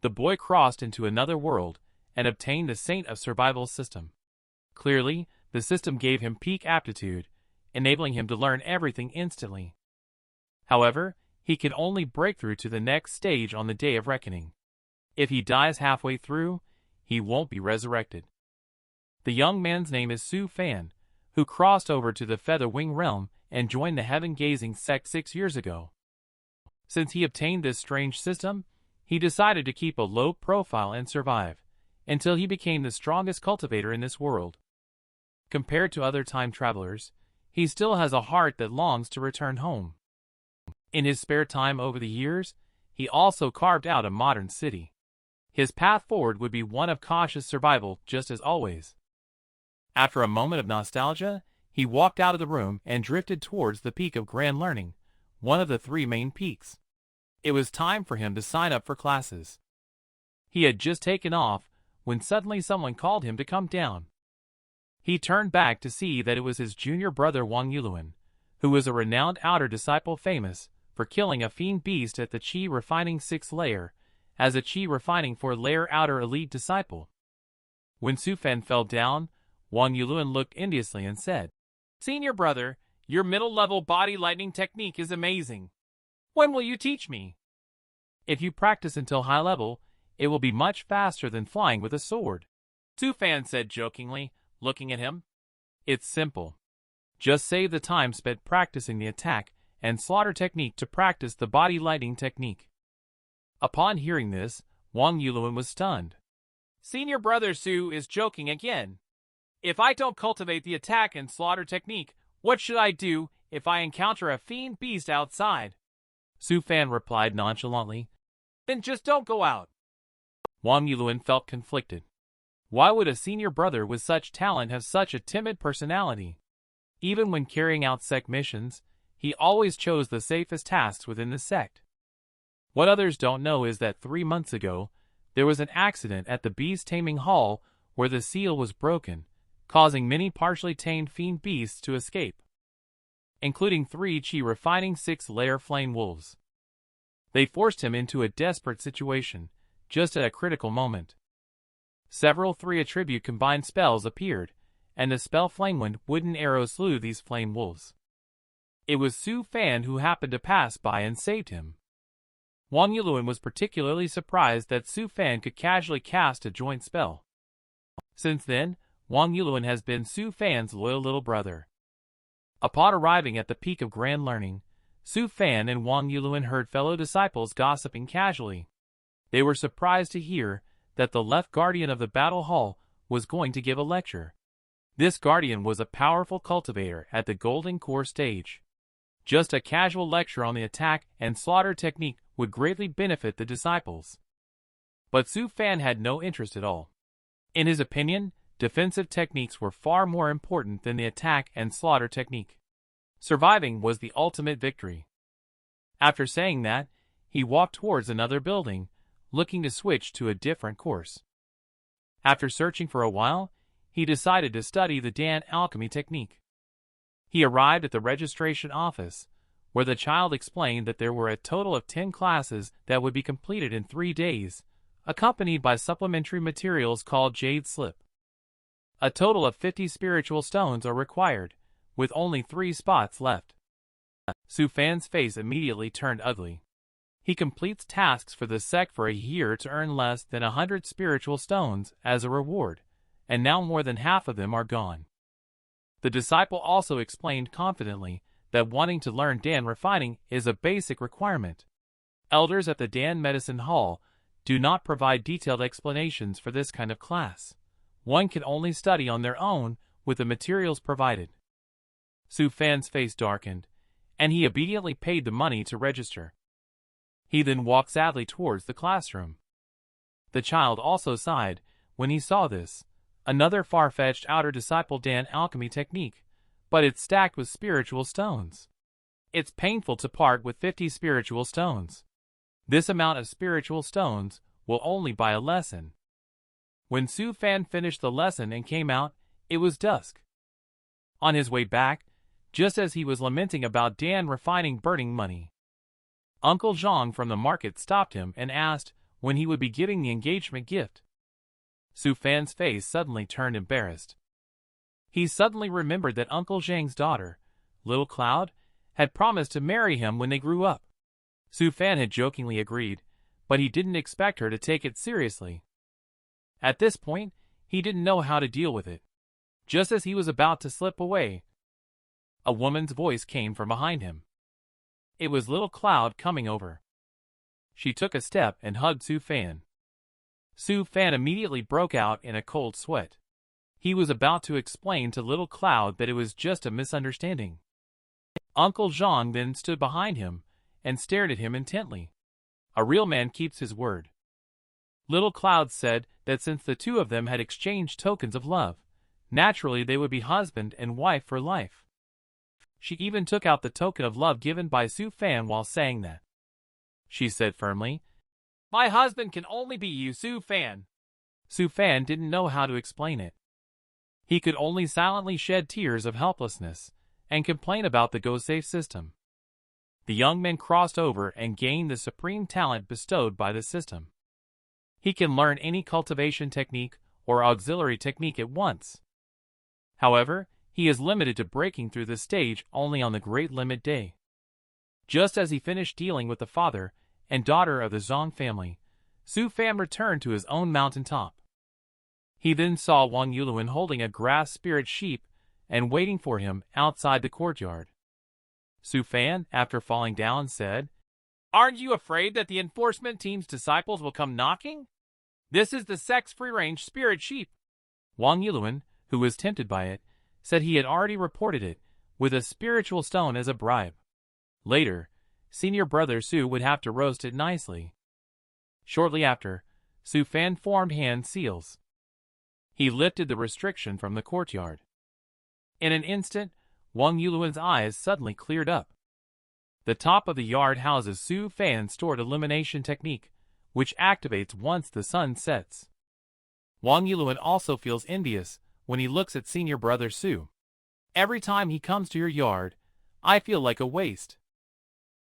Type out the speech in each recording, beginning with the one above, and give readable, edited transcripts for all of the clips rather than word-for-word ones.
the boy crossed into another world and obtained the Saint of Survival system. Clearly, the system gave him peak aptitude, enabling him to learn everything instantly. However, he can only break through to the next stage on the Day of Reckoning. If he dies halfway through, he won't be resurrected. The young man's name is Su Fan, who crossed over to the Feather Wing realm and joined the Heaven-Gazing sect 6 years ago. Since he obtained this strange system, he decided to keep a low profile and survive, until he became the strongest cultivator in this world. Compared to other time travelers, he still has a heart that longs to return home. In his spare time over the years, he also carved out a modern city. His path forward would be one of cautious survival, just as always. After a moment of nostalgia, he walked out of the room and drifted towards the peak of Grand Learning, one of the 3 main peaks. It was time for him to sign up for classes. He had just taken off when suddenly someone called him to come down. He turned back to see that it was his junior brother Wang Yuluan, who was a renowned outer disciple famous for killing a fiend beast at the Qi Refining 6th layer as a Qi Refining 4 layer outer elite disciple. When Su Fan fell down, Wang Yuluan looked enviously and said, "Senior brother, your middle-level body lightning technique is amazing. When will you teach me? If you practice until high level, it will be much faster than flying with a sword," Su Fan said jokingly, looking at him. "It's simple. Just save the time spent practicing the attack and slaughter technique to practice the body lightning technique." Upon hearing this, Wang Yuluan was stunned. "Senior brother Su is joking again. If I don't cultivate the attack and slaughter technique, what should I do if I encounter a fiend beast outside?" Su Fan replied nonchalantly, "Then just don't go out." Wang Yuluan felt conflicted. Why would a senior brother with such talent have such a timid personality? Even when carrying out sect missions, he always chose the safest tasks within the sect. What others don't know is that 3 months ago, there was an accident at the Beast Taming Hall where the seal was broken, causing many partially tamed fiend beasts to escape, including 3 Qi Refining 6 layer flame wolves. They forced him into a desperate situation, just at a critical moment. Several 3 attribute combined spells appeared, and the spell Flamewind wooden arrow slew these flame wolves. It was Su Fan who happened to pass by and saved him. Wang Yuluan was particularly surprised that Su Fan could casually cast a joint spell. Since then, Wang Yuluan has been Su Fan's loyal little brother. Upon arriving at the peak of Grand Learning, Su Fan and Wang Yuluan heard fellow disciples gossiping casually. They were surprised to hear that the left guardian of the battle hall was going to give a lecture. This guardian was a powerful cultivator at the Golden Core stage. Just a casual lecture on the attack and slaughter technique would greatly benefit the disciples. But Su Fan had no interest at all. In his opinion, defensive techniques were far more important than the attack and slaughter technique. Surviving was the ultimate victory. After saying that, he walked towards another building, looking to switch to a different course. After searching for a while, he decided to study the Dan alchemy technique. He arrived at the registration office, where the child explained that there were a total of 10 classes that would be completed in 3 days, accompanied by supplementary materials called Jade Slip. A total of 50 spiritual stones are required, with only 3 spots left. Su Fan's face immediately turned ugly. He completes tasks for the sect for a year to earn less than 100 spiritual stones as a reward, and now more than half of them are gone. The disciple also explained confidently that wanting to learn Dan refining is a basic requirement. Elders at the Dan Medicine Hall do not provide detailed explanations for this kind of class. One can only study on their own with the materials provided. Su Fan's face darkened, and he obediently paid the money to register. He then walked sadly towards the classroom. The child also sighed when he saw this, another far-fetched outer disciple Dan alchemy technique, but it's stacked with spiritual stones. It's painful to part with 50 spiritual stones. This amount of spiritual stones will only buy a lesson. When Su Fan finished the lesson and came out, it was dusk. On his way back, just as he was lamenting about Dan refining burning money, Uncle Zhang from the market stopped him and asked when he would be giving the engagement gift. Su Fan's face suddenly turned embarrassed. He suddenly remembered that Uncle Zhang's daughter, Little Cloud, had promised to marry him when they grew up. Su Fan had jokingly agreed, but he didn't expect her to take it seriously. At this point, he didn't know how to deal with it. Just as he was about to slip away, a woman's voice came from behind him. It was Little Cloud coming over. She took a step and hugged Su Fan. Su Fan immediately broke out in a cold sweat. He was about to explain to Little Cloud that it was just a misunderstanding. Uncle Zhang then stood behind him and stared at him intently. A real man keeps his word. Little Cloud said that since the two of them had exchanged tokens of love, naturally they would be husband and wife for life. She even took out the token of love given by Su Fan while saying that. She said firmly, "My husband can only be you, Su Fan." Su Fan didn't know how to explain it. He could only silently shed tears of helplessness and complain about the go-safe system. The young man crossed over and gained the supreme talent bestowed by the system. He can learn any cultivation technique or auxiliary technique at once. However, he is limited to breaking through the stage only on the Great Limit Day. Just as he finished dealing with the father and daughter of the Zhang family, Su Fan returned to his own mountaintop. He then saw Wang Yuluan holding a grass spirit sheep and waiting for him outside the courtyard. Su Fan, after falling down, said, "Aren't you afraid that the enforcement team's disciples will come knocking? This is the sect's free-range spirit sheep." Wang Yuluan, who was tempted by it, said he had already reported it, with a spiritual stone as a bribe. Later, senior brother Su would have to roast it nicely. Shortly after, Su Fan formed hand seals. He lifted the restriction from the courtyard. In an instant, Wang Yuluan's eyes suddenly cleared up. The top of the yard houses Su Fan's stored illumination technique, which activates once the sun sets. Wang Yuluan also feels envious when he looks at senior brother Su. "Every time he comes to your yard, I feel like a waste."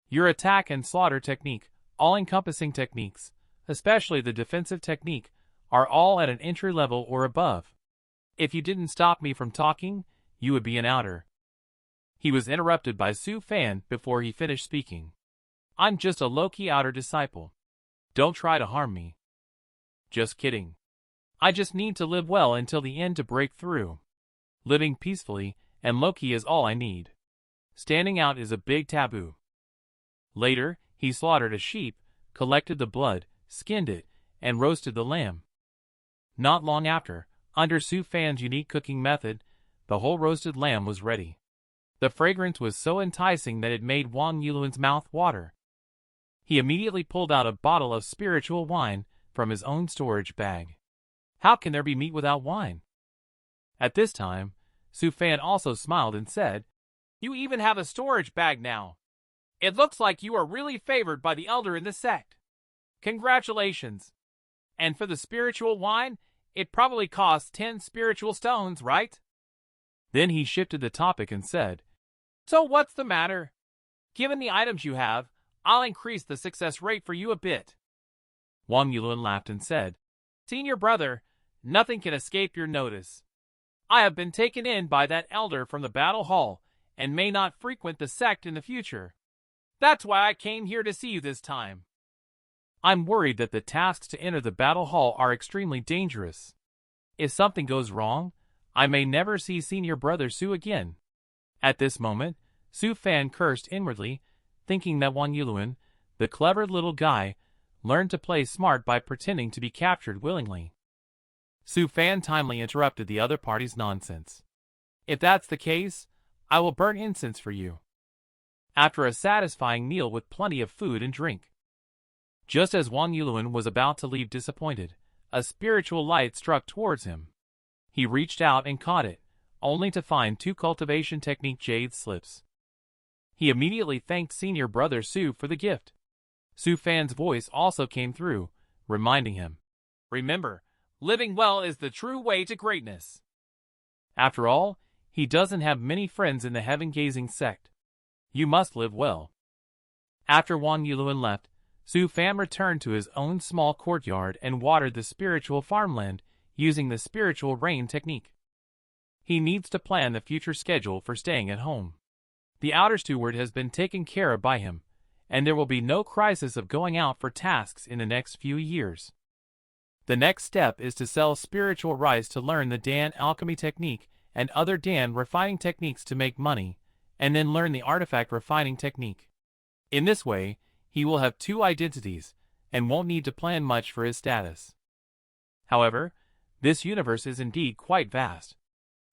Your attack and slaughter technique, all-encompassing techniques, especially the defensive technique, are all at an entry level or above. If you didn't stop me from talking, you would be an outer. He was interrupted by Su Fan before he finished speaking. "I'm just a low-key outer disciple. Don't try to harm me." "Just kidding. I just need to live well until the end to break through. Living peacefully and low-key is all I need. Standing out is a big taboo." Later, he slaughtered a sheep, collected the blood, skinned it, and roasted the lamb. Not long after, under Su Fan's unique cooking method, the whole roasted lamb was ready. The fragrance was so enticing that it made Wang Yuluan's mouth water. He immediately pulled out a bottle of spiritual wine from his own storage bag. How can there be meat without wine? At this time, Su Fan also smiled and said, "You even have a storage bag now. It looks like you are really favored by the elder in the sect. Congratulations. And for the spiritual wine, it probably costs 10 spiritual stones, right?" Then he shifted the topic and said, "So what's the matter? Given the items you have, I'll increase the success rate for you a bit." Wang Yuluan laughed and said, "Senior brother, nothing can escape your notice. I have been taken in by that elder from the battle hall and may not frequent the sect in the future. That's why I came here to see you this time. I'm worried that the tasks to enter the battle hall are extremely dangerous. If something goes wrong, I may never see senior brother Su again." At this moment, Su Fan cursed inwardly, thinking that Wang Yuluan, the clever little guy, learned to play smart by pretending to be captured willingly. Su Fan timely interrupted the other party's nonsense. "If that's the case, I will burn incense for you." After a satisfying meal with plenty of food and drink. Just as Wang Yuluan was about to leave disappointed, a spiritual light struck towards him. He reached out and caught it, only to find 2 cultivation technique jade slips. He immediately thanked senior brother Su for the gift. Su Fan's voice also came through, reminding him, "Remember, living well is the true way to greatness." After all, he doesn't have many friends in the heaven-gazing sect. You must live well. After Wang Yuluan left, Su Fan returned to his own small courtyard and watered the spiritual farmland using the spiritual rain technique. He needs to plan the future schedule for staying at home. The outer steward has been taken care of by him, and there will be no crisis of going out for tasks in the next few years. The next step is to sell spiritual rice to learn the Dan alchemy technique and other Dan refining techniques to make money, and then learn the artifact refining technique. In this way, he will have two identities, and won't need to plan much for his status. However, this universe is indeed quite vast.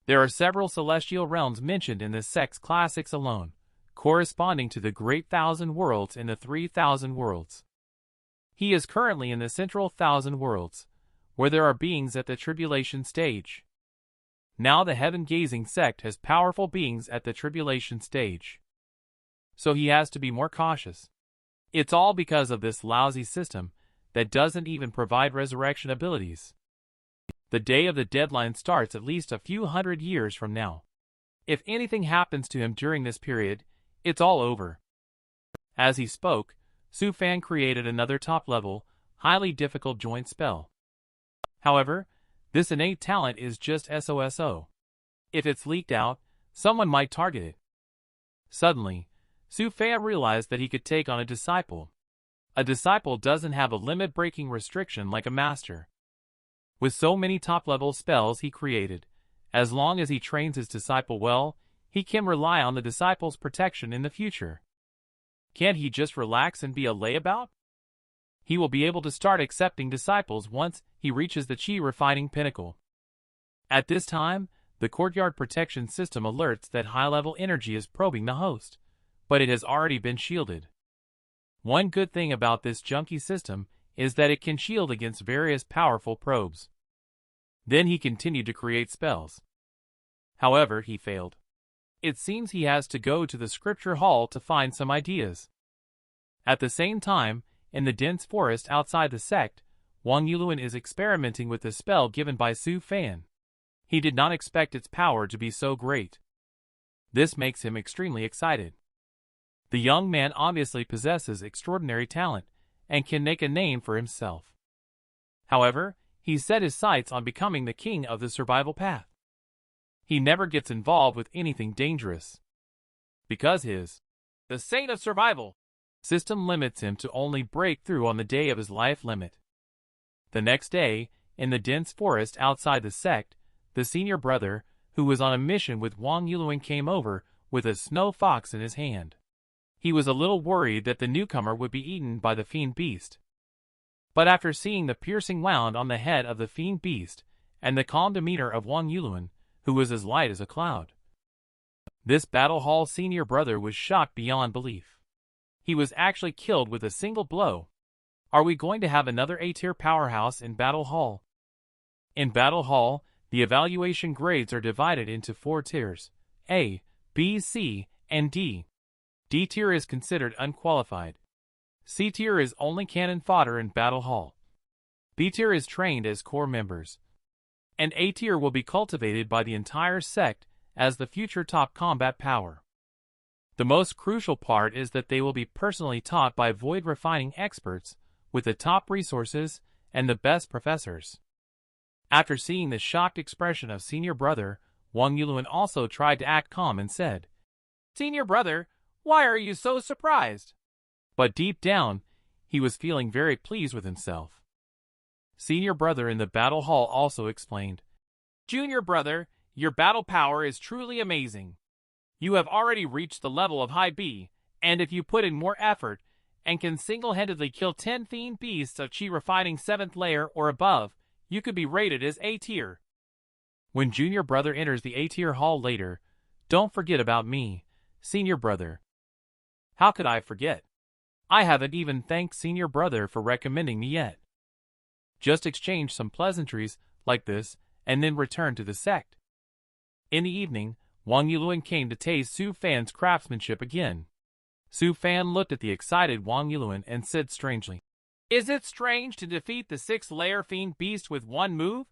There are several celestial realms mentioned in the sect's classics alone, corresponding to the Great Thousand Worlds and the 3,000 Worlds. He is currently in the Central Thousand Worlds, where there are beings at the Tribulation stage. Now the heaven-gazing sect has powerful beings at the Tribulation stage. So he has to be more cautious. It's all because of this lousy system that doesn't even provide resurrection abilities. The day of the deadline starts at least a few hundred years from now. If anything happens to him during this period, it's all over. As he spoke, Su Fan created another top-level, highly difficult joint spell. However, this innate talent is just SOSO. If it's leaked out, someone might target it. Suddenly, Su Fan realized that he could take on a disciple. A disciple doesn't have a limit-breaking restriction like a master. With so many top-level spells he created, as long as he trains his disciple well, he can rely on the disciple's protection in the future. Can't he just relax and be a layabout? He will be able to start accepting disciples once he reaches the chi refining pinnacle. At this time, the courtyard protection system alerts that high-level energy is probing the host, but it has already been shielded. One good thing about this junky system is that it can shield against various powerful probes. Then he continued to create spells. However, he failed. It seems he has to go to the scripture hall to find some ideas. At the same time, in the dense forest outside the sect, Wang Yuluan is experimenting with the spell given by Su Fan. He did not expect its power to be so great. This makes him extremely excited. The young man obviously possesses extraordinary talent and can make a name for himself. However, he set his sights on becoming the king of the survival path. He never gets involved with anything dangerous, because the saint of survival system limits him to only break through on the day of his life limit. The next day, in the dense forest outside the sect, the senior brother, who was on a mission with Wang Yuluan, came over with a snow fox in his hand. He was a little worried that the newcomer would be eaten by the fiend beast. But after seeing the piercing wound on the head of the fiend beast, and the calm demeanor of Wang Yuluan, who was as light as a cloud, this Battle Hall senior brother was shocked beyond belief. He was actually killed with a single blow. Are we going to have another A-tier powerhouse in Battle Hall? In Battle Hall, the evaluation grades are divided into 4 tiers: A, B, C, and D. D tier is considered unqualified. C tier is only cannon fodder in Battle Hall. B tier is trained as core members. And A tier will be cultivated by the entire sect as the future top combat power. The most crucial part is that they will be personally taught by void refining experts with the top resources and the best professors. After seeing the shocked expression of senior brother, Wang Yuluan also tried to act calm and said, "Senior brother, why are you so surprised?" But deep down, he was feeling very pleased with himself. Senior brother in the battle hall also explained, "Junior brother, your battle power is truly amazing. You have already reached the level of high B, and if you put in more effort and can single-handedly kill 10 fiend beasts of chi refining 7th layer or above, you could be rated as A tier. When junior brother enters the A tier hall later, don't forget about me, senior brother." How could I forget? I haven't even thanked senior brother for recommending me yet. Just exchange some pleasantries like this and then return to the sect. In the evening, Wang Yuluan came to taste Su Fan's craftsmanship again. Su Fan looked at the excited Wang Yuluan and said strangely, "Is it strange to defeat the 6th-layer fiend beast with one move?"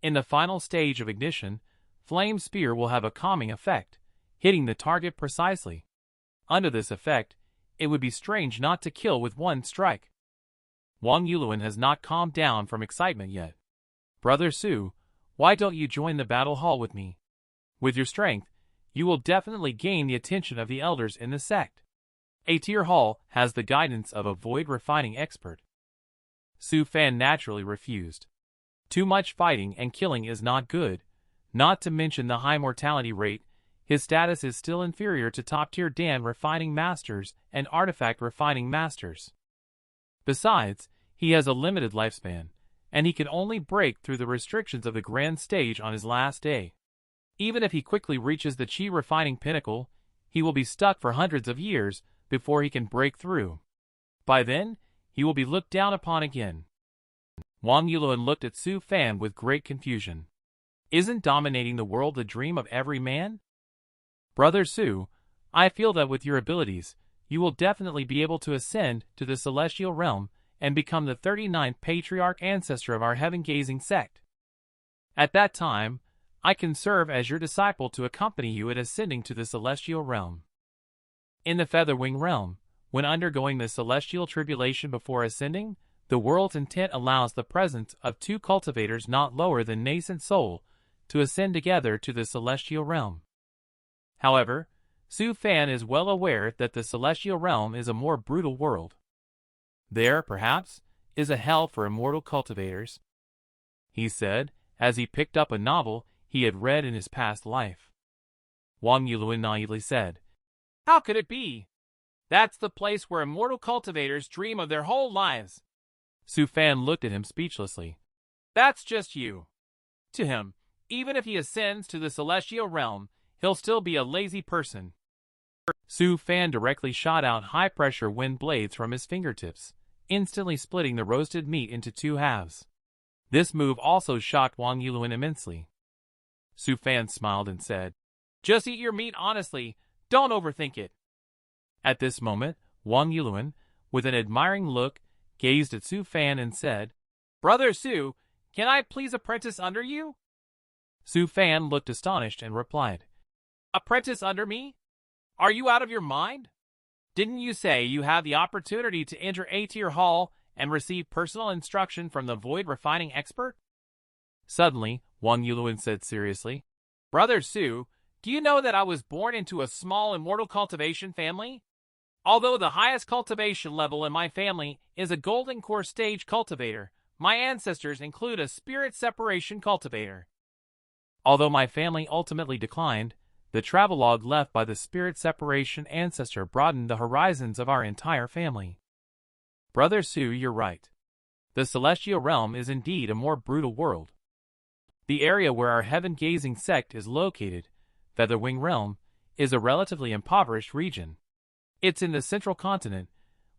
In the final stage of ignition, Flame Spear will have a calming effect, hitting the target precisely. Under this effect, it would be strange not to kill with one strike. Wang Yuluan has not calmed down from excitement yet. Brother Su, why don't you join the battle hall with me? With your strength, you will definitely gain the attention of the elders in the sect. A tier hall has the guidance of a void refining expert. Su Fan naturally refused. Too much fighting and killing is not good, not to mention the high mortality rate. His status is still inferior to top-tier Dan refining masters and artifact refining masters. Besides, he has a limited lifespan, and he can only break through the restrictions of the grand stage on his last day. Even if he quickly reaches the Qi refining pinnacle, he will be stuck for hundreds of years before he can break through. By then, he will be looked down upon again. Wang Yuluan looked at Su Fan with great confusion. Isn't dominating the world the dream of every man? Brother Su, I feel that with your abilities, you will definitely be able to ascend to the celestial realm and become the 39th patriarch ancestor of our heaven-gazing sect. At that time, I can serve as your disciple to accompany you in ascending to the celestial realm. In the Featherwing realm, when undergoing the celestial tribulation before ascending, the world's intent allows the presence of two cultivators not lower than nascent soul to ascend together to the celestial realm. However, Su Fan is well aware that the celestial realm is a more brutal world. There, perhaps, is a hell for immortal cultivators, he said, as he picked up a novel he had read in his past life. Wang Yuluan naively said, How could it be? That's the place where immortal cultivators dream of their whole lives. Su Fan looked at him speechlessly. That's just you. To him, even if he ascends to the celestial realm, he'll still be a lazy person. Su Fan directly shot out high-pressure wind blades from his fingertips, instantly splitting the roasted meat into two halves. This move also shocked Wang Yuluan immensely. Su Fan smiled and said, Just eat your meat honestly, don't overthink it. At this moment, Wang Yuluan, with an admiring look, gazed at Su Fan and said, Brother Su, can I please apprentice under you? Su Fan looked astonished and replied, Apprentice under me? Are you out of your mind? Didn't you say you have the opportunity to enter A-tier hall and receive personal instruction from the void refining expert? Suddenly, Wang Yuluan said seriously, Brother Su, do you know that I was born into a small immortal cultivation family? Although the highest cultivation level in my family is a golden core stage cultivator, my ancestors include a spirit separation cultivator. Although my family ultimately declined, the travelogue left by the spirit separation ancestor broadened the horizons of our entire family. Brother Su, you're right. The celestial realm is indeed a more brutal world. The area where our heaven-gazing sect is located, Featherwing Realm, is a relatively impoverished region. It's in the central continent,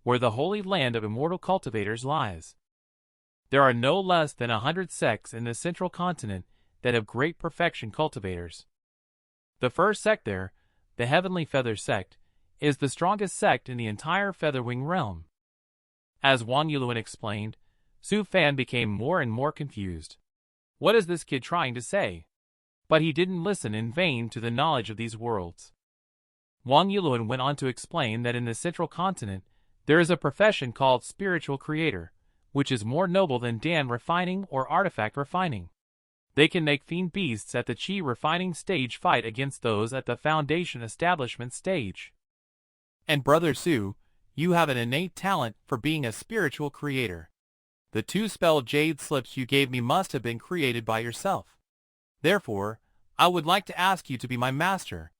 where the holy land of immortal cultivators lies. There are no less than 100 sects in the central continent that have great perfection cultivators. The first sect there, the Heavenly Feather Sect, is the strongest sect in the entire Featherwing Realm. As Wang Yuluan explained, Su Fan became more and more confused. What is this kid trying to say? But he didn't listen in vain to the knowledge of these worlds. Wang Yuluan went on to explain that in the central continent, there is a profession called spiritual creator, which is more noble than Dan refining or artifact refining. They can make fiend beasts at the Qi refining stage fight against those at the foundation establishment stage. And Brother Su, you have an innate talent for being a spiritual creator. The two spell jade slips you gave me must have been created by yourself. Therefore, I would like to ask you to be my master.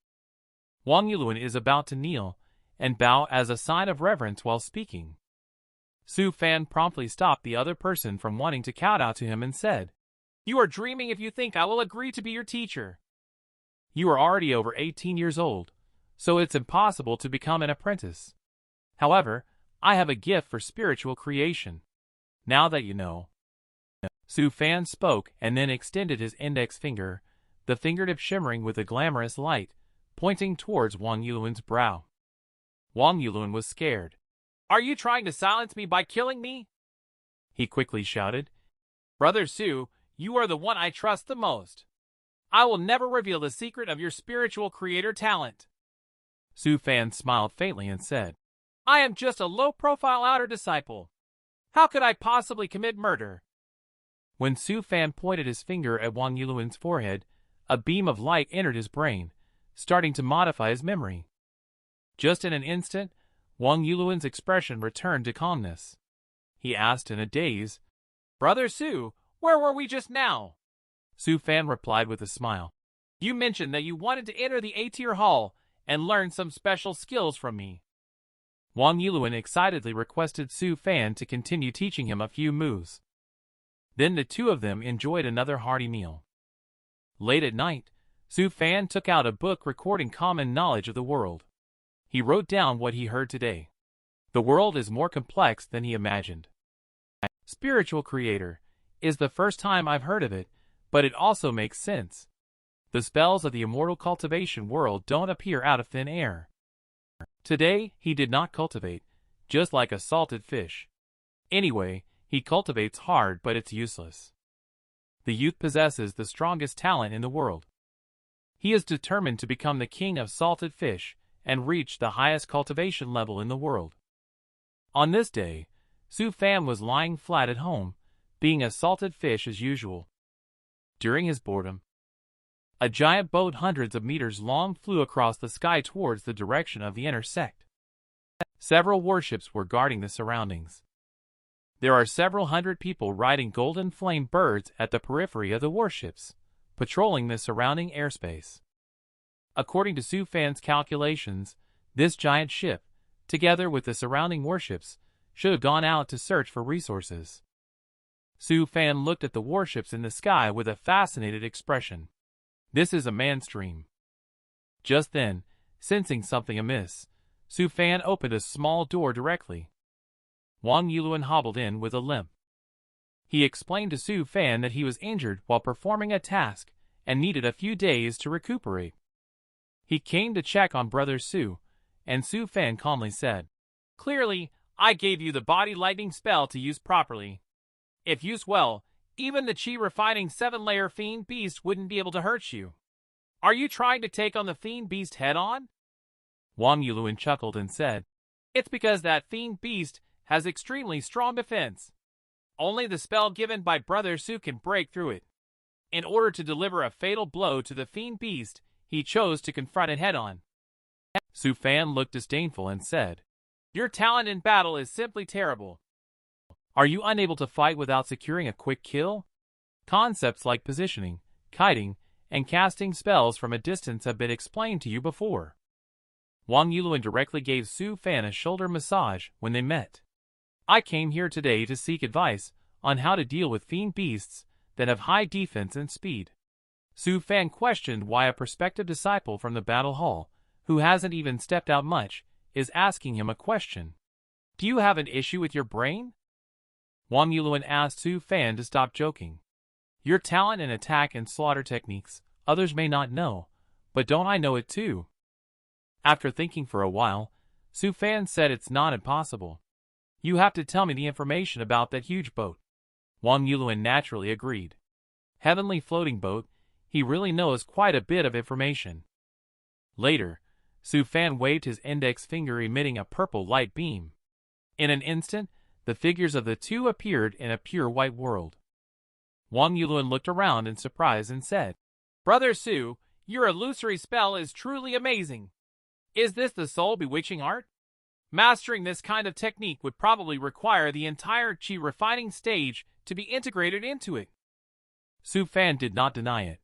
Wang Yuluan is about to kneel and bow as a sign of reverence while speaking. Su Fan promptly stopped the other person from wanting to kowtow to him and said, You are dreaming if you think I will agree to be your teacher. You are already over 18 years old, so it's impossible to become an apprentice. However, I have a gift for spiritual creation. Now that you know. Su Fan spoke and then extended his index finger, the fingertip shimmering with a glamorous light, pointing towards Wang Yuluan's brow. Wang Yuluan was scared. Are you trying to silence me by killing me? He quickly shouted. Brother Su, you are the one I trust the most. I will never reveal the secret of your spiritual creator talent. Su Fan smiled faintly and said, I am just a low-profile outer disciple. How could I possibly commit murder? When Su Fan pointed his finger at Wang Yuluan's forehead, a beam of light entered his brain, starting to modify his memory. Just in an instant, Wang Yuluan's expression returned to calmness. He asked in a daze, "Brother Su, where were we just now?" Su Fan replied with a smile. "You mentioned that you wanted to enter the A-tier hall and learn some special skills from me." Wang Yuluan excitedly requested Su Fan to continue teaching him a few moves. Then the two of them enjoyed another hearty meal. Late at night, Su Fan took out a book recording common knowledge of the world. He wrote down what he heard today. The world is more complex than he imagined. Spiritual creator is the first time I've heard of it, but it also makes sense. The spells of the immortal cultivation world don't appear out of thin air. Today, he did not cultivate, just like a salted fish. Anyway, he cultivates hard, but it's useless. The youth possesses the strongest talent in the world. He is determined to become the king of salted fish and reach the highest cultivation level in the world. On this day, Su Fan was lying flat at home, being a salted fish as usual. During his boredom, a giant boat hundreds of meters long flew across the sky towards the direction of the inner sect. Several warships were guarding the surroundings. There are several hundred people riding golden flame birds at the periphery of the warships, patrolling the surrounding airspace. According to Su Fan's calculations, this giant ship, together with the surrounding warships, should have gone out to search for resources. Su Fan looked at the warships in the sky with a fascinated expression. This is a manstream. Just then, sensing something amiss, Su Fan opened a small door directly. Wang Yuluan hobbled in with a limp. He explained to Su Fan that he was injured while performing a task and needed a few days to recuperate. He came to check on Brother Su, and Su Fan calmly said, "Clearly, I gave you the body lightning spell to use properly. If used well, even the chi-refining 7-layer fiend beast wouldn't be able to hurt you. Are you trying to take on the fiend beast head-on?" Wang Yuluan chuckled and said, "It's because that fiend beast has extremely strong defense. Only the spell given by Brother Su can break through it. In order to deliver a fatal blow to the fiend beast, he chose to confront it head-on." Su Fan looked disdainful and said, "Your talent in battle is simply terrible. Are you unable to fight without securing a quick kill? Concepts like positioning, kiting, and casting spells from a distance have been explained to you before." Wang Yuluan directly gave Su Fan a shoulder massage when they met. "I came here today to seek advice on how to deal with fiend beasts that have high defense and speed." Su Fan questioned why a prospective disciple from the battle hall, who hasn't even stepped out much, is asking him a question. "Do you have an issue with your brain?" Wang Yuluan asked Su Fan to stop joking. "Your talent in attack and slaughter techniques, others may not know, but don't I know it too?" After thinking for a while, Su Fan said it's not impossible. "You have to tell me the information about that huge boat." Wang Yuluan naturally agreed. Heavenly floating boat, he really knows quite a bit of information. Later, Su Fan waved his index finger emitting a purple light beam. In an instant, the figures of the two appeared in a pure white world. Wang Yuluan looked around in surprise and said, "Brother Su, your illusory spell is truly amazing. Is this the soul bewitching art? Mastering this kind of technique would probably require the entire chi refining stage to be integrated into it." Su Fan did not deny it.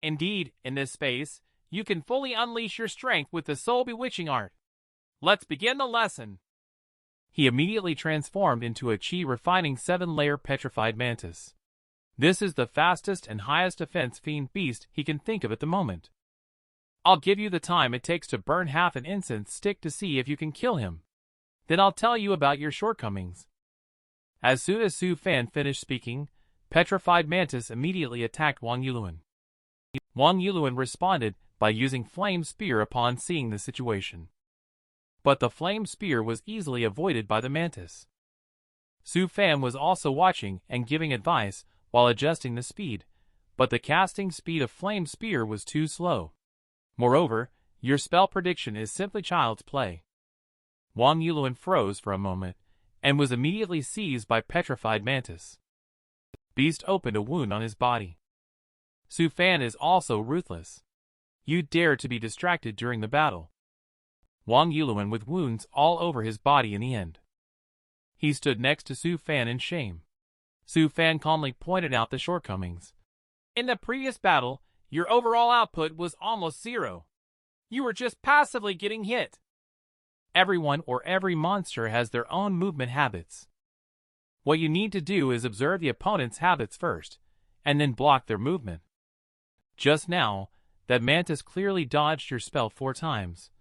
"Indeed, in this space, you can fully unleash your strength with the soul bewitching art. Let's begin the lesson." He immediately transformed into a chi-refining 7-layer petrified mantis. This is the fastest and highest defense fiend beast he can think of at the moment. "I'll give you the time it takes to burn half an incense stick to see if you can kill him. Then I'll tell you about your shortcomings." As soon as Su Fan finished speaking, Petrified Mantis immediately attacked Wang Yuluan. Wang Yuluan responded by using Flame Spear upon seeing the situation. But the Flame Spear was easily avoided by the Mantis. Su Fan was also watching and giving advice while adjusting the speed, but the casting speed of Flame Spear was too slow. Moreover, your spell prediction is simply child's play. Wang Yulin froze for a moment, and was immediately seized by petrified mantis. Beast opened a wound on his body. Su Fan is also ruthless. You dared to be distracted during the battle. Wang Yulin with wounds all over his body in the end. He stood next to Su Fan in shame. Su Fan calmly pointed out the shortcomings. In the previous battle, your overall output was almost zero. You were just passively getting hit. Everyone or every monster has their own movement habits. What you need to do is observe the opponent's habits first, and then block their movement. Just now, that mantis clearly dodged your spell 4 times,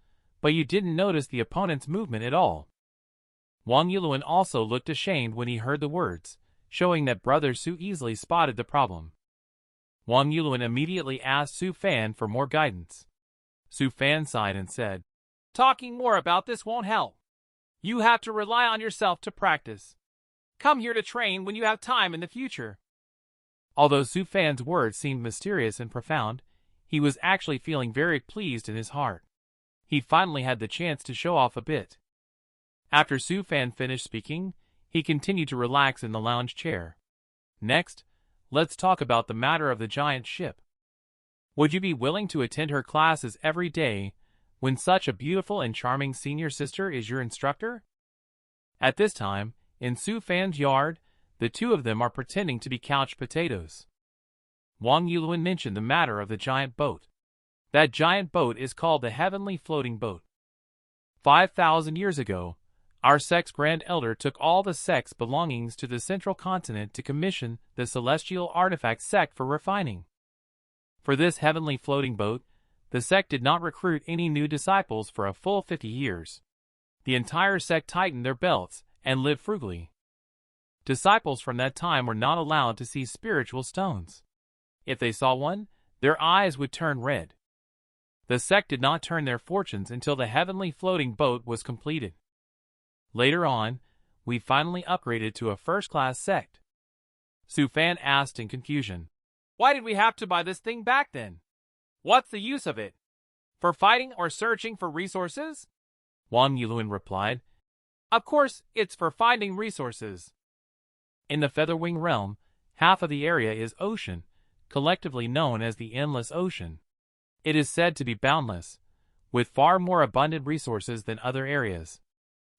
but you didn't notice the opponent's movement at all. Wang Yulin also looked ashamed when he heard the words, showing that Brother Su easily spotted the problem. Wang Yulin immediately asked Su Fan for more guidance. Su Fan sighed and said, "Talking more about this won't help. You have to rely on yourself to practice. Come here to train when you have time in the future." Although Su Fan's words seemed mysterious and profound, he was actually feeling very pleased in his heart. He finally had the chance to show off a bit. After Su Fan finished speaking, he continued to relax in the lounge chair. Next, let's talk about the matter of the giant ship. Would you be willing to attend her classes every day when such a beautiful and charming senior sister is your instructor? At this time, in Su Fan's yard, the two of them are pretending to be couch potatoes. Wang Yulin mentioned the matter of the giant boat. That giant boat is called the Heavenly Floating Boat. 5,000 years ago, our sect's Grand Elder took all the sect's belongings to the central continent to commission the celestial artifact sect for refining. For this heavenly floating boat, the sect did not recruit any new disciples for a full 50 years. The entire sect tightened their belts and lived frugally. Disciples from that time were not allowed to see spiritual stones. If they saw one, their eyes would turn red. The sect did not turn their fortunes until the heavenly floating boat was completed. Later on, we finally upgraded to a first-class sect. Su Fan asked in confusion, "Why did we have to buy this thing back then? What's the use of it? For fighting or searching for resources?" Wang Yulin replied, "Of course, it's for finding resources." In the Featherwing realm, half of the area is ocean, collectively known as the Endless Ocean. It is said to be boundless, with far more abundant resources than other areas.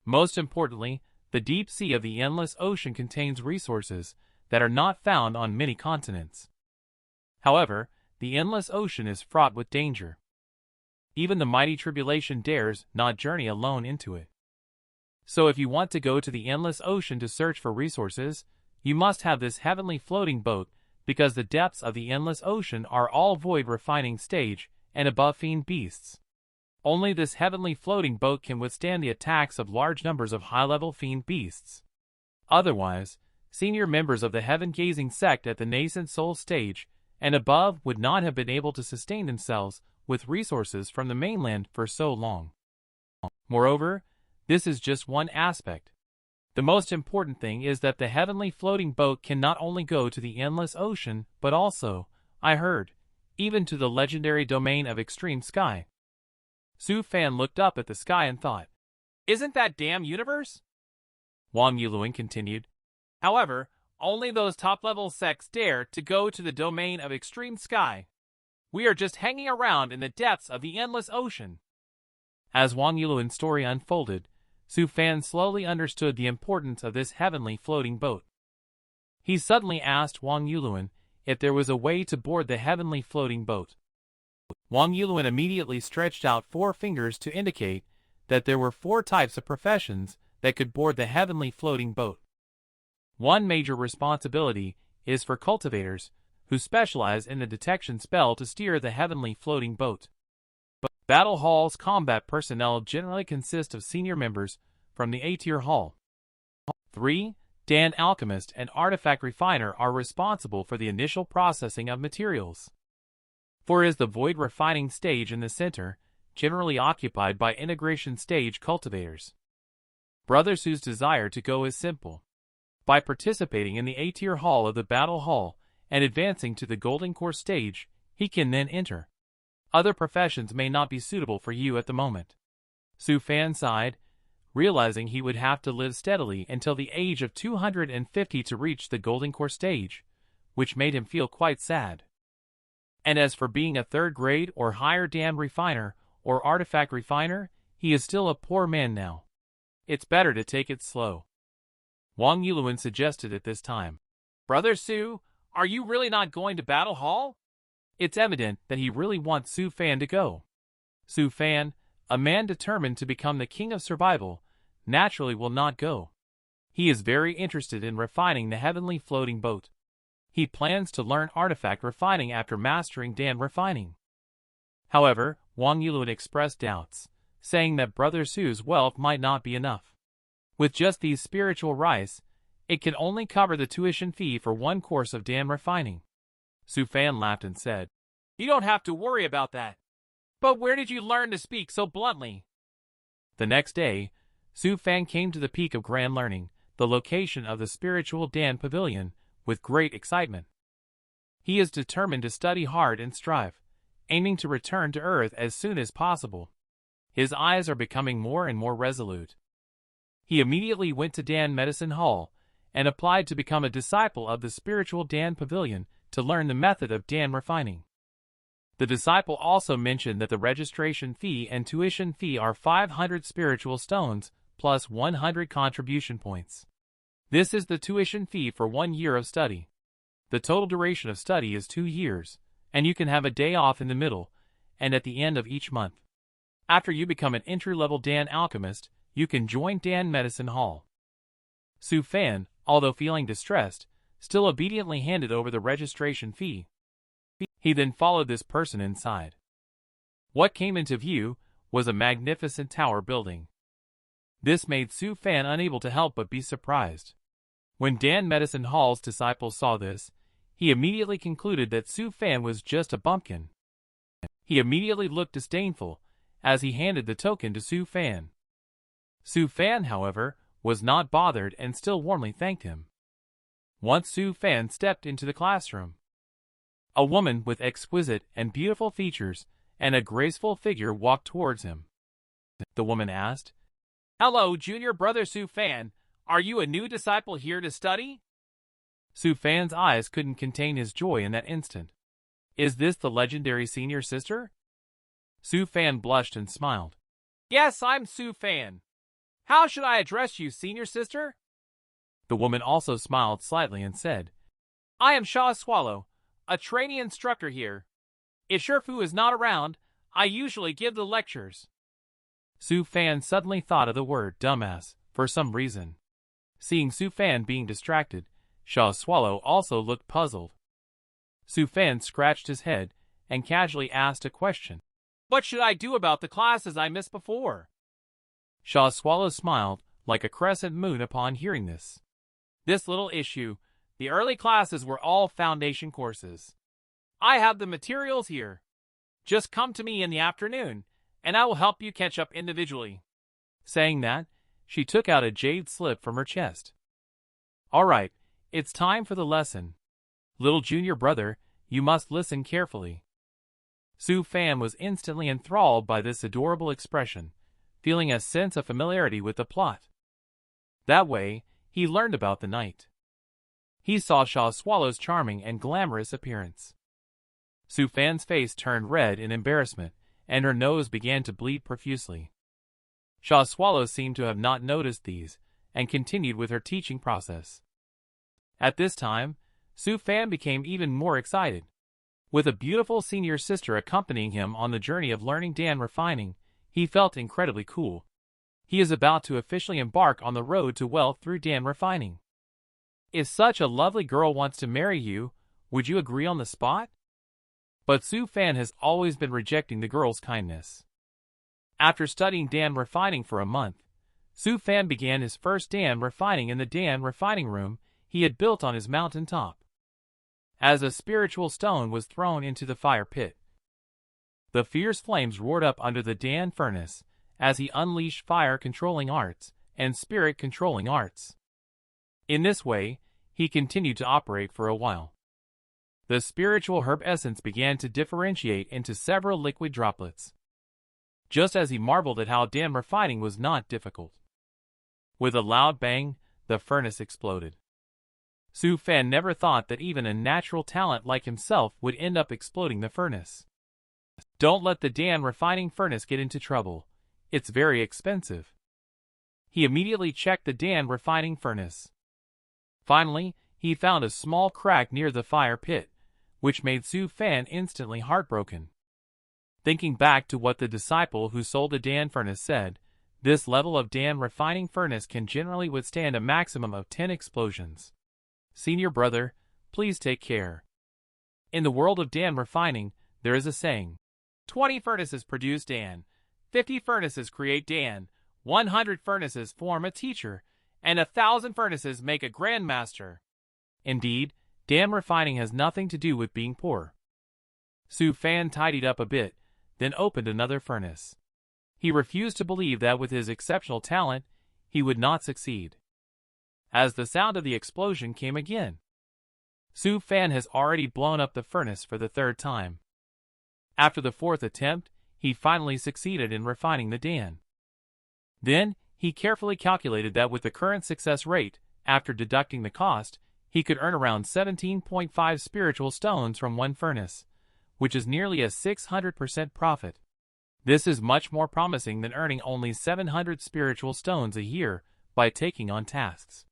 Most importantly, the deep sea of the Endless Ocean contains resources that are not found on many continents. However, the Endless Ocean is fraught with danger. Even the mighty tribulation dares not journey alone into it. So if you want to go to the Endless Ocean to search for resources, you must have this heavenly floating boat, because the depths of the Endless Ocean are all void refining stage and above fiend beasts. Only this heavenly floating boat can withstand the attacks of large numbers of high-level fiend beasts. Otherwise, senior members of the heaven-gazing sect at the nascent soul stage and above would not have been able to sustain themselves with resources from the mainland for so long. Moreover, this is just one aspect. The most important thing is that the heavenly floating boat can not only go to the Endless Ocean, but also, I heard, even to the legendary domain of Extreme Sky. Su Fan looked up at the sky and thought, "Isn't that damn universe?" Wang Yulin continued, "However, only those top-level sects dare to go to the domain of Extreme Sky. We are just hanging around in the depths of the Endless Ocean." As Wang Yulin's story unfolded, Su Fan slowly understood the importance of this heavenly floating boat. He suddenly asked Wang Yulin if there was a way to board the heavenly floating boat. Wang Yulin immediately stretched out 4 fingers to indicate that there were 4 types of professions that could board the heavenly floating boat. One major responsibility is for cultivators, who specialize in the detection spell to steer the heavenly floating boat. Battle Hall's combat personnel generally consist of senior members from the A-tier hall. 3. Dan Alchemist and Artifact Refiner are responsible for the initial processing of materials. 4 is the Void Refining stage in the center, generally occupied by Integration stage cultivators. Brother Su's desire to go is simple. By participating in the A-tier hall of the Battle Hall and advancing to the Golden Core stage, he can then enter. Other professions may not be suitable for you at the moment. Su Fan sighed, realizing he would have to live steadily until the age of 250 to reach the golden core stage, which made him feel quite sad. And as for being a third grade or higher Dan refiner or artifact refiner, he is still a poor man now. It's better to take it slow. Wang Yuluan suggested at this time. Brother Su, are you really not going to Battle Hall? It's evident that he really wants Su Fan to go. Su Fan, a man determined to become the king of survival, naturally will not go. He is very interested in refining the heavenly floating boat. He plans to learn artifact refining after mastering Dan refining. However, Wang Yuluan expressed doubts, saying that Brother Su's wealth might not be enough. With just these spiritual rice, it can only cover the tuition fee for one course of Dan refining. Su Fan laughed and said, You don't have to worry about that. But where did you learn to speak so bluntly? The next day, Su Fan came to the Peak of Grand Learning, the location of the spiritual Dan Pavilion, with great excitement. He is determined to study hard and strive, aiming to return to Earth as soon as possible. His eyes are becoming more and more resolute. He immediately went to Dan Medicine Hall and applied to become a disciple of the spiritual Dan Pavilion to learn the method of Dan refining. The disciple also mentioned that the registration fee and tuition fee are 500 spiritual stones plus 100 contribution points. This is the tuition fee for 1 year of study. The total duration of study is 2 years, and you can have a day off in the middle and at the end of each month. After you become an entry-level Dan alchemist, you can join Dan Medicine Hall. Su Fan, although feeling distressed, still obediently handed over the registration fee. He then followed this person inside. What came into view was a magnificent tower building. This made Su Fan unable to help but be surprised. When Dan Medicine Hall's disciples saw this, he immediately concluded that Su Fan was just a bumpkin. He immediately looked disdainful as he handed the token to Su Fan. Su Fan, however, was not bothered and still warmly thanked him. Once Su Fan stepped into the classroom, a woman with exquisite and beautiful features and a graceful figure walked towards him. The woman asked, Hello, junior brother Su Fan. Are you a new disciple here to study? Su Fan's eyes couldn't contain his joy in that instant. Is this the legendary senior sister? Su Fan blushed and smiled. Yes, I'm Su Fan. How should I address you, senior sister? The woman also smiled slightly and said, I am Sha Swallow, a trainee instructor here. If Shifu is not around, I usually give the lectures. Su Fan suddenly thought of the word dumbass for some reason. Seeing Su Fan being distracted, Sha Swallow also looked puzzled. Su Fan scratched his head and casually asked a question. What should I do about the classes I missed before? Sha Swallow smiled like a crescent moon upon hearing this. This little issue, the early classes were all foundation courses. I have the materials here. Just come to me in the afternoon, and I will help you catch up individually. Saying that, she took out a jade slip from her chest. All right, it's time for the lesson. Little junior brother, you must listen carefully. Su Fan was instantly enthralled by this adorable expression, feeling a sense of familiarity with the plot. That way, he learned about the night. He saw Sha Swallow's charming and glamorous appearance. Su Fan's face turned red in embarrassment, and her nose began to bleed profusely. Sha Swallow seemed to have not noticed these, and continued with her teaching process. At this time, Su Fan became even more excited. With a beautiful senior sister accompanying him on the journey of learning Dan refining, he felt incredibly cool. He is about to officially embark on the road to wealth through Dan refining. If such a lovely girl wants to marry you, would you agree on the spot? But Su Fan has always been rejecting the girl's kindness. After studying Dan refining for a month, Su Fan began his first Dan refining in the Dan refining room he had built on his mountain top. As a spiritual stone was thrown into the fire pit, the fierce flames roared up under the Dan furnace as he unleashed fire-controlling arts and spirit-controlling arts. In this way, he continued to operate for a while. The spiritual herb essence began to differentiate into several liquid droplets. Just as he marveled at how Dan refining was not difficult, With a loud bang, the furnace exploded. Su Fan never thought that even a natural talent like himself would end up exploding the furnace. Don't let the Dan refining furnace get into trouble. It's very expensive. He immediately checked the Dan refining furnace. Finally, he found a small crack near the fire pit, which made Su Fan instantly heartbroken. Thinking back to what the disciple who sold the Dan furnace said, this level of Dan refining furnace can generally withstand a maximum of 10 explosions. Senior brother, please take care. In the world of Dan refining, there is a saying, 20 furnaces produce Dan, 50 furnaces create Dan, 100 furnaces form a teacher, and 1,000 furnaces make a grandmaster. Indeed, Dan refining has nothing to do with being poor. Su Fan tidied up a bit, then opened another furnace. He refused to believe that with his exceptional talent, he would not succeed. As the sound of the explosion came again, Su Fan has already blown up the furnace for the third time. After the fourth attempt, he finally succeeded in refining the Dan. Then, he carefully calculated that with the current success rate, after deducting the cost, he could earn around 17.5 spiritual stones from one furnace, which is nearly a 600% profit. This is much more promising than earning only 700 spiritual stones a year by taking on tasks.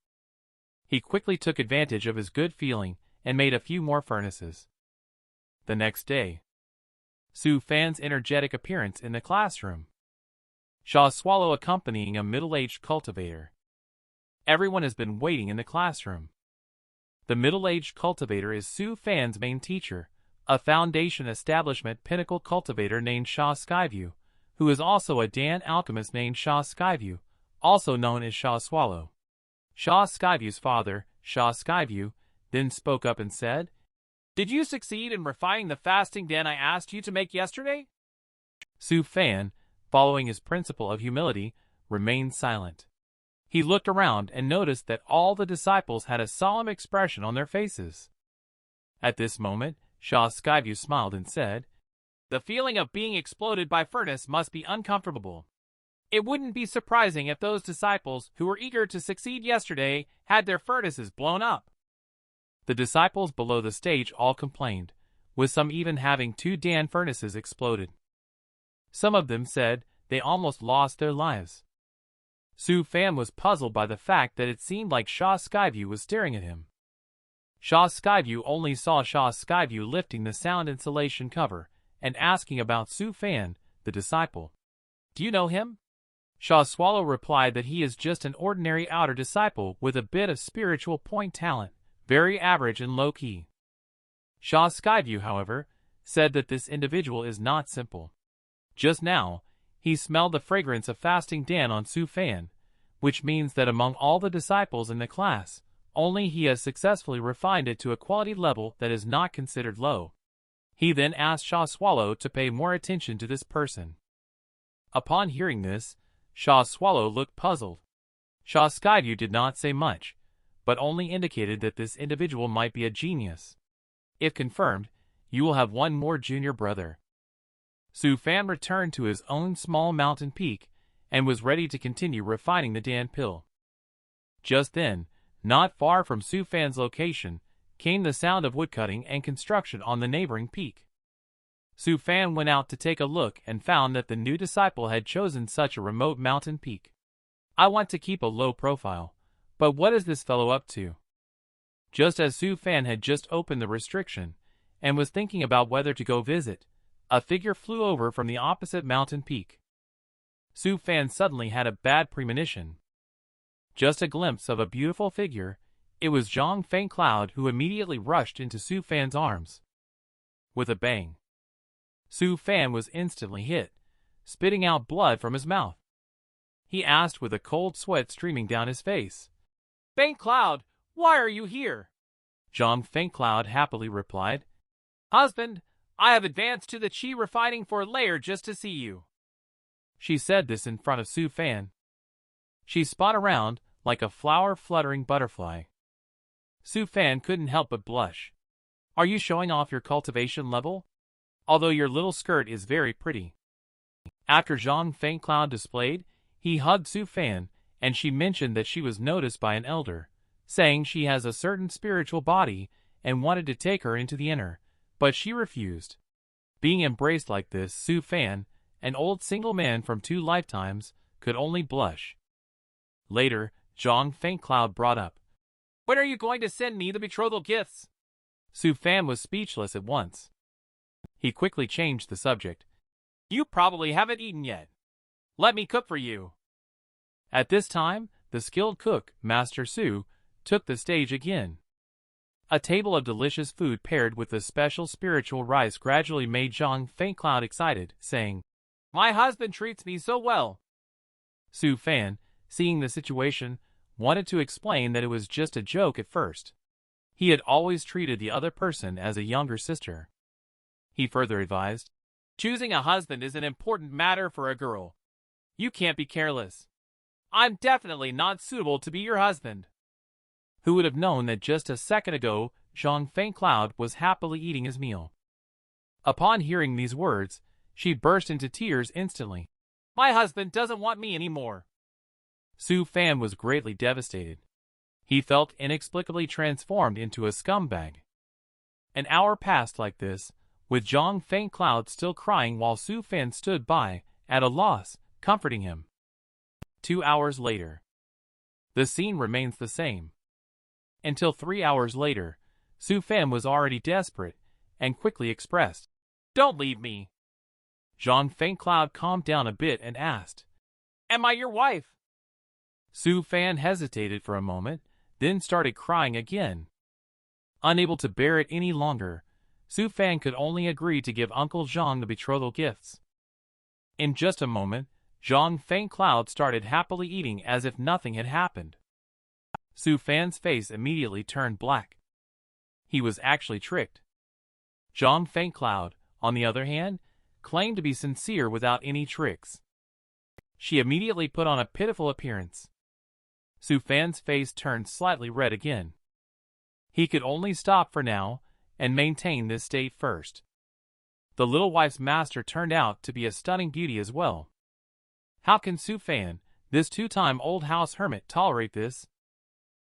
He quickly took advantage of his good feeling and made a few more furnaces. The next day, Su Fan's energetic appearance in the classroom. Swallow accompanying a middle-aged cultivator. Everyone has been waiting in the classroom. The middle-aged cultivator is Su Fan's main teacher, a Foundation Establishment Pinnacle cultivator named Skyview, who is also a Dan alchemist named Skyview, also known as Swallow. Skyview's father, Skyview, then spoke up and said, "Did you succeed in refining the fasting Dan I asked you to make yesterday?" Su Fan, following his principle of humility, remained silent. He looked around and noticed that all the disciples had a solemn expression on their faces. At this moment, Skyview smiled and said, "The feeling of being exploded by furnace must be uncomfortable. It wouldn't be surprising if those disciples who were eager to succeed yesterday had their furnaces blown up." The disciples below the stage all complained, with some even having 2 Dan furnaces exploded. Some of them said they almost lost their lives. Su Fan was puzzled by the fact that it seemed like Skyview was staring at him. Skyview only saw Skyview lifting the sound insulation cover and asking about Su Fan, the disciple. "Do you know him?" Swallow replied that he is just an ordinary outer disciple with a bit of spiritual point talent, very average and low-key. Skyview, however, said that this individual is not simple. Just now, he smelled the fragrance of fasting Dan on Su Fan, which means that among all the disciples in the class, only he has successfully refined it to a quality level that is not considered low. He then asked Swallow to pay more attention to this person. Upon hearing this, Swallow looked puzzled. Skyview did not say much, but only indicated that this individual might be a genius. If confirmed, you will have one more junior brother. Su Fan returned to his own small mountain peak and was ready to continue refining the Dan pill. Just then, not far from Su Fan's location, came the sound of woodcutting and construction on the neighboring peak. Su Fan went out to take a look and found that the new disciple had chosen such a remote mountain peak. "I want to keep a low profile, but what is this fellow up to?" Just as Su Fan had just opened the restriction and was thinking about whether to go visit, a figure flew over from the opposite mountain peak. Su Fan suddenly had a bad premonition. Just a glimpse of a beautiful figure, it was Zhang Feng Cloud who immediately rushed into Su Fan's arms. With a bang, Su Fan was instantly hit, spitting out blood from his mouth. He asked with a cold sweat streaming down his face, "Feng Cloud, why are you here?" Zhang Feng Cloud happily replied, "Husband, I have advanced to the Qi refining for a layer just to see you." She said this in front of Su Fan. She spun around like a flower-fluttering butterfly. Su Fan couldn't help but blush. "Are you showing off your cultivation level? Although your little skirt is very pretty." After Zhang Feng Cloud displayed, he hugged Su Fan and she mentioned that she was noticed by an elder, saying she has a certain spiritual body and wanted to take her into the inner, but she refused. Being embraced like this, Su Fan, an old single man from 2 lifetimes, could only blush. Later, Zhang Fengcloud brought up, "When are you going to send me the betrothal gifts?" Su Fan was speechless at once. He quickly changed the subject. "You probably haven't eaten yet. Let me cook for you." At this time, the skilled cook, Master Su, took the stage again. A table of delicious food paired with the special spiritual rice gradually made Zhang Fengcloud excited, saying, "My husband treats me so well." Su Fan, seeing the situation, wanted to explain that it was just a joke at first. He had always treated the other person as a younger sister. He further advised, "Choosing a husband is an important matter for a girl. You can't be careless. I'm definitely not suitable to be your husband." Who would have known that just a second ago, Zhang Fengcloud was happily eating his meal. Upon hearing these words, she burst into tears instantly. "My husband doesn't want me anymore." Su Fan was greatly devastated. He felt inexplicably transformed into a scumbag. An hour passed like this, with Zhang Fengcloud still crying while Su Fan stood by, at a loss, comforting him. 2 hours later. The scene remains the same. Until 3 hours later, Su Fan was already desperate, and quickly expressed, "Don't leave me." Zhang Fengcloud calmed down a bit and asked, "Am I your wife?" Su Fan hesitated for a moment, then started crying again. Unable to bear it any longer, Su Fan could only agree to give Uncle Zhang the betrothal gifts. In just a moment, Zhang Fengcloud started happily eating as if nothing had happened. Su Fan's face immediately turned black. He was actually tricked. Zhang Fengcloud, on the other hand, claimed to be sincere without any tricks. She immediately put on a pitiful appearance. Su Fan's face turned slightly red again. He could only stop for now and maintain this state first. The little wife's master turned out to be a stunning beauty as well. How can Su Fan, this 2-time old house hermit, tolerate this?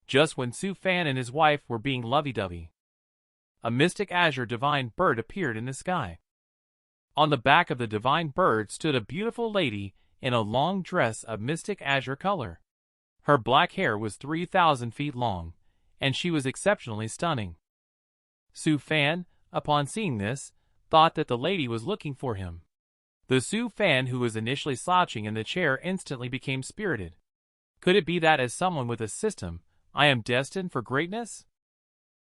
Just when Su Fan and his wife were being lovey-dovey, a mystic azure divine bird appeared in the sky. On the back of the divine bird stood a beautiful lady in a long dress of mystic azure color. Her black hair was 3,000 feet long, and she was exceptionally stunning. Su Fan, upon seeing this, thought that the lady was looking for him. The Su Fan who was initially slouching in the chair instantly became spirited. Could it be that as someone with a system, I am destined for greatness?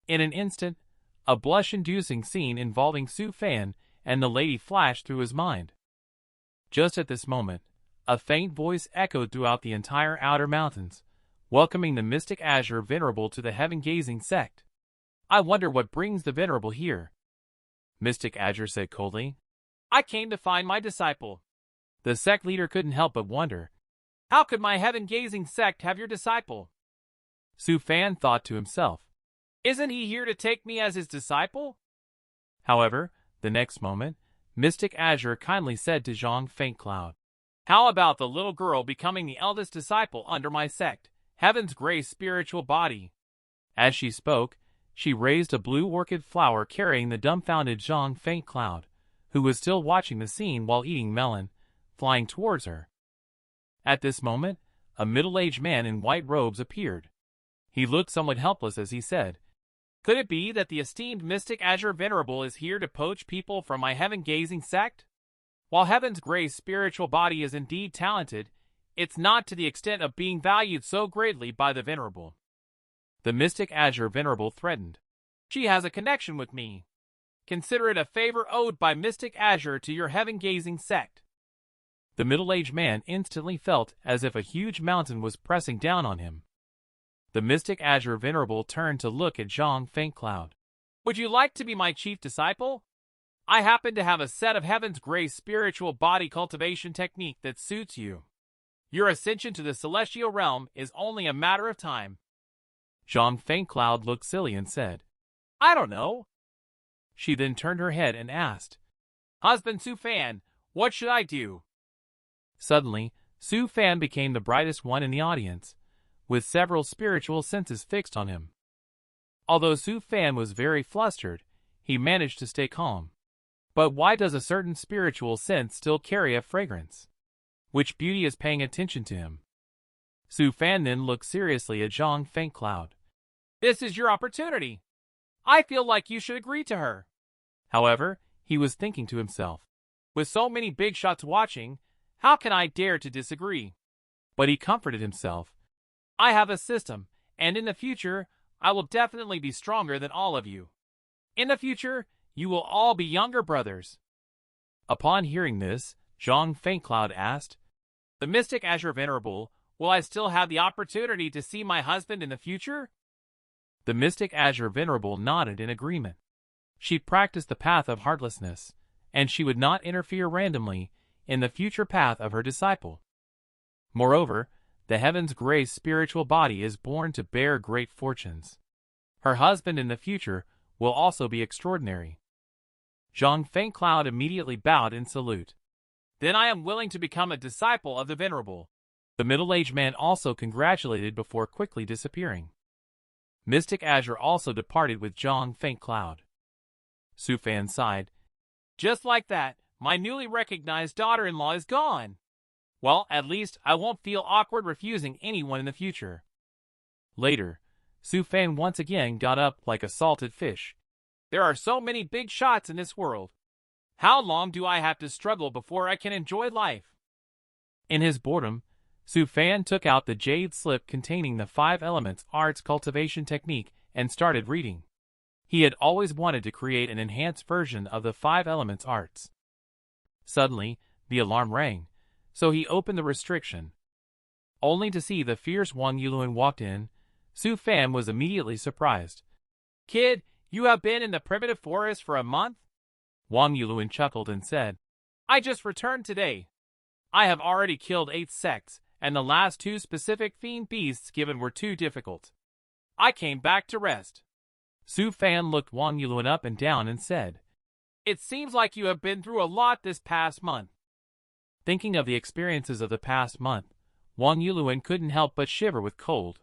In an instant, a blush-inducing scene involving Su Fan and the lady flashed through his mind. Just at this moment, a faint voice echoed throughout the entire outer mountains, welcoming the mystic azure venerable to the heaven-gazing sect. "I wonder what brings the venerable here," Mystic Azure said coldly. "I came to find my disciple." The sect leader couldn't help but wonder, "How could my heaven-gazing sect have your disciple?" Su Fan thought to himself, "Isn't he here to take me as his disciple?" However, the next moment, Mystic Azure kindly said to Zhang Fengcloud, "How about the little girl becoming the eldest disciple under my sect, Heaven's Grace spiritual body?" As she spoke, she raised a blue orchid flower carrying the dumbfounded Zhang Fengcloud, who was still watching the scene while eating melon, flying towards her. At this moment, a middle-aged man in white robes appeared. He looked somewhat helpless as he said, "Could it be that the esteemed Mystic Azure Venerable is here to poach people from my heaven-gazing sect? While Heaven's Grace spiritual body is indeed talented, it's not to the extent of being valued so greatly by the Venerable." The Mystic Azure Venerable threatened, "She has a connection with me. Consider it a favor owed by Mystic Azure to your heaven-gazing sect." The middle-aged man instantly felt as if a huge mountain was pressing down on him. The Mystic Azure Venerable turned to look at Zhang Fengcloud. "Would you like to be my chief disciple? I happen to have a set of Heaven's Grace spiritual body cultivation technique that suits you. Your ascension to the celestial realm is only a matter of time." Zhang Fengcloud looked silly and said, "I don't know." She then turned her head and asked, "Husband Su Fan, what should I do?" Suddenly, Su Fan became the brightest one in the audience, with several spiritual senses fixed on him. Although Su Fan was very flustered, he managed to stay calm. But why does a certain spiritual sense still carry a fragrance? Which beauty is paying attention to him? Su Fan then looked seriously at Zhang Fengcloud. This is your opportunity. I feel like you should agree to her. However, he was thinking to himself, with so many big shots watching, how can I dare to disagree? But he comforted himself. I have a system, and in the future, I will definitely be stronger than all of you. In the future, you will all be younger brothers. Upon hearing this, Zhang Fengcloud asked, The mystic Azure Venerable, will I still have the opportunity to see my husband in the future? The mystic Azure Venerable nodded in agreement. She practiced the path of heartlessness, and she would not interfere randomly in the future path of her disciple. Moreover, the heaven's grace spiritual body is born to bear great fortunes. Her husband in the future will also be extraordinary. Zhang Fengcloud immediately bowed in salute. Then I am willing to become a disciple of the Venerable. The middle-aged man also congratulated before quickly disappearing. Mystic Azure also departed with Zhang Fengcloud. Su Fan sighed. Just like that, my newly recognized daughter-in-law is gone. Well, at least I won't feel awkward refusing anyone in the future. Later, Su Fan once again got up like a salted fish. There are so many big shots in this world. How long do I have to struggle before I can enjoy life? In his boredom, Su Fan took out the jade slip containing the 5 elements arts cultivation technique and started reading. He had always wanted to create an enhanced version of the 5 elements arts. Suddenly, the alarm rang, so he opened the restriction. Only to see the fierce Wang Yulun walked in, Su Fan was immediately surprised. Kid, you have been in the primitive forest for a month? Wang Yulun chuckled and said, I just returned today. I have already killed 8 sects, and the last 2 specific fiend beasts given were too difficult. I came back to rest. Su Fan looked Wang Yulun up and down and said, It seems like you have been through a lot this past month. Thinking of the experiences of the past month, Wang Yulun couldn't help but shiver with cold.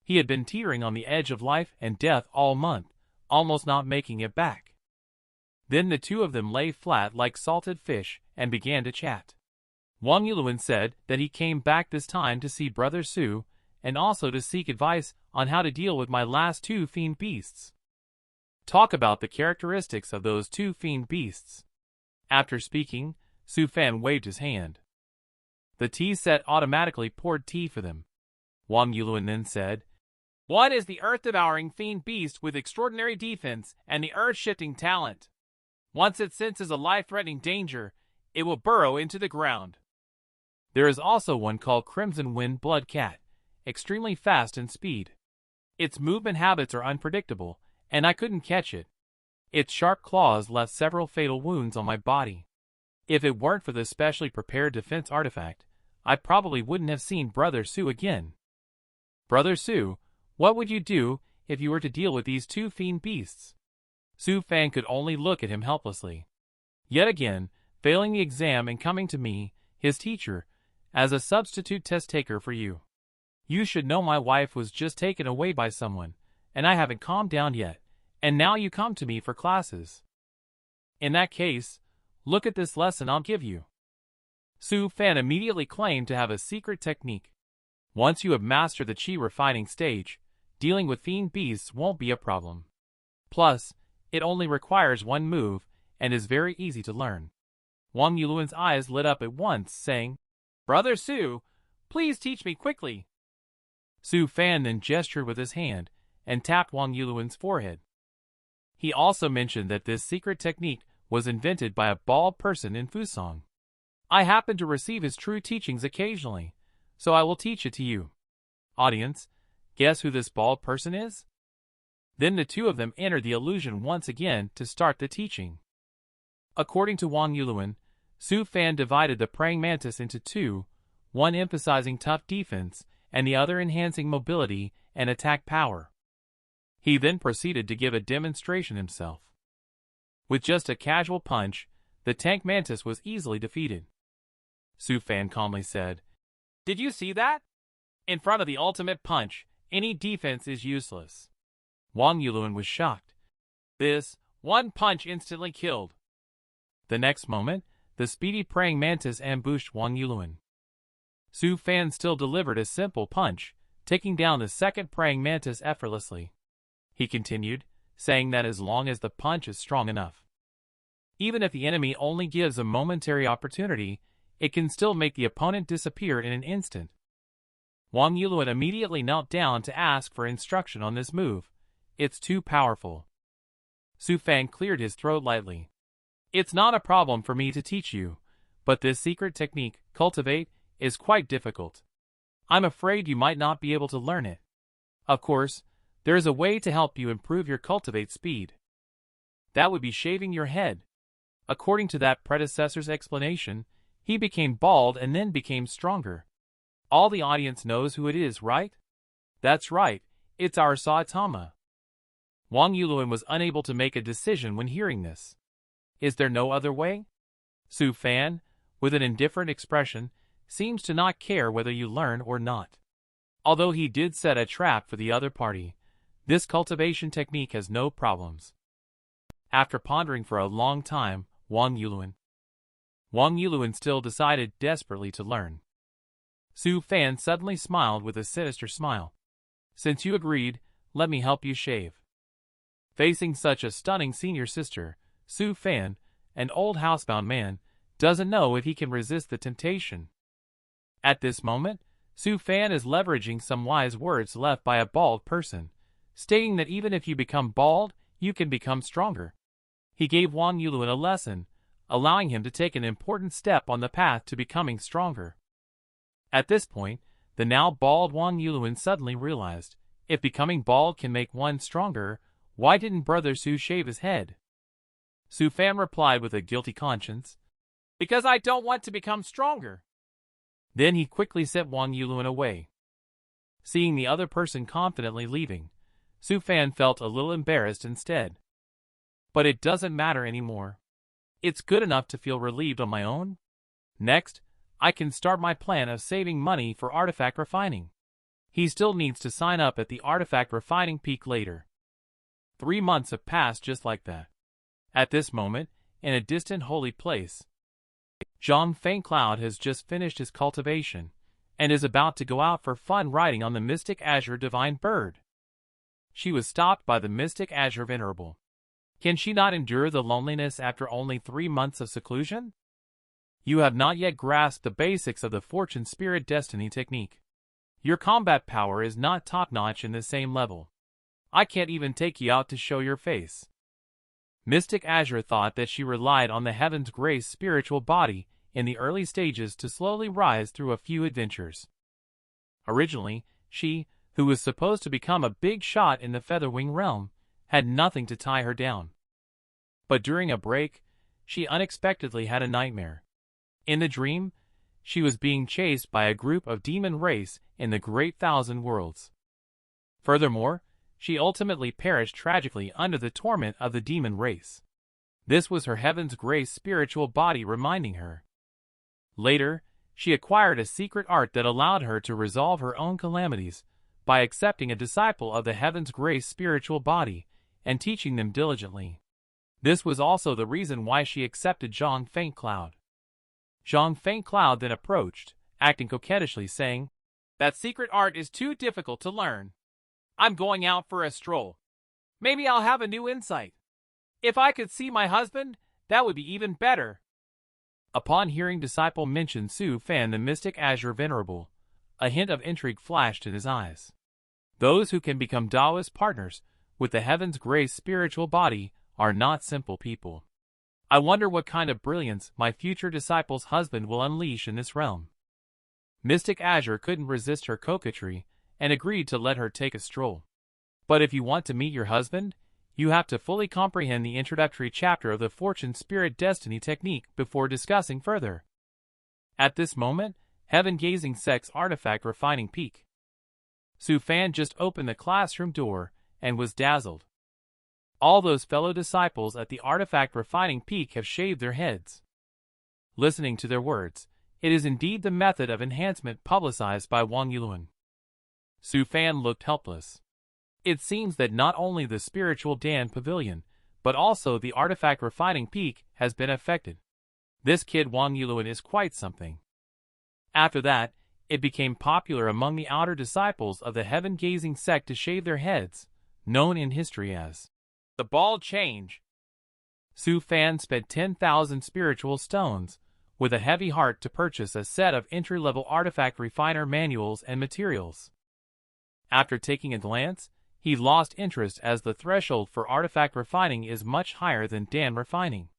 He had been teetering on the edge of life and death all month, almost not making it back. Then the two of them lay flat like salted fish and began to chat. Wang Yulun said that he came back this time to see Brother Su and also to seek advice on how to deal with my last 2 fiend beasts. Talk about the characteristics of those 2 fiend beasts. After speaking, Su Fan waved his hand. The tea set automatically poured tea for them. Wang Yulun then said, One is the earth-devouring fiend beast with extraordinary defense and the earth-shifting talent. Once it senses a life-threatening danger, it will burrow into the ground. There is also one called Crimson Wind Blood Cat, extremely fast in speed. Its movement habits are unpredictable, and I couldn't catch it. Its sharp claws left several fatal wounds on my body. If it weren't for the specially prepared defense artifact, I probably wouldn't have seen Brother Su again. Brother Su, what would you do if you were to deal with these 2 fiend beasts? Su Fan could only look at him helplessly. Yet again, failing the exam and coming to me, his teacher, as a substitute test taker for you. You should know my wife was just taken away by someone, and I haven't calmed down yet, and now you come to me for classes. In that case, look at this lesson I'll give you. Su Fan immediately claimed to have a secret technique. Once you have mastered the chi refining stage, dealing with fiend beasts won't be a problem. Plus, it only requires 1 move and is very easy to learn. Wang Yulun's eyes lit up at once, saying, Brother Su, please teach me quickly. Su Fan then gestured with his hand and tapped Wang Yulun's forehead. He also mentioned that this secret technique was invented by a bald person in Fusong. I happen to receive his true teachings occasionally, so I will teach it to you. Audience, guess who this bald person is? Then the 2 of them entered the illusion once again to start the teaching. According to Wang Yulun, Su Fan divided the praying mantis into 2, one emphasizing tough defense and the other enhancing mobility and attack power. He then proceeded to give a demonstration himself. With just a casual punch, the tank mantis was easily defeated. Su Fan calmly said, Did you see that? In front of the ultimate punch, any defense is useless. Wang Yulun was shocked. This one punch instantly killed. The next moment, the speedy praying mantis ambushed Wang Yulun. Su Fan still delivered a simple punch, taking down the second praying mantis effortlessly. He continued, saying that as long as the punch is strong enough, even if the enemy only gives a momentary opportunity, it can still make the opponent disappear in an instant. Wang Yulun immediately knelt down to ask for instruction on this move. It's too powerful. Su Fan cleared his throat lightly. It's not a problem for me to teach you, but this secret technique, cultivate, is quite difficult. I'm afraid you might not be able to learn it. Of course, there is a way to help you improve your cultivate speed. That would be shaving your head. According to that predecessor's explanation, he became bald and then became stronger. All the audience knows who it is, right? That's right, it's our Saitama. Wang Yulun was unable to make a decision when hearing this. Is there no other way? Su Fan, with an indifferent expression, seems to not care whether you learn or not. Although he did set a trap for the other party, this cultivation technique has no problems. After pondering for a long time, Wang Yulun still decided desperately to learn. Su Fan suddenly smiled with a sinister smile. Since you agreed, let me help you shave. Facing such a stunning senior sister, Su Fan, an old housebound man, doesn't know if he can resist the temptation. At this moment, Su Fan is leveraging some wise words left by a bald person, stating that even if you become bald, you can become stronger. He gave Wang Yulun a lesson, allowing him to take an important step on the path to becoming stronger. At this point, the now bald Wang Yulun suddenly realized, if becoming bald can make one stronger, why didn't Brother Su shave his head? Su Fan replied with a guilty conscience, because I don't want to become stronger. Then he quickly sent Wang Yulun away. Seeing the other person confidently leaving, Su Fan felt a little embarrassed instead. But it doesn't matter anymore. It's good enough to feel relieved on my own. Next, I can start my plan of saving money for artifact refining. He still needs to sign up at the artifact refining peak later. 3 months have passed just like that. At this moment, in a distant holy place, Zhang Fengcloud has just finished his cultivation, and is about to go out for fun riding on the Mystic Azure Divine Bird. She was stopped by the Mystic Azure Venerable. Can she not endure the loneliness after only 3 months of seclusion? You have not yet grasped the basics of the Fortune Spirit Destiny technique. Your combat power is not top-notch in the same level. I can't even take you out to show your face. Mystic Azure thought that she relied on the Heaven's Grace spiritual body in the early stages to slowly rise through a few adventures. Originally, she, who was supposed to become a big shot in the Featherwing realm, had nothing to tie her down. But during a break, she unexpectedly had a nightmare. In the dream, she was being chased by a group of demon race in the Great Thousand Worlds. Furthermore, she ultimately perished tragically under the torment of the demon race. This was her Heaven's Grace spiritual body reminding her. Later, she acquired a secret art that allowed her to resolve her own calamities by accepting a disciple of the Heaven's Grace spiritual body and teaching them diligently. This was also the reason why she accepted Zhang Fengcloud. Zhang Fengcloud then approached, acting coquettishly, saying, "That secret art is too difficult to learn. I'm going out for a stroll. Maybe I'll have a new insight. If I could see my husband, that would be even better." Upon hearing disciple mention Su Fan the Mystic Azure Venerable, a hint of intrigue flashed in his eyes. Those who can become Taoist partners with the Heaven's Grace spiritual body are not simple people. I wonder what kind of brilliance my future disciple's husband will unleash in this realm. Mystic Azure couldn't resist her coquetry and agreed to let her take a stroll. But if you want to meet your husband, you have to fully comprehend the introductory chapter of the Fortune Spirit Destiny technique before discussing further. At this moment, Heaven Gazing Sect's artifact refining peak. Su Fan just opened the classroom door and was dazzled. All those fellow disciples at the artifact refining peak have shaved their heads. Listening to their words, it is indeed the method of enhancement publicized by Wang Yulun. Su Fan looked helpless. It seems that not only the spiritual Dan Pavilion, but also the artifact refining peak has been affected. This kid Wang Yulun is quite something. After that, it became popular among the outer disciples of the heaven-gazing sect to shave their heads, known in history as the bald change. Su Fan spent 10,000 spiritual stones, with a heavy heart to purchase a set of entry-level artifact refiner manuals and materials. After taking a glance, he lost interest as the threshold for artifact refining is much higher than Dan refining.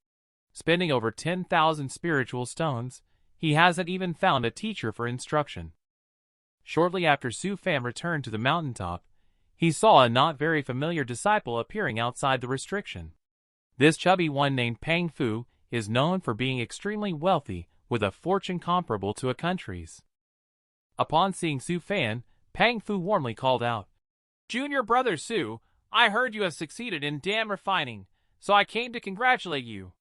Spending over 10,000 spiritual stones, he hasn't even found a teacher for instruction. Shortly after Su Fan returned to the mountaintop, he saw a not very familiar disciple appearing outside the restriction. This chubby one named Pang Fu is known for being extremely wealthy with a fortune comparable to a country's. Upon seeing Su Fan, Pang Fu warmly called out, "Junior brother Su, I heard you have succeeded in dam refining, so I came to congratulate you."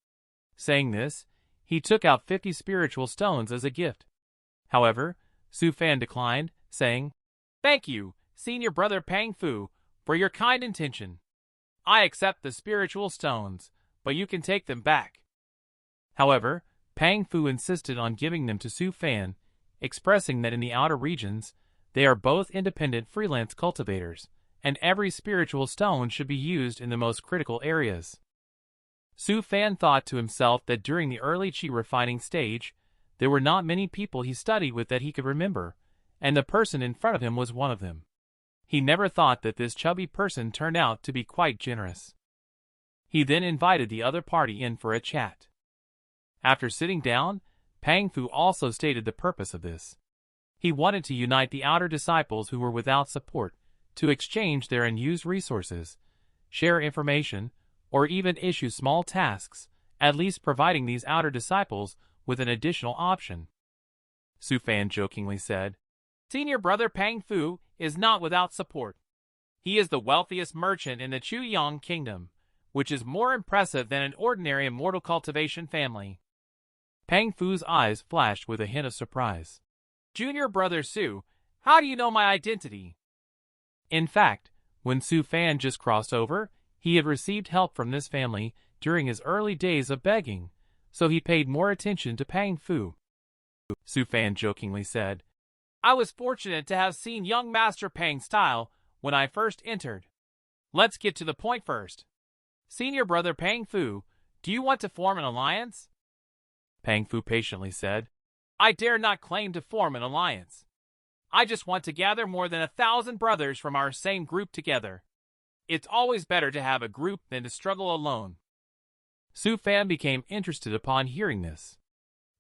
Saying this, he took out 50 spiritual stones as a gift. However, Su Fan declined, saying, "Thank you, senior brother Pang Fu, for your kind intention. I accept the spiritual stones, but you can take them back." However, Pang Fu insisted on giving them to Su Fan, expressing that in the outer regions, they are both independent freelance cultivators, and every spiritual stone should be used in the most critical areas. Su Fan thought to himself that during the early chi refining stage, there were not many people he studied with that he could remember, and the person in front of him was one of them. He never thought that this chubby person turned out to be quite generous. He then invited the other party in for a chat. After sitting down, Pang Fu also stated the purpose of this. He wanted to unite the outer disciples who were without support, to exchange their unused resources, share information, or even issue small tasks, at least providing these outer disciples with an additional option. Su Fan jokingly said, "Senior brother Pang Fu is not without support. He is the wealthiest merchant in the Chuyang kingdom, which is more impressive than an ordinary immortal cultivation family." Pang Fu's eyes flashed with a hint of surprise. "Junior brother Su, how do you know my identity?" In fact, when Su Fan just crossed over, he had received help from this family during his early days of begging, so he paid more attention to Pang Fu. Su Fan jokingly said, "I was fortunate to have seen young Master Pang's style when I first entered. Let's get to the point first. Senior brother Pang Fu, do you want to form an alliance?" Pang Fu patiently said, "I dare not claim to form an alliance. I just want to gather more than 1,000 brothers from our same group together. It's always better to have a group than to struggle alone." Su Fan became interested upon hearing this.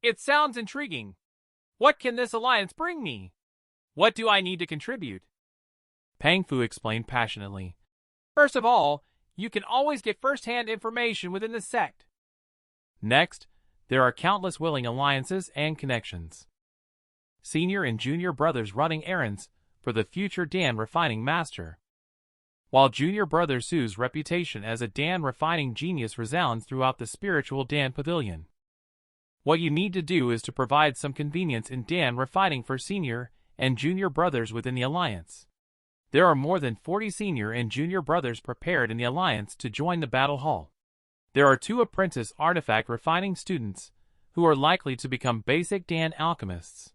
"It sounds intriguing. What can this alliance bring me? What do I need to contribute?" Pang Fu explained passionately. "First of all, you can always get first-hand information within the sect. Next, there are countless willing alliances and connections. Senior and junior brothers running errands for the future Dan refining master. While junior brother Su's reputation as a Dan refining genius resounds throughout the spiritual Dan pavilion. What you need to do is to provide some convenience in Dan refining for senior and junior brothers within the alliance. There are more than 40 senior and junior brothers prepared in the alliance to join the battle hall. There are 2 apprentice artifact refining students who are likely to become basic Dan alchemists.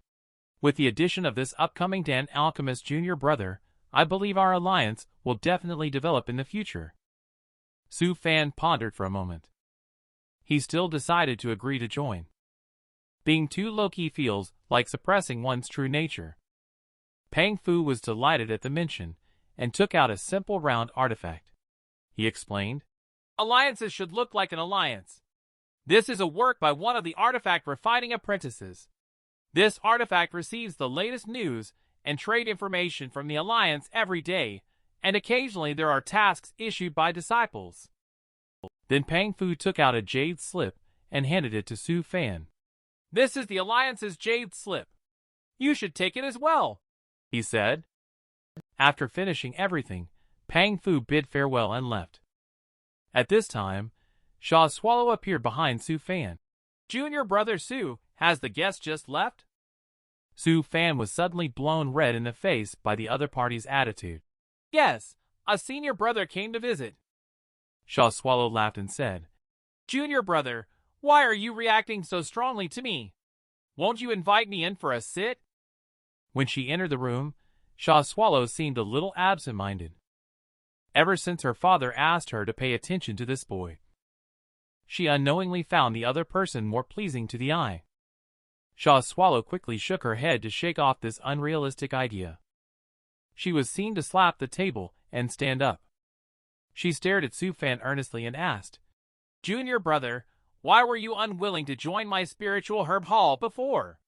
With the addition of this upcoming Dan alchemist junior brother, I believe our alliance will definitely develop in the future." Su Fan pondered for a moment. He still decided to agree to join. Being too low-key feels like suppressing one's true nature. Pang Fu was delighted at the mention and took out a simple round artifact. He explained, "Alliances should look like an alliance. This is a work by one of the artifact refining apprentices. This artifact receives the latest news and trade information from the alliance every day, and occasionally there are tasks issued by disciples." Then Pang Fu took out a jade slip and handed it to Su Fan. "This is the alliance's jade slip. You should take it as well," he said. After finishing everything, Pang Fu bid farewell and left. At this time, Sha Swallow appeared behind Su Fan. "Junior brother Su, Has the guest just left? Su Fan was suddenly blown red in the face by the other party's attitude. Yes, a senior brother came to visit. Shaw Swallow laughed and said, Junior brother, why are you reacting so strongly to me? Won't you invite me in for a sit? When she entered the room, Shaw Swallow seemed a little absent-minded. Ever since her father asked her to pay attention to this boy, she unknowingly found the other person more pleasing to the eye. Shaw Swallow quickly shook her head to shake off this unrealistic idea. She was seen to slap the table and stand up. She stared at Su Fan earnestly and asked, Junior brother, why were you unwilling to join my spiritual herb hall before?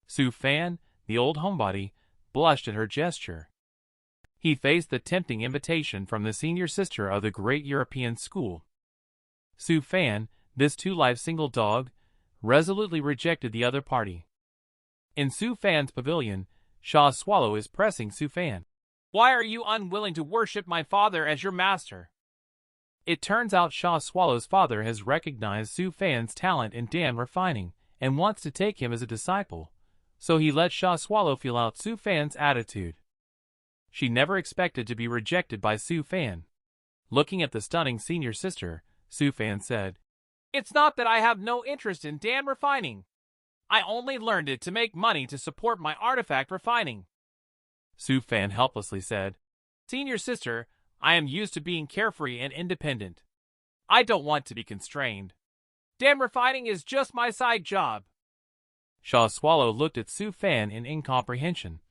Su Fan, the old homebody, blushed at her gesture. He faced the tempting invitation from the senior sister of the great European school. Su Fan, this two-life single dog, resolutely rejected the other party. In Su Fan's pavilion, Shaw Swallow is pressing Su Fan. Why are you unwilling to worship my father as your master? It turns out Shaw Swallow's father has recognized Su Fan's talent in dam refining and wants to take him as a disciple, so he let Shaw Swallow feel out Su Fan's attitude. She never expected to be rejected by Su Fan. Looking at the stunning senior sister, Su Fan said, It's not that I have no interest in dam refining. I only learned it to make money to support my artifact refining. Su Fan helplessly said, Senior sister, I am used to being carefree and independent. I don't want to be constrained. Dam refining is just my side job. Shaw Swallow looked at Su Fan in incomprehension.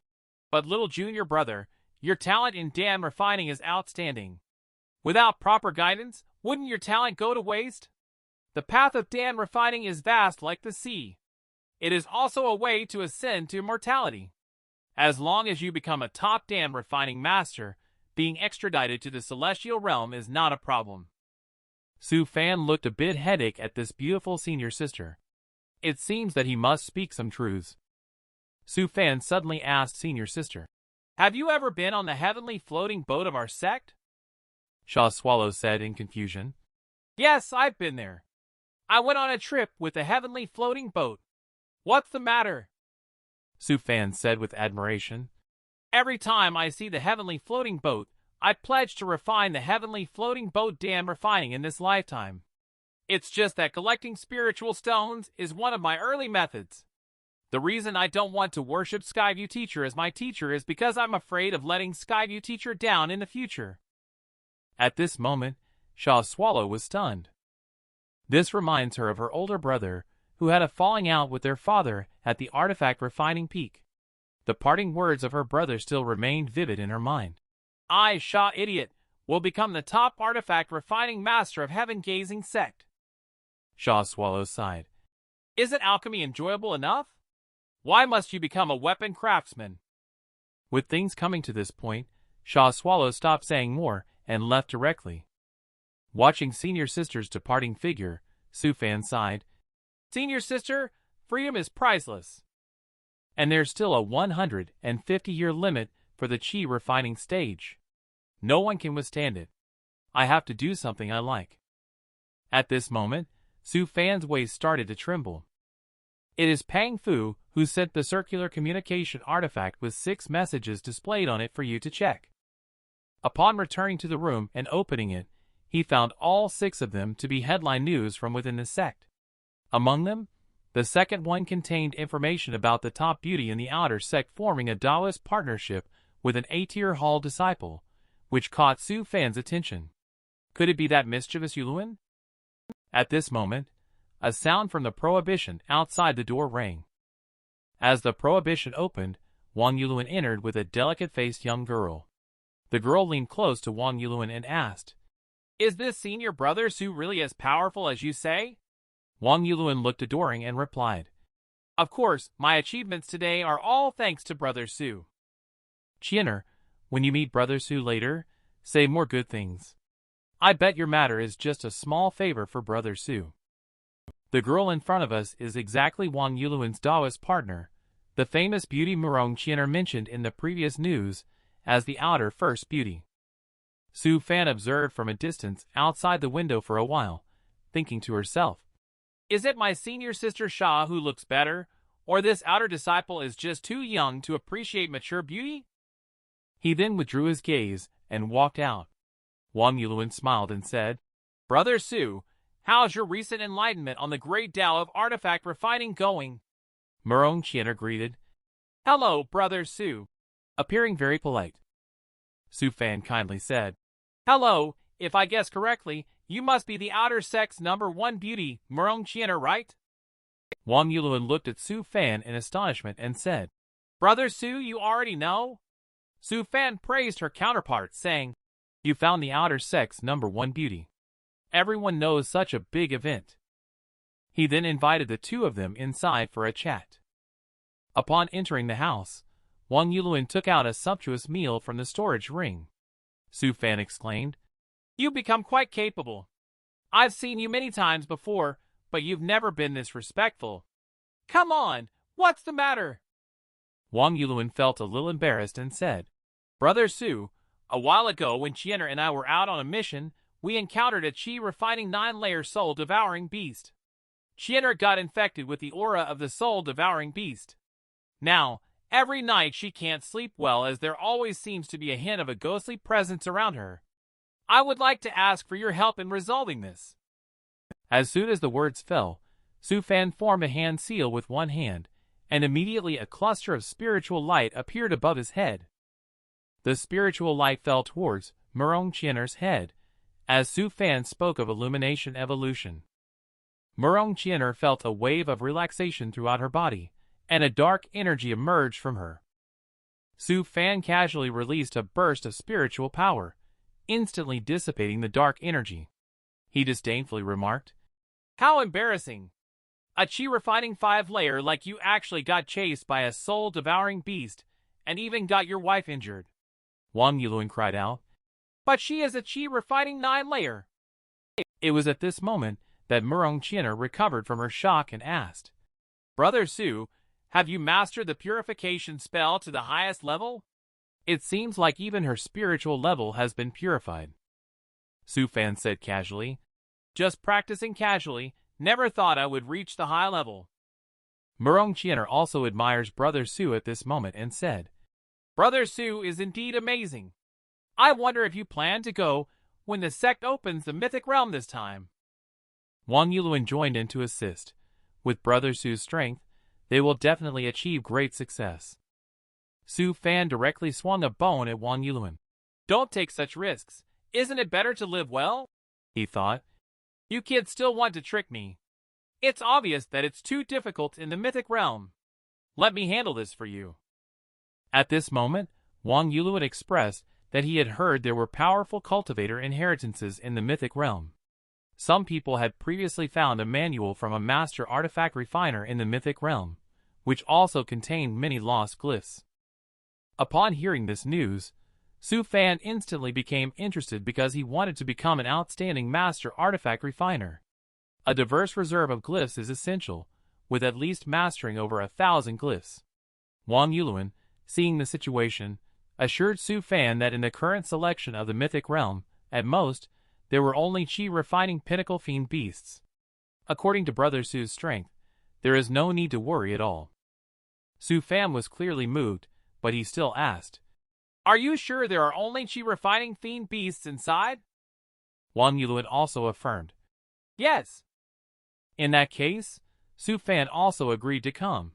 But little junior brother, your talent in dam refining is outstanding. Without proper guidance, wouldn't your talent go to waste? The path of dam refining is vast like the sea. It is also a way to ascend to immortality. As long as you become a top dam refining master, being extradited to the celestial realm is not a problem. Su Fan looked a bit headache at this beautiful senior sister. It seems that he must speak some truths. Su Fan suddenly asked senior sister, Have you ever been on the heavenly floating boat of our sect? Shaw Swallow said in confusion. Yes, I've been there. I went on a trip with the heavenly floating boat. What's the matter? Su Fan said with admiration. Every time I see the heavenly floating boat, I pledge to refine the heavenly floating boat dam refining in this lifetime. It's just that collecting spiritual stones is one of my early methods. The reason I don't want to worship Skyview Teacher as my teacher is because I'm afraid of letting Skyview Teacher down in the future. At this moment, Shaw Swallow was stunned. This reminds her of her older brother, who had a falling out with their father at the artifact refining peak. The parting words of her brother still remained vivid in her mind. I, Shaw Idiot, will become the top artifact refining master of heaven-gazing sect. Shaw Swallow sighed. Isn't alchemy enjoyable enough? Why must you become a weapon craftsman? With things coming to this point, Shaw Swallow stopped saying more and left directly. Watching senior sister's departing figure, Su Fan sighed. Senior sister, freedom is priceless. And there's still a 150-year limit for the chi refining stage. No one can withstand it. I have to do something I like. At this moment, Su Fan's waist started to tremble. It is Pang Fu who sent the circular communication artifact with 6 messages displayed on it for you to check. Upon returning to the room and opening it, he found all 6 of them to be headline news from within the sect. Among them, the second one contained information about the top beauty in the outer sect forming a Taoist partnership with an A-tier hall disciple, which caught Su Fan's attention. Could it be that mischievous Yuluan? At this moment, a sound from the prohibition outside the door rang. As the prohibition opened, Wang Yuluan entered with a delicate-faced young girl. The girl leaned close to Wang Yuluan and asked, Is this senior brother Su really as powerful as you say? Wang Yuluan looked adoring and replied, Of course, my achievements today are all thanks to Brother Su. Qianer, when you meet Brother Su later, say more good things. I bet your matter is just a small favor for Brother Su. The girl in front of us is exactly Wang Yuluan's Taoist partner, the famous beauty Murong Qianer mentioned in the previous news as the outer first beauty. Su Fan observed from a distance outside the window for a while, thinking to herself, Is it my senior sister Sha who looks better, or this outer disciple is just too young to appreciate mature beauty? He then withdrew his gaze and walked out. Wang Yulun smiled and said, Brother Su, how's your recent enlightenment on the great Tao of artifact refining going? Murong Qianer greeted, Hello, Brother Su, appearing very polite. Su Fan kindly said, Hello, if I guess correctly, you must be the outer sect's #1 beauty, Murong Qianer, right? Wang Yulun looked at Su Fan in astonishment and said, Brother Su, you already know? Su Fan praised her counterpart, saying, You found the outer sect's #1 beauty. Everyone knows such a big event. He then invited the two of them inside for a chat. Upon entering the house, Wang Yulun took out a sumptuous meal from the storage ring. Su Fan exclaimed, You've become quite capable. I've seen you many times before, but you've never been this respectful. Come on, what's the matter? Wang Yulun felt a little embarrassed and said, Brother Su, a while ago when Qianer and I were out on a mission, we encountered a chi-refining 9-layer soul-devouring beast. Qianer got infected with the aura of the soul-devouring beast. Now, every night she can't sleep well as there always seems to be a hint of a ghostly presence around her. I would like to ask for your help in resolving this. As soon as the words fell, Su Fan formed a hand seal with one hand, and immediately a cluster of spiritual light appeared above his head. The spiritual light fell towards Murong Qianer's head, as Su Fan spoke of illumination evolution. Murong Qianer felt a wave of relaxation throughout her body, and a dark energy emerged from her. Su Fan casually released a burst of spiritual power, instantly dissipating the dark energy. He disdainfully remarked, How embarrassing! A chi-refining 5-layer like you actually got chased by a soul-devouring beast, and even got your wife injured. Wang Yulun cried out, But she is a chi-refining 9-layer. It was at this moment that Murong Qianer recovered from her shock and asked, Brother Su, have you mastered the purification spell to the highest level? It seems like even her spiritual level has been purified. Su Fan said casually, Just practicing casually, never thought I would reach the high level. Murong Qianer also admires Brother Su at this moment and said, Brother Su is indeed amazing. I wonder if you plan to go when the sect opens the mythic realm this time. Wang Yulun joined in to assist. With Brother Su's strength, they will definitely achieve great success. Su Fan directly swung a bone at Wang Yulun. Don't take such risks. Isn't it better to live well? He thought. You kids still want to trick me. It's obvious that it's too difficult in the mythic realm. Let me handle this for you. At this moment, Wang Yulun expressed that he had heard there were powerful cultivator inheritances in the mythic realm. Some people had previously found a manual from a master artifact refiner in the mythic realm, which also contained many lost glyphs. Upon hearing this news, Su Fan instantly became interested because he wanted to become an outstanding master artifact refiner. A diverse reserve of glyphs is essential, with at least mastering over 1,000 glyphs. Wang Yulun, seeing the situation, assured Su Fan that in the current selection of the mythic realm, at most, there were only chi-refining pinnacle fiend beasts. According to Brother Su's strength, there is no need to worry at all. Su Fan was clearly moved, but he still asked, Are you sure there are only chi-refining fiend beasts inside? Wang Yulun also affirmed, Yes. In that case, Su Fan also agreed to come.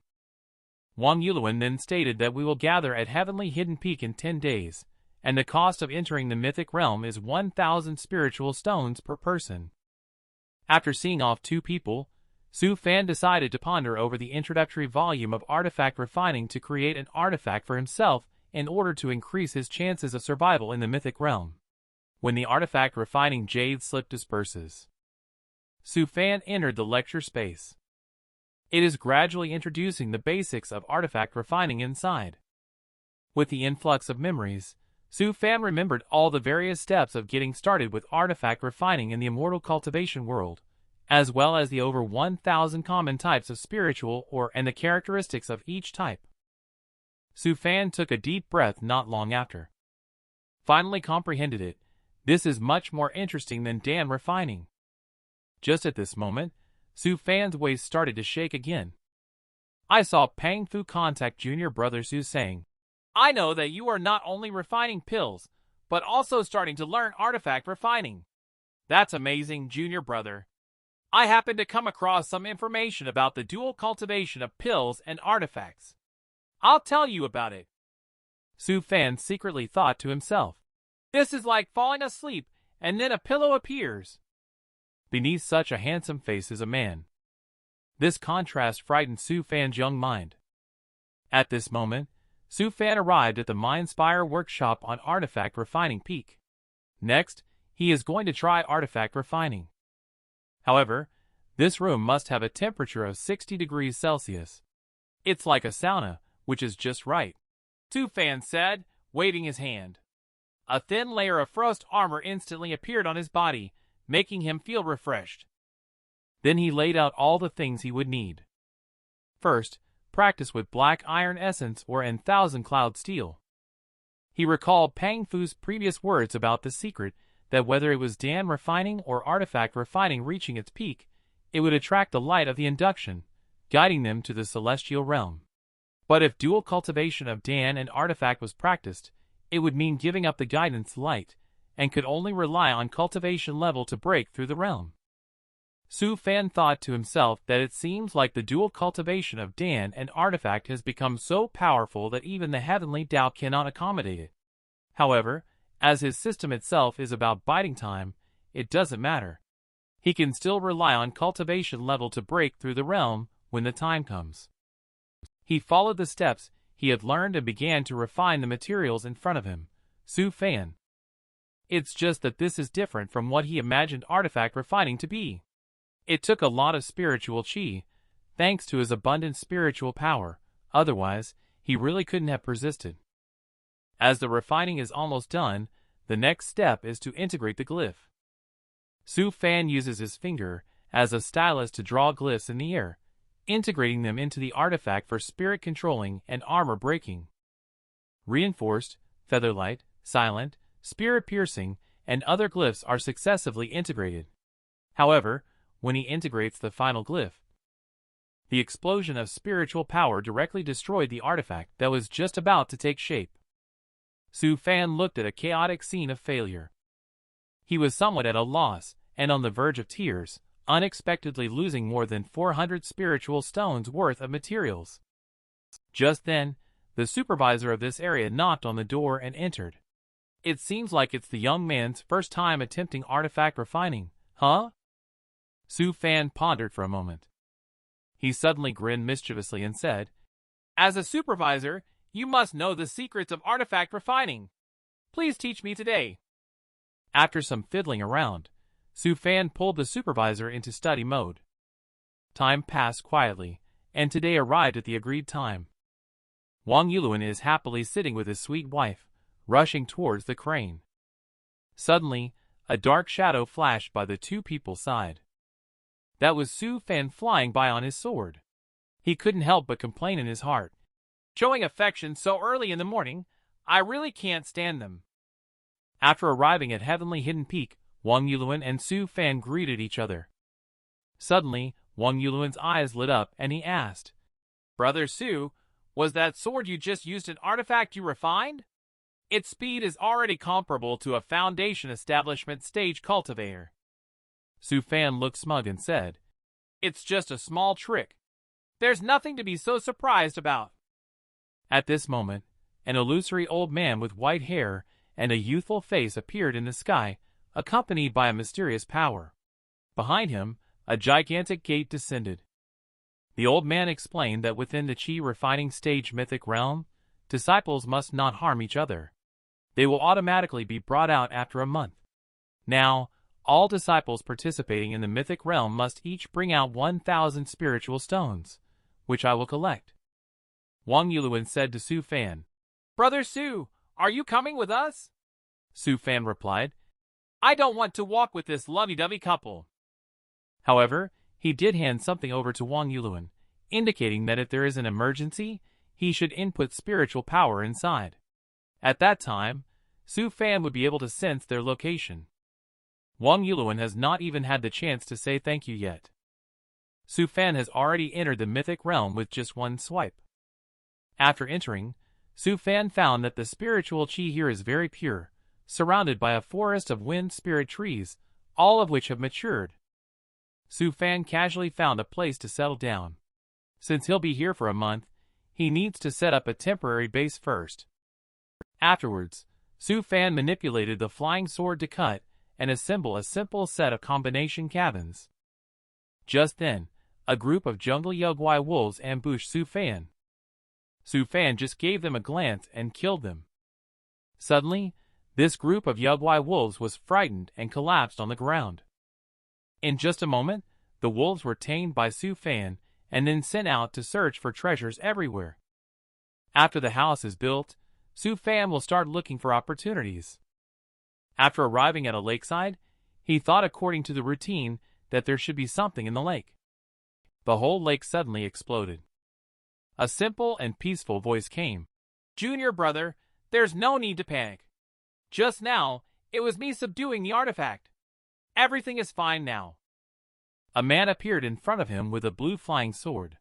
Wang Yulun then stated that we will gather at Heavenly Hidden Peak in 10 days, and the cost of entering the mythic realm is 1,000 spiritual stones per person. After seeing off 2 people, Su Fan decided to ponder over the introductory volume of artifact refining to create an artifact for himself in order to increase his chances of survival in the mythic realm. When the artifact refining jade slip disperses, Su Fan entered the lecture space. It is gradually introducing the basics of artifact refining inside. With the influx of memories, Su Fan remembered all the various steps of getting started with artifact refining in the immortal cultivation world, as well as the over 1,000 common types of spiritual ore and the characteristics of each type. Su Fan took a deep breath not long after. Finally comprehended it. This is much more interesting than Dan refining. Just at this moment, Su Fan's waist started to shake again. I saw Pang Fu contact junior brother Su saying, I know that you are not only refining pills, but also starting to learn artifact refining. That's amazing, junior brother. I happened to come across some information about the dual cultivation of pills and artifacts. I'll tell you about it. Su Fan secretly thought to himself. This is like falling asleep and then a pillow appears. Beneath such a handsome face is a man. This contrast frightened Su Fan's young mind. At this moment, Su Fan arrived at the Mindspire workshop on artifact refining peak. Next, he is going to try artifact refining. However, this room must have a temperature of 60 degrees Celsius. It's like a sauna, which is just right. Su Fan said, waving his hand. A thin layer of frost armor instantly appeared on his body, making him feel refreshed. Then he laid out all the things he would need. First, practice with black iron essence or 1,000 cloud steel. He recalled Pang Fu's previous words about the secret that whether it was Dan refining or artifact refining reaching its peak, it would attract the light of the induction, guiding them to the celestial realm. But if dual cultivation of Dan and artifact was practiced, it would mean giving up the guidance light, and could only rely on cultivation level to break through the realm. Su Fan thought to himself that it seems like the dual cultivation of Dan and artifact has become so powerful that even the heavenly Tao cannot accommodate it. However, as his system itself is about biding time, it doesn't matter. He can still rely on cultivation level to break through the realm when the time comes. He followed the steps he had learned and began to refine the materials in front of him. Su Fan. It's just that this is different from what he imagined artifact refining to be. It took a lot of spiritual chi, thanks to his abundant spiritual power, otherwise, he really couldn't have persisted. As the refining is almost done, the next step is to integrate the glyph. Su Fan uses his finger as a stylus to draw glyphs in the air, integrating them into the artifact for spirit controlling and armor breaking. Reinforced, featherlight, silent, spirit piercing, and other glyphs are successively integrated. However, when he integrates the final glyph, the explosion of spiritual power directly destroyed the artifact that was just about to take shape. Su Fan looked at a chaotic scene of failure. He was somewhat at a loss, and on the verge of tears, unexpectedly losing more than 400 spiritual stones worth of materials. Just then, the supervisor of this area knocked on the door and entered. It seems like it's the young man's first time attempting artifact refining, huh? Su Fan pondered for a moment. He suddenly grinned mischievously and said, As a supervisor, you must know the secrets of artifact refining. Please teach me today. After some fiddling around, Su Fan pulled the supervisor into study mode. Time passed quietly, and today arrived at the agreed time. Wang Yuluan is happily sitting with his sweet wife, rushing towards the crane. Suddenly, a dark shadow flashed by the two people's side. That was Su Fan flying by on his sword. He couldn't help but complain in his heart. Showing affection so early in the morning, I really can't stand them. After arriving at Heavenly Hidden Peak, Wang Yuluan and Su Fan greeted each other. Suddenly, Wang Yuluan's eyes lit up and he asked, Brother Su, was that sword you just used an artifact you refined? Its speed is already comparable to a Foundation Establishment stage cultivator. Su Fan looked smug and said, It's just a small trick. There's nothing to be so surprised about. At this moment, an illusory old man with white hair and a youthful face appeared in the sky, accompanied by a mysterious power. Behind him, a gigantic gate descended. The old man explained that within the chi refining stage mythic realm, disciples must not harm each other. They will automatically be brought out after a month. Now, all disciples participating in the mythic realm must each bring out 1,000 spiritual stones, which I will collect. Wang Yuluan said to Su Fan, Brother Su, are you coming with us? Su Fan replied, I don't want to walk with this lovey-dovey couple. However, he did hand something over to Wang Yuluan, indicating that if there is an emergency, he should input spiritual power inside. At that time, Su Fan would be able to sense their location. Wang Yuluan has not even had the chance to say thank you yet. Su Fan has already entered the mythic realm with just one swipe. After entering, Su Fan found that the spiritual qi here is very pure, surrounded by a forest of wind spirit trees, all of which have matured. Su Fan casually found a place to settle down. Since he'll be here for a month, he needs to set up a temporary base first. Afterwards, Su Fan manipulated the flying sword to cut and assemble a simple set of combination cabins. Just then, a group of jungle Yogwai wolves ambushed Su Fan. Su Fan just gave them a glance and killed them. Suddenly, this group of Yogwai wolves was frightened and collapsed on the ground. In just a moment, the wolves were tamed by Su Fan and then sent out to search for treasures everywhere. After the house is built, Su Fan will start looking for opportunities. After arriving at a lakeside, he thought according to the routine that there should be something in the lake. The whole lake suddenly exploded. A simple and peaceful voice came. Junior brother, there's no need to panic. Just now, it was me subduing the artifact. Everything is fine now. A man appeared in front of him with a blue flying sword.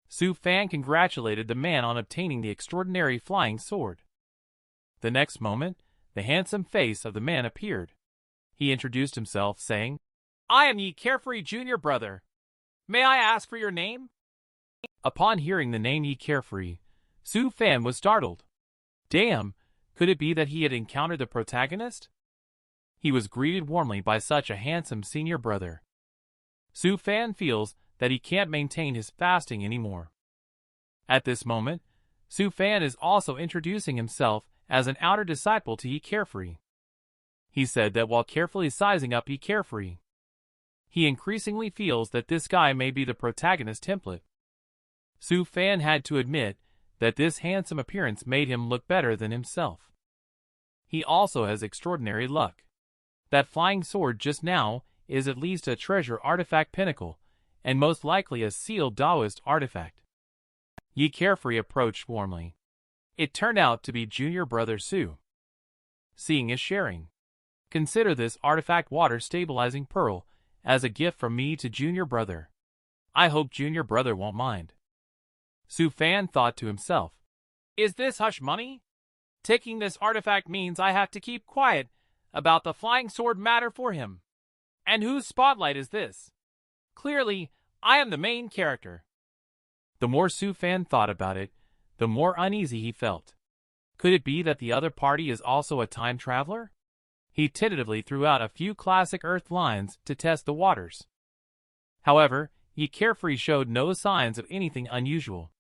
Su Fan congratulated the man on obtaining the extraordinary flying sword. The next moment, the handsome face of the man appeared. He introduced himself, saying, I am Ye Carefree Junior brother. May I ask for your name? Upon hearing the name Ye Carefree, Su Fan was startled. Damn, could it be that he had encountered the protagonist? He was greeted warmly by such a handsome senior brother. Su Fan feels that he can't maintain his fasting anymore. At this moment, Su Fan is also introducing himself as an outer disciple to Ye Carefree. He said that while carefully sizing up Ye Carefree, he increasingly feels that this guy may be the protagonist template. Su Fan had to admit that this handsome appearance made him look better than himself. He also has extraordinary luck. That flying sword just now is at least a treasure artifact pinnacle, and most likely a sealed Taoist artifact. Ye Carefree approached warmly. It turned out to be junior brother Su. Seeing is sharing. Consider this artifact water stabilizing pearl as a gift from me to junior brother. I hope junior brother won't mind. Su Fan thought to himself, Is this hush money? Taking this artifact means I have to keep quiet about the flying sword matter for him. And whose spotlight is this? Clearly, I am the main character. The more Su Fan thought about it, the more uneasy he felt. Could it be that the other party is also a time traveler? He tentatively threw out a few classic Earth lines to test the waters. However, Ye Carefree showed no signs of anything unusual.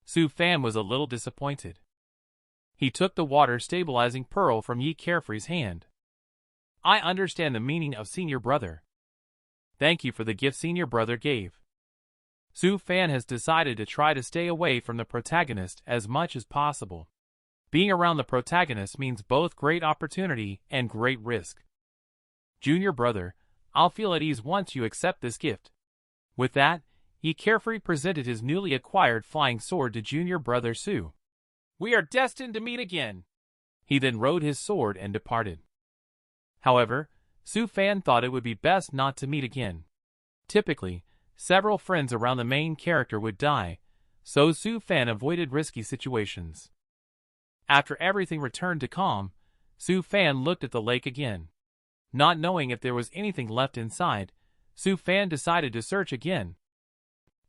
Su Fan was a little disappointed. He took the water stabilizing pearl from Ye Carefree's hand. I understand the meaning of senior brother. Thank you for the gift senior brother gave. Su Fan has decided to try to stay away from the protagonist as much as possible. Being around the protagonist means both great opportunity and great risk. Junior brother, I'll feel at ease once you accept this gift. With that, Ye Carefree presented his newly acquired flying sword to junior brother Su. We are destined to meet again. He then rode his sword and departed. However, Su Fan thought it would be best not to meet again. Typically, several friends around the main character would die, so Su Fan avoided risky situations. After everything returned to calm, Su Fan looked at the lake again. Not knowing if there was anything left inside, Su Fan decided to search again.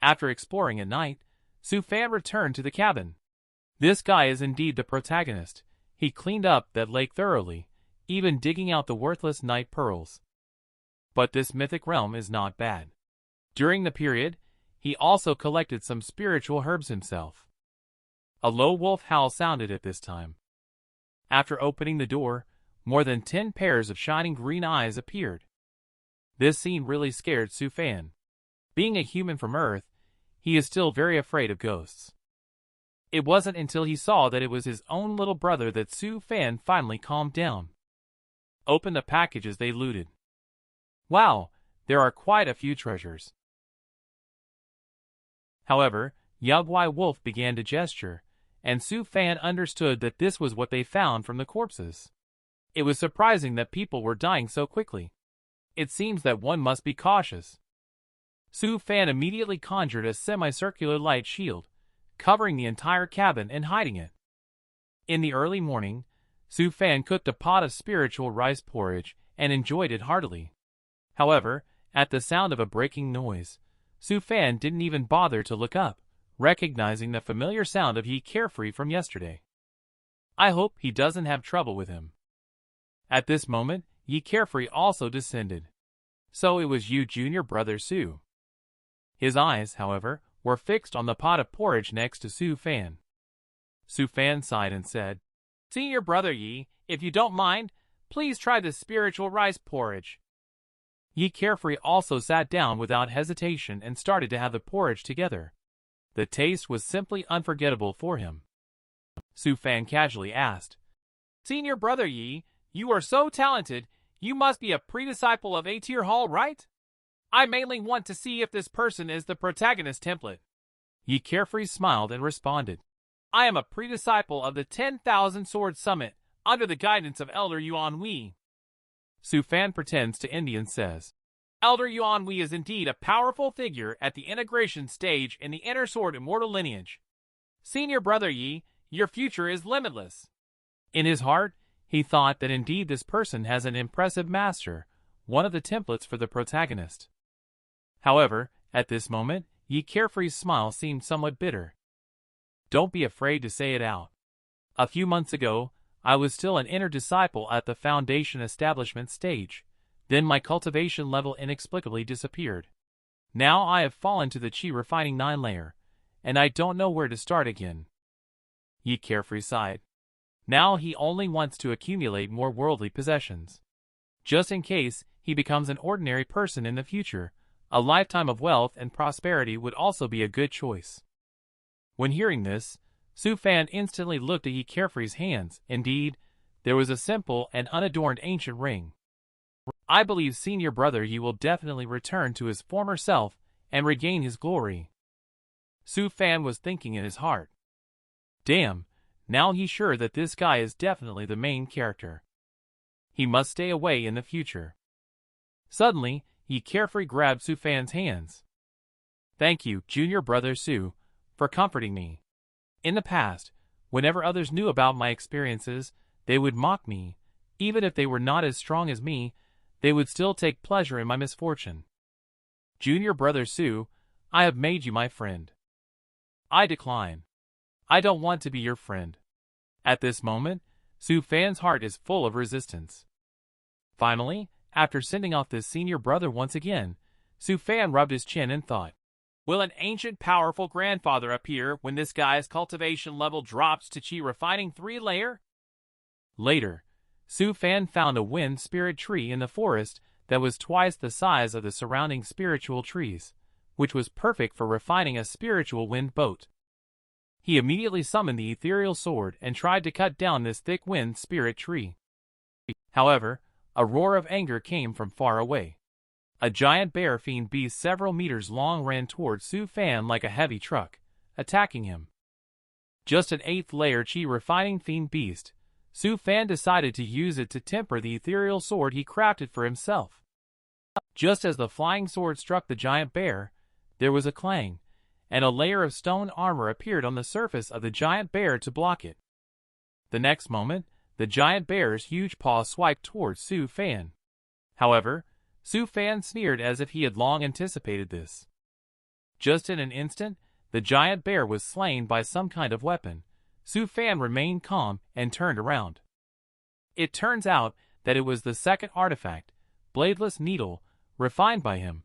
After exploring at night, Su Fan returned to the cabin. This guy is indeed the protagonist. He cleaned up that lake thoroughly, even digging out the worthless night pearls. But this mythic realm is not bad. During the period, he also collected some spiritual herbs himself. A low wolf howl sounded at this time. After opening the door, more than 10 pairs of shining green eyes appeared. This scene really scared Su Fan. Being a human from Earth, he is still very afraid of ghosts. It wasn't until he saw that it was his own little brother that Su Fan finally calmed down. Opened the packages they looted. Wow, there are quite a few treasures. However, Yogwai Wolf began to gesture, and Su Fan understood that this was what they found from the corpses. It was surprising that people were dying so quickly. It seems that one must be cautious. Su Fan immediately conjured a semicircular light shield, covering the entire cabin and hiding it. In the early morning, Su Fan cooked a pot of spiritual rice porridge and enjoyed it heartily. However, at the sound of a breaking noise, Su Fan didn't even bother to look up, recognizing the familiar sound of Yi Carefree from yesterday. I hope he doesn't have trouble with him. At this moment, Yi Carefree also descended. So it was you, junior brother Su. His eyes, however, were fixed on the pot of porridge next to Su Fan. Su Fan sighed and said, "Senior brother Yi, if you don't mind, please try the spiritual rice porridge." Yi Carefree also sat down without hesitation and started to have the porridge together. The taste was simply unforgettable for him. Su Fan casually asked, "Senior brother Yi, you are so talented, you must be a pre-disciple of A-Tier Hall, right? I mainly want to see if this person is the protagonist template." Yi Carefree smiled and responded, "I am a pre-disciple of the 10,000 Sword Summit, under the guidance of Elder Yuan Wei." Su Fan pretends to Indy and says, "Elder Yuan Wei is indeed a powerful figure at the integration stage in the Inner Sword Immortal lineage. Senior brother Yi, your future is limitless." In his heart, he thought that indeed this person has an impressive master, one of the templates for the protagonist. However, at this moment, Yi Carefree's smile seemed somewhat bitter. "Don't be afraid to say it out. A few months ago, I was still an inner disciple at the foundation establishment stage. Then my cultivation level inexplicably disappeared. Now I have fallen to the Qi refining 9 layer, and I don't know where to start again." Yi Carefree sighed. Now he only wants to accumulate more worldly possessions. Just in case he becomes an ordinary person in the future, a lifetime of wealth and prosperity would also be a good choice. When hearing this, Su Fan instantly looked at Yi Carefree's hands. Indeed, there was a simple and unadorned ancient ring. "I believe senior brother Yi will definitely return to his former self and regain his glory." Su Fan was thinking in his heart. Damn, now he's sure that this guy is definitely the main character. He must stay away in the future. Suddenly, Yi Carefree grabbed Su Fan's hands. "Thank you, junior brother Su, for comforting me. In the past, whenever others knew about my experiences, they would mock me. Even if they were not as strong as me, they would still take pleasure in my misfortune. Junior brother Su, I have made you my friend." "I decline. I don't want to be your friend." At this moment, Su Fan's heart is full of resistance. Finally, after sending off this senior brother once again, Su Fan rubbed his chin and thought, "Will an ancient powerful grandfather appear when this guy's cultivation level drops to Qi refining 3 layer? Later, Su Fan found a wind spirit tree in the forest that was twice the size of the surrounding spiritual trees, which was perfect for refining a spiritual wind boat. He immediately summoned the ethereal sword and tried to cut down this thick wind spirit tree. However, a roar of anger came from far away. A giant bear fiend beast several meters long ran towards Su Fan like a heavy truck, attacking him. Just an 8th layer Qi refining fiend beast, Su Fan decided to use it to temper the ethereal sword he crafted for himself. Just as the flying sword struck the giant bear, there was a clang, and a layer of stone armor appeared on the surface of the giant bear to block it. The next moment, the giant bear's huge paw swiped towards Su Fan. However, Su Fan sneered as if he had long anticipated this. Just in an instant, the giant bear was slain by some kind of weapon. Su Fan remained calm and turned around. It turns out that it was the second artifact, Bladeless Needle, refined by him,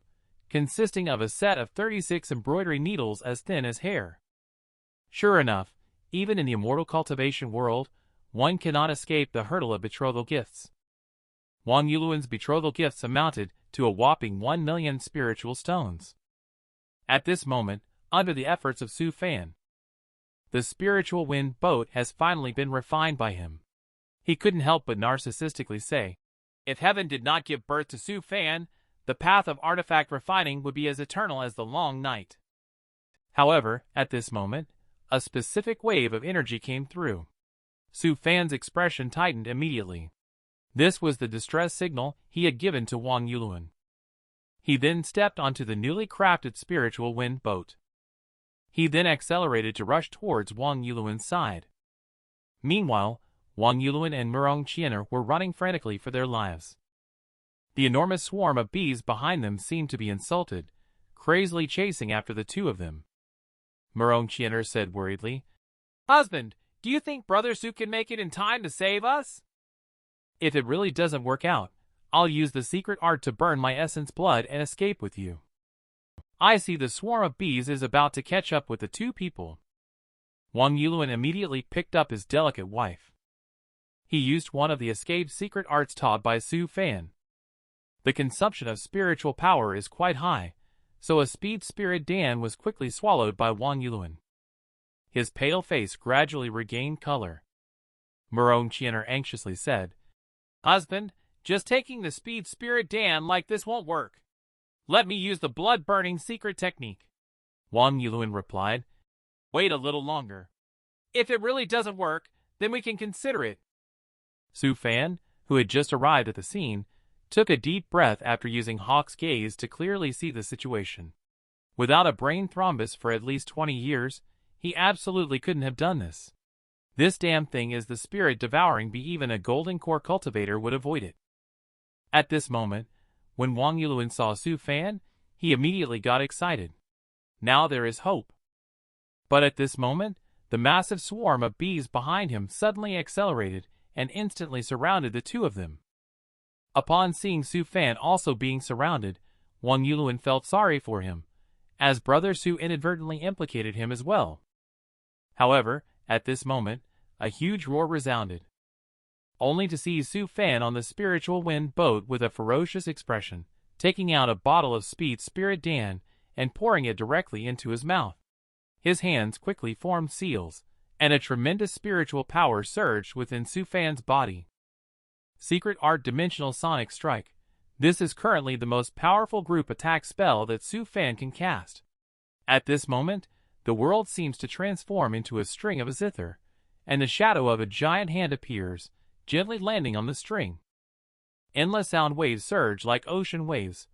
consisting of a set of 36 embroidery needles as thin as hair. Sure enough, even in the immortal cultivation world, one cannot escape the hurdle of betrothal gifts. Wang Yuluan's betrothal gifts amounted to a whopping 1 million spiritual stones. At this moment, under the efforts of Su Fan, the spiritual wind boat has finally been refined by him. He couldn't help but narcissistically say, "If heaven did not give birth to Su Fan, the path of artifact refining would be as eternal as the long night." However, at this moment, a specific wave of energy came through. Su Fan's expression tightened immediately. This was the distress signal he had given to Wang Yuluan. He then stepped onto the newly crafted spiritual wind boat. He then accelerated to rush towards Wang Yuluan's side. Meanwhile, Wang Yuluan and Murong Qianer were running frantically for their lives. The enormous swarm of bees behind them seemed to be insulted, crazily chasing after the two of them. Murong Qianer said worriedly, "Husband, do you think Brother Su can make it in time to save us?" "If it really doesn't work out, I'll use the secret art to burn my essence blood and escape with you." I see the swarm of bees is about to catch up with the two people. Wang Yuluan immediately picked up his delicate wife. He used one of the escaped secret arts taught by Su Fan. The consumption of spiritual power is quite high, so a speed spirit Dan was quickly swallowed by Wang Yuluan. His pale face gradually regained color. Murong Qianer anxiously said, "Husband, just taking the speed spirit Dan like this won't work. Let me use the blood-burning secret technique." Wang Yuluan replied, "Wait a little longer. If it really doesn't work, then we can consider it." Su Fan, who had just arrived at the scene, took a deep breath after using Hawk's gaze to clearly see the situation. Without a brain thrombus for at least 20 years, he absolutely couldn't have done this. This damn thing is the spirit-devouring bee. Even a golden core cultivator would avoid it. At this moment, when Wang Yuluan saw Su Fan, he immediately got excited. Now there is hope. But at this moment, the massive swarm of bees behind him suddenly accelerated and instantly surrounded the two of them. Upon seeing Su Fan also being surrounded, Wang Yuluan felt sorry for him, as Brother Su inadvertently implicated him as well. However, at this moment, a huge roar resounded, only to see Su Fan on the spiritual wind boat with a ferocious expression, taking out a bottle of speed spirit Dan and pouring it directly into his mouth. His hands quickly formed seals, and a tremendous spiritual power surged within Su Fan's body. Secret Art Dimensional Sonic Strike. This is currently the most powerful group attack spell that Su Fan can cast. At this moment, the world seems to transform into a string of zither, and the shadow of a giant hand appears, gently landing on the string. Endless sound waves surge like ocean waves,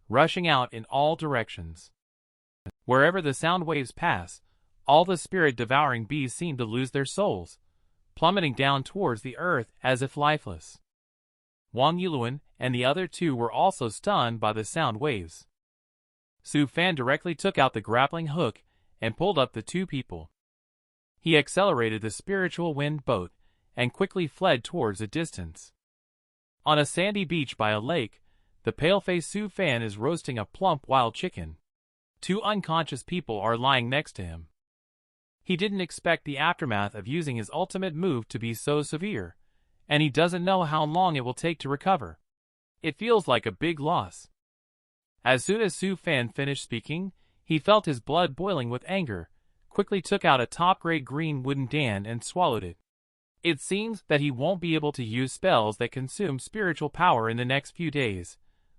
rushing out in all directions. Wherever the sound waves pass, all the spirit-devouring bees seem to lose their souls, plummeting down towards the earth as if lifeless. Wang Yuluan and the other two were also stunned by the sound waves. Su Fan directly took out the grappling hook and pulled up the two people. He accelerated the spiritual wind boat and quickly fled towards a distance. On a sandy beach by a lake, the pale-faced Su Fan is roasting a plump wild chicken. Two unconscious people are lying next to him. He didn't expect the aftermath of using his ultimate move to be so severe, and he doesn't know how long it will take to recover. It feels like a big loss. As soon as Su Fan finished speaking, he felt his blood boiling with anger, quickly took out a top-grade green wooden Dan and swallowed it. It seems that he won't be able to use spells that consume spiritual power in the next few days,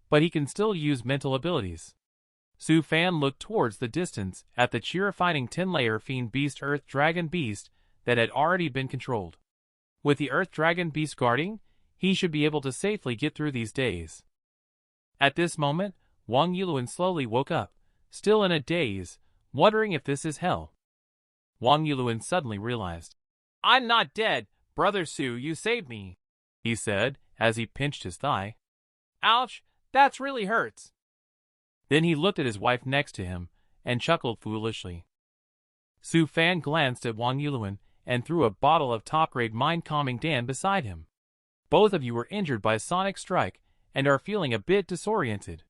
but he can still use mental abilities. Su Fan looked towards the distance at the terrifying 10-layer fiend beast Earth Dragon Beast that had already been controlled. With the Earth Dragon Beast guarding, he should be able to safely get through these days. At this moment, Wang Yuluan slowly woke up, still in a daze, wondering if this is hell. Wang Yuluan suddenly realized, "I'm not dead, Brother Su, you saved me," he said as he pinched his thigh. "Ouch, that's really hurts." Then he looked at his wife next to him and chuckled foolishly. Su Fan glanced at Wang Yuluan and threw a bottle of top-grade mind-calming Dan beside him. "Both of you were injured by Sonic Strike and are feeling a bit disoriented.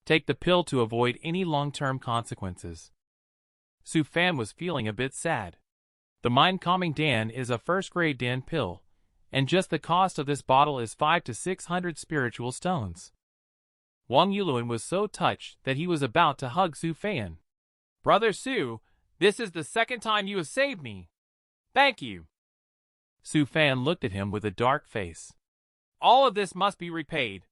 Take the pill to avoid any long-term consequences." Su Fan was feeling a bit sad. The mind-calming Dan is a first-grade Dan pill, and just the cost of this bottle is 500 to 600 spiritual stones. Wang Yuluan was so touched that he was about to hug Su Fan. "Brother Su, this is the second time you have saved me. Thank you." Su Fan looked at him with a dark face. "All of this must be repaid.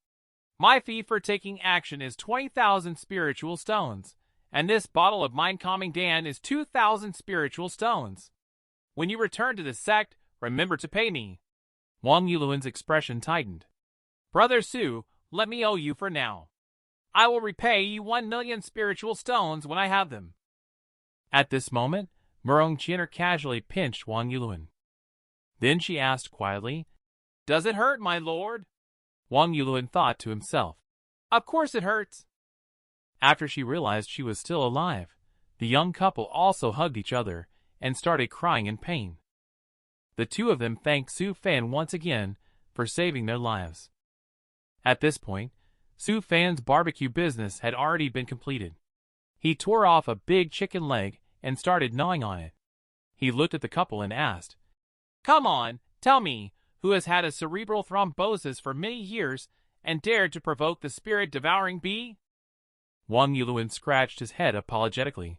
My fee for taking action is 20,000 spiritual stones, and this bottle of mind-calming Dan is 2,000 spiritual stones. When you return to the sect, remember to pay me." Wang Yuluan's expression tightened. "Brother Su, let me owe you for now." I will repay you 1,000,000 spiritual stones when I have them. At this moment, Murong Chiener casually pinched Wang Yulun. Then she asked quietly, Does it hurt, my lord? Wang Yulun thought to himself. Of course it hurts. After she realized she was still alive, the young couple also hugged each other and started crying in pain. The two of them thanked Su Fan once again for saving their lives. At this point, Su Fan's barbecue business had already been completed. He tore off a big chicken leg and started gnawing on it. He looked at the couple and asked, Come on, tell me, who has had a cerebral thrombosis for many years and dared to provoke the spirit-devouring bee? Wang Yulun scratched his head apologetically.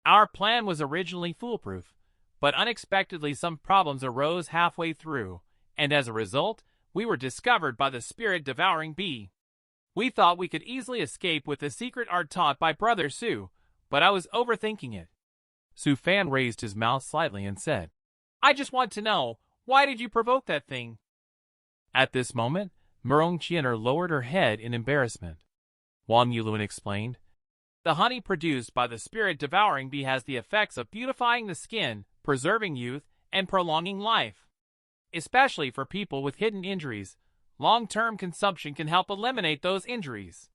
Our plan was originally foolproof, but unexpectedly some problems arose halfway through, and as a result, we were discovered by the spirit-devouring bee. We thought we could easily escape with the secret art taught by Brother Su, but I was overthinking it. Su Fan raised his mouth slightly and said, I just want to know, why did you provoke that thing? At this moment, Murong Chiener lowered her head in embarrassment. Wang Yulun explained, The honey produced by the spirit-devouring bee has the effects of beautifying the skin, preserving youth, and prolonging life. Especially for people with hidden injuries, long-term consumption can help eliminate those injuries.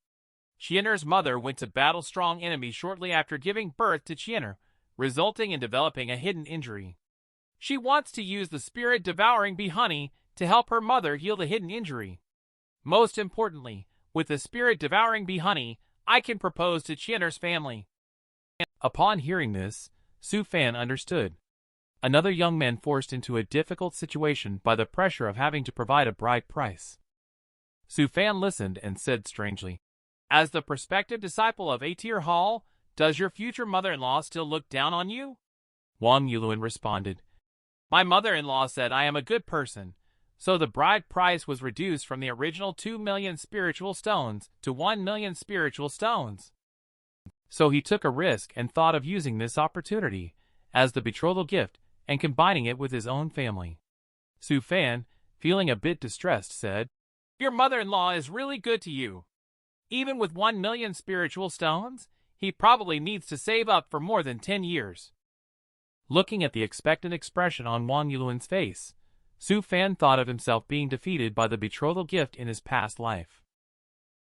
Chiener's mother went to battle strong enemies shortly after giving birth to Chiener, resulting in developing a hidden injury. She wants to use the spirit-devouring bee honey to help her mother heal the hidden injury. Most importantly, with the spirit-devouring bee honey, I can propose to Chiener's family. Upon hearing this, Su Fan understood. Another young man forced into a difficult situation by the pressure of having to provide a bride price. Su Fan listened and said strangely, As the prospective disciple of Atir Hall, does your future mother-in-law still look down on you? Wang Yulun responded, My mother-in-law said I am a good person, so the bride price was reduced from the original 2,000,000 spiritual stones to 1,000,000 spiritual stones. So he took a risk and thought of using this opportunity as the betrothal gift and combining it with his own family. Su Fan, feeling a bit distressed, said, Your mother-in-law is really good to you. Even with 1,000,000 spiritual stones, he probably needs to save up for more than 10 years. Looking at the expectant expression on Wang Yulun's face, Su Fan thought of himself being defeated by the betrothal gift in his past life.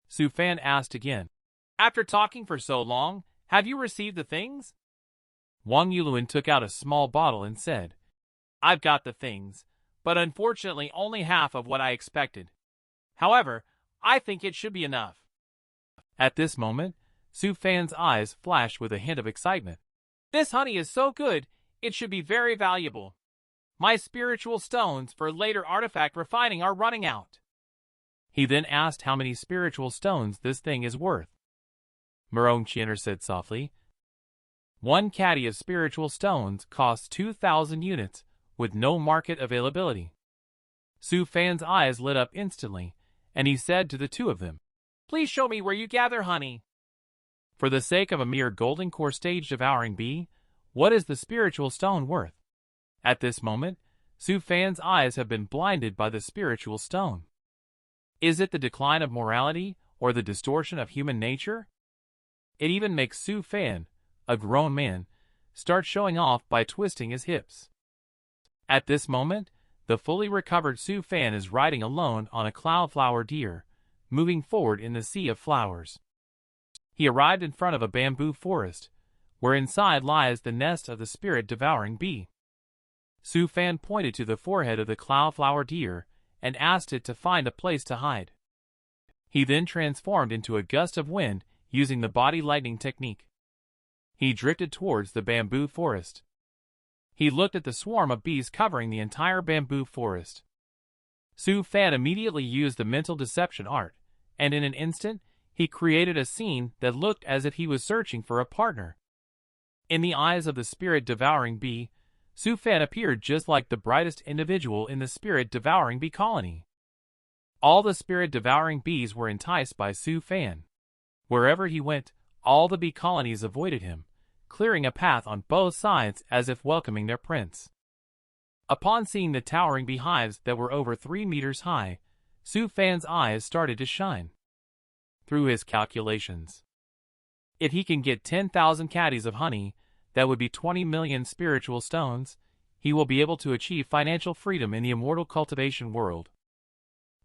Su Fan asked again, After talking for so long, have you received the things? Wang Yulun took out a small bottle and said, I've got the things, but unfortunately only half of what I expected. However, I think it should be enough. At this moment, Su Fan's eyes flashed with a hint of excitement. This honey is so good, it should be very valuable. My spiritual stones for later artifact refining are running out. He then asked how many spiritual stones this thing is worth. Murong Chiener said softly, 1 caddy of spiritual stones costs 2,000 units, with no market availability. Su Fan's eyes lit up instantly, and he said to the two of them, Please show me where you gather honey. For the sake of a mere golden core stage devouring bee, what is the spiritual stone worth? At this moment, Su Fan's eyes have been blinded by the spiritual stone. Is it the decline of morality or the distortion of human nature? It even makes Su Fan, a grown man, start showing off by twisting his hips. At this moment, the fully recovered Su Fan is riding alone on a cloudflower deer, moving forward in the sea of flowers. He arrived in front of a bamboo forest, where inside lies the nest of the spirit-devouring bee. Su Fan pointed to the forehead of the cloudflower deer and asked it to find a place to hide. He then transformed into a gust of wind using the body lightning technique. He drifted towards the bamboo forest. He looked at the swarm of bees covering the entire bamboo forest. Su Fan immediately used the mental deception art, and in an instant, he created a scene that looked as if he was searching for a partner. In the eyes of the spirit-devouring bee, Su Fan appeared just like the brightest individual in the spirit-devouring bee colony. All the spirit-devouring bees were enticed by Su Fan. Wherever he went, all the bee colonies avoided him, clearing a path on both sides as if welcoming their prince. Upon seeing the towering beehives that were over 3 meters high, Su Fan's eyes started to shine. through his calculations. If he can get 10,000 caddies of honey, that would be 20 million spiritual stones, he will be able to achieve financial freedom in the immortal cultivation world.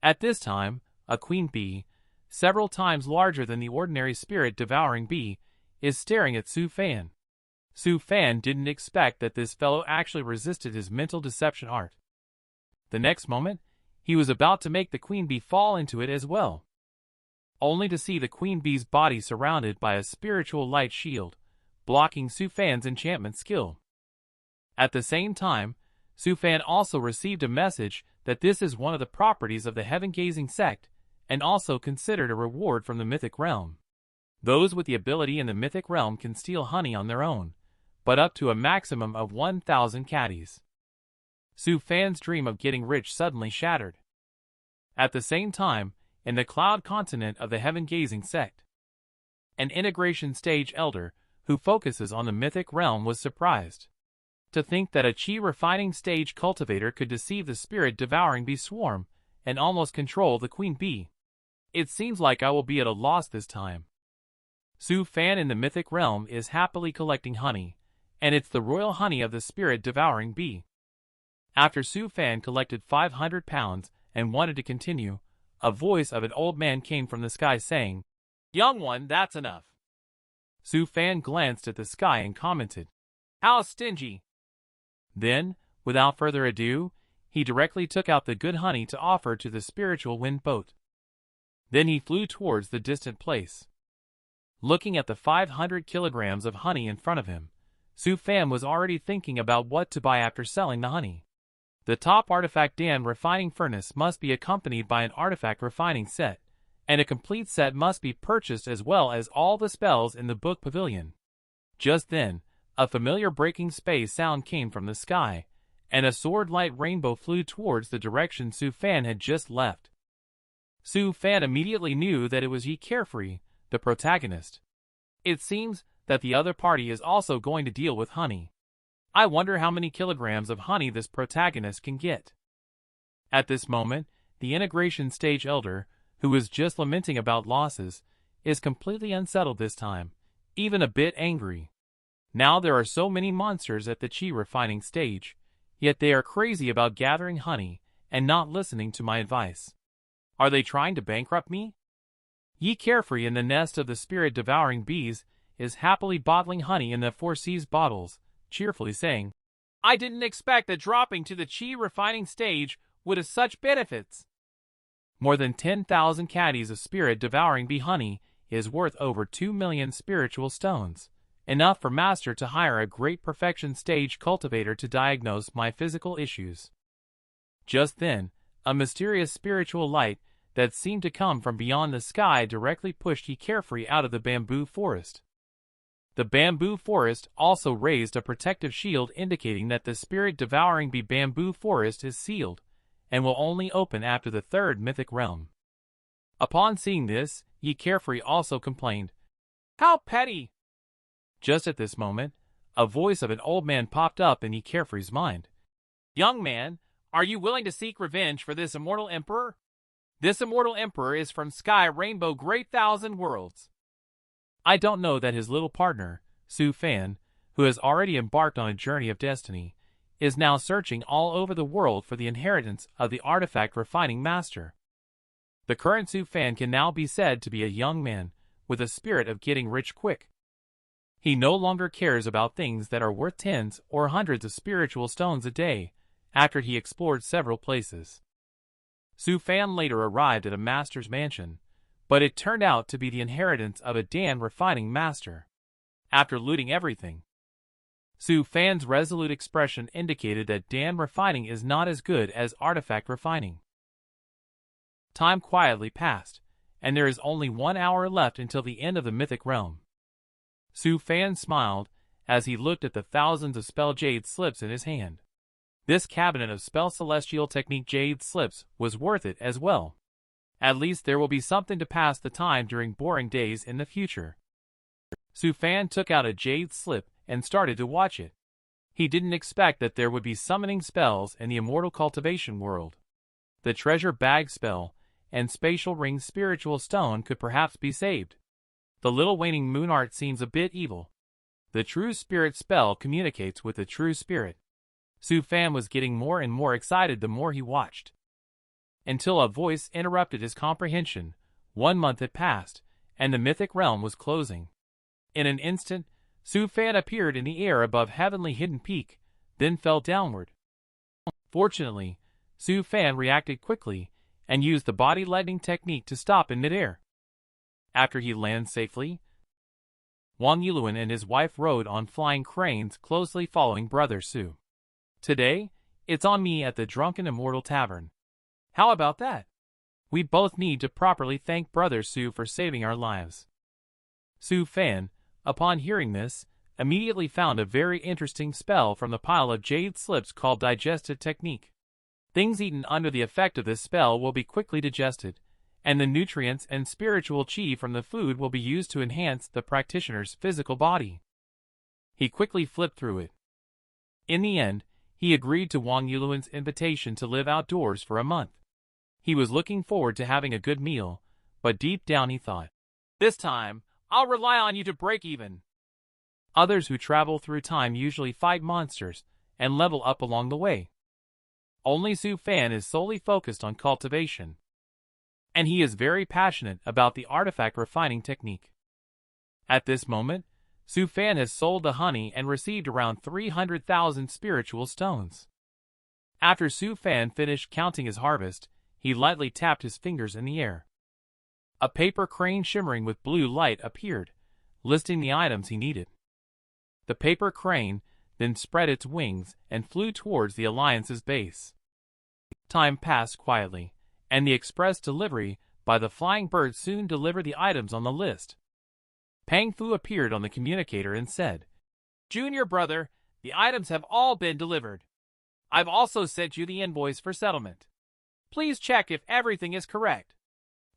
At this time, a queen bee, several times larger than the ordinary spirit-devouring bee, is staring at Su Fan. Su Fan didn't expect that this fellow actually resisted his mental deception art. The next moment, he was about to make the queen bee fall into it as well, only to see the queen bee's body surrounded by a spiritual light shield, blocking Su Fan's enchantment skill. At the same time, Su Fan also received a message that this is one of the properties of the heaven-gazing sect, and also considered a reward from the mythic realm. Those with the ability in the mythic realm can steal honey on their own, but up to a maximum of 1,000 caddies. Su Fan's dream of getting rich suddenly shattered. At the same time, in the cloud continent of the heaven-gazing sect, an integration stage elder who focuses on the mythic realm was surprised to think that a chi refining stage cultivator could deceive the spirit-devouring bee swarm and almost control the queen bee. It seems like I will be at a loss this time. Su Fan in the mythic realm is happily collecting honey, and it's the royal honey of the spirit-devouring bee. After Su Fan collected 500 pounds and wanted to continue, a voice of an old man came from the sky saying, "Young one, that's enough." Su Fan glanced at the sky and commented, "How stingy." Then, without further ado, he directly took out the good honey to offer to the spiritual wind boat. Then he flew towards the distant place. Looking at the 500 kilograms of honey in front of him, Su Fan was already thinking about what to buy after selling the honey. The top artifact Dan refining furnace must be accompanied by an artifact refining set, and a complete set must be purchased as well as all the spells in the book pavilion. Just then, a familiar breaking space sound came from the sky, and a sword-light rainbow flew towards the direction Su Fan had just left. Su Fan immediately knew that it was Yi Carefree, the protagonist. It seems that the other party is also going to deal with honey. I wonder how many kilograms of honey this protagonist can get. At this moment, the integration stage elder, who was just lamenting about losses, is completely unsettled this time, even a bit angry. Now there are so many monsters at the chi refining stage, yet they are crazy about gathering honey and not listening to my advice. Are they trying to bankrupt me? Yi Carefree in the nest of the spirit-devouring bees is happily bottling honey in the 4C's bottles, cheerfully saying, "I didn't expect that dropping to the chi refining stage would have such benefits." More than 10,000 caddies of spirit-devouring bee honey is worth over 2 million spiritual stones, enough for Master to hire a great perfection stage cultivator to diagnose my physical issues. Just then, a mysterious spiritual light that seemed to come from beyond the sky directly pushed Yi Carefree out of the bamboo forest. The bamboo forest also raised a protective shield indicating that the spirit-devouring bee bamboo forest is sealed, and will only open after the third mythic realm. Upon seeing this, Yi Carefree also complained, "How petty!" Just at this moment, a voice of an old man popped up in Yi Carefree's mind. "Young man, are you willing to seek revenge for this immortal emperor? This immortal emperor is from Sky Rainbow Great Thousand Worlds." I don't know that his little partner, Su Fan, who has already embarked on a journey of destiny, is now searching all over the world for the inheritance of the artifact refining master. The current Su Fan can now be said to be a young man, with a spirit of getting rich quick. He no longer cares about things that are worth tens or hundreds of spiritual stones a day, after he explored several places. Su Fan later arrived at a master's mansion, but it turned out to be the inheritance of a Dan refining master. After looting everything, Su Fan's resolute expression indicated that Dan refining is not as good as artifact refining. Time quietly passed, and there is only 1 hour left until the end of the mythic realm. Su Fan smiled as he looked at the thousands of spell jade slips in his hand. This cabinet of spell celestial technique jade slips was worth it as well. At least there will be something to pass the time during boring days in the future. Su Fan took out a jade slip and started to watch it. He didn't expect that there would be summoning spells in the immortal cultivation world. The treasure bag spell and spatial ring spiritual stone could perhaps be saved. The little waning moon art seems a bit evil. The true spirit spell communicates with the true spirit. Su Fan was getting more and more excited the more he watched. Until a voice interrupted his comprehension. 1 month had passed, and the mythic realm was closing. In an instant, Su Fan appeared in the air above heavenly hidden peak, then fell downward. Fortunately, Su Fan reacted quickly and used the body lightning technique to stop in midair. After he landed safely, Wang Yiluan and his wife rode on flying cranes closely following Brother Su. Today, it's on me at the Drunken Immortal Tavern. How about that? We both need to properly thank Brother Su for saving our lives. Su Fan, upon hearing this, immediately found a very interesting spell from the pile of jade slips called Digested Technique. Things eaten under the effect of this spell will be quickly digested, and the nutrients and spiritual chi from the food will be used to enhance the practitioner's physical body. He quickly flipped through it. In the end, he agreed to Wang Yiluan's invitation to live outdoors for a month. He was looking forward to having a good meal, but deep down he thought, "This time, I'll rely on you to break even." Others who travel through time usually fight monsters and level up along the way. Only Su Fan is solely focused on cultivation, and he is very passionate about the artifact refining technique. At this moment, Su Fan has sold the honey and received around 300,000 spiritual stones. After Su Fan finished counting his harvest, he lightly tapped his fingers in the air. A paper crane shimmering with blue light appeared, listing the items he needed. The paper crane then spread its wings and flew towards the Alliance's base. Time passed quietly, and the express delivery by the flying bird soon delivered the items on the list. Pang Fu appeared on the communicator and said, "Junior brother, the items have all been delivered. I've also sent you the invoice for settlement. Please check if everything is correct."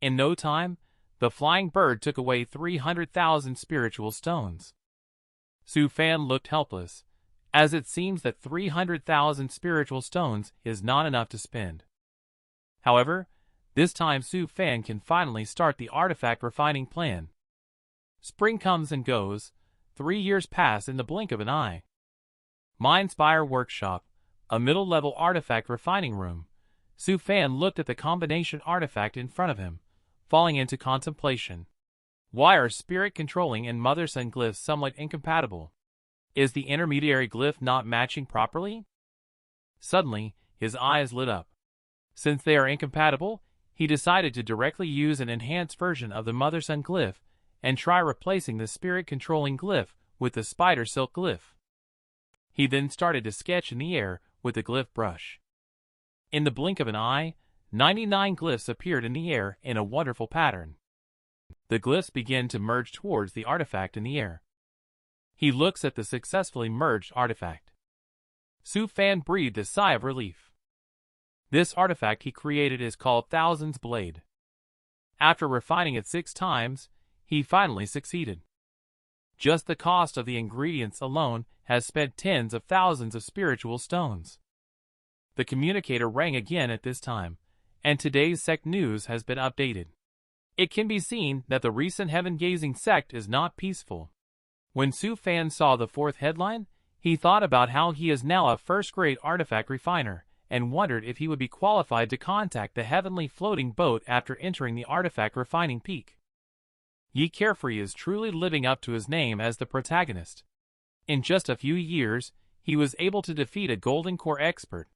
In no time, the flying bird took away 300,000 spiritual stones. Su Fan looked helpless, as it seems that 300,000 spiritual stones is not enough to spend. However, this time Su Fan can finally start the artifact refining plan. Spring comes and goes, 3 years pass in the blink of an eye. Mindspire Workshop, a middle-level artifact refining room. Su Fan looked at the combination artifact in front of him, falling into contemplation. Why are spirit controlling and mother-son glyphs somewhat incompatible? Is the intermediary glyph not matching properly? Suddenly, his eyes lit up. Since they are incompatible, he decided to directly use an enhanced version of the mother-son glyph and try replacing the spirit-controlling glyph with the spider silk glyph. He then started to sketch in the air with the glyph brush. In the blink of an eye, 99 glyphs appeared in the air in a wonderful pattern. The glyphs began to merge towards the artifact in the air. He looks at the successfully merged artifact. Su Fan breathed a sigh of relief. This artifact he created is called Thousands Blade. After refining it 6 times, he finally succeeded. Just the cost of the ingredients alone has spent tens of thousands of spiritual stones. The communicator rang again at this time, and today's sect news has been updated. It can be seen that the recent heaven-gazing sect is not peaceful. When Su Fan saw the 4th headline, he thought about how he is now a first-grade artifact refiner, and wondered if he would be qualified to contact the heavenly floating boat after entering the artifact refining peak. Yi Carefree is truly living up to his name as the protagonist. In just a few years, he was able to defeat a golden core expert.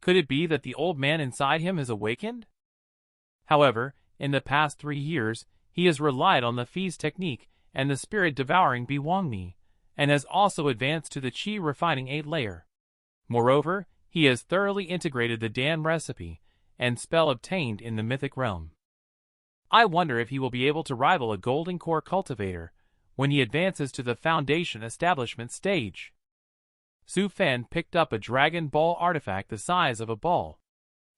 Could it be that the old man inside him has awakened? However, in the past 3 years, he has relied on the Feast technique and the spirit-devouring Biwangmi, and has also advanced to the Qi refining 8 layer. Moreover, he has thoroughly integrated the Dan recipe and spell obtained in the mythic realm. I wonder if he will be able to rival a golden core cultivator when he advances to the foundation establishment stage. Su Fan picked up a Dragon Ball artifact the size of a ball.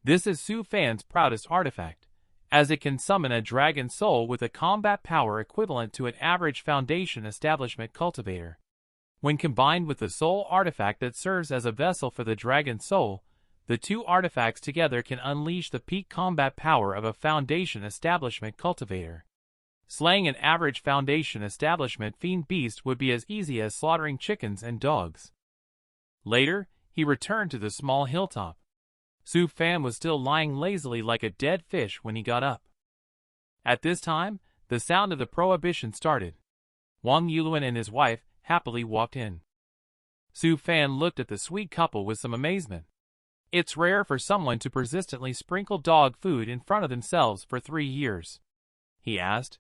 This is Su Fan's proudest artifact, as it can summon a dragon soul with a combat power equivalent to an average foundation establishment cultivator. When combined with the soul artifact that serves as a vessel for the dragon soul, The two artifacts together can unleash the peak combat power of a Foundation Establishment cultivator. Slaying an average Foundation Establishment fiend beast would be as easy as slaughtering chickens and dogs. Later, he returned to the small hilltop. Su Fan was still lying lazily like a dead fish when he got up. At this time, the sound of the prohibition started. Wang Yulun and his wife happily walked in. Su Fan looked at the sweet couple with some amazement. It's rare for someone to persistently sprinkle dog food in front of themselves for 3 years. He asked,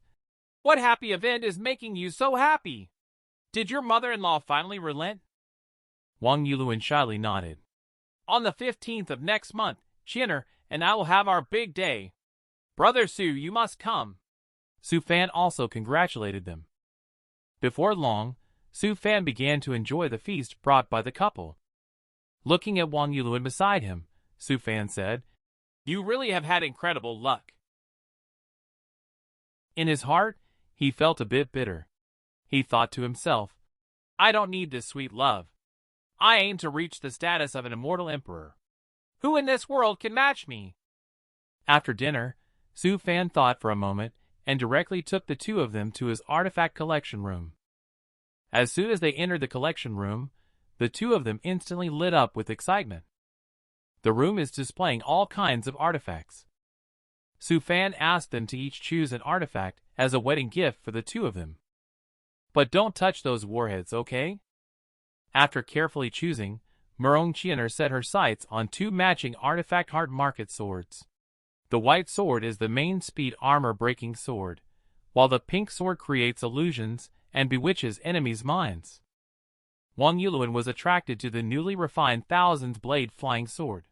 What happy event is making you so happy? Did your mother-in-law finally relent? Wang Yulun shyly nodded. On the 15th of next month, Chinner and I will have our big day. Brother Su, you must come. Su Fan also congratulated them. Before long, Su Fan began to enjoy the feast brought by the couple. Looking at Wang Yulun beside him, Su Fan said, You really have had incredible luck. In his heart, he felt a bit bitter. He thought to himself, I don't need this sweet love. I aim to reach the status of an immortal emperor. Who in this world can match me? After dinner, Su Fan thought for a moment and directly took the two of them to his artifact collection room. As soon as they entered the collection room, the two of them instantly lit up with excitement. The room is displaying all kinds of artifacts. Su Fan asked them to each choose an artifact as a wedding gift for the two of them. But don't touch those warheads, okay? After carefully choosing, Murong Chiener set her sights on 2 matching artifact heart market swords. The white sword is the main speed armor-breaking sword, while the pink sword creates illusions and bewitches enemies' minds. Wang Yulun was attracted to the newly refined Thousand's Blade flying sword.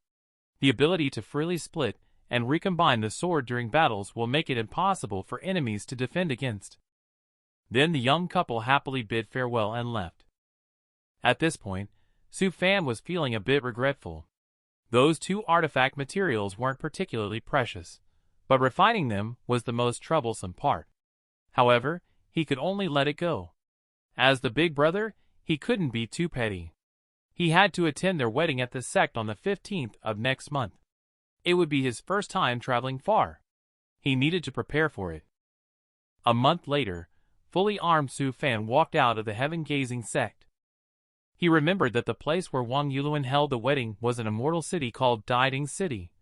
The ability to freely split and recombine the sword during battles will make it impossible for enemies to defend against. Then the young couple happily bid farewell and left. At this point, Su Fan was feeling a bit regretful. Those 2 artifact materials weren't particularly precious, but refining them was the most troublesome part. However, he could only let it go. As the big brother, he couldn't be too petty. He had to attend their wedding at the sect on the 15th of next month. It would be his first time traveling far. He needed to prepare for it. A month later, fully armed Su Fan walked out of the heaven-gazing sect. He remembered that the place where Wang Yulun held the wedding was an immortal city called Diding City,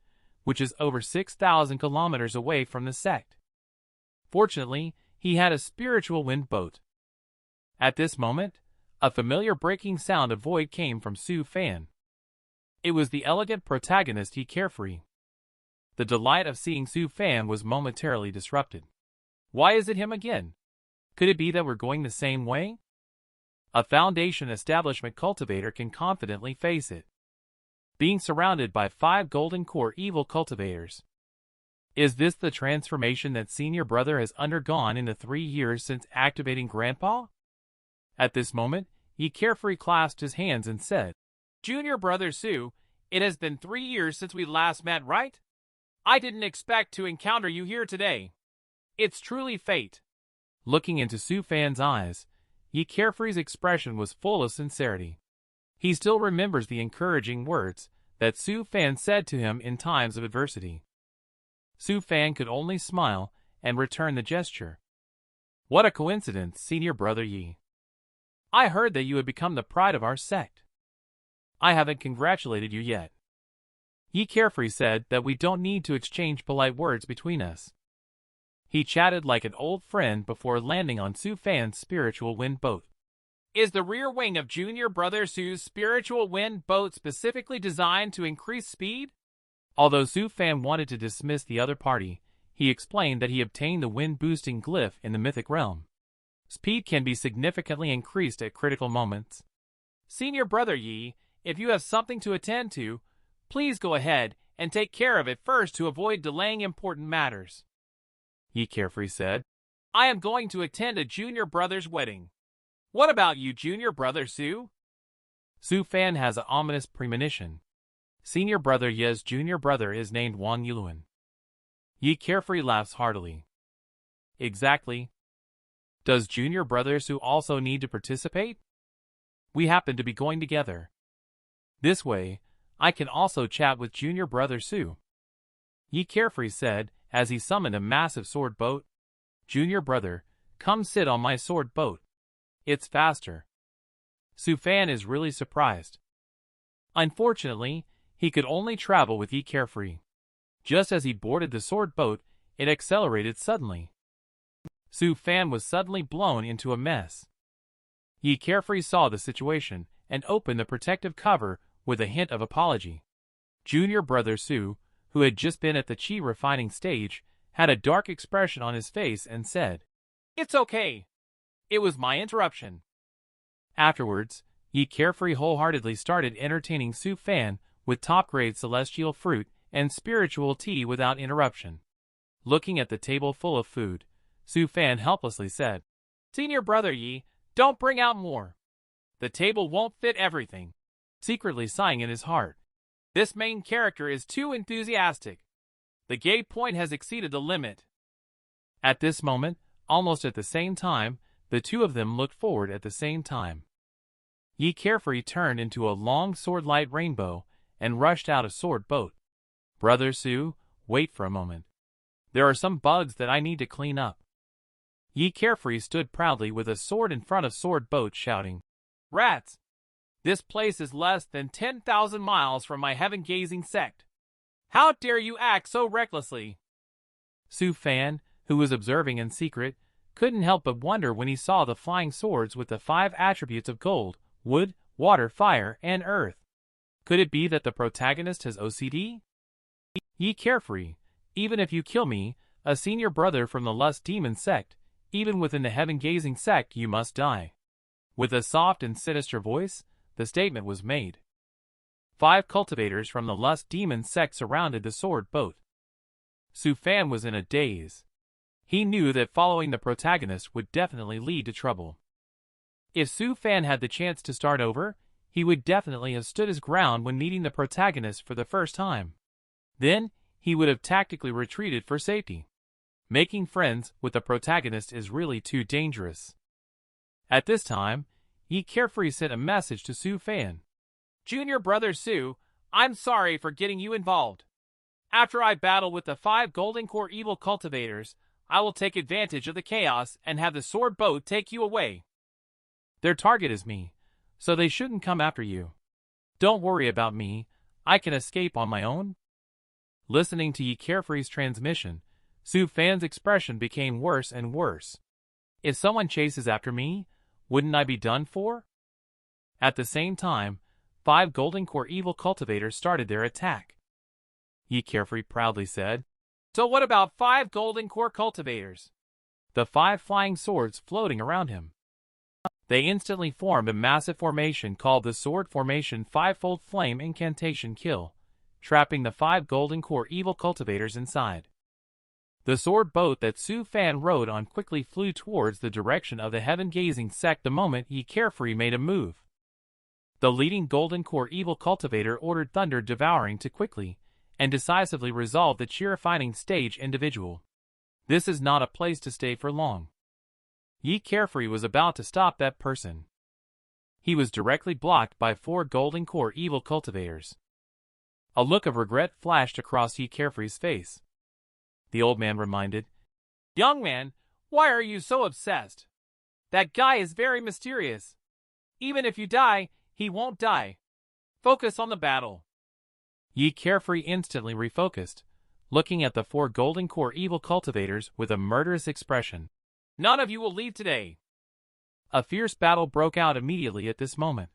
which is over 6,000 kilometers away from the sect. Fortunately, he had a spiritual wind boat. At this moment, a familiar breaking sound of void came from Su Fan. It was the elegant protagonist he carefree. The delight of seeing Su Fan was momentarily disrupted. Why is it him again? Could it be that we're going the same way? A Foundation Establishment cultivator can confidently face it. Being surrounded by 5 golden core evil cultivators. Is this the transformation that senior brother has undergone in the 3 years since activating Grandpa? At this moment, he carefree clasped his hands and said, Junior brother Su, it has been 3 years since we last met, right? I didn't expect to encounter you here today. It's truly fate. Looking into Su Fan's eyes, Yi Carefree's expression was full of sincerity. He still remembers the encouraging words that Su Fan said to him in times of adversity. Su Fan could only smile and return the gesture. What a coincidence, senior brother Yi. I heard that you had become the pride of our sect. I haven't congratulated you yet. Yi Carefree said that we don't need to exchange polite words between us. He chatted like an old friend before landing on Su Fan's spiritual wind boat. Is the rear wing of Junior Brother Su's spiritual wind boat specifically designed to increase speed? Although Su Fan wanted to dismiss the other party, he explained that he obtained the wind-boosting glyph in the mythic realm. Speed can be significantly increased at critical moments. Senior Brother Yi, if you have something to attend to, please go ahead and take care of it first to avoid delaying important matters. Yi Carefree said, I am going to attend a junior brother's wedding. What about you, Junior Brother Su? Su Fan has an ominous premonition. Senior brother Ye's junior brother is named Wang Yulun. Yi Carefree laughs heartily. Exactly. Does junior brother Su also need to participate? We happen to be going together. This way, I can also chat with junior brother Su. Ye Carefree said as he summoned a massive sword boat. Junior brother, come sit on my sword boat. It's faster. Su Fan is really surprised. Unfortunately, he could only travel with Ye Carefree. Just as he boarded the sword boat, it accelerated suddenly. Su Fan was suddenly blown into a mess. Ye Carefree saw the situation and opened the protective cover with a hint of apology. Junior brother Su, who had just been at the chi refining stage, had a dark expression on his face and said, "It's okay. It was my interruption." Afterwards, Ye Carefree wholeheartedly started entertaining Su Fan with top-grade celestial fruit and spiritual tea without interruption. Looking at the table full of food, Su Fan helplessly said, "Senior brother Yi, don't bring out more. The table won't fit everything," secretly sighing in his heart. "This main character is too enthusiastic. The gay point has exceeded the limit." At this moment, almost at the same time, the two of them looked forward at the same time. Ye Carefree turned into a long sword-light rainbow and rushed out a sword boat. Brother Su, wait for a moment. There are some bugs that I need to clean up. Ye Carefree stood proudly with a sword in front of sword boat shouting, "Rats! This place is less than 10,000 miles from my heaven-gazing sect. How dare you act so recklessly?" Su Fan, who was observing in secret, couldn't help but wonder when he saw the flying swords with the 5 attributes of gold, wood, water, fire, and earth. Could it be that the protagonist has OCD? Ye Carefree, even if you kill me, a senior brother from the Lust Demon sect, even within the heaven-gazing sect you must die. With a soft and sinister voice, the statement was made. 5 cultivators from the Lust Demon sect surrounded the sword boat. Su Fan was in a daze. He knew that following the protagonist would definitely lead to trouble. If Su Fan had the chance to start over, he would definitely have stood his ground when meeting the protagonist for the first time. Then, he would have tactically retreated for safety. Making friends with the protagonist is really too dangerous. At this time, Ye Carefree sent a message to Su Fan. "Junior brother Su, I'm sorry for getting you involved. After I battle with the 5 Golden Core evil cultivators, I will take advantage of the chaos and have the sword boat take you away. Their target is me, so they shouldn't come after you. Don't worry about me, I can escape on my own." Listening to Ye Carefree's transmission, Su Fan's expression became worse and worse. If someone chases after me, wouldn't I be done for? At the same time, 5 Golden Core evil cultivators started their attack. Ye Carefree proudly said, "So what about 5 Golden Core cultivators?" The 5 flying swords floating around him. They instantly formed a massive formation called the Sword Formation 5-fold Flame Incantation Kill, trapping the 5 Golden Core evil cultivators inside. The sword boat that Su Fan rode on quickly flew towards the direction of the heaven-gazing sect the moment Ye Carefree made a move. The leading Golden Core evil cultivator ordered Thunder Devouring to quickly and decisively resolve the chi refining stage individual. This is not a place to stay for long. Ye Carefree was about to stop that person. He was directly blocked by 4 Golden Core evil cultivators. A look of regret flashed across Ye Carefree's face. The old man reminded, "Young man, why are you so obsessed? That guy is very mysterious. Even if you die, he won't die. Focus on the battle." Ye Carefree instantly refocused, looking at the 4 Golden Core evil cultivators with a murderous expression. "None of you will leave today." A fierce battle broke out immediately at this moment.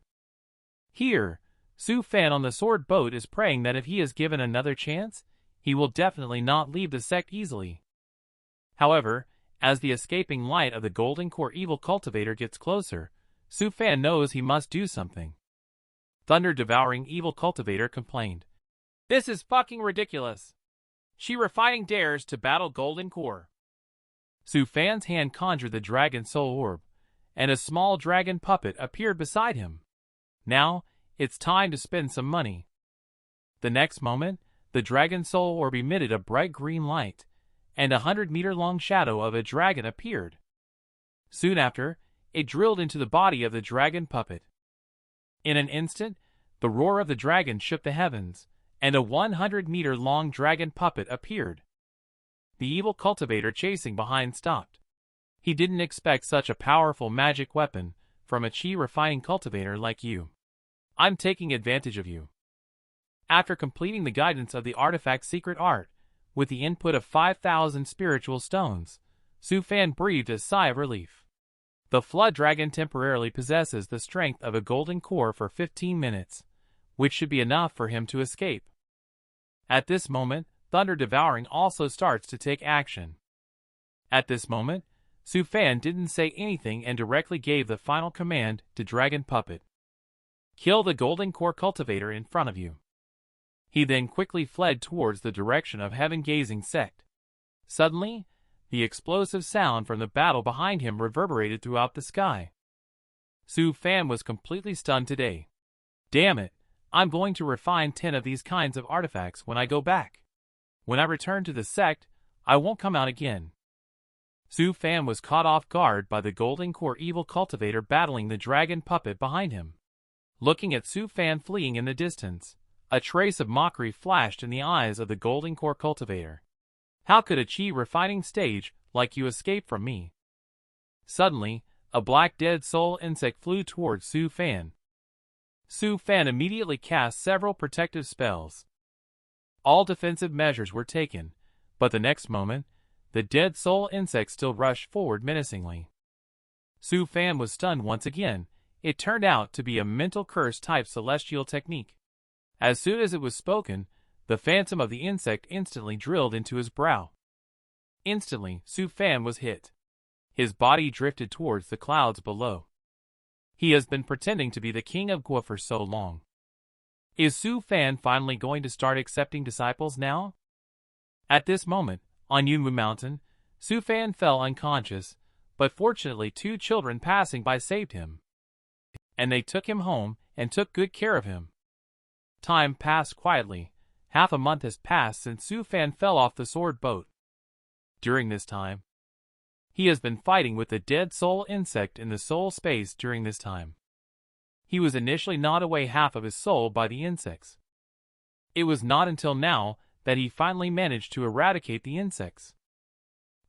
Here, Su Fan on the sword boat is praying that if he is given another chance, he will definitely not leave the sect easily. However, as the escaping light of the Golden Core evil cultivator gets closer, Su Fan knows he must do something. Thunder Devouring evil cultivator complained, "This is fucking ridiculous. She refining dares to battle Golden Core." Su Fan's hand conjured the Dragon Soul Orb, and a small dragon puppet appeared beside him. Now, it's time to spend some money. The next moment, the Dragon Soul Orb emitted a bright green light, and a 100-meter-long shadow of a dragon appeared. Soon after, it drilled into the body of the dragon puppet. In an instant, The roar of the dragon shook the heavens, and a 100-meter-long dragon puppet appeared. The evil cultivator chasing behind stopped. He didn't expect such a powerful magic weapon from a chi-refining cultivator like you. I'm taking advantage of you. After completing the guidance of the artifact's secret art, with the input of 5,000 spiritual stones, Su Fan breathed a sigh of relief. The flood dragon temporarily possesses the strength of a golden core for 15 minutes, which should be enough for him to escape. At this moment, Thunder Devouring also starts to take action. At this moment, Su Fan didn't say anything and directly gave the final command to Dragon Puppet. Kill the golden core cultivator in front of you. He then quickly fled towards the direction of heaven-gazing sect. Suddenly, the explosive sound from the battle behind him reverberated throughout the sky. Su Fan was completely stunned today. Damn it, I'm going to refine 10 of these kinds of artifacts when I go back. When I return to the sect, I won't come out again. Su Fan was caught off guard by the golden core evil cultivator battling the dragon puppet behind him. Looking at Su Fan fleeing in the distance, a trace of mockery flashed in the eyes of the golden core cultivator. How could a chi-refining stage like you escape from me? Suddenly, a black dead soul insect flew towards Su Fan. Su Fan immediately cast several protective spells. All defensive measures were taken, but the next moment, the dead soul insect still rushed forward menacingly. Su Fan was stunned once again. It turned out to be a mental curse type celestial technique. As soon as it was spoken, the phantom of the insect instantly drilled into his brow. Instantly, Su Fan was hit. His body drifted towards the clouds below. He has been pretending to be the king of Gua for so long. Is Su Fan finally going to start accepting disciples now? At this moment, on Yunwu Mountain, Su Fan fell unconscious, but fortunately 2 children passing by saved him. And they took him home and took good care of him. Time passed quietly. Half a month has passed since Su Fan fell off the sword boat. During this time, he has been fighting with the dead soul insect in the soul space during this time. He was initially gnawed away half of his soul by the insects. It was not until now that he finally managed to eradicate the insects.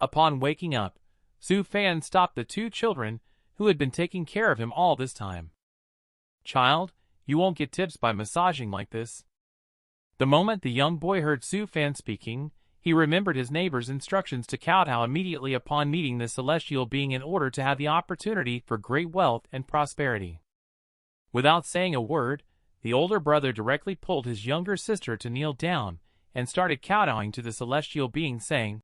Upon waking up, Su Fan stopped the 2 children who had been taking care of him all this time. Child, you won't get tips by massaging like this. The moment the young boy heard Su Fan speaking, he remembered his neighbor's instructions to kowtow immediately upon meeting the celestial being in order to have the opportunity for great wealth and prosperity. Without saying a word, the older brother directly pulled his younger sister to kneel down and started kowtowing to the celestial being, saying,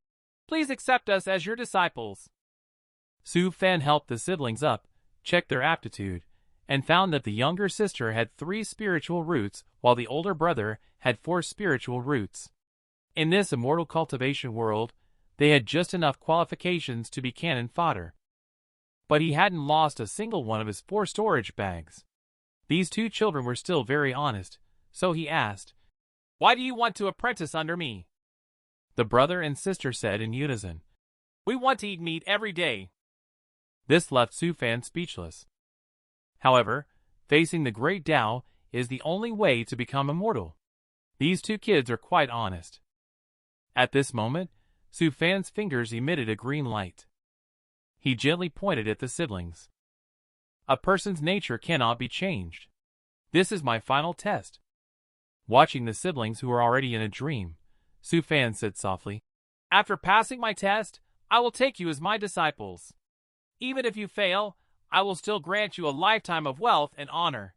"Please accept us as your disciples." Su Fan helped the siblings up, checked their aptitude, and found that the younger sister had 3 spiritual roots while the older brother had 4 spiritual roots. In this immortal cultivation world, they had just enough qualifications to be cannon fodder. But he hadn't lost a single one of his 4 storage bags. These 2 children were still very honest, so he asked, "Why do you want to apprentice under me?" The brother and sister said in unison, "We want to eat meat every day." This left Su Fan speechless. However, facing the great Tao is the only way to become immortal. These 2 kids are quite honest. At this moment, Su Fan's fingers emitted a green light. He gently pointed at the siblings. A person's nature cannot be changed. This is my final test. Watching the siblings who were already in a dream, Su Fan said softly, "After passing my test, I will take you as my disciples. Even if you fail, I will still grant you a lifetime of wealth and honor."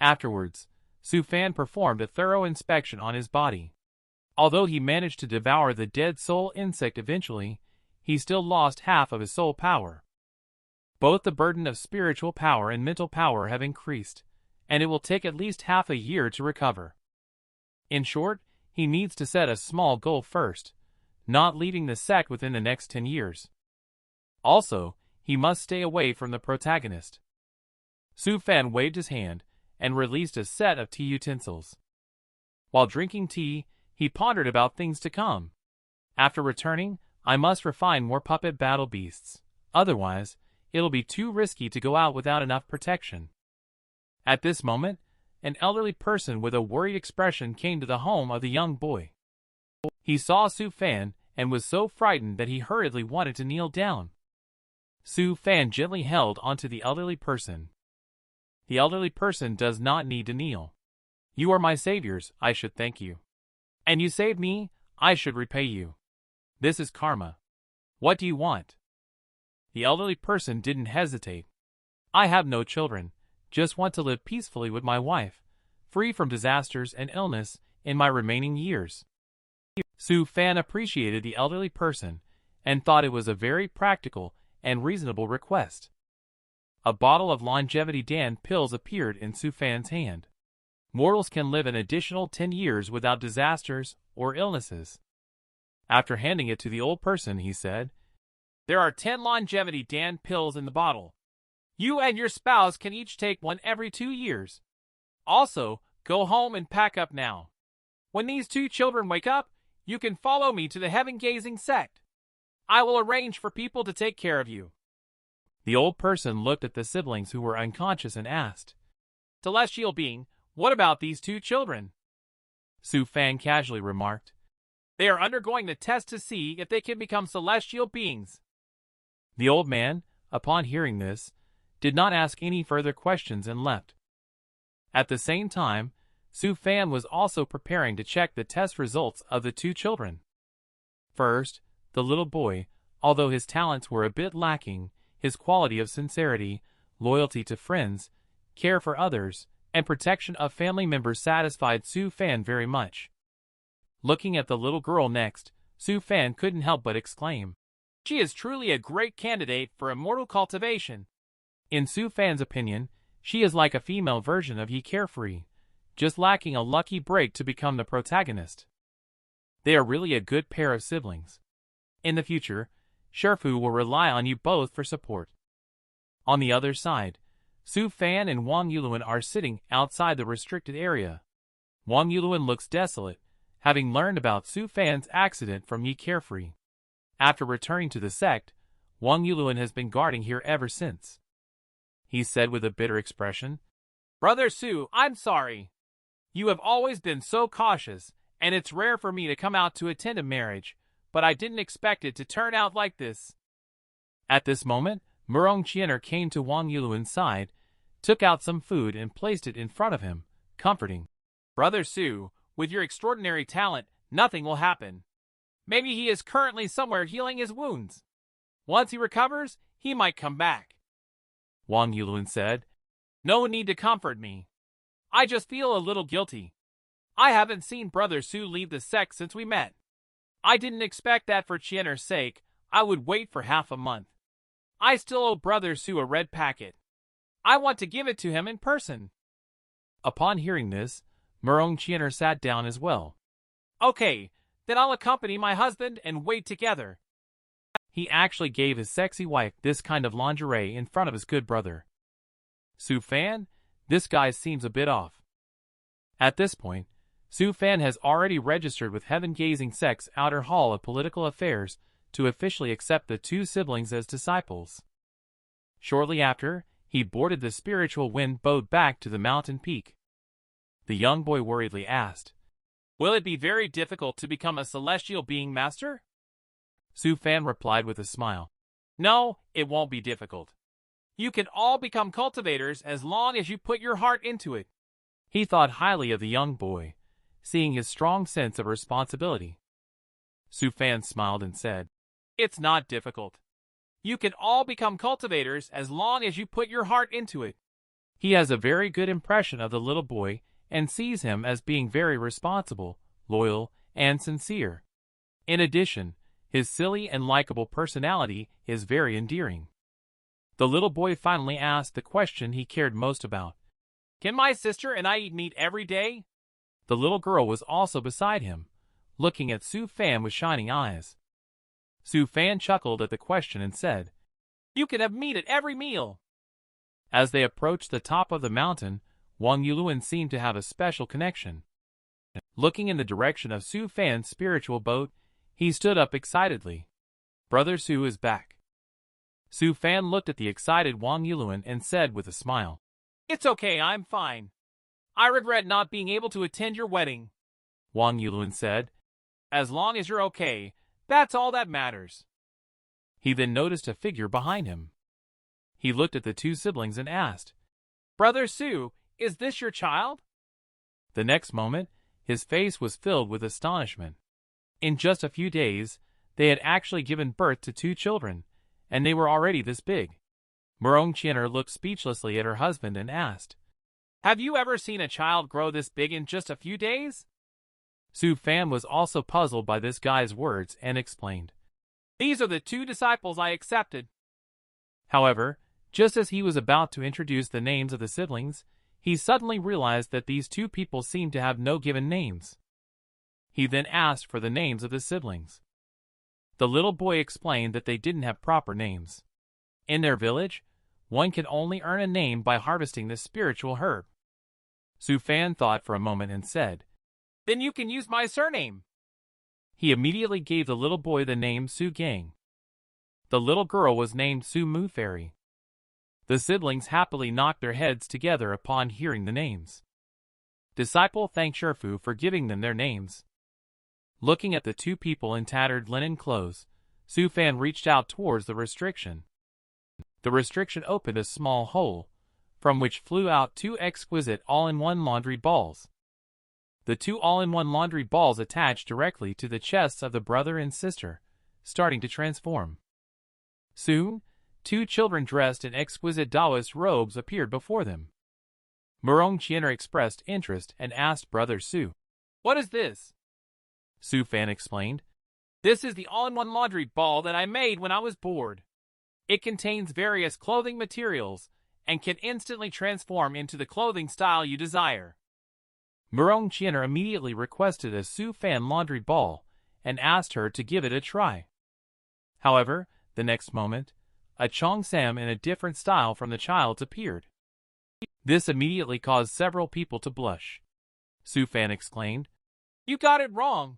Afterwards, Su Fan performed a thorough inspection on his body. Although he managed to devour the dead soul insect eventually, he still lost half of his soul power. Both the burden of spiritual power and mental power have increased, and it will take at least half a year to recover. In short, he needs to set a small goal first, not leaving the sect within the next 10 years. Also, he must stay away from the protagonist. Su Fan waved his hand and released a set of tea utensils. While drinking tea, he pondered about things to come. After returning, I must refine more puppet battle beasts. Otherwise, it'll be too risky to go out without enough protection. At this moment, an elderly person with a worried expression came to the home of the young boy. He saw Su Fan and was so frightened that he hurriedly wanted to kneel down. Su Fan gently held onto the elderly person. The elderly person does not need to kneel. You are my saviors, I should thank you. And you saved me, I should repay you. This is karma. What do you want? The elderly person didn't hesitate. I have no children, just want to live peacefully with my wife, free from disasters and illness in my remaining years. Su Fan appreciated the elderly person and thought it was a very practical and reasonable request. A bottle of longevity Dan pills appeared in Su Fan's hand. Mortals can live an additional 10 years without disasters or illnesses. After handing it to the old person, he said, There are 10 longevity Dan pills in the bottle. You and your spouse can each take one every 2 years. Also, go home and pack up now. When these 2 children wake up, you can follow me to the heaven-gazing sect. I will arrange for people to take care of you. The old person looked at the siblings who were unconscious and asked, Celestial being, what about these 2 children? Su Fan casually remarked, They are undergoing the test to see if they can become celestial beings. The old man, upon hearing this, did not ask any further questions and left. At the same time, Su Fan was also preparing to check the test results of the 2 children. First, the little boy, although his talents were a bit lacking, his quality of sincerity, loyalty to friends, care for others, and protection of family members satisfied Su Fan very much. Looking at the little girl next, Su Fan couldn't help but exclaim, She is truly a great candidate for immortal cultivation. In Su Fan's opinion, she is like a female version of Yi Carefree, just lacking a lucky break to become the protagonist. They are really a good pair of siblings. In the future, Sherfu will rely on you both for support. On the other side, Su Fan and Wang Yuluan are sitting outside the restricted area. Wang Yuluan looks desolate, having learned about Su Fan's accident from Yi Carefree. After returning to the sect, Wang Yuluan has been guarding here ever since. He said with a bitter expression, Brother Su, I'm sorry. You have always been so cautious, and it's rare for me to come out to attend a marriage, but I didn't expect it to turn out like this. At this moment, Murong Chiener came to Wang Yuluan's side, took out some food and placed it in front of him, comforting. Brother Su, with your extraordinary talent, nothing will happen. Maybe he is currently somewhere healing his wounds. Once he recovers, he might come back. Wang Yuluan said, No need to comfort me. I just feel a little guilty. I haven't seen Brother Su leave the sect since we met. I didn't expect that for Chiener's sake, I would wait for half a month. I still owe Brother Su a red packet. I want to give it to him in person. Upon hearing this, Murong Chiener sat down as well. Okay, then I'll accompany my husband and wait together. He actually gave his sexy wife this kind of lingerie in front of his good brother. Su Fan, this guy seems a bit off. At this point, Su Fan has already registered with Heaven Gazing Sect's Outer Hall of Political Affairs to officially accept the 2 siblings as disciples. Shortly after, he boarded the spiritual wind boat back to the mountain peak. The young boy worriedly asked, Will it be very difficult to become a celestial being, master? Su Fan replied with a smile. No, it won't be difficult. You can all become cultivators as long as you put your heart into it. He thought highly of the young boy, seeing his strong sense of responsibility. Su Fan smiled and said, It's not difficult. You can all become cultivators as long as you put your heart into it. He has a very good impression of the little boy and sees him as being very responsible, loyal, and sincere. In addition, his silly and likable personality is very endearing. The little boy finally asked the question he cared most about. Can my sister and I eat meat every day? The little girl was also beside him, looking at Su Fan with shining eyes. Su Fan chuckled at the question and said, You can have meat at every meal. As they approached the top of the mountain, Wang Yuluan seemed to have a special connection. Looking in the direction of Su Fan's spiritual boat, he stood up excitedly. Brother Su is back. Su Fan looked at the excited Wang Yuluan and said with a smile, It's okay, I'm fine. I regret not being able to attend your wedding, Wang Yulun said. as long as you're okay, that's all that matters. He then noticed a figure behind him. He looked at the two siblings and asked, Brother Su, is this your child? The next moment, his face was filled with astonishment. In just a few days, they had actually given birth to 2 children, and they were already this big. Murong Qianer looked speechlessly at her husband and asked, Have you ever seen a child grow this big in just a few days? Su Fan was also puzzled by this guy's words and explained, These are the 2 disciples I accepted. However, just as he was about to introduce the names of the siblings, he suddenly realized that these 2 people seemed to have no given names. He then asked for the names of the siblings. The little boy explained that they didn't have proper names. In their village, one can only earn a name by harvesting this spiritual herb. Su Fan thought for a moment and said, Then you can use my surname. He immediately gave the little boy the name Su Gang. The little girl was named Su Mu Fairy. The siblings happily knocked their heads together upon hearing the names. Disciple thanked Shifu for giving them their names. Looking at the 2 people in tattered linen clothes, Su Fan reached out towards the restriction. The restriction opened a small hole, from which flew out 2 exquisite all-in-one laundry balls. The 2 all-in-one laundry balls attached directly to the chests of the brother and sister, starting to transform. Soon, 2 children dressed in exquisite Taoist robes appeared before them. Murong Qianer expressed interest and asked Brother Su, What is this? Su Fan explained, This is the all-in-one laundry ball that I made when I was bored. It contains various clothing materials and can instantly transform into the clothing style you desire. Murong Qianer immediately requested a Su Fan laundry ball and asked her to give it a try. However, the next moment, a cheongsam in a different style from the child's appeared. This immediately caused several people to blush. Su Fan exclaimed, You got it wrong.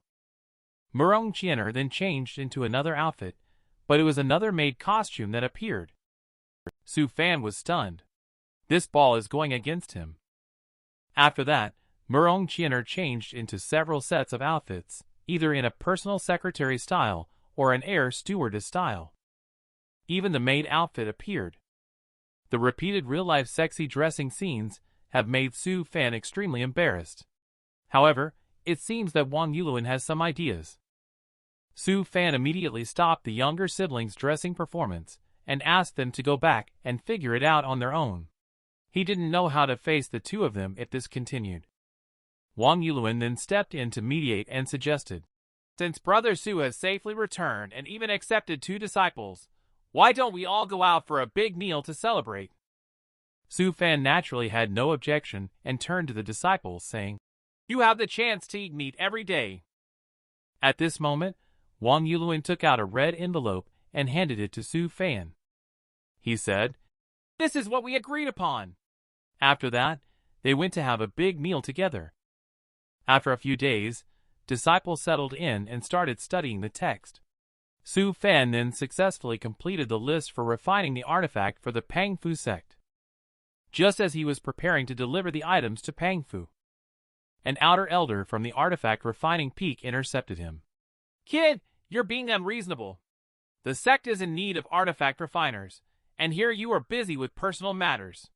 Murong Qianer then changed into another outfit, but it was another maid costume that appeared. Su Fan was stunned. This ball is going against him. After that, Murong Qianer changed into several sets of outfits, either in a personal secretary style or an air stewardess style. Even the maid outfit appeared. The repeated real-life sexy dressing scenes have made Su Fan extremely embarrassed. However, it seems that Wang Yulun has some ideas. Su Fan immediately stopped the younger siblings' dressing performance and asked them to go back and figure it out on their own. He didn't know how to face the 2 of them if this continued. Wang Yulun then stepped in to mediate and suggested, Since Brother Su has safely returned and even accepted 2 disciples, why don't we all go out for a big meal to celebrate? Su Fan naturally had no objection and turned to the disciples, saying, You have the chance to eat meat every day. At this moment, Wang Yulun took out a red envelope and handed it to Su Fan. He said, This is what we agreed upon. After that, they went to have a big meal together. After a few days, disciples settled in and started studying the text. Su Fan then successfully completed the list for refining the artifact for the Pangfu sect. Just as he was preparing to deliver the items to Pangfu, an outer elder from the artifact refining peak intercepted him. Kid, you're being unreasonable. The sect is in need of artifact refiners, and here you are busy with personal matters.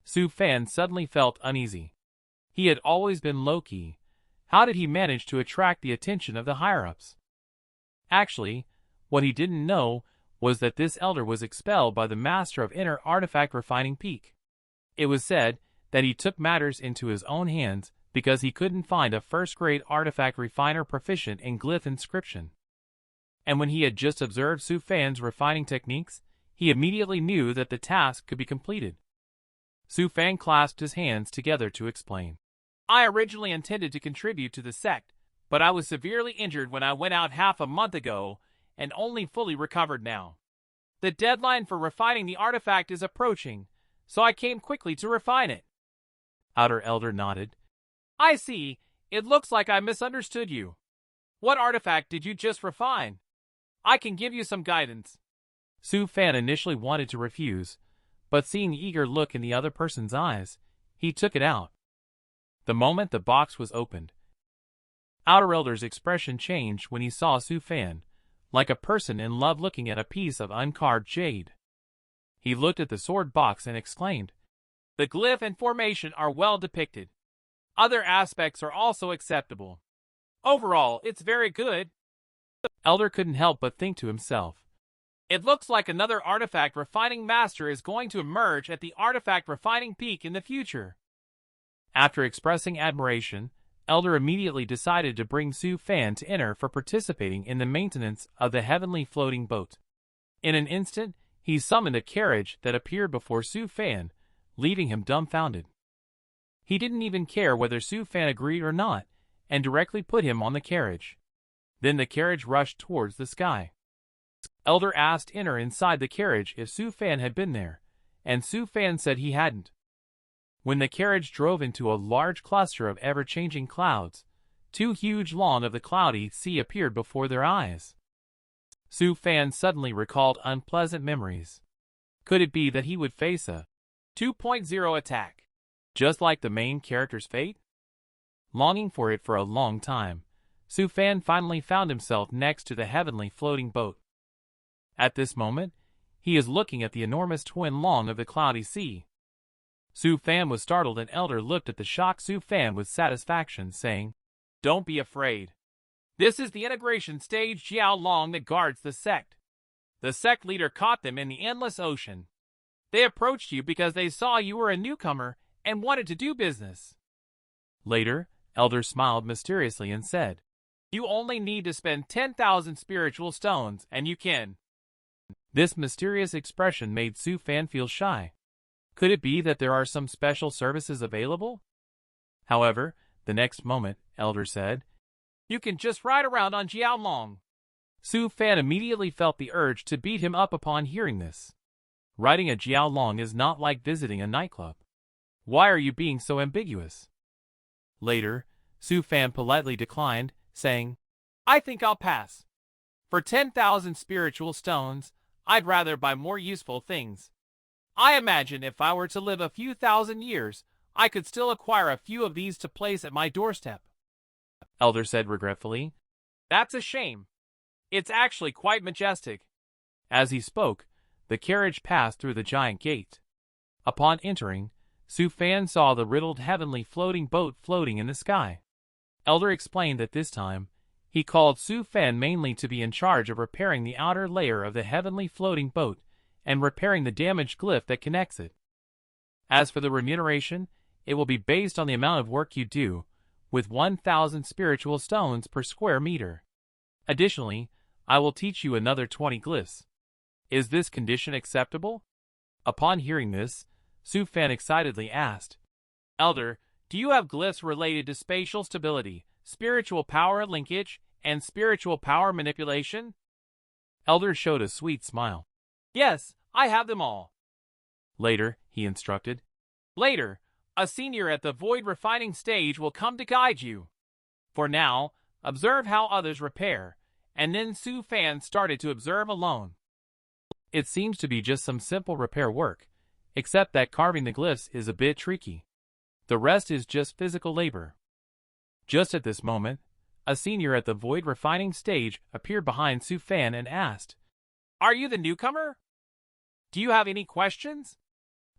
Su Fan suddenly felt uneasy. He had always been low-key. How did he manage to attract the attention of the higher-ups? Actually, what he didn't know was that this elder was expelled by the master of inner artifact refining peak. It was said that he took matters into his own hands because he couldn't find a first-grade artifact refiner proficient in glyph inscription. And when he had just observed Su Fan's refining techniques, he immediately knew that the task could be completed. Su Fan clasped his hands together to explain. I originally intended to contribute to the sect, but I was severely injured when I went out half a month ago and only fully recovered now. The deadline for refining the artifact is approaching, so I came quickly to refine it. Outer Elder nodded. I see. It looks like I misunderstood you. What artifact did you just refine? I can give you some guidance. Su Fan initially wanted to refuse, but seeing the eager look in the other person's eyes, he took it out. The moment the box was opened, Outer Elder's expression changed when he saw Su Fan, like a person in love looking at a piece of uncarved jade. He looked at the sword box and exclaimed, "The glyph and formation are well depicted. Other aspects are also acceptable. Overall, it's very good." The Elder couldn't help but think to himself, "It looks like another artifact refining master is going to emerge at the artifact refining peak in the future." After expressing admiration, Elder immediately decided to bring Su Fan to enter for participating in the maintenance of the heavenly floating boat. In an instant, he summoned a carriage that appeared before Su Fan, leaving him dumbfounded. He didn't even care whether Su Fan agreed or not, and directly put him on the carriage. Then the carriage rushed towards the sky. Elder asked Inner inside the carriage if Su Fan had been there, and Su Fan said he hadn't. When the carriage drove into a large cluster of ever-changing clouds, 2 huge lawn of the cloudy sea appeared before their eyes. Su Fan suddenly recalled unpleasant memories. Could it be that he would face a 2.0 attack, just like the main character's fate? Longing for it for a long time, Su Fan finally found himself next to the heavenly floating boat. At this moment, he is looking at the enormous twin lawn of the cloudy sea. Su Fan was startled, and Elder looked at the shocked Su Fan with satisfaction, saying, "Don't be afraid. This is the integration stage Jiao Long that guards the sect. The sect leader caught them in the endless ocean. They approached you because they saw you were a newcomer and wanted to do business." Later, Elder smiled mysteriously and said, "You only need to spend 10,000 spiritual stones and you can." This mysterious expression made Su Fan feel shy. Could it be that there are some special services available? However, the next moment, Elder said, "You can just ride around on Jiao Long." Su Fan immediately felt the urge to beat him up upon hearing this. Riding a Jiao Long is not like visiting a nightclub. Why are you being so ambiguous? Later, Su Fan politely declined, saying, "I think I'll pass. For 10,000 spiritual stones, I'd rather buy more useful things. I imagine if I were to live a few thousand years, I could still acquire a few of these to place at my doorstep." Elder said regretfully, "That's a shame. It's actually quite majestic." As he spoke, the carriage passed through the giant gate. Upon entering, Su Fan saw the riddled heavenly floating boat floating in the sky. Elder explained that this time, he called Su Fan mainly to be in charge of repairing the outer layer of the heavenly floating boat and repairing the damaged glyph that connects it. As for the remuneration, it will be based on the amount of work you do, with 1,000 spiritual stones per square meter. Additionally, I will teach you another 20 glyphs. Is this condition acceptable? Upon hearing this, Su Fan excitedly asked, "Elder, do you have glyphs related to spatial stability, spiritual power linkage, and spiritual power manipulation?" Elder showed a sweet smile. "Yes, I have them all." Later, he instructed, "Later, a senior at the void refining stage will come to guide you. For now, observe how others repair," and then Su Fan started to observe alone. It seems to be just some simple repair work, except that carving the glyphs is a bit tricky. The rest is just physical labor. Just at this moment, a senior at the void refining stage appeared behind Su Fan and asked, "Are you the newcomer? Do you have any questions?"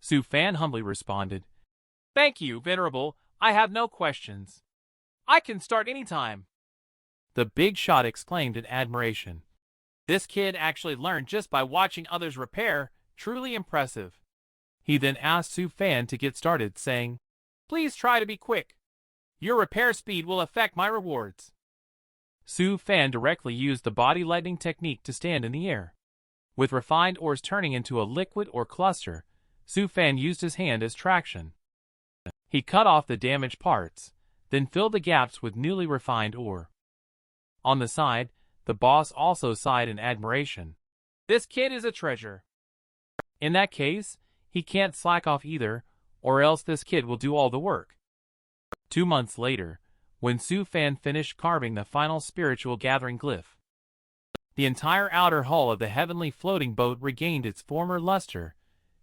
Su Fan humbly responded, "Thank you, Venerable. I have no questions. I can start anytime." The big shot exclaimed in admiration. "This kid actually learned just by watching others repair. Truly impressive." He then asked Su Fan to get started, saying, "Please try to be quick. Your repair speed will affect my rewards." Su Fan directly used the body lightning technique to stand in the air. With refined ores turning into a liquid or cluster, Su Fan used his hand as traction. He cut off the damaged parts, then filled the gaps with newly refined ore. On the side, the boss also sighed in admiration. "This kid is a treasure." In that case, he can't slack off either, or else this kid will do all the work. 2 months later, when Su Fan finished carving the final spiritual gathering glyph, the entire outer hull of the heavenly floating boat regained its former luster,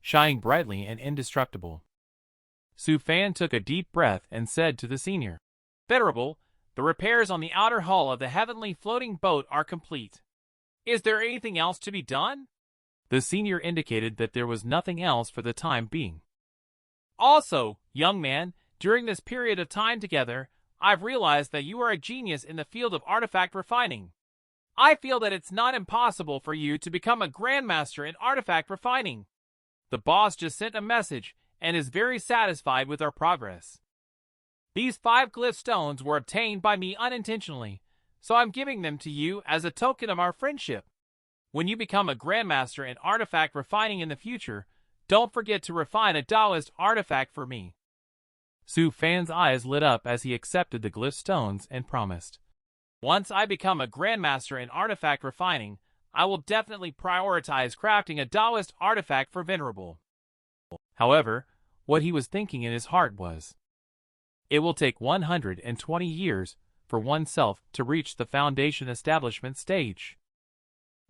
shining brightly and indestructible. Su Fan took a deep breath and said to the senior, Venerable, the repairs on the outer hull of the heavenly floating boat are complete. Is there anything else to be done? The senior indicated that there was nothing else for the time being. Also, young man, during this period of time together, I've realized that you are a genius in the field of artifact refining. I feel that it's not impossible for you to become a grandmaster in artifact refining. The boss just sent a message and is very satisfied with our progress. These 5 glyph stones were obtained by me unintentionally, so I'm giving them to you as a token of our friendship. When you become a grandmaster in artifact refining in the future, don't forget to refine a Taoist artifact for me. Su Fan's eyes lit up as he accepted the glyph stones and promised. Once I become a grandmaster in artifact refining, I will definitely prioritize crafting a Taoist artifact for Venerable. However, what he was thinking in his heart was, it will take 120 years for oneself to reach the foundation establishment stage.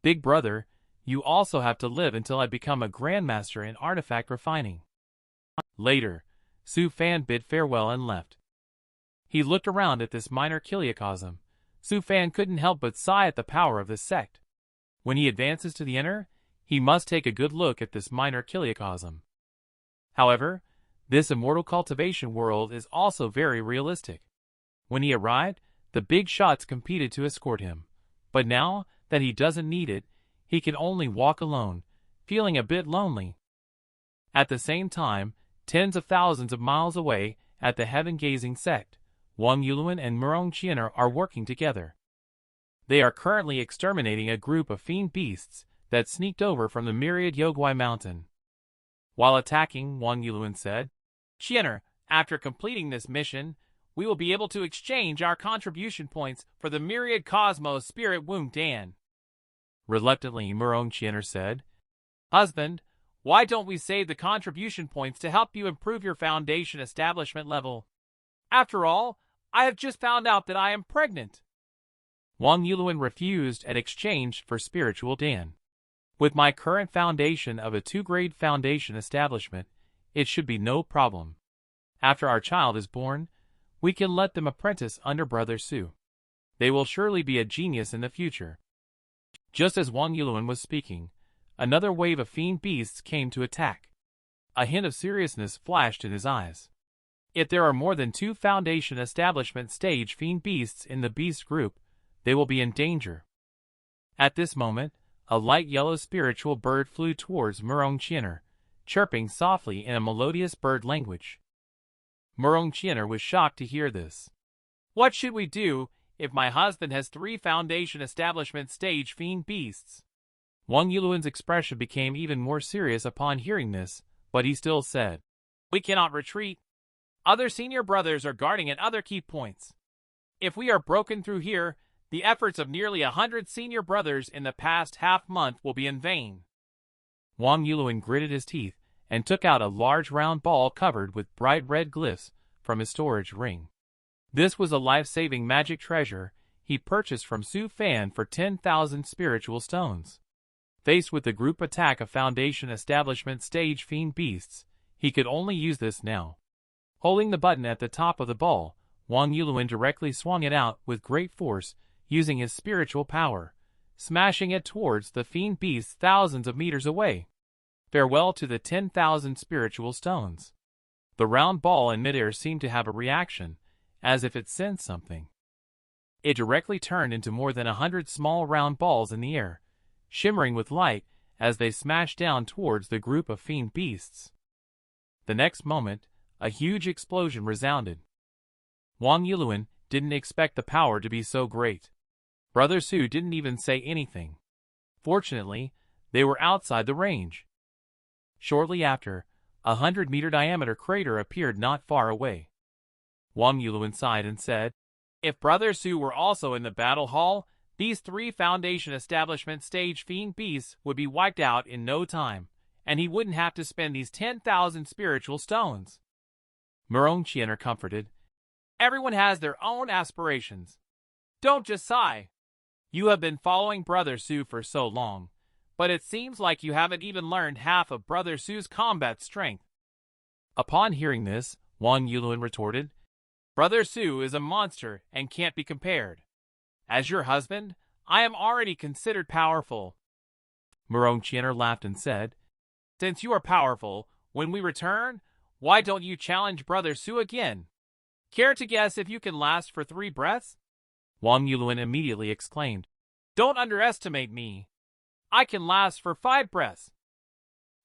Big brother, you also have to live until I become a grandmaster in artifact refining. Later, Su Fan bid farewell and left. He looked around at this minor chiliocosm. Su Fan couldn't help but sigh at the power of this sect. When he advances to the inner, he must take a good look at this minor chiliocosm. However, this immortal cultivation world is also very realistic. When he arrived, the big shots competed to escort him. But now that he doesn't need it, he can only walk alone, feeling a bit lonely. At the same time, tens of thousands of miles away, at the heaven-gazing sect, Wang Yuluan and Murong Qianer are working together. They are currently exterminating a group of fiend beasts that sneaked over from the myriad Yogwai mountain. While attacking, Wang Yuluan said, Qianer, after completing this mission, we will be able to exchange our contribution points for the myriad cosmos spirit womb Dan. Reluctantly, Murong Qianer said, Husband, why don't we save the contribution points to help you improve your foundation establishment level? After all, I have just found out that I am pregnant. Wang Yuluan refused and exchanged for spiritual Dan. With my current foundation of a 2-grade foundation establishment, it should be no problem. After our child is born, we can let them apprentice under Brother Su. They will surely be a genius in the future. Just as Wang Yuluan was speaking, another wave of fiend beasts came to attack. A hint of seriousness flashed in his eyes. If there are more than 2 foundation establishment stage fiend beasts in the beast group, they will be in danger. At this moment, a light yellow spiritual bird flew towards Murong Qianer, chirping softly in a melodious bird language. Murong Qianer was shocked to hear this. What should we do if my husband has 3 foundation establishment stage fiend beasts? Wang Yuluan's expression became even more serious upon hearing this, but he still said, We cannot retreat. Other senior brothers are guarding at other key points. If we are broken through here, the efforts of nearly 100 senior brothers in the past half-month will be in vain. Wang Yuluan gritted his teeth and took out a large round ball covered with bright red glyphs from his storage ring. This was a life-saving magic treasure he purchased from Su Fan for 10,000 spiritual stones. Faced with the group attack of Foundation Establishment stage fiend beasts, he could only use this now. Holding the button at the top of the ball, Wang Yuluan directly swung it out with great force, using his spiritual power, smashing it towards the fiend beasts thousands of meters away. Farewell to the 10,000 spiritual stones. The round ball in midair seemed to have a reaction, as if it sensed something. It directly turned into more than 100 small round balls in the air, shimmering with light as they smashed down towards the group of fiend beasts. The next moment, a huge explosion resounded. Wang Yuluan didn't expect the power to be so great. Brother Su didn't even say anything. Fortunately, they were outside the range. Shortly after, a 100-meter diameter crater appeared not far away. Wang Yuluan sighed and said, If Brother Su were also in the battle hall, these 3 Foundation Establishment stage fiend beasts would be wiped out in no time, and he wouldn't have to spend these 10,000 spiritual stones. Murong Qianer comforted, Everyone has their own aspirations. Don't just sigh. You have been following Brother Su for so long, but it seems like you haven't even learned half of Brother Su's combat strength. Upon hearing this, Wang Yulun retorted, Brother Su is a monster and can't be compared. As your husband, I am already considered powerful. Marong Qianer laughed and said, Since you are powerful, when we return, why don't you challenge Brother Su again? Care to guess if you can last for 3 breaths? Wang Yulun immediately exclaimed, Don't underestimate me. I can last for 5 breaths.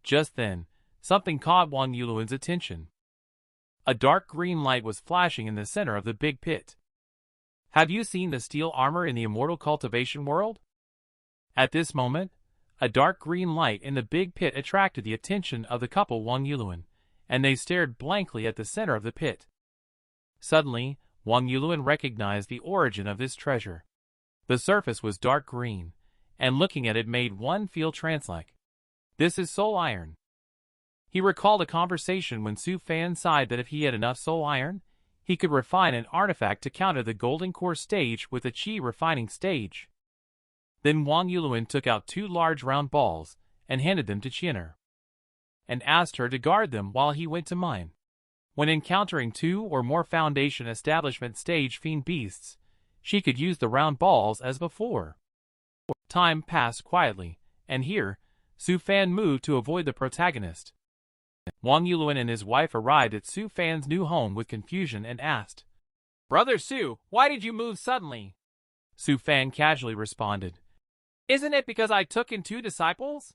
Just then, something caught Wang Yulun's attention. A dark green light was flashing in the center of the big pit. Have you seen the steel armor in the immortal cultivation world? At this moment, a dark green light in the big pit attracted the attention of the couple Wang Yulun, and they stared blankly at the center of the pit. Suddenly, Wang Yulun recognized the origin of this treasure. The surface was dark green, and looking at it made one feel trance-like. This is soul iron. He recalled a conversation when Su Fan sighed that if he had enough soul iron, he could refine an artifact to counter the golden core stage with a chi refining stage. Then Wang Yulun took out 2 large round balls and handed them to Qianer, and asked her to guard them while he went to mine. When encountering 2 or more foundation establishment stage fiend beasts, she could use the round balls as before. Time passed quietly, and here, Su Fan moved to avoid the protagonist. Wang Yulun and his wife arrived at Su Fan's new home with confusion and asked, Brother Su, why did you move suddenly? Su Fan casually responded, Isn't it because I took in 2 disciples?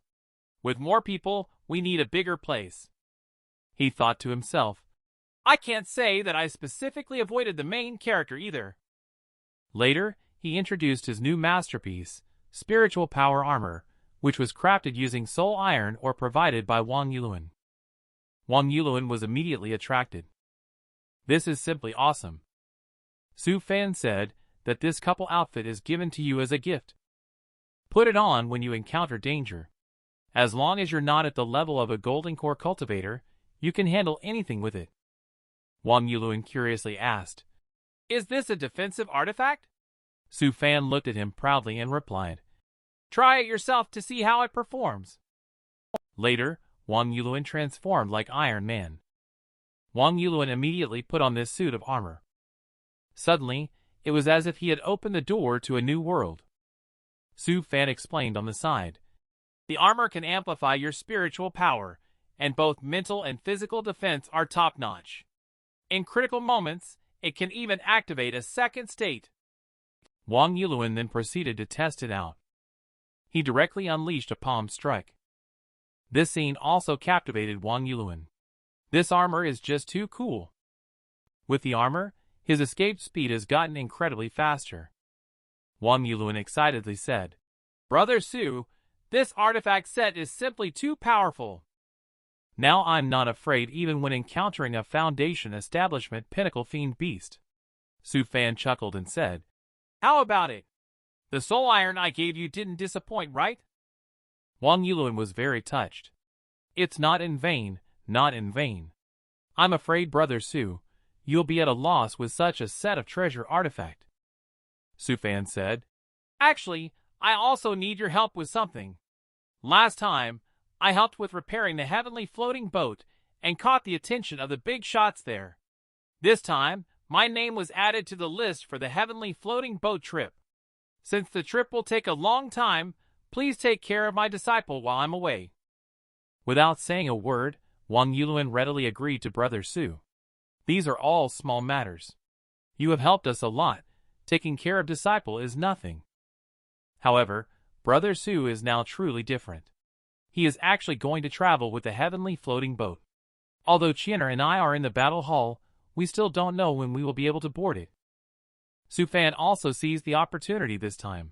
With more people, we need a bigger place. He thought to himself, I can't say that I specifically avoided the main character either. Later, he introduced his new masterpiece, Spiritual Power Armor, which was crafted using soul iron or provided by Wang Yulun. Wang Yulun was immediately attracted. This is simply awesome. Su Fan said that this couple outfit is given to you as a gift. Put it on when you encounter danger. As long as you're not at the level of a golden core cultivator, you can handle anything with it. Wang Yulun curiously asked, Is this a defensive artifact? Su Fan looked at him proudly and replied, Try it yourself to see how it performs. Later, Wang Yulun transformed like Iron Man. Wang Yulun immediately put on this suit of armor. Suddenly, it was as if he had opened the door to a new world. Su Fan explained on the side, The armor can amplify your spiritual power, and both mental and physical defense are top-notch. In critical moments, it can even activate a second state. Wang Yulun then proceeded to test it out. He directly unleashed a palm strike. This scene also captivated Wang Yulun. This armor is just too cool. With the armor, his escape speed has gotten incredibly faster. Wang Yulun excitedly said, Brother Su, this artifact set is simply too powerful. Now I'm not afraid even when encountering a foundation establishment pinnacle fiend beast. Su Fan chuckled and said, How about it? The soul iron I gave you didn't disappoint, right? Wang Yulun was very touched. It's not in vain, not in vain. I'm afraid, Brother Su, you'll be at a loss with such a set of treasure artifact. Su Fan said, Actually, I also need your help with something. Last time, I helped with repairing the heavenly floating boat and caught the attention of the big shots there. This time, my name was added to the list for the heavenly floating boat trip. Since the trip will take a long time, please take care of my disciple while I'm away. Without saying a word, Wang Yulun readily agreed to Brother Su. These are all small matters. You have helped us a lot. Taking care of disciple is nothing. However, Brother Su is now truly different. He is actually going to travel with the heavenly floating boat. Although Qianer and I are in the battle hall, we still don't know when we will be able to board it. Su Fan also seized the opportunity this time.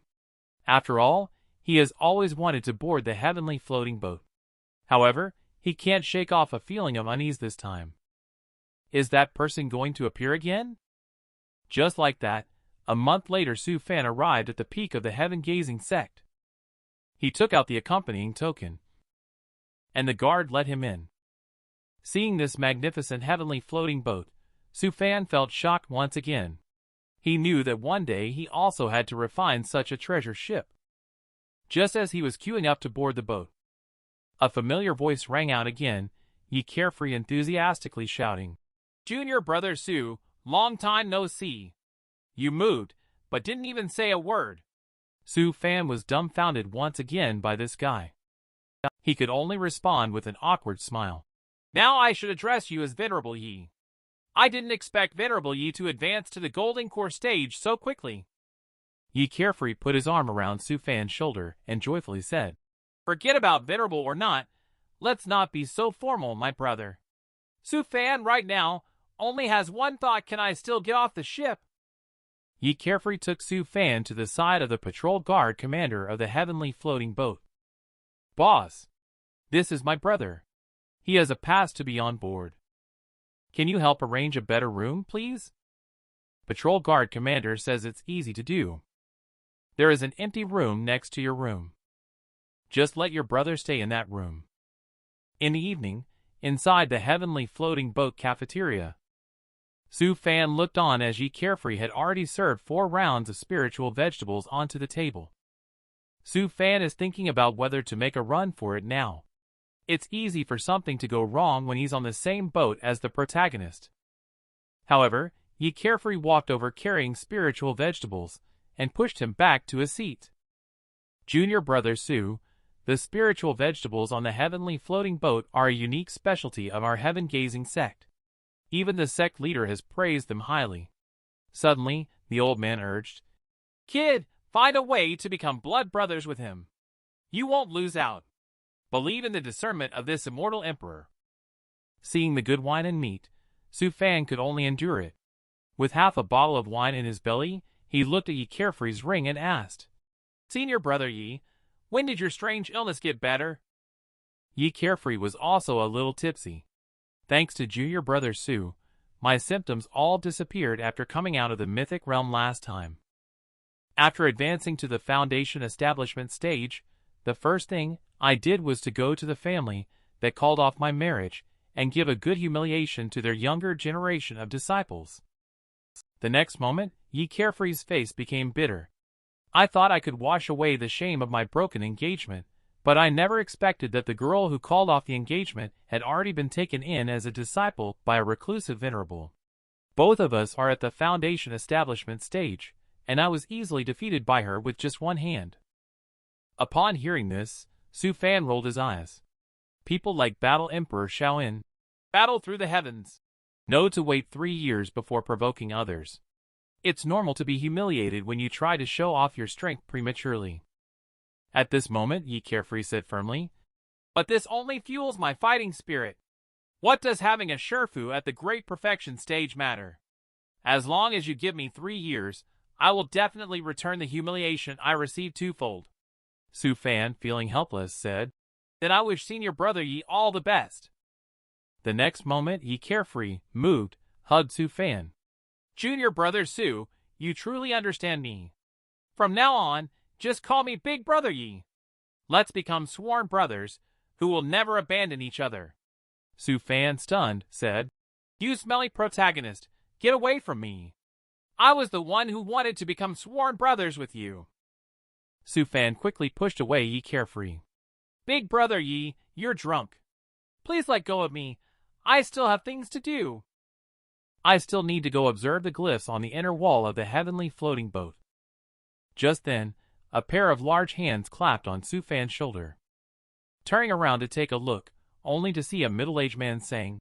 After all, he has always wanted to board the heavenly floating boat. However, he can't shake off a feeling of unease this time. Is that person going to appear again? Just like that, a month later Su Fan arrived at the peak of the heaven-gazing sect. He took out the accompanying token, and the guard let him in. Seeing this magnificent heavenly floating boat, Su Fan felt shocked once again. He knew that one day he also had to refine such a treasure ship. Just as he was queuing up to board the boat, a familiar voice rang out again, Yi Carefree enthusiastically shouting. Junior brother Su, long time no see. You moved, but didn't even say a word. Su Fan was dumbfounded once again by this guy. He could only respond with an awkward smile. Now I should address you as Venerable Yi. I didn't expect Venerable Yi to advance to the Golden Core stage so quickly. Yi Carefree put his arm around Su Fan's shoulder and joyfully said, Forget about Venerable or not, let's not be so formal, my brother. Su Fan right now only has one thought: can I still get off the ship? Yi Carefree took Su Fan to the side of the patrol guard commander of the heavenly floating boat. Boss, this is my brother. He has a pass to be on board. Can you help arrange a better room, please? Patrol guard commander says it's easy to do. There is an empty room next to your room. Just let your brother stay in that room. In the evening, inside the heavenly floating boat cafeteria, Su Fan looked on as Yi Carefree had already served 4 rounds of spiritual vegetables onto the table. Su Fan is thinking about whether to make a run for it now. It's easy for something to go wrong when he's on the same boat as the protagonist. However, Yi Carefree walked over carrying spiritual vegetables and pushed him back to a seat. Junior brother Su, the spiritual vegetables on the heavenly floating boat are a unique specialty of our heaven-gazing sect. Even the sect leader has praised them highly. Suddenly, the old man urged, Kid, find a way to become blood brothers with him. You won't lose out. Believe in the discernment of this immortal emperor. Seeing the good wine and meat, Su Fan could only endure it. With half a bottle of wine in his belly, he looked at Yi Carefree's ring and asked, Senior brother Yi, when did your strange illness get better? Yi Carefree was also a little tipsy. Thanks to junior brother Su, my symptoms all disappeared after coming out of the mythic realm last time. After advancing to the foundation establishment stage, the first thing I did was to go to the family that called off my marriage and give a good humiliation to their younger generation of disciples. The next moment, Yi Carefree's face became bitter. I thought I could wash away the shame of my broken engagement, but I never expected that the girl who called off the engagement had already been taken in as a disciple by a reclusive venerable. Both of us are at the foundation establishment stage, and I was easily defeated by her with just one hand. Upon hearing this, Su Fan rolled his eyes. People like Battle Emperor Shaolin battle through the heavens. Know to wait 3 years before provoking others. It's normal to be humiliated when you try to show off your strength prematurely. At this moment, Yi Carefree said firmly, But this only fuels my fighting spirit. What does having a Sherfu at the great perfection stage matter? As long as you give me 3 years, I will definitely return the humiliation I received twofold. Su Fan, feeling helpless, said, Then I wish senior brother Yi all the best. The next moment, Yi Carefree, moved, hugged Su Fan. Junior brother Su, you truly understand me. From now on, just call me Big Brother Yi. Let's become sworn brothers, who will never abandon each other. Su Fan, stunned, said, You smelly protagonist, get away from me. I was the one who wanted to become sworn brothers with you. Su Fan quickly pushed away Yi Carefree. Big Brother Yi, you're drunk. Please let go of me. I still have things to do. I still need to go observe the glyphs on the inner wall of the heavenly floating boat. Just then, a pair of large hands clapped on Su Fan's shoulder. Turning around to take a look, only to see a middle-aged man saying,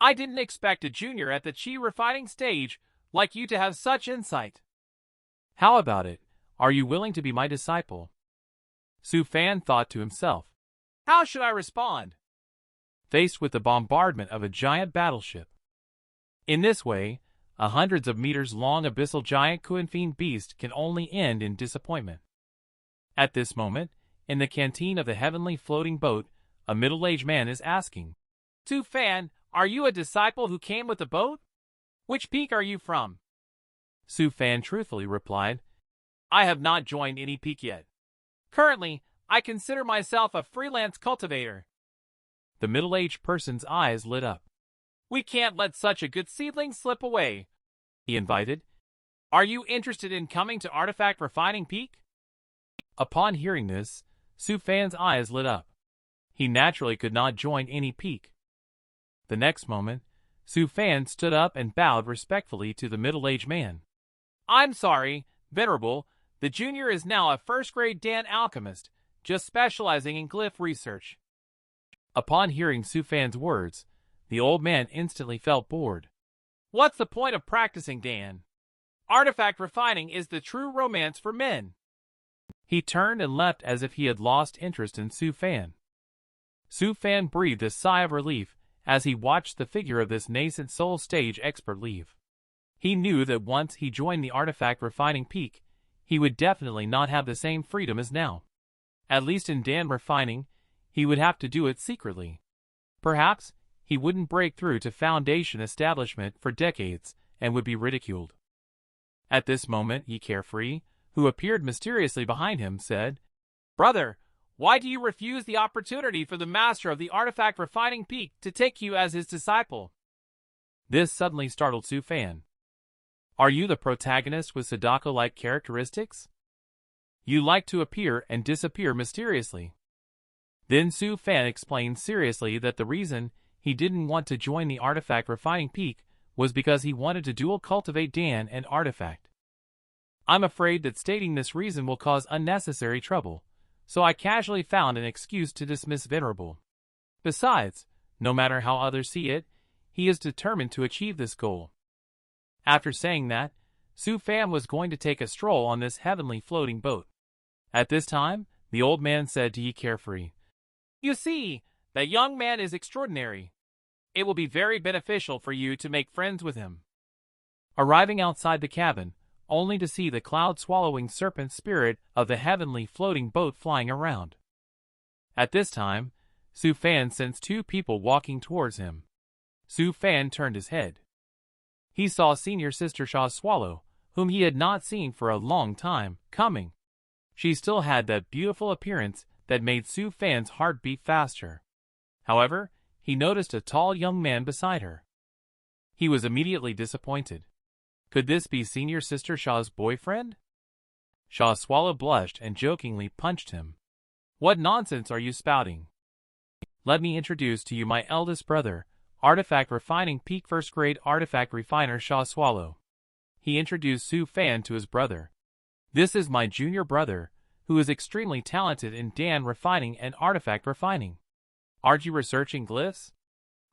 I didn't expect a junior at the chi refining stage like you to have such insight. How about it? Are you willing to be my disciple? Su Fan thought to himself. How should I respond? Faced with the bombardment of a giant battleship. In this way, a hundreds of meters long abyssal giant Kuanfin beast can only end in disappointment. At this moment, in the canteen of the heavenly floating boat, a middle-aged man is asking, Su Fan, are you a disciple who came with the boat? Which peak are you from? Su Fan truthfully replied, I have not joined any peak yet. Currently, I consider myself a freelance cultivator. The middle-aged person's eyes lit up. We can't let such a good seedling slip away, he invited. Are you interested in coming to Artifact Refining Peak? Upon hearing this, Su Fan's eyes lit up. He naturally could not join any peak. The next moment, Su Fan stood up and bowed respectfully to the middle-aged man. I'm sorry, Venerable, the junior is now a first-grade Dan alchemist, just specializing in glyph research. Upon hearing Su Fan's words, the old man instantly felt bored. What's the point of practicing, Dan? Artifact refining is the true romance for men. He turned and left as if he had lost interest in Su Fan. Su Fan breathed a sigh of relief as he watched the figure of this nascent soul stage expert leave. He knew that once he joined the artifact refining peak, he would definitely not have the same freedom as now. At least in Dan refining, he would have to do it secretly. Perhaps he wouldn't break through to Foundation establishment for decades and would be ridiculed. At this moment, Ye Carefree, who appeared mysteriously behind him, said, Brother, why do you refuse the opportunity for the master of the artifact refining peak to take you as his disciple? This suddenly startled Su Fan. Are you the protagonist with Sadako-like characteristics? You like to appear and disappear mysteriously. Then Su Fan explained seriously that the reason he didn't want to join the artifact refining peak was because he wanted to dual cultivate Dan and artifact. I'm afraid that stating this reason will cause unnecessary trouble, so I casually found an excuse to dismiss Venerable. Besides, no matter how others see it, he is determined to achieve this goal. After saying that, Su Fan was going to take a stroll on this heavenly floating boat. At this time, the old man said to Ye Carefree, You see, that young man is extraordinary. It will be very beneficial for you to make friends with him. Arriving outside the cabin, only to see the cloud-swallowing serpent spirit of the heavenly floating boat flying around. At this time, Su Fan sensed two people walking towards him. Su Fan turned his head. He saw senior sister Sha Swallow, whom he had not seen for a long time, coming. She still had that beautiful appearance that made Su Fan's heart beat faster. However, he noticed a tall young man beside her. He was immediately disappointed. Could this be senior sister Sha's boyfriend? Sha Swallow blushed and jokingly punched him. What nonsense are you spouting? Let me introduce to you my eldest brother, Artifact Refining Peak First Grade Artifact Refiner Sha Swallow. He introduced Su Fan to his brother. This is my junior brother, who is extremely talented in Dan refining and artifact refining. Aren't you researching glyphs?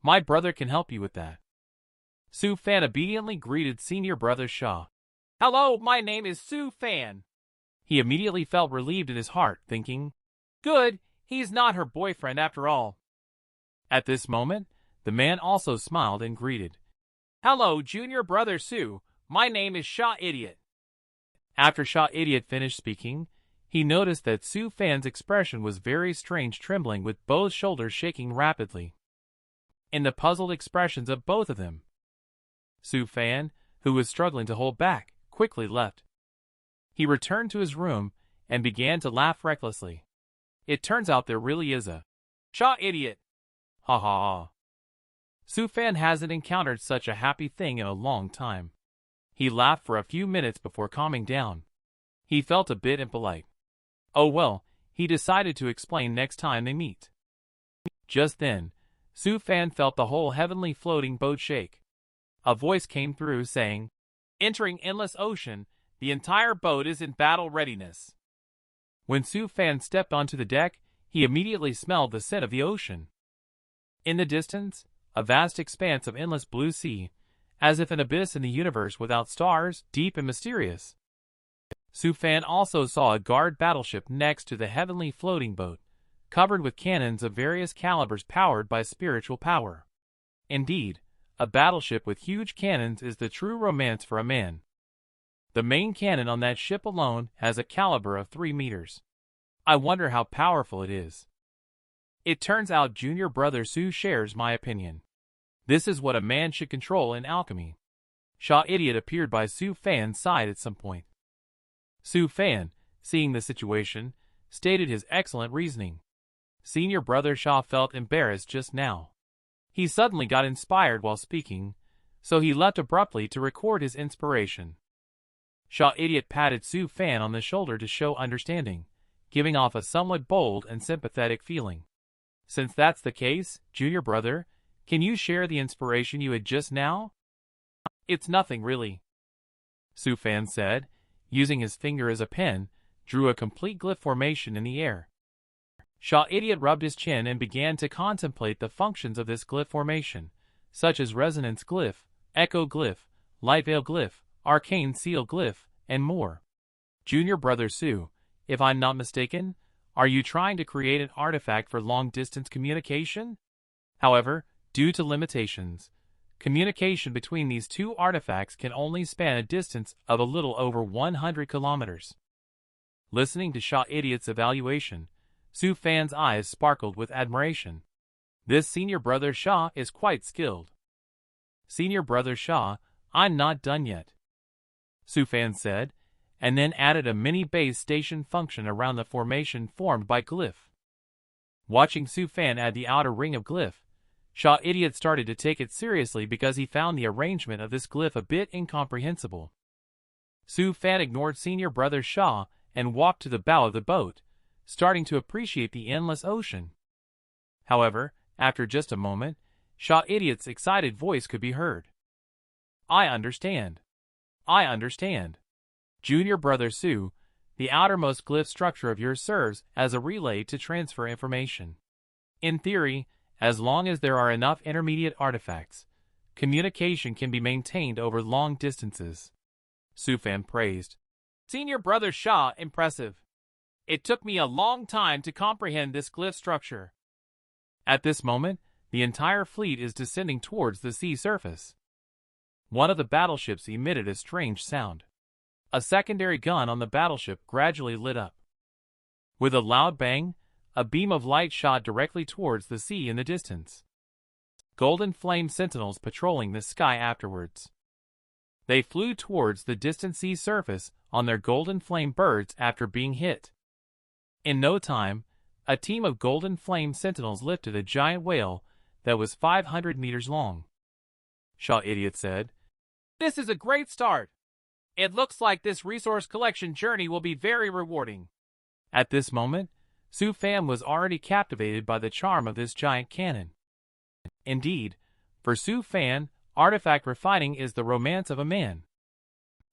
My brother can help you with that. Su Fan obediently greeted senior brother Sha. Hello, my name is Su Fan. He immediately felt relieved in his heart, thinking, Good, he's not her boyfriend after all. At this moment, the man also smiled and greeted. Hello, junior brother Su. My name is Sha Idiot. After Sha Idiot finished speaking, he noticed that Su Fan's expression was very strange, trembling with both shoulders shaking rapidly. In the puzzled expressions of both of them, Su Fan, who was struggling to hold back, quickly left. He returned to his room and began to laugh recklessly. It turns out there really is a Sha Idiot. Ha ha ha. Su Fan hasn't encountered such a happy thing in a long time. He laughed for a few minutes before calming down. He felt a bit impolite. Oh well, he decided to explain next time they meet. Just then, Su Fan felt the whole heavenly floating boat shake. A voice came through saying, Entering endless ocean, the entire boat is in battle readiness. When Su Fan stepped onto the deck, he immediately smelled the scent of the ocean. In the distance, a vast expanse of endless blue sea, as if an abyss in the universe without stars, deep and mysterious. Su Fan also saw a guard battleship next to the heavenly floating boat, covered with cannons of various calibers powered by spiritual power. Indeed, a battleship with huge cannons is the true romance for a man. The main cannon on that ship alone has a caliber of 3 meters. I wonder how powerful it is. It turns out junior brother Su shares my opinion. This is what a man should control in alchemy. Sha Idiot appeared by Su Fan's side at some point. Su Fan, seeing the situation, stated his excellent reasoning. Senior brother Sha felt embarrassed just now. He suddenly got inspired while speaking, so he left abruptly to record his inspiration. Sha Idiot patted Su Fan on the shoulder to show understanding, giving off a somewhat bold and sympathetic feeling. Since that's the case, junior brother, Can you share the inspiration you had just now? It's nothing really. Su Fan said, using his finger as a pen, drew a complete glyph formation in the air. Idiot rubbed his chin and began to contemplate the functions of this glyph formation, such as resonance glyph, echo glyph, light veil glyph, arcane seal glyph, and more. Junior brother Su, if I'm not mistaken, are you trying to create an artifact for long-distance communication? However, due to limitations, communication between these two artifacts can only span a distance of a little over 100 kilometers. Listening to Idiot's evaluation, Su Fan's eyes sparkled with admiration. This senior brother Sha is quite skilled. Senior brother Sha, I'm not done yet, Su Fan said, and then added a mini base station function around the formation formed by glyph. Watching Su Fan add the outer ring of glyph, Idiot started to take it seriously because he found the arrangement of this glyph a bit incomprehensible. Su Fan ignored senior brother Sha and walked to the bow of the boat, starting to appreciate the endless ocean. However, after just a moment, Idiot's excited voice could be heard. I understand. I understand. Junior brother Su, the outermost glyph structure of yours serves as a relay to transfer information. In theory, as long as there are enough intermediate artifacts, communication can be maintained over long distances. Su Fan praised. Senior brother Sha, impressive. It took me a long time to comprehend this glyph structure. At this moment, the entire fleet is descending towards the sea surface. One of the battleships emitted a strange sound. A secondary gun on the battleship gradually lit up. With a loud bang, a beam of light shot directly towards the sea in the distance. Golden flame sentinels patrolling the sky afterwards. They flew towards the distant sea surface on their golden flame birds after being hit. In no time, a team of golden flame sentinels lifted a giant whale that was 500 meters long. Idiot said, "This is a great start. It looks like this resource collection journey will be very rewarding." At this moment, Su Fan was already captivated by the charm of this giant cannon. Indeed, for Su Fan, artifact refining is the romance of a man.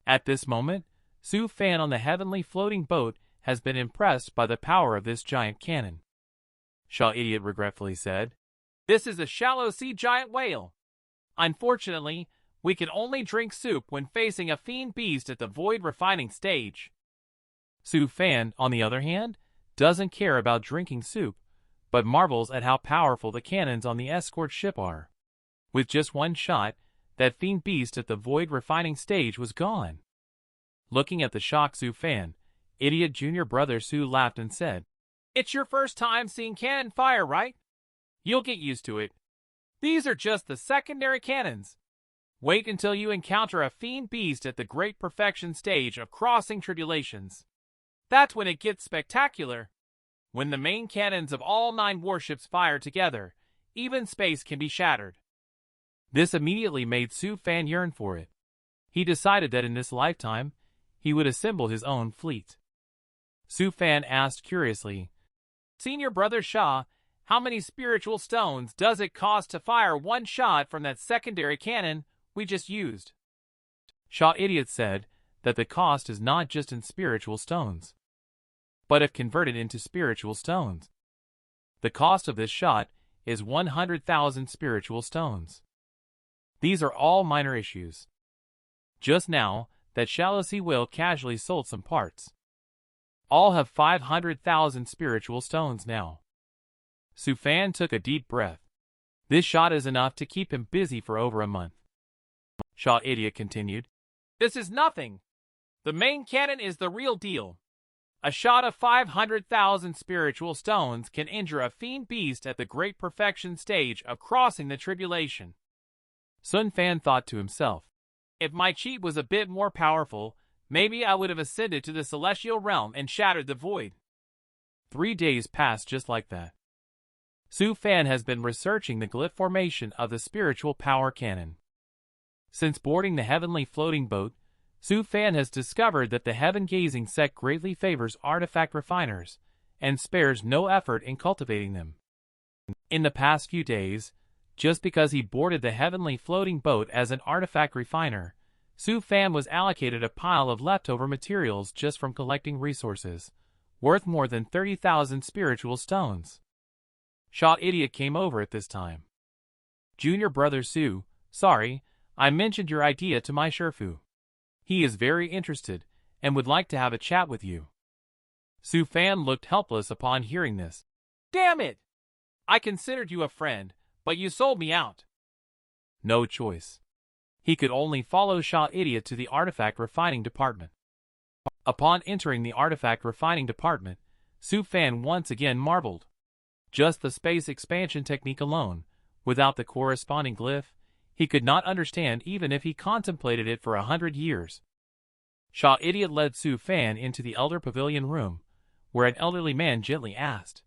At this moment, Su Fan on the heavenly floating boat has been impressed by the power of this giant cannon. Idiot regretfully said, "This is a shallow sea giant whale. Unfortunately, we can only drink soup when facing a fiend beast at the void refining stage." Su Fan, on the other hand, doesn't care about drinking soup, but marvels at how powerful the cannons on the escort ship are. With just one shot, that fiend beast at the void refining stage was gone. Looking at the shocked Su Fan, Idiot junior brother Su laughed and said, "It's your first time seeing cannon fire, right? You'll get used to it. These are just the secondary cannons. Wait until you encounter a fiend beast at the great perfection stage of crossing tribulations. That's when it gets spectacular. When the main cannons of all 9 warships fire together, even space can be shattered." This immediately made Su Fan yearn for it. He decided that in this lifetime, he would assemble his own fleet. Su Fan asked curiously, "Senior brother Sha, how many spiritual stones does it cost to fire one shot from that secondary cannon we just used?" Idiot said that the cost is not just in spiritual stones, but if converted into spiritual stones. The cost of this shot is 100,000 spiritual stones. These are all minor issues. Just now, that shallow sea whale casually sold some parts. All have 500,000 spiritual stones now. Su Fan took a deep breath. This shot is enough to keep him busy for over a month. Idiot continued, "This is nothing. The main cannon is the real deal. A shot of 500,000 spiritual stones can injure a fiend beast at the great perfection stage of crossing the tribulation." Sun Fan thought to himself, "If my chi was a bit more powerful, maybe I would have ascended to the celestial realm and shattered the void." 3 days passed just like that. Su Fan has been researching the glyph formation of the spiritual power cannon. Since boarding the heavenly floating boat, Su Fan has discovered that the heaven-gazing sect greatly favors artifact refiners and spares no effort in cultivating them. In the past few days, Just because he boarded the heavenly floating boat as an artifact refiner, Su Fan was allocated a pile of leftover materials just from collecting resources, worth more than 30,000 spiritual stones. Shot Idiot came over at this time. Junior brother Su, sorry, I mentioned your idea to my Sherfu. He is very interested and would like to have a chat with you. Su Fan looked helpless upon hearing this. Damn it! I considered you a friend, but you sold me out. No choice. He could only follow Shot Idiot to the artifact refining department. Upon entering the artifact refining department, Su Fan once again marveled. Just the space expansion technique alone, without the corresponding glyph, he could not understand even if he contemplated it for 100 years. Shot Idiot led Su Fan into the elder pavilion room, where an elderly man gently asked,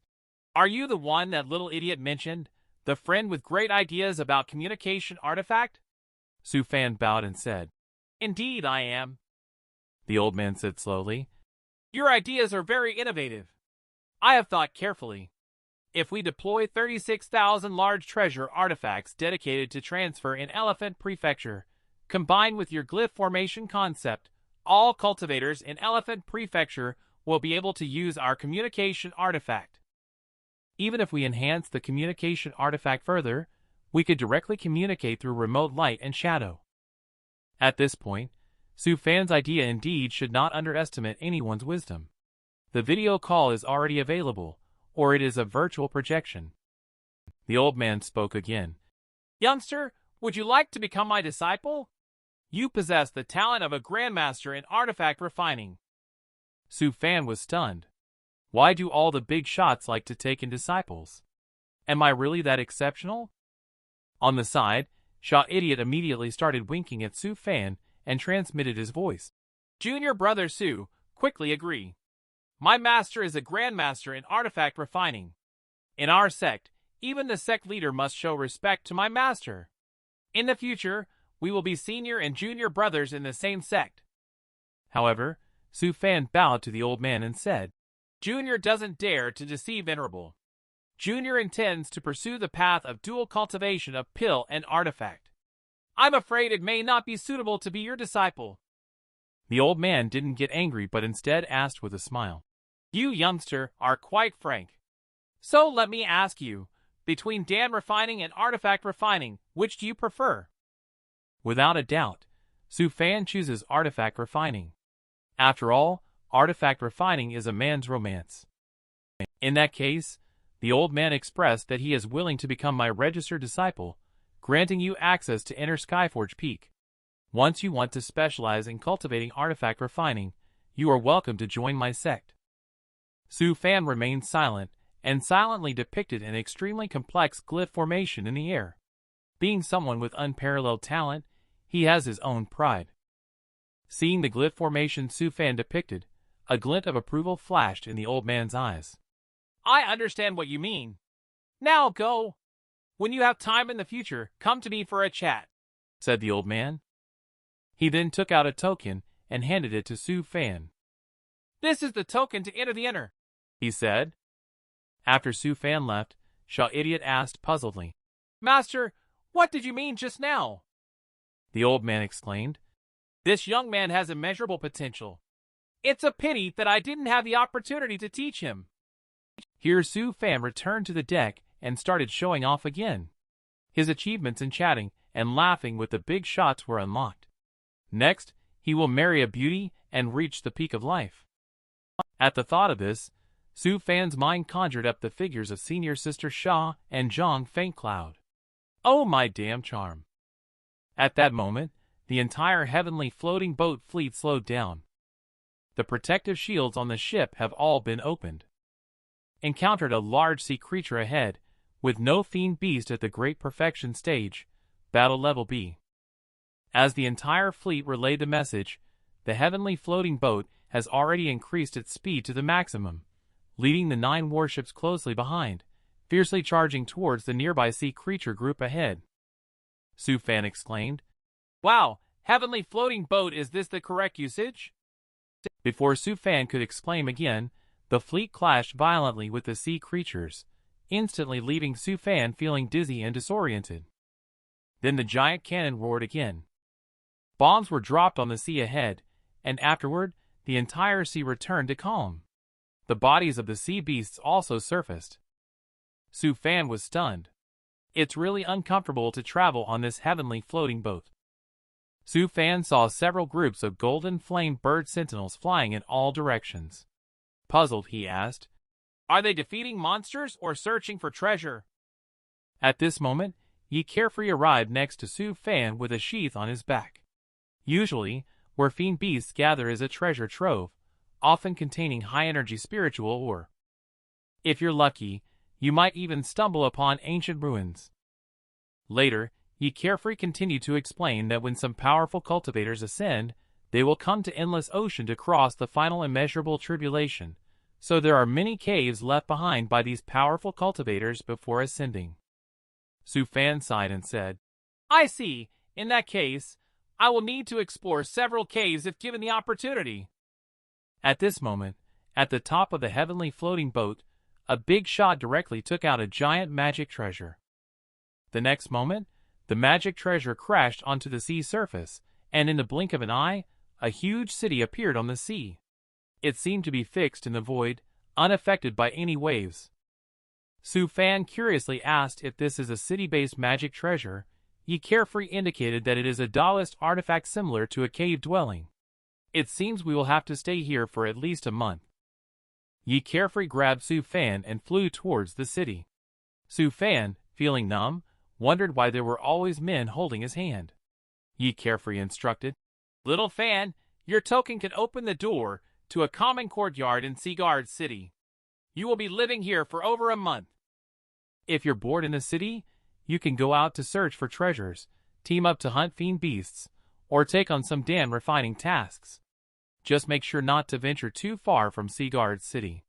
Are you the one that little idiot mentioned, the friend with great ideas about communication artifact? Su Fan bowed and said, Indeed I am. The old man said slowly, Your ideas are very innovative. I have thought carefully. If we deploy 36,000 large treasure artifacts dedicated to transfer in Elephant Prefecture, combined with your glyph formation concept, all cultivators in Elephant Prefecture will be able to use our communication artifact. Even if we enhance the communication artifact further, we could directly communicate through remote light and shadow. At this point, Su Fan's idea indeed should not underestimate anyone's wisdom. The video call is already available, or it is a virtual projection. The old man spoke again. Youngster, would you like to become my disciple? You possess the talent of a grandmaster in artifact refining. Su Fan was stunned. Why do all the big shots like to take in disciples? Am I really that exceptional? On the side, Shot Idiot immediately started winking at Su Fan and transmitted his voice. Junior brother Su, quickly agree. My master is a grandmaster in artifact refining. In our sect, even the sect leader must show respect to my master. In the future, we will be senior and junior brothers in the same sect. However, Su Fan bowed to the old man and said, Junior doesn't dare to deceive Venerable. Junior intends to pursue the path of dual cultivation of pill and artifact. I'm afraid it may not be suitable to be your disciple. The old man didn't get angry but instead asked with a smile. You, youngster, are quite frank. So let me ask you, between Dan refining and artifact refining, which do you prefer? Without a doubt, Su Fan chooses artifact refining. After all, artifact refining is a man's romance. In that case, the old man expressed that he is willing to become my registered disciple, granting you access to enter Skyforge Peak. Once you want to specialize in cultivating artifact refining, you are welcome to join my sect. Su Fan remained silent and silently depicted an extremely complex glyph formation in the air. Being someone with unparalleled talent, he has his own pride. Seeing the glyph formation Su Fan depicted, a glint of approval flashed in the old man's eyes. I understand what you mean. Now go. When you have time in the future, come to me for a chat, said the old man. He then took out a token and handed it to Su Fan. This is the token to enter the inner, he said. After Su Fan left, Shot Idiot asked puzzledly, Master, what did you mean just now? The old man exclaimed, This young man has immeasurable potential. It's a pity that I didn't have the opportunity to teach him. Here Su Fan returned to the deck and started showing off again. His achievements in chatting and laughing with the big shots were unlocked. Next, he will marry a beauty and reach the peak of life. At the thought of this, Su Fan's mind conjured up the figures of senior sister Sha and Zhang Faint Cloud. Oh my damn charm! At that moment, the entire heavenly floating boat fleet slowed down. The protective shields on the ship have all been opened. Encountered a large sea creature ahead, with no fiend beast at the Great Perfection stage, Battle Level B. As the entire fleet relayed the message, the heavenly floating boat has already increased its speed to the maximum, leading the 9 warships closely behind, fiercely charging towards the nearby sea creature group ahead. Su Fan exclaimed, Wow, heavenly floating boat, is this the correct usage? Before Su Fan could exclaim again, the fleet clashed violently with the sea creatures, instantly leaving Su Fan feeling dizzy and disoriented. Then the giant cannon roared again. Bombs were dropped on the sea ahead, and afterward, the entire sea returned to calm. The bodies of the sea beasts also surfaced. Su Fan was stunned. It's really uncomfortable to travel on this heavenly floating boat. Su Fan saw several groups of golden flame bird sentinels flying in all directions. Puzzled, he asked, "Are they defeating monsters or searching for treasure?" At this moment, Yi Carefree arrived next to Su Fan with a sheath on his back. Usually, where fiend beasts gather is a treasure trove, often containing high-energy spiritual ore. If you're lucky, you might even stumble upon ancient ruins. Later, Yi Carefree continued to explain that when some powerful cultivators ascend, they will come to endless ocean to cross the final immeasurable tribulation, so there are many caves left behind by these powerful cultivators before ascending. Su Fan sighed and said, "I see. In that case, I will need to explore several caves if given the opportunity." At this moment, at the top of the heavenly floating boat, a big shot directly took out a giant magic treasure. The next moment, the magic treasure crashed onto the sea surface, and in the blink of an eye, a huge city appeared on the sea. It seemed to be fixed in the void, unaffected by any waves. Su Fan curiously asked if this is a city-based magic treasure. Yi Carefree indicated that it is a Taoist artifact similar to a cave dwelling. It seems we will have to stay here for at least a month. Yi Carefree grabbed Su Fan and flew towards the city. Su Fan, feeling numb, wondered why there were always men holding his hand. Yi Carefree instructed, "Little Fan, your token can open the door to a common courtyard in Seaguard City. You will be living here for over a month. If you're bored in the city, you can go out to search for treasures, team up to hunt fiend beasts, or take on some Dan refining tasks. Just make sure not to venture too far from Seaguard City."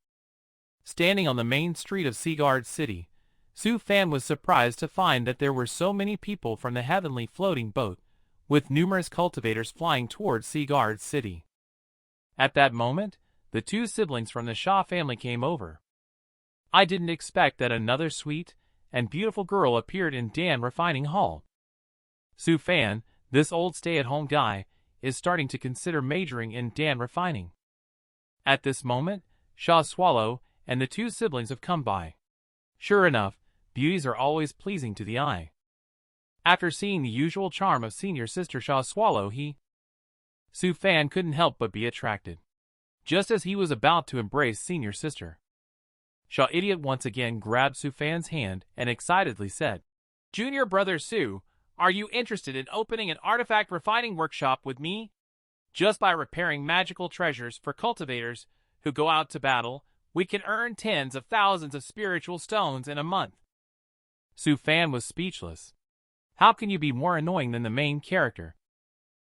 Standing on the main street of Seaguard City, Su Fan was surprised to find that there were so many people from the heavenly floating boat, with numerous cultivators flying towards Seaguard City. At that moment, the two siblings from the Shaw family came over. "I didn't expect that another sweet and beautiful girl appeared in Dan Refining Hall. Su Fan, this old stay-at-home guy, is starting to consider majoring in Dan Refining." At this moment, Shaw Swallow and the two siblings have come by. Sure enough, beauties are always pleasing to the eye. After seeing the usual charm of senior sister Shaw Swallow, Su Fan couldn't help but be attracted. Just as he was about to embrace senior sister, Shaw Idiot once again grabbed Su Fan's hand and excitedly said, "Junior brother Su, are you interested in opening an artifact refining workshop with me? Just by repairing magical treasures for cultivators who go out to battle, we can earn tens of thousands of spiritual stones in a month." Su Fan was speechless. How can you be more annoying than the main character?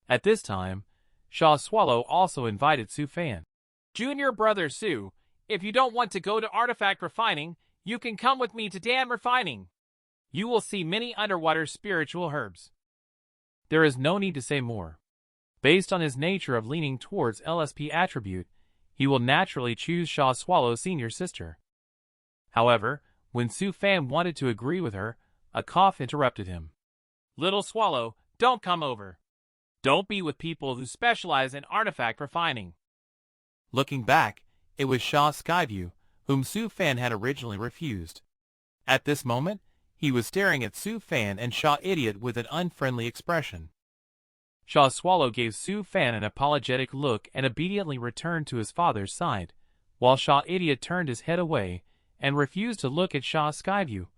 At this time, Shaw Swallow also invited Su Fan. "Junior brother Su, if you don't want to go to artifact refining, you can come with me to Dan Refining. You will see many underwater spiritual herbs." There is no need to say more. Based on his nature of leaning towards LSP attribute, he will naturally choose Shaw Swallow's senior sister. However, when Su Fan wanted to agree with her, a cough interrupted him. "Little Swallow, don't come over. Don't be with people who specialize in artifact refining." Looking back, it was Shaw Skyview, whom Su Fan had originally refused. At this moment, he was staring at Su Fan and Shaw Idiot with an unfriendly expression. Shaw Swallow gave Su Fan an apologetic look and obediently returned to his father's side, while Shaw Idiot turned his head away and refused to look at Shaw Skyview,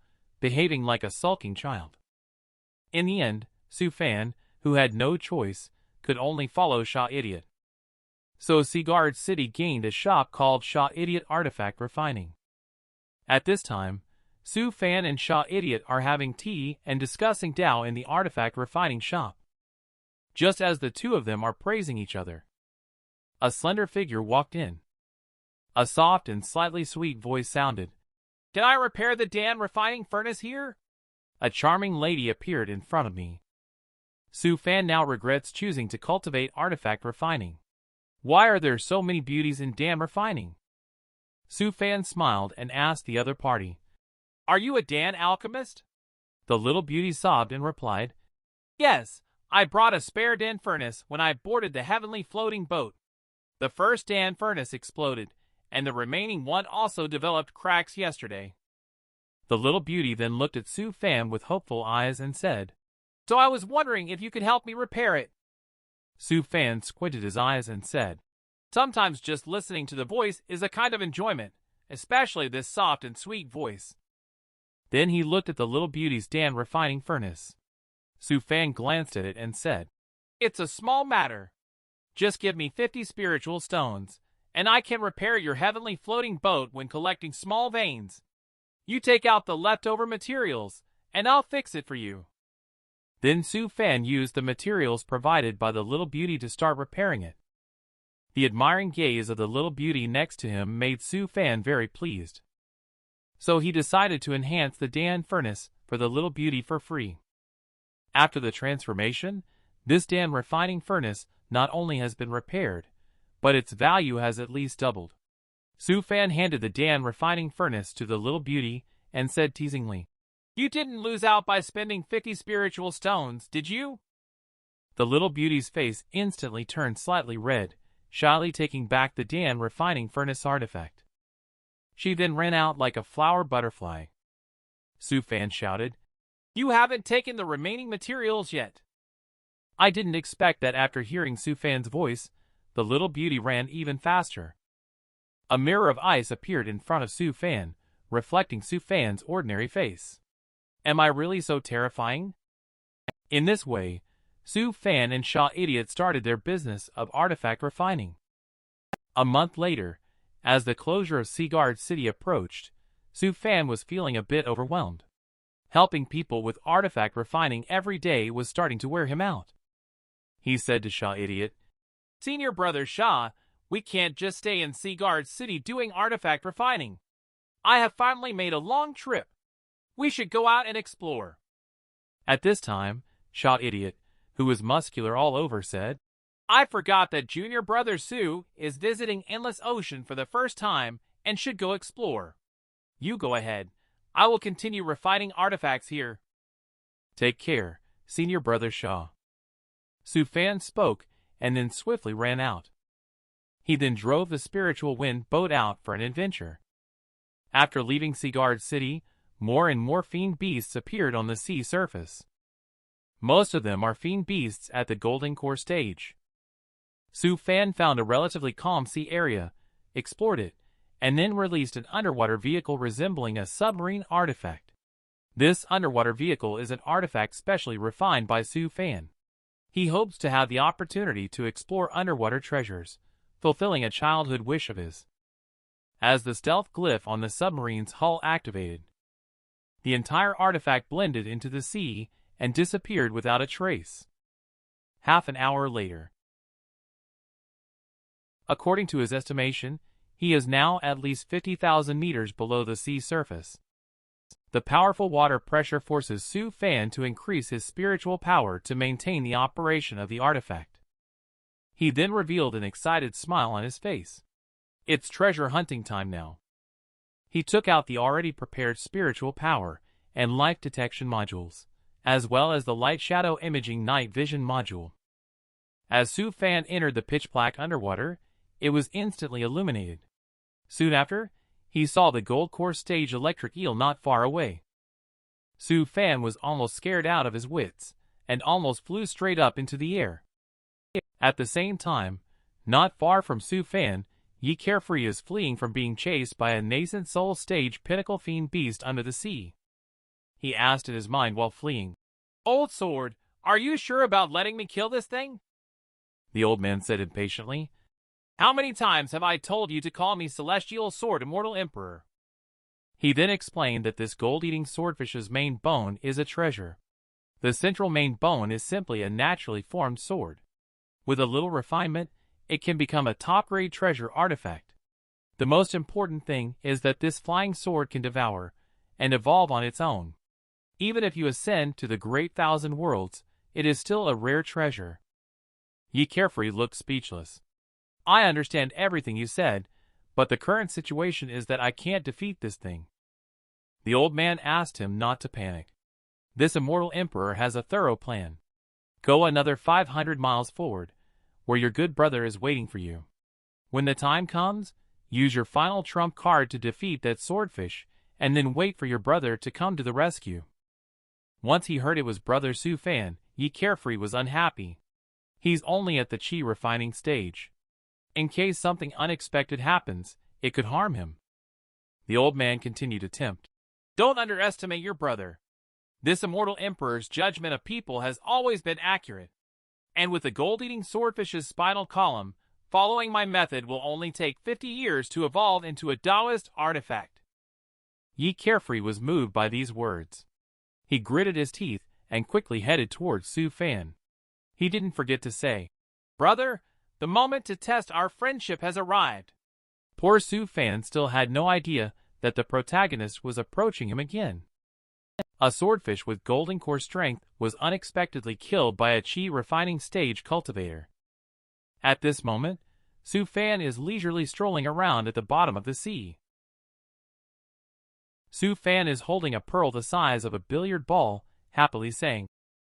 behaving like a sulking child. In the end, Su Fan, who had no choice, could only follow Shaw Idiot. So Seaguard City gained a shop called Shaw Idiot Artifact Refining. At this time, Su Fan and Shaw Idiot are having tea and discussing Tao in the artifact refining shop. Just as the two of them are praising each other, a slender figure walked in. A soft and slightly sweet voice sounded, "Can I repair the Dan refining furnace here?" A charming lady appeared in front of me. Su Fan now regrets choosing to cultivate artifact refining. Why are there so many beauties in Dan refining? Su Fan smiled and asked the other party, Are you a Dan alchemist? The little beauty sobbed and replied, Yes, I brought a spare Dan furnace when I boarded the heavenly floating boat. The first Dan furnace exploded, and the remaining one also developed cracks yesterday. The little beauty then looked at Su Fan with hopeful eyes and said, So I was wondering if you could help me repair it. Su Fan squinted his eyes and said, Sometimes just listening to the voice is a kind of enjoyment, especially this soft and sweet voice. Then he looked at the little beauty's Dan refining furnace. Su Fan glanced at it and said, It's a small matter. Just give me 50 spiritual stones, and I can repair your heavenly floating boat when collecting small veins. You take out the leftover materials, and I'll fix it for you. Then Su Fan used the materials provided by the little beauty to start repairing it. The admiring gaze of the little beauty next to him made Su Fan very pleased. So he decided to enhance the Dan furnace for the little beauty for free. After the transformation, this Dan refining furnace not only has been repaired, but its value has at least doubled. Su Fan handed the Dan refining furnace to the little beauty and said teasingly, You didn't lose out by spending 50 spiritual stones, did you? The little beauty's face instantly turned slightly red, shyly taking back the Dan refining furnace artifact. She then ran out like a flower butterfly. Su Fan shouted, You haven't taken the remaining materials yet. I didn't expect that. After hearing Su Fan's voice, the little beauty ran even faster. A mirror of ice appeared in front of Su Fan, reflecting Su Fan's ordinary face. Am I really so terrifying? In this way, Su Fan and Xianxia started their business of artifact refining. A month later, as the closure of Seaguard City approached, Su Fan was feeling a bit overwhelmed. Helping people with artifact refining every day was starting to wear him out. He said to Xianxia, Senior brother Xia, we can't just stay in Seaguard City doing artifact refining. I have finally made a long trip. We should go out and explore. At this time, Xianxia, who was muscular all over, said, I forgot that junior brother Su is visiting Endless Ocean for the first time and should go explore. You go ahead. I will continue refining artifacts here. Take care, senior brother Xia. Su Fan spoke and then swiftly ran out. He then drove the spiritual wind boat out for an adventure. After leaving Seaguard City, more and more fiend beasts appeared on the sea surface. Most of them are fiend beasts at the Golden Core stage. Su Fan found a relatively calm sea area, explored it, and then released an underwater vehicle resembling a submarine artifact. This underwater vehicle is an artifact specially refined by Su Fan. He hopes to have the opportunity to explore underwater treasures, fulfilling a childhood wish of his. As the stealth glyph on the submarine's hull activated, the entire artifact blended into the sea and disappeared without a trace. Half an hour later. According to his estimation, he is now at least 50,000 meters below the sea surface. The powerful water pressure forces Su Fan to increase his spiritual power to maintain the operation of the artifact. He then revealed an excited smile on his face. It's treasure hunting time now. He took out the already prepared spiritual power and life detection modules, as well as the light shadow imaging night vision module. As Su Fan entered the pitch black underwater, it was instantly illuminated. Soon after, he saw the Gold Core stage electric eel not far away. Su Fan was almost scared out of his wits, and almost flew straight up into the air. At the same time, not far from Su Fan, Yi Carefree is fleeing from being chased by a nascent soul stage pinnacle fiend beast under the sea. He asked in his mind while fleeing, Old sword, are you sure about letting me kill this thing? The old man said impatiently, How many times have I told you to call me Celestial Sword Immortal Emperor? He then explained that this gold-eating swordfish's main bone is a treasure. The central main bone is simply a naturally formed sword. With a little refinement, it can become a top-grade treasure artifact. The most important thing is that this flying sword can devour and evolve on its own. Even if you ascend to the Great Thousand Worlds, it is still a rare treasure. Yi Carefree looked speechless. I understand everything you said, but the current situation is that I can't defeat this thing. The old man asked him not to panic. This immortal emperor has a thorough plan. Go another 500 miles forward, where your good brother is waiting for you. When the time comes, use your final trump card to defeat that swordfish, and then wait for your brother to come to the rescue. Once he heard it was brother Su Fan, Ye Carefree was unhappy. He's only at the chi refining stage. In case something unexpected happens, it could harm him. The old man continued to tempt. Don't underestimate your brother. This immortal emperor's judgment of people has always been accurate. And with the gold-eating swordfish's spinal column, following my method will only take 50 years to evolve into a Taoist artifact. Ye Carefree was moved by these words. He gritted his teeth and quickly headed towards Su Fan. He didn't forget to say, Brother, the moment to test our friendship has arrived. Poor Su Fan still had no idea that the protagonist was approaching him again. A swordfish with golden core strength was unexpectedly killed by a chi refining stage cultivator. At this moment, Su Fan is leisurely strolling around at the bottom of the sea. Su Fan is holding a pearl the size of a billiard ball, happily saying,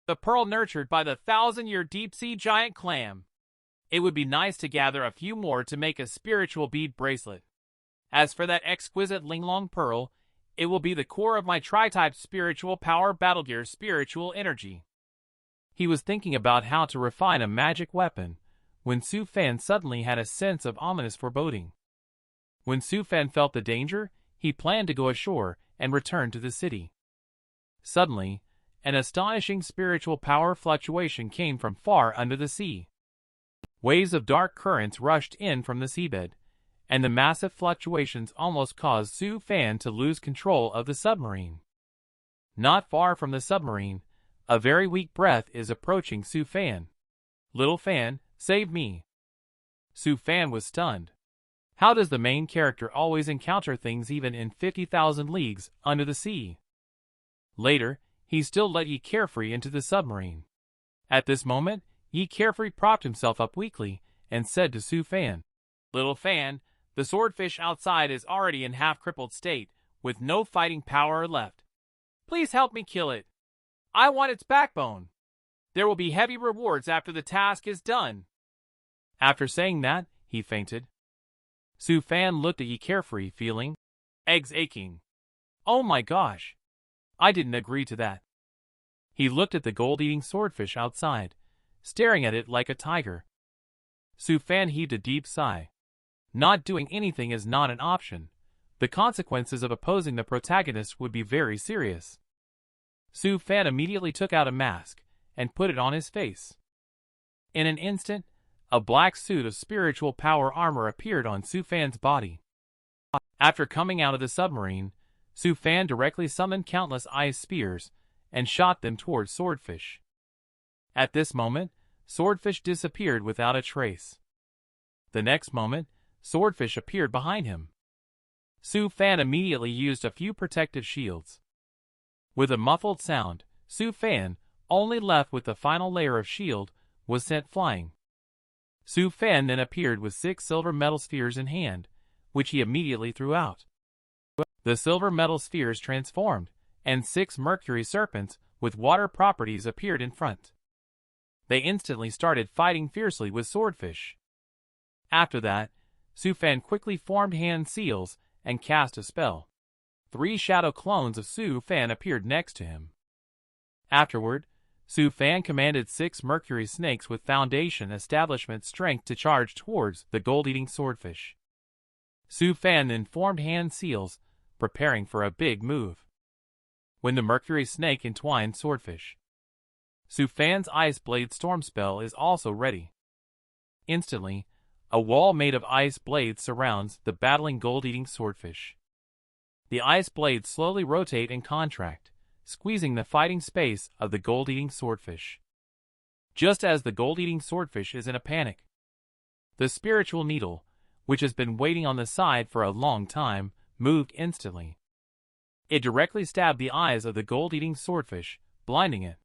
The pearl nurtured by the 1,000-year deep-sea giant clam. It would be nice to gather a few more to make a spiritual bead bracelet. As for that exquisite Linglong pearl, it will be the core of my tri-type spiritual power battlegear spiritual energy. He was thinking about how to refine a magic weapon, when Su Fan suddenly had a sense of ominous foreboding. When Su Fan felt the danger, he planned to go ashore and return to the city. Suddenly, an astonishing spiritual power fluctuation came from far under the sea. Waves of dark currents rushed in from the seabed, and the massive fluctuations almost caused Su Fan to lose control of the submarine. Not far from the submarine, a very weak breath is approaching Su Fan. Little Fan, save me. Su Fan was stunned. How does the main character always encounter things even in 50,000 leagues under the sea? Later, he still let Ye Carefree into the submarine. At this moment, Ye Carefree propped himself up weakly and said to Su Fan, Little Fan, the swordfish outside is already in half-crippled state, with no fighting power left. Please help me kill it. I want its backbone. There will be heavy rewards after the task is done. After saying that, he fainted. Su Fan looked at Ye Carefree, feeling eggs aching. Oh my gosh. I didn't agree to that. He looked at the gold-eating swordfish outside, staring at it like a tiger. Su Fan heaved a deep sigh. Not doing anything is not an option. The consequences of opposing the protagonist would be very serious. Su Fan immediately took out a mask and put it on his face. In an instant, a black suit of spiritual power armor appeared on Su Fan's body. After coming out of the submarine, Su Fan directly summoned countless ice spears and shot them towards Swordfish. At this moment, Swordfish disappeared without a trace. The next moment, Swordfish appeared behind him. Su Fan immediately used a few protective shields. With a muffled sound, Su Fan, only left with the final layer of shield, was sent flying. Su Fan then appeared with 6 silver metal spheres in hand, which he immediately threw out. The silver metal spheres transformed, and 6 mercury serpents with water properties appeared in front. They instantly started fighting fiercely with Swordfish. After that, Su Fan quickly formed hand seals and cast a spell. 3 shadow clones of Su Fan appeared next to him. Afterward, Su Fan commanded 6 mercury snakes with foundation establishment strength to charge towards the gold-eating swordfish. Su Fan then formed hand seals, preparing for a big move. When the mercury snake entwined swordfish, Su Fan's ice blade storm spell is also ready. Instantly, a wall made of ice blades surrounds the battling gold-eating swordfish. The ice blades slowly rotate and contract, squeezing the fighting space of the gold-eating swordfish. Just as the gold-eating swordfish is in a panic, the spiritual needle, which has been waiting on the side for a long time, moved instantly. It directly stabbed the eyes of the gold-eating swordfish, blinding it.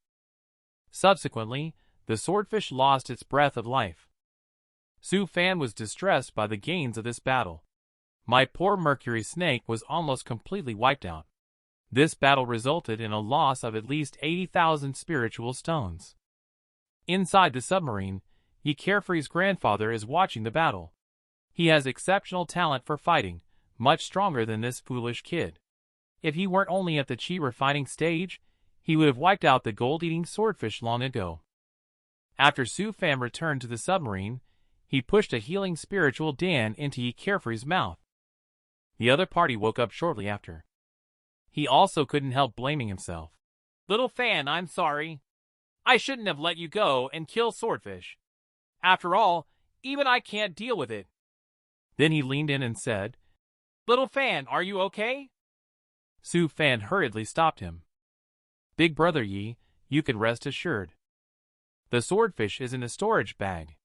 Subsequently, the swordfish lost its breath of life. Su Fan was distressed by the gains of this battle. My poor mercury snake was almost completely wiped out. This battle resulted in a loss of at least 80,000 spiritual stones. Inside the submarine, Ye Carefree's grandfather is watching the battle. He has exceptional talent for fighting, much stronger than this foolish kid. If he weren't only at the chi refining stage, he would have wiped out the gold-eating swordfish long ago. After Su Fan returned to the submarine, he pushed a healing spiritual Dan into Ye Carefree's mouth. The other party woke up shortly after. He also couldn't help blaming himself. Little Fan, I'm sorry. I shouldn't have let you go and kill swordfish. After all, even I can't deal with it. Then he leaned in and said, Little Fan, are you okay? Su Fan hurriedly stopped him. Big brother Yi, you can rest assured. The swordfish is in a storage bag.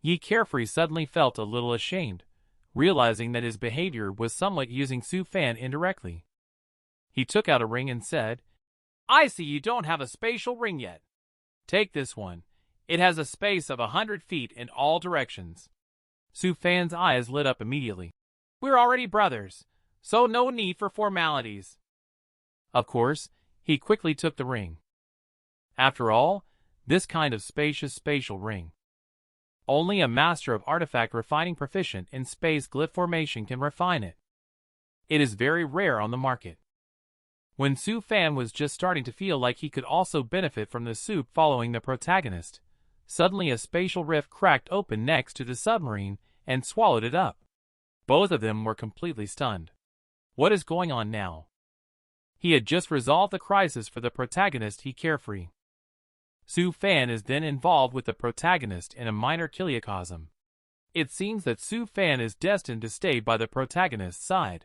Ye Carefree suddenly felt a little ashamed, realizing that his behavior was somewhat using Su Fan indirectly. He took out a ring and said, I see you don't have a spatial ring yet. Take this one. It has a space of 100 feet in all directions. Su Fan's eyes lit up immediately. We're already brothers, so no need for formalities. Of course, he quickly took the ring. After all, this kind of spacious spatial ring. Only a master of artifact refining proficient in space glyph formation can refine it. It is very rare on the market. When Su Fan was just starting to feel like he could also benefit from the soup following the protagonist, suddenly a spatial rift cracked open next to the submarine and swallowed it up. Both of them were completely stunned. What is going on now? He had just resolved the crisis for the protagonist Ye Carefree. Su Fan is then involved with the protagonist in a minor chiliocosm. It seems that Su Fan is destined to stay by the protagonist's side.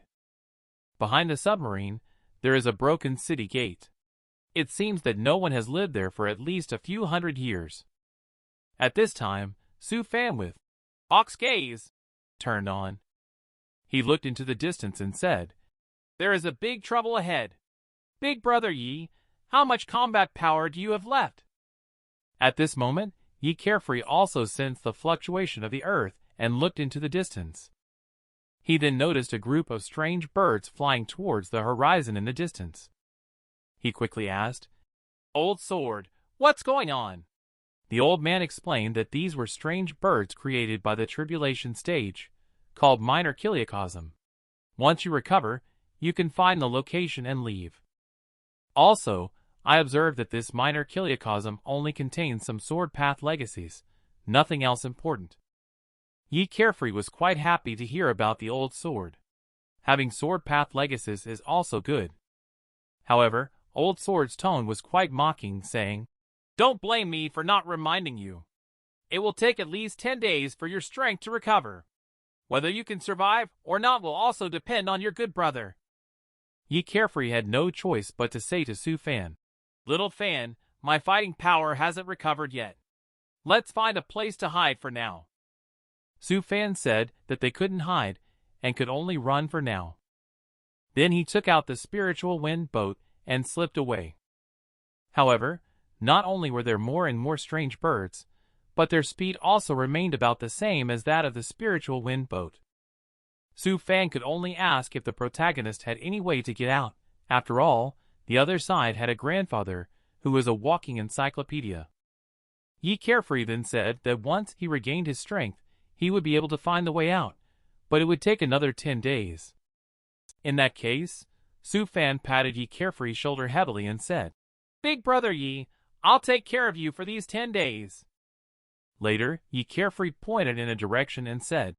Behind the submarine, there is a broken city gate. It seems that no one has lived there for at least a few hundred years. At this time, Su Fan with Hawk's gaze turned on. He looked into the distance and said, There is a big trouble ahead. Big brother Yi, how much combat power do you have left? At this moment, Ye Carefree also sensed the fluctuation of the earth and looked into the distance. He then noticed a group of strange birds flying towards the horizon in the distance. He quickly asked, Old Sword, what's going on? The old man explained that these were strange birds created by the tribulation stage, called minor chiliocosm. Once you recover, you can find the location and leave. Also, I observed that this minor chiliocosm only contains some sword path legacies, nothing else important. Ye Carefree was quite happy to hear about the old sword. Having sword path legacies is also good. However, Old Sword's tone was quite mocking, saying, Don't blame me for not reminding you. It will take at least 10 days for your strength to recover. Whether you can survive or not will also depend on your good brother. Ye Carefree had no choice but to say to Su Fan, Little Fan, my fighting power hasn't recovered yet. Let's find a place to hide for now. Su Fan said that they couldn't hide and could only run for now. Then he took out the spiritual wind boat and slipped away. However, not only were there more and more strange birds, but their speed also remained about the same as that of the spiritual wind boat. Su Fan could only ask if the protagonist had any way to get out. After all, the other side had a grandfather who was a walking encyclopedia. Ye Carefree then said that once he regained his strength, he would be able to find the way out, but it would take another 10 days. In that case, Su Fan patted Ye Carefree's shoulder heavily and said, Big brother Yi, I'll take care of you for these 10 days. Later, Ye Carefree pointed in a direction and said,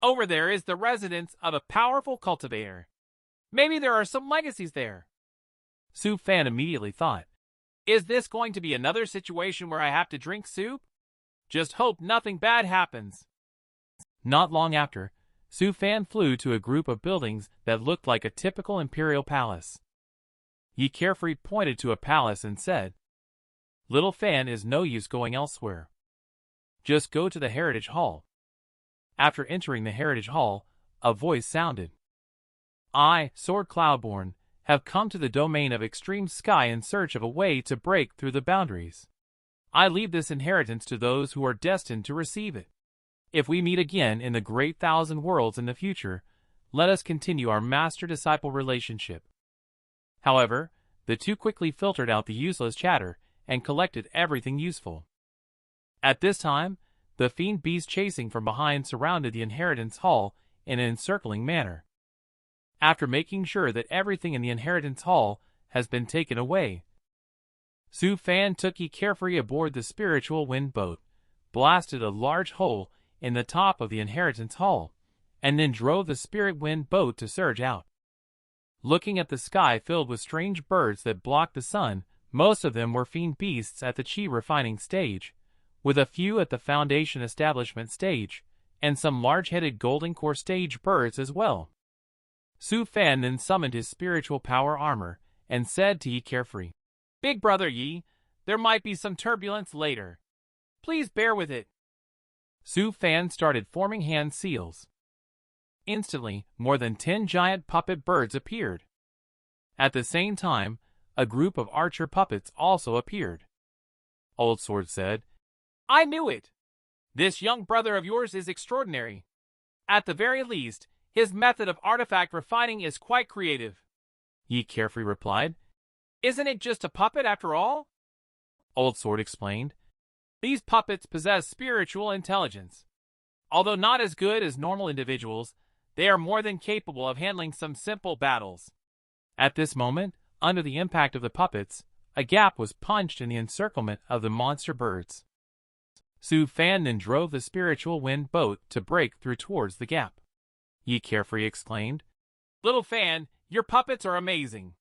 Over there is the residence of a powerful cultivator. Maybe there are some legacies there. Su Fan immediately thought, Is this going to be another situation where I have to drink soup? Just hope nothing bad happens. Not long after, Su Fan flew to a group of buildings that looked like a typical imperial palace. Ye Carefree pointed to a palace and said, Little Fan is no use going elsewhere. Just go to the Heritage Hall. After entering the Heritage Hall, a voice sounded. I, Sword Cloudborn, have come to the domain of extreme sky in search of a way to break through the boundaries. I leave this inheritance to those who are destined to receive it. If we meet again in the great thousand worlds in the future, let us continue our master-disciple relationship. However, the two quickly filtered out the useless chatter and collected everything useful. At this time, the fiend beast chasing from behind surrounded the inheritance hall in an encircling manner. After making sure that everything in the inheritance hall has been taken away, Su Fan took Yi carefree aboard the spiritual wind boat, blasted a large hole in the top of the inheritance hall, and then drove the spirit wind boat to surge out. Looking at the sky filled with strange birds that blocked the sun, most of them were fiend beasts at the chi refining stage, with a few at the foundation establishment stage, and some large-headed golden core stage birds as well. Su Fan then summoned his spiritual power armor and said to Yi carefree, "Big brother Yi, there might be some turbulence later. Please bear with it." Su Fan started forming hand seals. Instantly, more than 10 giant puppet birds appeared. At the same time, a group of archer puppets also appeared. Old Sword said, "I knew it! This young brother of yours is extraordinary. At the very least, his method of artifact refining is quite creative." Yi carefree replied. "Isn't it just a puppet after all?" Old Sword explained. "These puppets possess spiritual intelligence. Although not as good as normal individuals, they are more than capable of handling some simple battles." At this moment, under the impact of the puppets, a gap was punched in the encirclement of the monster birds. Su Fan then drove the spiritual wind boat to break through towards the gap. Yi carefree exclaimed, "Little Fan, your puppets are amazing.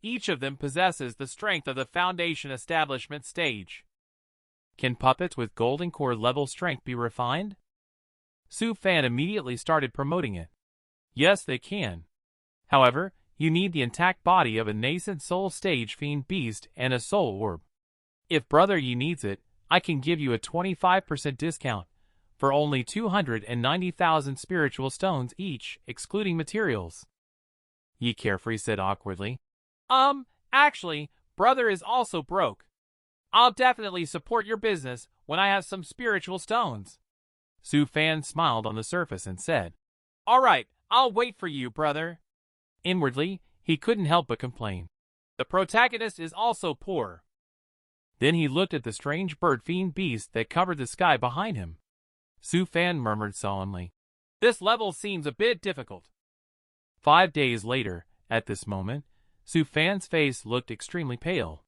Each of them possesses the strength of the foundation establishment stage." "Can puppets with golden core level strength be refined?" Su Fan immediately started promoting it. "Yes, they can. However, you need the intact body of a nascent soul stage fiend beast and a soul orb. If Brother Yi needs it, I can give you a 25% discount for only 290,000 spiritual stones each, excluding materials." Yi carefree said awkwardly. Actually, Brother is also broke. I'll definitely support your business when I have some spiritual stones." Su Fan smiled on the surface and said, "All right, I'll wait for you, brother." Inwardly, he couldn't help but complain. The protagonist is also poor. Then he looked at the strange bird fiend beast that covered the sky behind him. Su Fan murmured solemnly, "This level seems a bit difficult." 5 days later, at this moment, Su Fan's face looked extremely pale.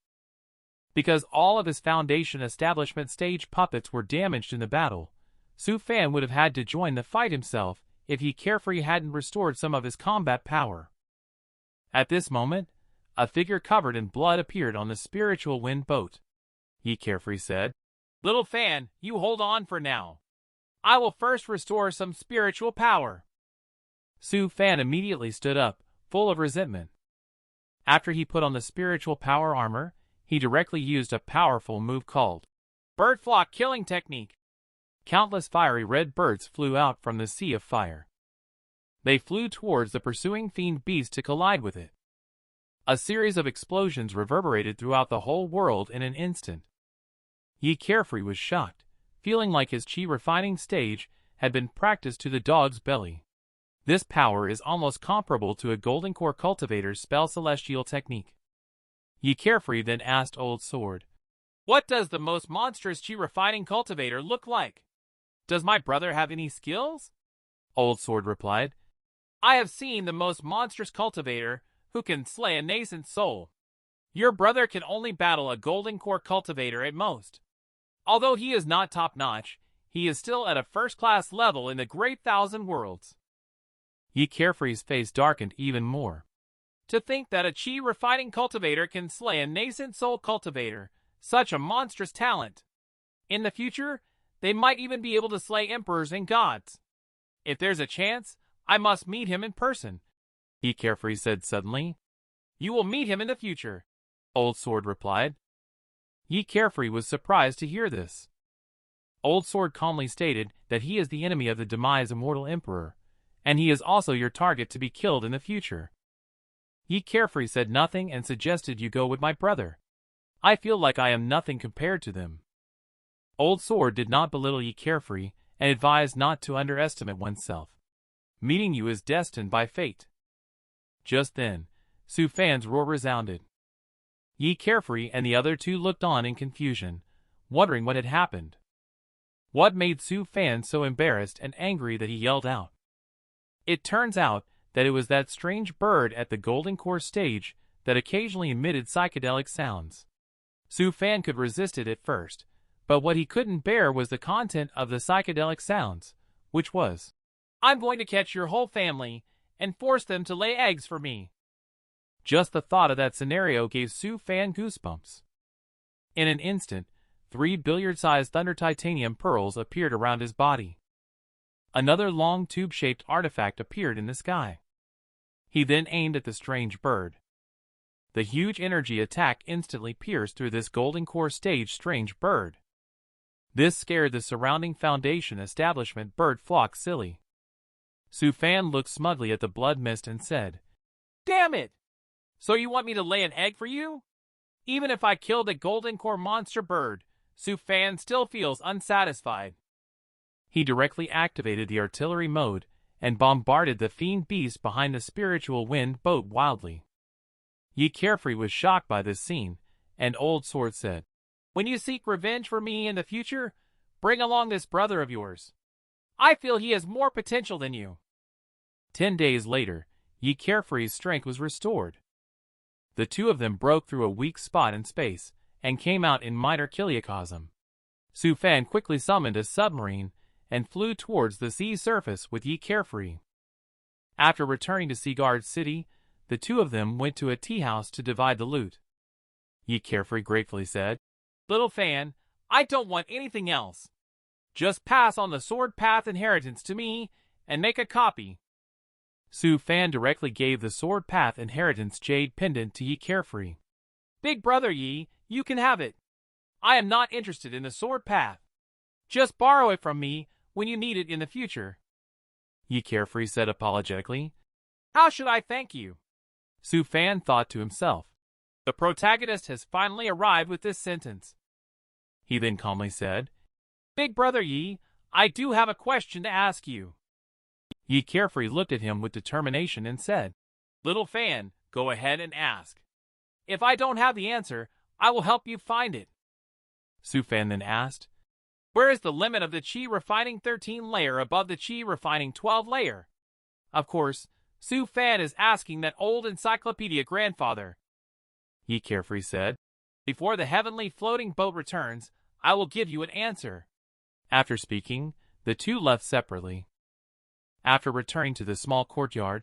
Because all of his foundation establishment stage puppets were damaged in the battle, Su Fan would have had to join the fight himself if Yi carefree hadn't restored some of his combat power. At this moment, a figure covered in blood appeared on the spiritual wind boat. Yi carefree said, "Little Fan, you hold on for now. I will first restore some spiritual power." Su Fan immediately stood up, full of resentment. After he put on the spiritual power armor, he directly used a powerful move called Bird Flock Killing Technique. Countless fiery red birds flew out from the sea of fire. They flew towards the pursuing fiend beast to collide with it. A series of explosions reverberated throughout the whole world in an instant. Yi carefree was shocked, feeling like his chi refining stage had been practiced to the dog's belly. This power is almost comparable to a golden core cultivator's spell celestial technique. Yi carefree then asked Old Sword, "What does the most monstrous chi refining cultivator look like? Does my brother have any skills?" Old Sword replied, "I have seen the most monstrous cultivator who can slay a nascent soul. Your brother can only battle a golden core cultivator at most. Although he is not top-notch, he is still at a first-class level in the Great Thousand Worlds." Yi carefree's face darkened even more. To think that a chi refining cultivator can slay a nascent soul cultivator, such a monstrous talent. In the future, they might even be able to slay emperors and gods. If there's a chance, I must meet him in person," Yi carefree said suddenly. "You will meet him in the future," Old Sword replied. Yi carefree was surprised to hear this. Old Sword calmly stated that he is the enemy of the demise immortal emperor, and he is also your target to be killed in the future. Yi carefree said nothing and suggested you go with my brother. I feel like I am nothing compared to them. Old Sword did not belittle Yi carefree and advised not to underestimate oneself. Meeting you is destined by fate. Just then, Su Fan's roar resounded. Yi Carefree and the other two looked on in confusion, wondering what had happened. What made Su Fan so embarrassed and angry that he yelled out? It turns out that it was that strange bird at the Golden Core stage that occasionally emitted psychedelic sounds. Su Fan could resist it at first, but what he couldn't bear was the content of the psychedelic sounds, which was, "I'm going to catch your whole family and force them to lay eggs for me." Just the thought of that scenario gave Su Fan goosebumps. In an instant, 3 billiard-sized thunder titanium pearls appeared around his body. Another long tube-shaped artifact appeared in the sky. He then aimed at the strange bird. The huge energy attack instantly pierced through this Golden Core stage strange bird. This scared the surrounding Foundation establishment bird flock silly. Su Fan looked smugly at the blood mist and said, "Damn it! So you want me to lay an egg for you?" Even if I killed a Golden Core monster bird, Su Fan still feels unsatisfied. He directly activated the artillery mode and bombarded the fiend beast behind the spiritual wind boat wildly. Yi Carefree was shocked by this scene, and Old Sword said, "When you seek revenge for me in the future, bring along this brother of yours. I feel he has more potential than you." 10 days later, Yi Carefree's strength was restored. The two of them broke through a weak spot in space and came out in minor kiliocosm. Su Fan quickly summoned a submarine and flew towards the sea surface with Yi Carefree. After returning to Seaguard City, the two of them went to a tea house to divide the loot. Yi Carefree gratefully said, "Little Fan, I don't want anything else. Just pass on the Sword Path inheritance to me and make a copy." Su Fan directly gave the Sword Path inheritance jade pendant to Yi Carefree. "Big brother Yi, you can have it. I am not interested in the Sword Path. Just borrow it from me when you need it in the future." Yi Carefree said apologetically, "How should I thank you?" Su Fan thought to himself, "The protagonist has finally arrived with this sentence." He then calmly said, "Big brother Yi, I do have a question to ask you." Yi Carefree looked at him with determination and said, "Little Fan, go ahead and ask. If I don't have the answer, I will help you find it." Su Fan then asked, "Where is the limit of the Qi refining 13 layer above the Qi refining 12 layer?" Of course, Su Fan is asking that old encyclopedia grandfather. Yi Carefree said, "Before the heavenly floating boat returns, I will give you an answer." After speaking, the two left separately. After returning to the small courtyard,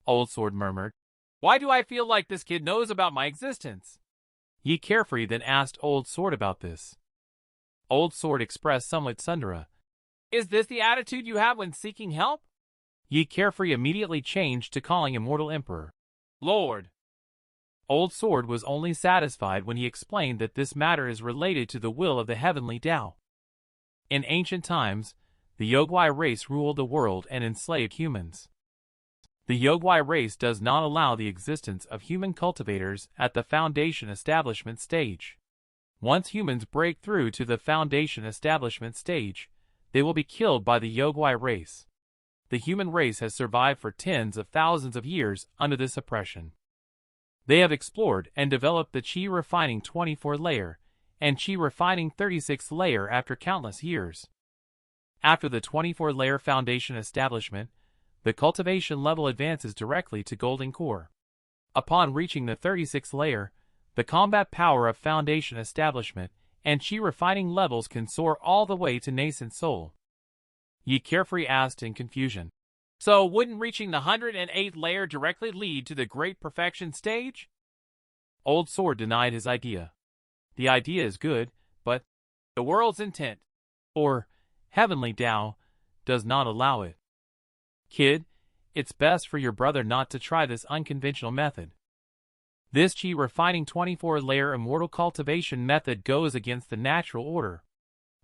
Old Sword murmured, "Why do I feel like this kid knows about my existence?" Yi Carefree then asked Old Sword about this. Old Sword expressed somewhat sundera. "Is this the attitude you have when seeking help?" Yi Carefree immediately changed to calling Immortal Emperor Lord. Old Sword was only satisfied when he explained that this matter is related to the will of the heavenly Tao. In ancient times, the Yogwai race ruled the world and enslaved humans. The Yogwai race does not allow the existence of human cultivators at the Foundation establishment stage. Once humans break through to the Foundation establishment stage, they will be killed by the Yogwai race. The human race has survived for tens of thousands of years under this oppression. They have explored and developed the Qi refining 24 layer and Qi refining 36 layer after countless years. After the 24 layer Foundation establishment, the cultivation level advances directly to Golden Core. Upon reaching the 36 layer, the combat power of Foundation establishment and Qi refining levels can soar all the way to nascent soul. Yi Carefree asked in confusion, "So wouldn't reaching the 108th layer directly lead to the Great Perfection stage?" Old Sword denied his idea. The idea is good, but the world's intent, or heavenly Tao, does not allow it. Kid, it's best for your brother not to try this unconventional method. This Qi refining 24 layer immortal cultivation method goes against the natural order.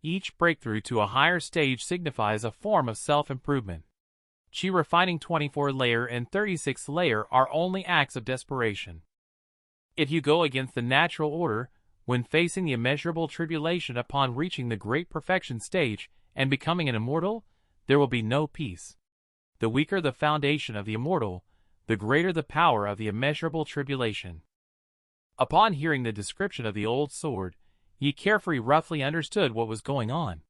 Each breakthrough to a higher stage signifies a form of self-improvement. Qi refining 24 layer and 36 layer are only acts of desperation. If you go against the natural order, when facing the immeasurable tribulation upon reaching the great perfection stage and becoming an immortal, there will be no peace. The weaker the foundation of the immortal, the greater the power of the immeasurable tribulation. Upon hearing the description of the old sword, Ye Carefree roughly understood what was going on.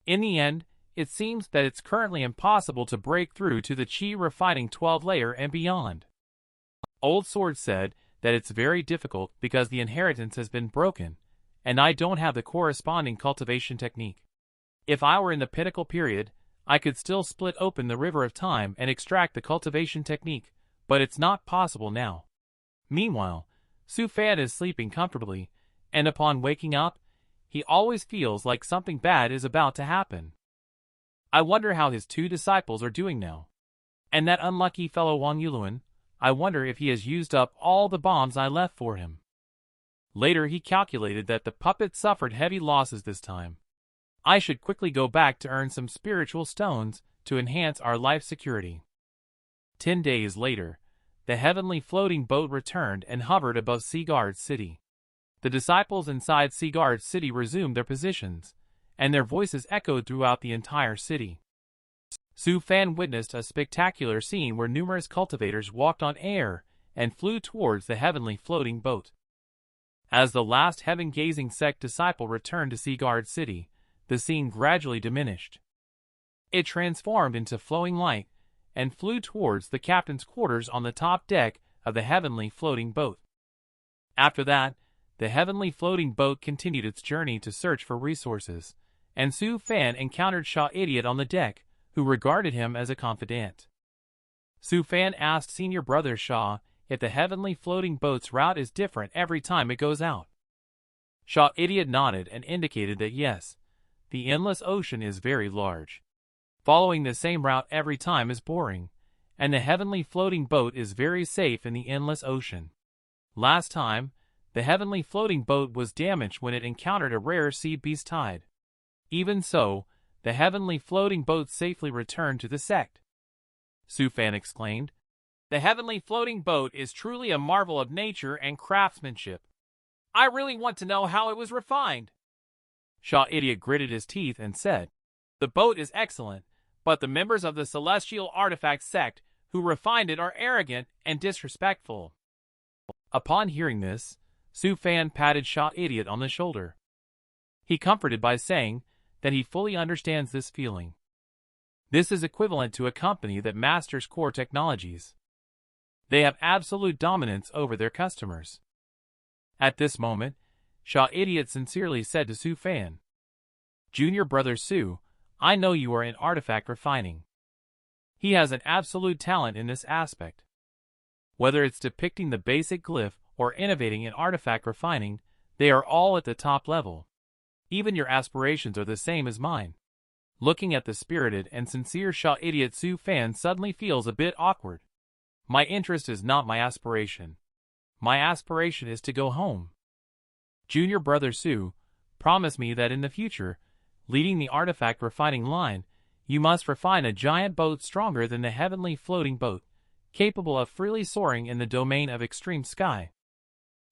In the end, it seems that it's currently impossible to break through to the Chi refining 12-layer and beyond. Old Sword said that it's very difficult because the inheritance has been broken, and I don't have the corresponding cultivation technique. If I were in the pinnacle period, I could still split open the river of time and extract the cultivation technique, but it's not possible now. Meanwhile, Su Fan is sleeping comfortably, and upon waking up, he always feels like something bad is about to happen. I wonder how his 2 disciples are doing now. And that unlucky fellow Wang Yuluan, I wonder if he has used up all the bombs I left for him. Later he calculated that the puppet suffered heavy losses this time. I should quickly go back to earn some spiritual stones to enhance our life security. 10 days later, the heavenly floating boat returned and hovered above Seaguard City. The disciples inside Seaguard City resumed their positions, and their voices echoed throughout the entire city. Su Fan witnessed a spectacular scene where numerous cultivators walked on air and flew towards the heavenly floating boat. As the last heaven-gazing sect disciple returned to Seaguard City, the scene gradually diminished. It transformed into flowing light and flew towards the captain's quarters on the top deck of the heavenly floating boat. After that, the heavenly floating boat continued its journey to search for resources, and Su Fan encountered Shaw Idiot on the deck, who regarded him as a confidant. Su Fan asked Senior Brother Shaw if the heavenly floating boat's route is different every time it goes out. Shaw Idiot nodded and indicated that yes, the endless ocean is very large. Following the same route every time is boring, and the heavenly floating boat is very safe in the endless ocean. Last time, the heavenly floating boat was damaged when it encountered a rare sea beast tide. Even so, the heavenly floating boat safely returned to the sect. Su Fan exclaimed, "The heavenly floating boat is truly a marvel of nature and craftsmanship. I really want to know how it was refined." Shaw Idiot gritted his teeth and said, "The boat is excellent, but the members of the Celestial Artifact sect who refined it are arrogant and disrespectful." Upon hearing this, Su Fan patted Shaw Idiot on the shoulder. He comforted by saying that he fully understands this feeling. This is equivalent to a company that masters core technologies. They have absolute dominance over their customers. At this moment, Shaw Idiot sincerely said to Su Fan, "Junior Brother Su, I know you are in artifact refining. He has an absolute talent in this aspect. Whether it's depicting the basic glyph or innovating in artifact refining, they are all at the top level. Even your aspirations are the same as mine." Looking at the spirited and sincere Shaw Idiot, Su Fan suddenly feels a bit awkward. My interest is not my aspiration. My aspiration is to go home. Junior Brother Su, promise me that in the future, leading the artifact refining line, you must refine a giant boat stronger than the heavenly floating boat, capable of freely soaring in the domain of extreme sky.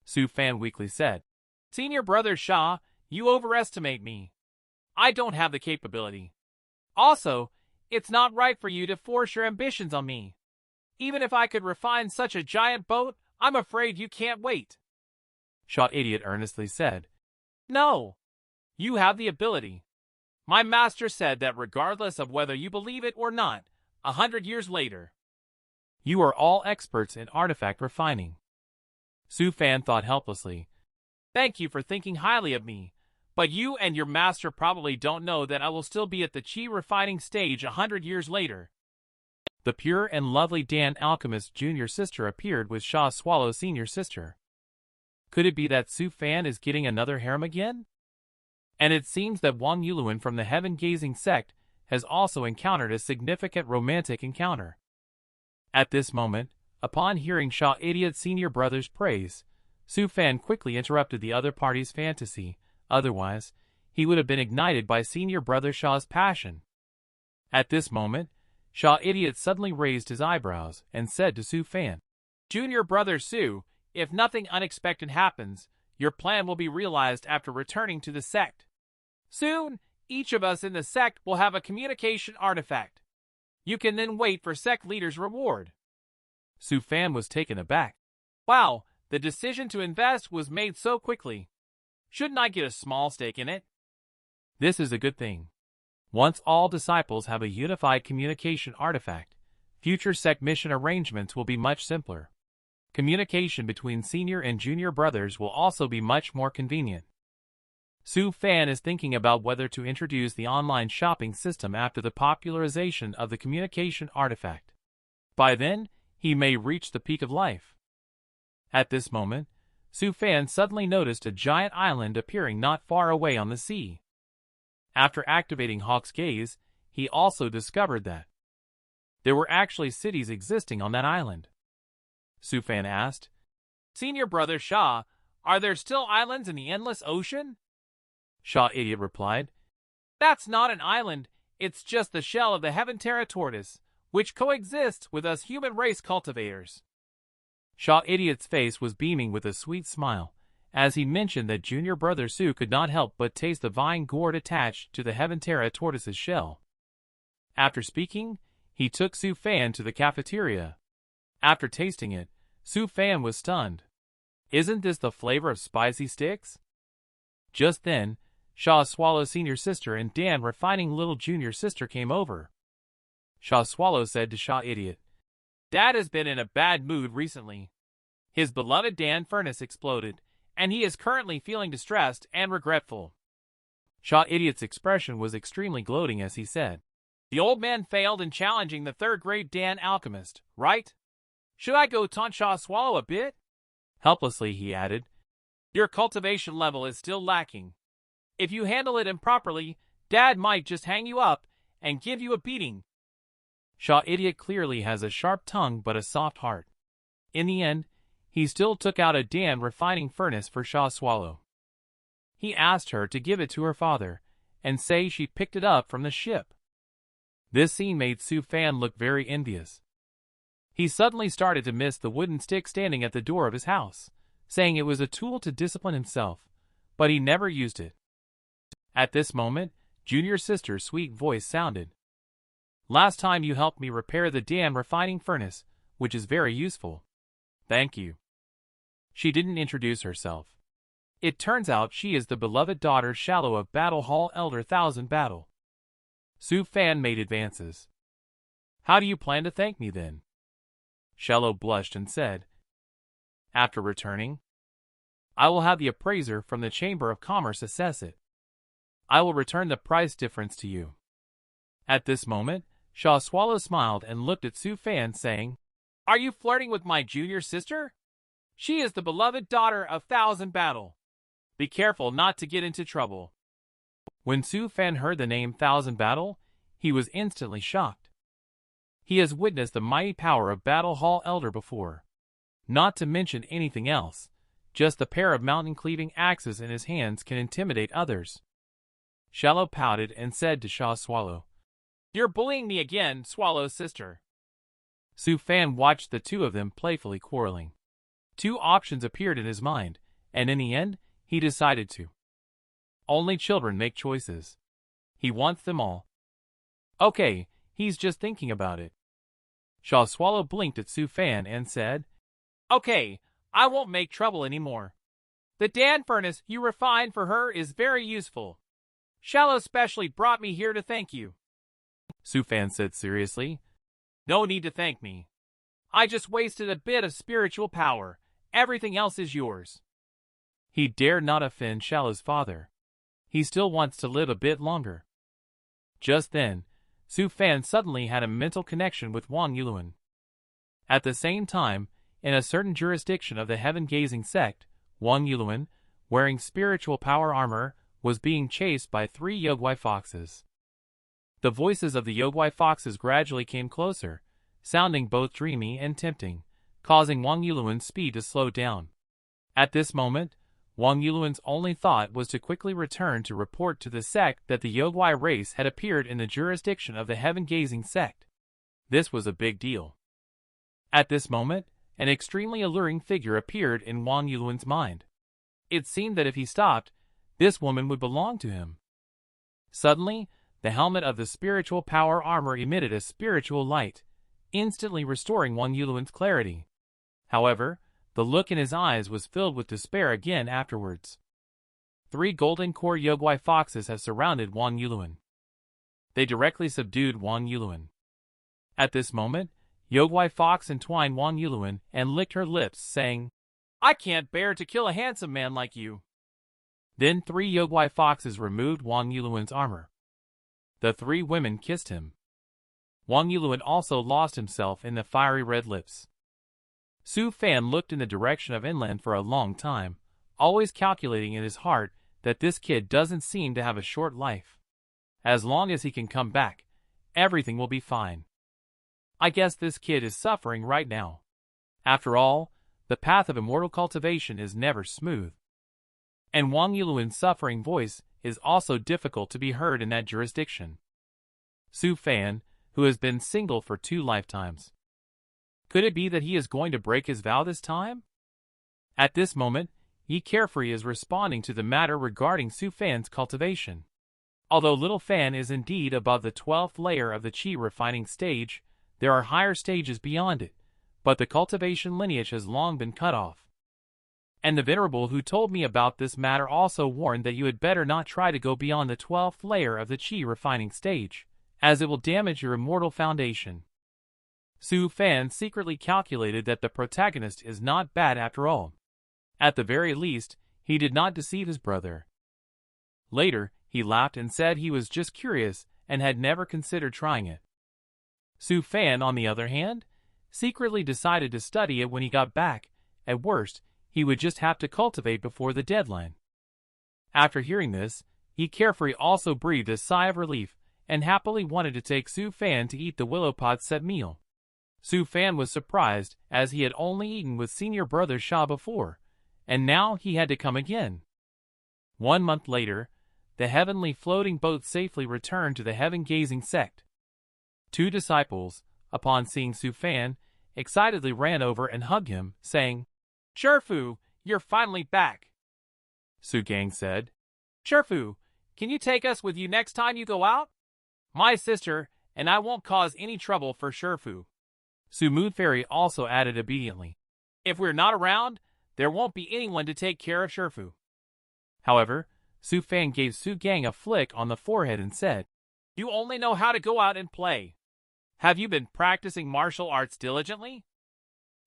Su Fan weakly said, "Senior Brother Shaw, you overestimate me. I don't have the capability. Also, it's not right for you to force your ambitions on me. Even if I could refine such a giant boat, I'm afraid you can't wait." Shaw Idiot earnestly said, "No. You have the ability. My master said that regardless of whether you believe it or not, 100 years later, you are all experts in artifact refining." Su Fan thought helplessly, "Thank you for thinking highly of me, but you and your master probably don't know that I will still be at the Chi refining stage 100 years later." The pure and lovely Dan Alchemist's junior sister appeared with Shaw Swallow's senior sister. Could it be that Su Fan is getting another harem again? And it seems that Wang Yuluan from the heaven-gazing sect has also encountered a significant romantic encounter. At this moment, upon hearing Shaw Idiot's senior brother's praise, Su Fan quickly interrupted the other party's fantasy. Otherwise, he would have been ignited by senior brother Shaw's passion. At this moment, Shaw Idiot suddenly raised his eyebrows and said to Su Fan, "Junior Brother Su, if nothing unexpected happens, your plan will be realized after returning to the sect. Soon, each of us in the sect will have a communication artifact. You can then wait for sect leader's reward." Su Fan was taken aback. Wow, the decision to invest was made so quickly. Shouldn't I get a small stake in it? This is a good thing. Once all disciples have a unified communication artifact, future sect mission arrangements will be much simpler. Communication between senior and junior brothers will also be much more convenient. Su Fan is thinking about whether to introduce the online shopping system after the popularization of the communication artifact. By then, he may reach the peak of life. At this moment, Su Fan suddenly noticed a giant island appearing not far away on the sea. After activating Hawk's gaze, he also discovered that there were actually cities existing on that island. Su Fan asked, Senior brother Sha, are there still islands in the endless ocean? Sha Idiot replied, That's not an island, it's just the shell of the Heaven Terra tortoise, which coexists with us human race cultivators. Sha Idiot's face was beaming with a sweet smile, as he mentioned that junior brother Su could not help but taste the vine gourd attached to the Heaven Terra tortoise's shell. After speaking, he took Su Fan to the cafeteria. After tasting it, Su Fan was stunned. Isn't this the flavor of spicy sticks? Just then, Sha Swallow's senior sister and Dan refining little junior sister came over. Sha Swallow said to Sha Idiot, Dad has been in a bad mood recently. His beloved Dan furnace exploded, and he is currently feeling distressed and regretful. Sha Idiot's expression was extremely gloating as he said, The old man failed in challenging the third-grade Dan alchemist, right? Should I go taunt Sha Swallow a bit? Helplessly he added, Your cultivation level is still lacking. If you handle it improperly, Dad might just hang you up and give you a beating. Sha Idiot clearly has a sharp tongue but a soft heart. In the end, he still took out a Dan refining furnace for Sha Swallow. He asked her to give it to her father, and say she picked it up from the ship. This scene made Su Fan look very envious. He suddenly started to miss the wooden stick standing at the door of his house, saying it was a tool to discipline himself, but he never used it. At this moment, junior sister's sweet voice sounded. Last time you helped me repair the Dan refining furnace, which is very useful. Thank you. She didn't introduce herself. It turns out she is the beloved daughter Shallow of Battle Hall Elder Thousand Battle. Su Fan made advances. How do you plan to thank me then? Shallow blushed and said, After returning, I will have the appraiser from the Chamber of Commerce assess it. I will return the price difference to you. At this moment, Sha Swallow smiled and looked at Su Fan saying, Are you flirting with my junior sister? She is the beloved daughter of Thousand Battle. Be careful not to get into trouble. When Su Fan heard the name Thousand Battle, he was instantly shocked. He has witnessed the mighty power of Battle Hall Elder before. Not to mention anything else, just a pair of mountain-cleaving axes in his hands can intimidate others. Shallow pouted and said to Sha Swallow, You're bullying me again, Swallow's sister. Su Fan watched the two of them playfully quarreling. Two options appeared in his mind, and in the end, he decided to. Only children make choices. He wants them all. Okay, he's just thinking about it. Sha Swallow blinked at Su Fan and said, Okay, I won't make trouble anymore. The Dan furnace you refined for her is very useful. Shallow specially brought me here to thank you. Su Fan said seriously, No need to thank me. I just wasted a bit of spiritual power. Everything else is yours. He dared not offend Shallow's father. He still wants to live a bit longer. Just then, Su Fan suddenly had a mental connection with Wang Yulun. At the same time, in a certain jurisdiction of the heaven-gazing sect, Wang Yulun, wearing spiritual power armor, was being chased by 3 Yogwai foxes. The voices of the Yogwai foxes gradually came closer, sounding both dreamy and tempting, causing Wang Yulun's speed to slow down. At this moment, Wang Yulun's only thought was to quickly return to report to the sect that the Yogwai race had appeared in the jurisdiction of the heaven-gazing sect. This was a big deal. At this moment, an extremely alluring figure appeared in Wang Yulun's mind. It seemed that if he stopped, this woman would belong to him. Suddenly, the helmet of the spiritual power armor emitted a spiritual light, instantly restoring Wang Yuluan's clarity. However, the look in his eyes was filled with despair again afterwards. 3 golden core Yogwai foxes have surrounded Wang Yuluan. They directly subdued Wang Yuluan. At this moment, Yogwai fox entwined Wang Yuluan and licked her lips, saying, "I can't bear to kill a handsome man like you." Then 3 Yogwai foxes removed Wang Yuluan's armor. The 3 women kissed him. Wang Yuluan also lost himself in the fiery red lips. Su Fan looked in the direction of inland for a long time, always calculating in his heart that this kid doesn't seem to have a short life. As long as he can come back, everything will be fine. I guess this kid is suffering right now. After all, the path of immortal cultivation is never smooth. And Wang Yuluan's suffering voice is also difficult to be heard in that jurisdiction. Su Fan, who has been single for 2 lifetimes. Could it be that he is going to break his vow this time? At this moment, Yi Carefree is responding to the matter regarding Su Fan's cultivation. Although Little Fan is indeed above the 12th layer of the Qi refining stage, there are higher stages beyond it, but the cultivation lineage has long been cut off. And the Venerable who told me about this matter also warned that you had better not try to go beyond the 12th layer of the Qi refining stage, as it will damage your immortal foundation. Su Fan secretly calculated that the protagonist is not bad after all. At the very least, he did not deceive his brother. Later, he laughed and said he was just curious and had never considered trying it. Su Fan, on the other hand, secretly decided to study it when he got back. At worst, he would just have to cultivate before the deadline. After hearing this, Yi Carefree also breathed a sigh of relief and happily wanted to take Su Fan to eat the willow pod set meal. Su Fan was surprised, as he had only eaten with senior brother Sha before, and now he had to come again. 1 month later, the heavenly floating boat safely returned to the heaven-gazing sect. 2 disciples, upon seeing Su Fan, excitedly ran over and hugged him, saying, "Sherfu, you're finally back." Su Gang said, "Sherfu, can you take us with you next time you go out? My sister and I won't cause any trouble for Sherfu." Su Moon Fairy also added obediently, "If we're not around, there won't be anyone to take care of Sherfu." However, Su Fan gave Su Gang a flick on the forehead and said, "You only know how to go out and play. Have you been practicing martial arts diligently?"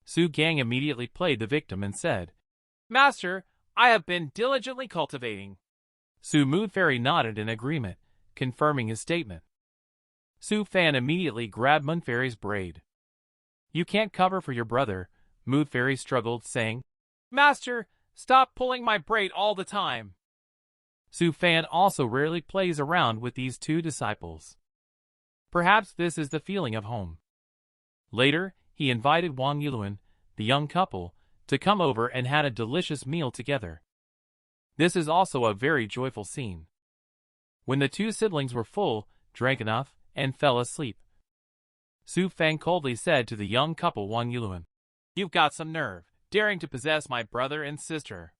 Su Gang immediately played the victim and said, "Master, I have been diligently cultivating." Su Moon Fairy nodded in agreement, confirming his statement. Su Fan immediately grabbed Moon Fairy's braid. "You can't cover for your brother," Moon Fairy struggled, saying, "Master, stop pulling my braid all the time." Su Fan also rarely plays around with these 2 disciples. Perhaps this is the feeling of home. Later, he invited Wang Yuluan, the young couple, to come over and had a delicious meal together. This is also a very joyful scene. When the 2 siblings were full, drank enough, and fell asleep, Su Fan coldly said to the young couple Wang Yuluan, "You've got some nerve, daring to possess my brother and sister."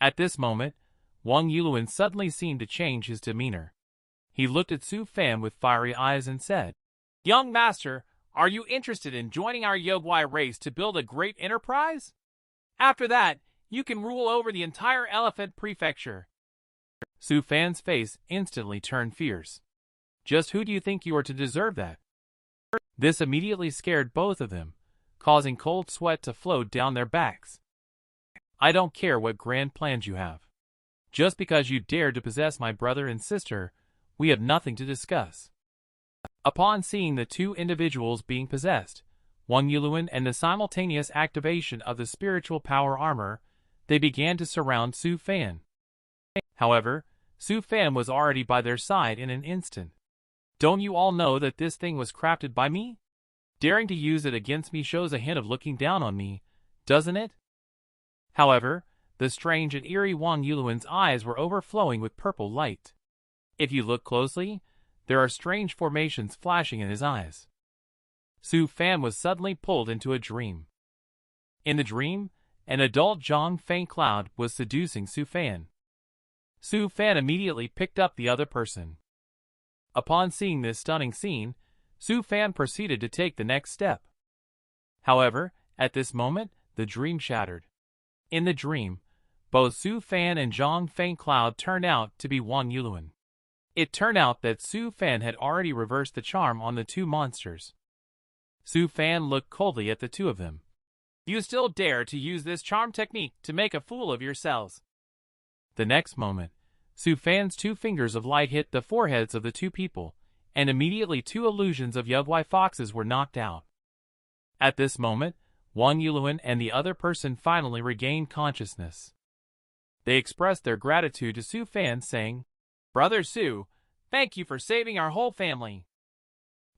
At this moment, Wang Yuluan suddenly seemed to change his demeanor. He looked at Su Fan with fiery eyes and said, "Young master, are you interested in joining our Yogwai race to build a great enterprise? After that, you can rule over the entire elephant prefecture." Su Fan's face instantly turned fierce. "Just who do you think you are to deserve that?" This immediately scared both of them, causing cold sweat to flow down their backs. "I don't care what grand plans you have. Just because you dared to possess my brother and sister, we have nothing to discuss." Upon seeing the 2 individuals being possessed, Wang Yuluan and the simultaneous activation of the spiritual power armor, they began to surround Su Fan. However, Su Fan was already by their side in an instant. "Don't you all know that this thing was crafted by me? Daring to use it against me shows a hint of looking down on me, doesn't it?" However, the strange and eerie Wang Yuluan's eyes were overflowing with purple light. If you look closely, there are strange formations flashing in his eyes. Su Fan was suddenly pulled into a dream. In the dream, an adult Zhang Feng Cloud was seducing Su Fan. Su Fan immediately picked up the other person. Upon seeing this stunning scene, Su Fan proceeded to take the next step. However, at this moment, the dream shattered. In the dream, both Su Fan and Zhang Feng Cloud turned out to be Wang Yuluan. It turned out that Su Fan had already reversed the charm on the two monsters. Su Fan looked coldly at the two of them. You still dare to use this charm technique to make a fool of yourselves. The next moment, Su Fan's two fingers of light hit the foreheads of the two people, and immediately two illusions of Yugwai foxes were knocked out. At this moment, Wang Yuluan and the other person finally regained consciousness. They expressed their gratitude to Su Fan, saying, Brother Su, thank you for saving our whole family.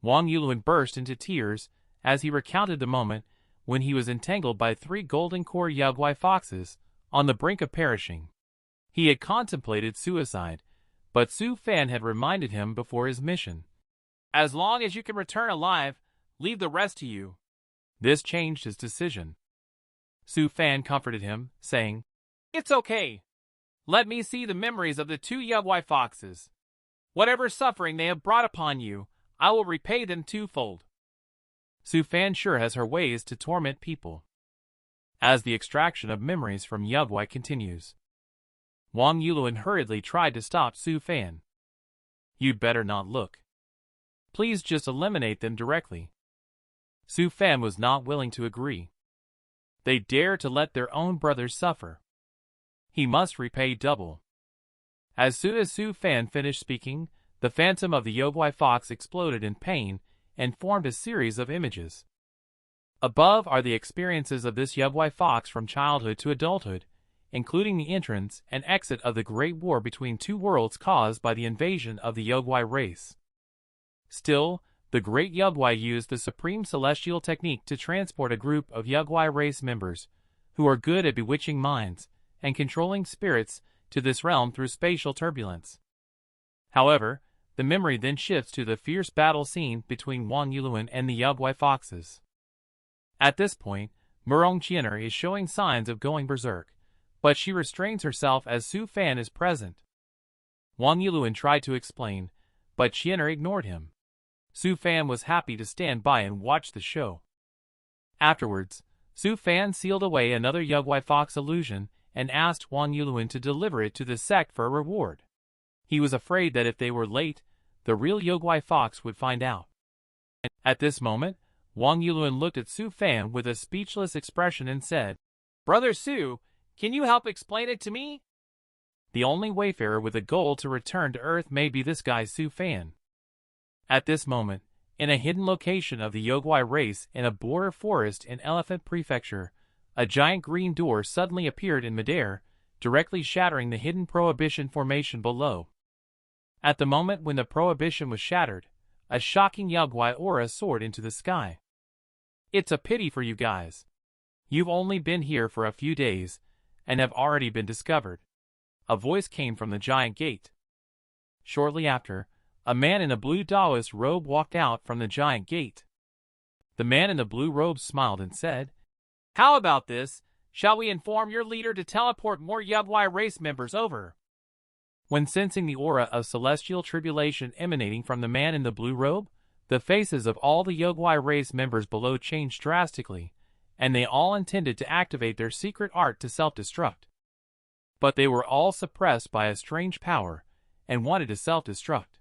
Wang Yuluan burst into tears as he recounted the moment when he was entangled by 3 golden core Yugwai foxes on the brink of perishing. He had contemplated suicide, but Su Fan had reminded him before his mission. As long as you can return alive, leave the rest to you. This changed his decision. Su Fan comforted him, saying, It's okay. Let me see the memories of the 2 Yugwai foxes. Whatever suffering they have brought upon you, I will repay them twofold. Su Fan sure has her ways to torment people. As the extraction of memories from Yugwai continues, Wang Yuluan hurriedly tried to stop Su Fan. You'd better not look. Please just eliminate them directly. Su Fan was not willing to agree. They dare to let their own brothers suffer. He must repay double. As soon as Su Fan finished speaking, the phantom of the Yugwai fox exploded in pain and formed a series of images. Above are the experiences of this Yugwai fox from childhood to adulthood, including the entrance and exit of the Great War between 2 worlds caused by the invasion of the Yugwai race. Still, the Great Yugwai used the supreme celestial technique to transport a group of Yugwai race members, who are good at bewitching minds and controlling spirits, to this realm through spatial turbulence. However, the memory then shifts to the fierce battle scene between Wang Yuluan and the Yugwai foxes. At this point, Murong Qianer is showing signs of going berserk, but she restrains herself as Su Fan is present. Wang Yuluan tried to explain, but Qianer ignored him. Su Fan was happy to stand by and watch the show. Afterwards, Su Fan sealed away another Yugwai fox illusion and asked Wang Yuluan to deliver it to the sect for a reward. He was afraid that if they were late, the real Yugwai fox would find out. At this moment, Wang Yuluan looked at Su Fan with a speechless expression and said, Brother Su, can you help explain it to me? The only wayfarer with a goal to return to Earth may be this guy Su Fan. At this moment, in a hidden location of the Yugwai race in a border forest in Elephant Prefecture, a giant green door suddenly appeared in midair, directly shattering the hidden Prohibition formation below. At the moment when the Prohibition was shattered, a shocking Yugwai aura soared into the sky. It's a pity for you guys. You've only been here for a few days, and have already been discovered. A voice came from the giant gate. Shortly after, a man in a blue Taoist robe walked out from the giant gate. The man in the blue robe smiled and said, How about this? Shall we inform your leader to teleport more Yugwai race members over? When sensing the aura of celestial tribulation emanating from the man in the blue robe, the faces of all the Yugwai race members below changed drastically, and they all intended to activate their secret art to self-destruct. But they were all suppressed by a strange power, and wanted to self-destruct.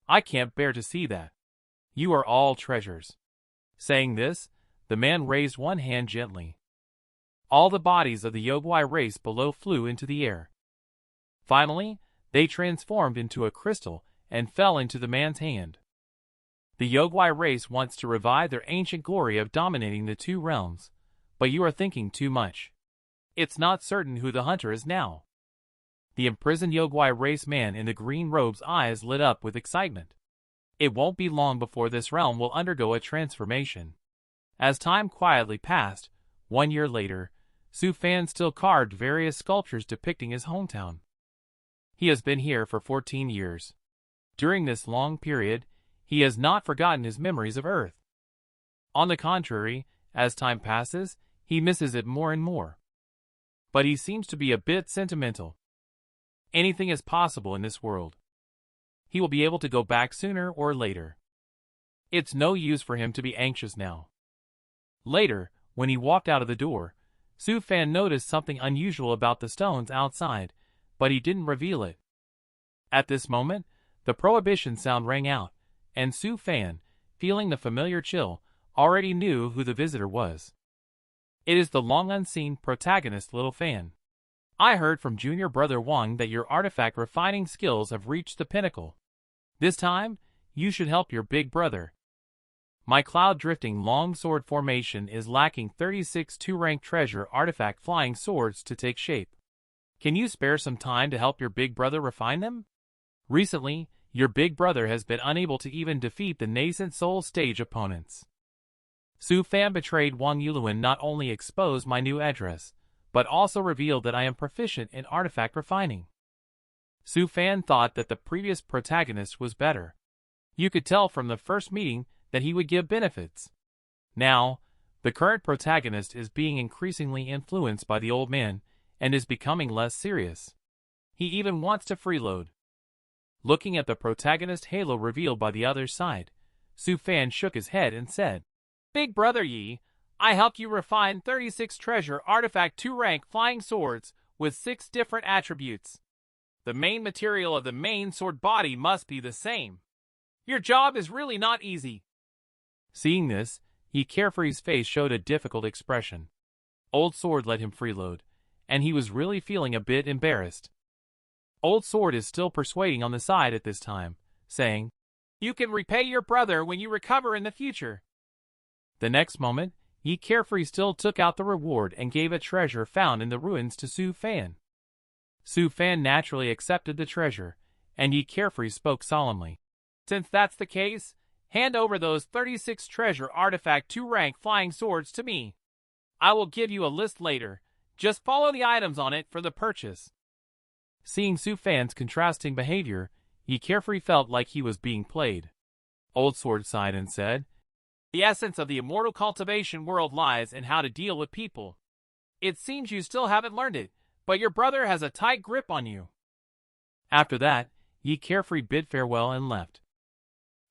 I can't bear to see that. You are all treasures. Saying this, the man raised one hand gently. All the bodies of the Yugwai race below flew into the air. Finally, they transformed into a crystal and fell into the man's hand. The Yugwai race wants to revive their ancient glory of dominating the 2 realms, but you are thinking too much. It's not certain who the hunter is now. The imprisoned Yugwai race man in the green robe's eyes lit up with excitement. It won't be long before this realm will undergo a transformation. As time quietly passed, 1 year later, Su Fan still carved various sculptures depicting his hometown. He has been here for 14 years. During this long period, he has not forgotten his memories of Earth. On the contrary, as time passes, he misses it more and more. But he seems to be a bit sentimental. Anything is possible in this world. He will be able to go back sooner or later. It's no use for him to be anxious now. Later, when he walked out of the door, Su Fan noticed something unusual about the stones outside, but he didn't reveal it. At this moment, the prohibition sound rang out, and Su Fan, feeling the familiar chill, already knew who the visitor was. It is the long-unseen protagonist Little Fan. I heard from Junior Brother Wang that your artifact refining skills have reached the pinnacle. This time, you should help your big brother. My cloud-drifting longsword formation is lacking 36 2-rank treasure artifact flying swords to take shape. Can you spare some time to help your big brother refine them? Recently, your big brother has been unable to even defeat the nascent soul stage opponents. Su Fan betrayed Wang Yuluan not only exposed my new address, but also revealed that I am proficient in artifact refining. Su Fan thought that the previous protagonist was better. You could tell from the first meeting that he would give benefits. Now, the current protagonist is being increasingly influenced by the old man and is becoming less serious. He even wants to freeload. Looking at the protagonist halo revealed by the other side, Su Fan shook his head and said, "Big brother Yi, I helped you refine 36 treasure artifact 2-rank flying swords with 6 different attributes. The main material of the main sword body must be the same. Your job is really not easy." Seeing this, Yi Carefree's face showed a difficult expression. Old Sword let him freeload, and he was really feeling a bit embarrassed. Old Sword is still persuading on the side at this time, saying, "You can repay your brother when you recover in the future." The next moment, Yi Carefree still took out the reward and gave a treasure found in the ruins to Su Fan. Su Fan naturally accepted the treasure, and Yi Carefree spoke solemnly. "Since that's the case, hand over those 36 treasure artifact 2-rank flying swords to me. I will give you a list later. Just follow the items on it for the purchase." Seeing Su Fan's contrasting behavior, Yi Carefree felt like he was being played. Old Sword sighed and said, "The essence of the immortal cultivation world lies in how to deal with people. It seems you still haven't learned it, but your brother has a tight grip on you." After that, Yi Carefree bid farewell and left.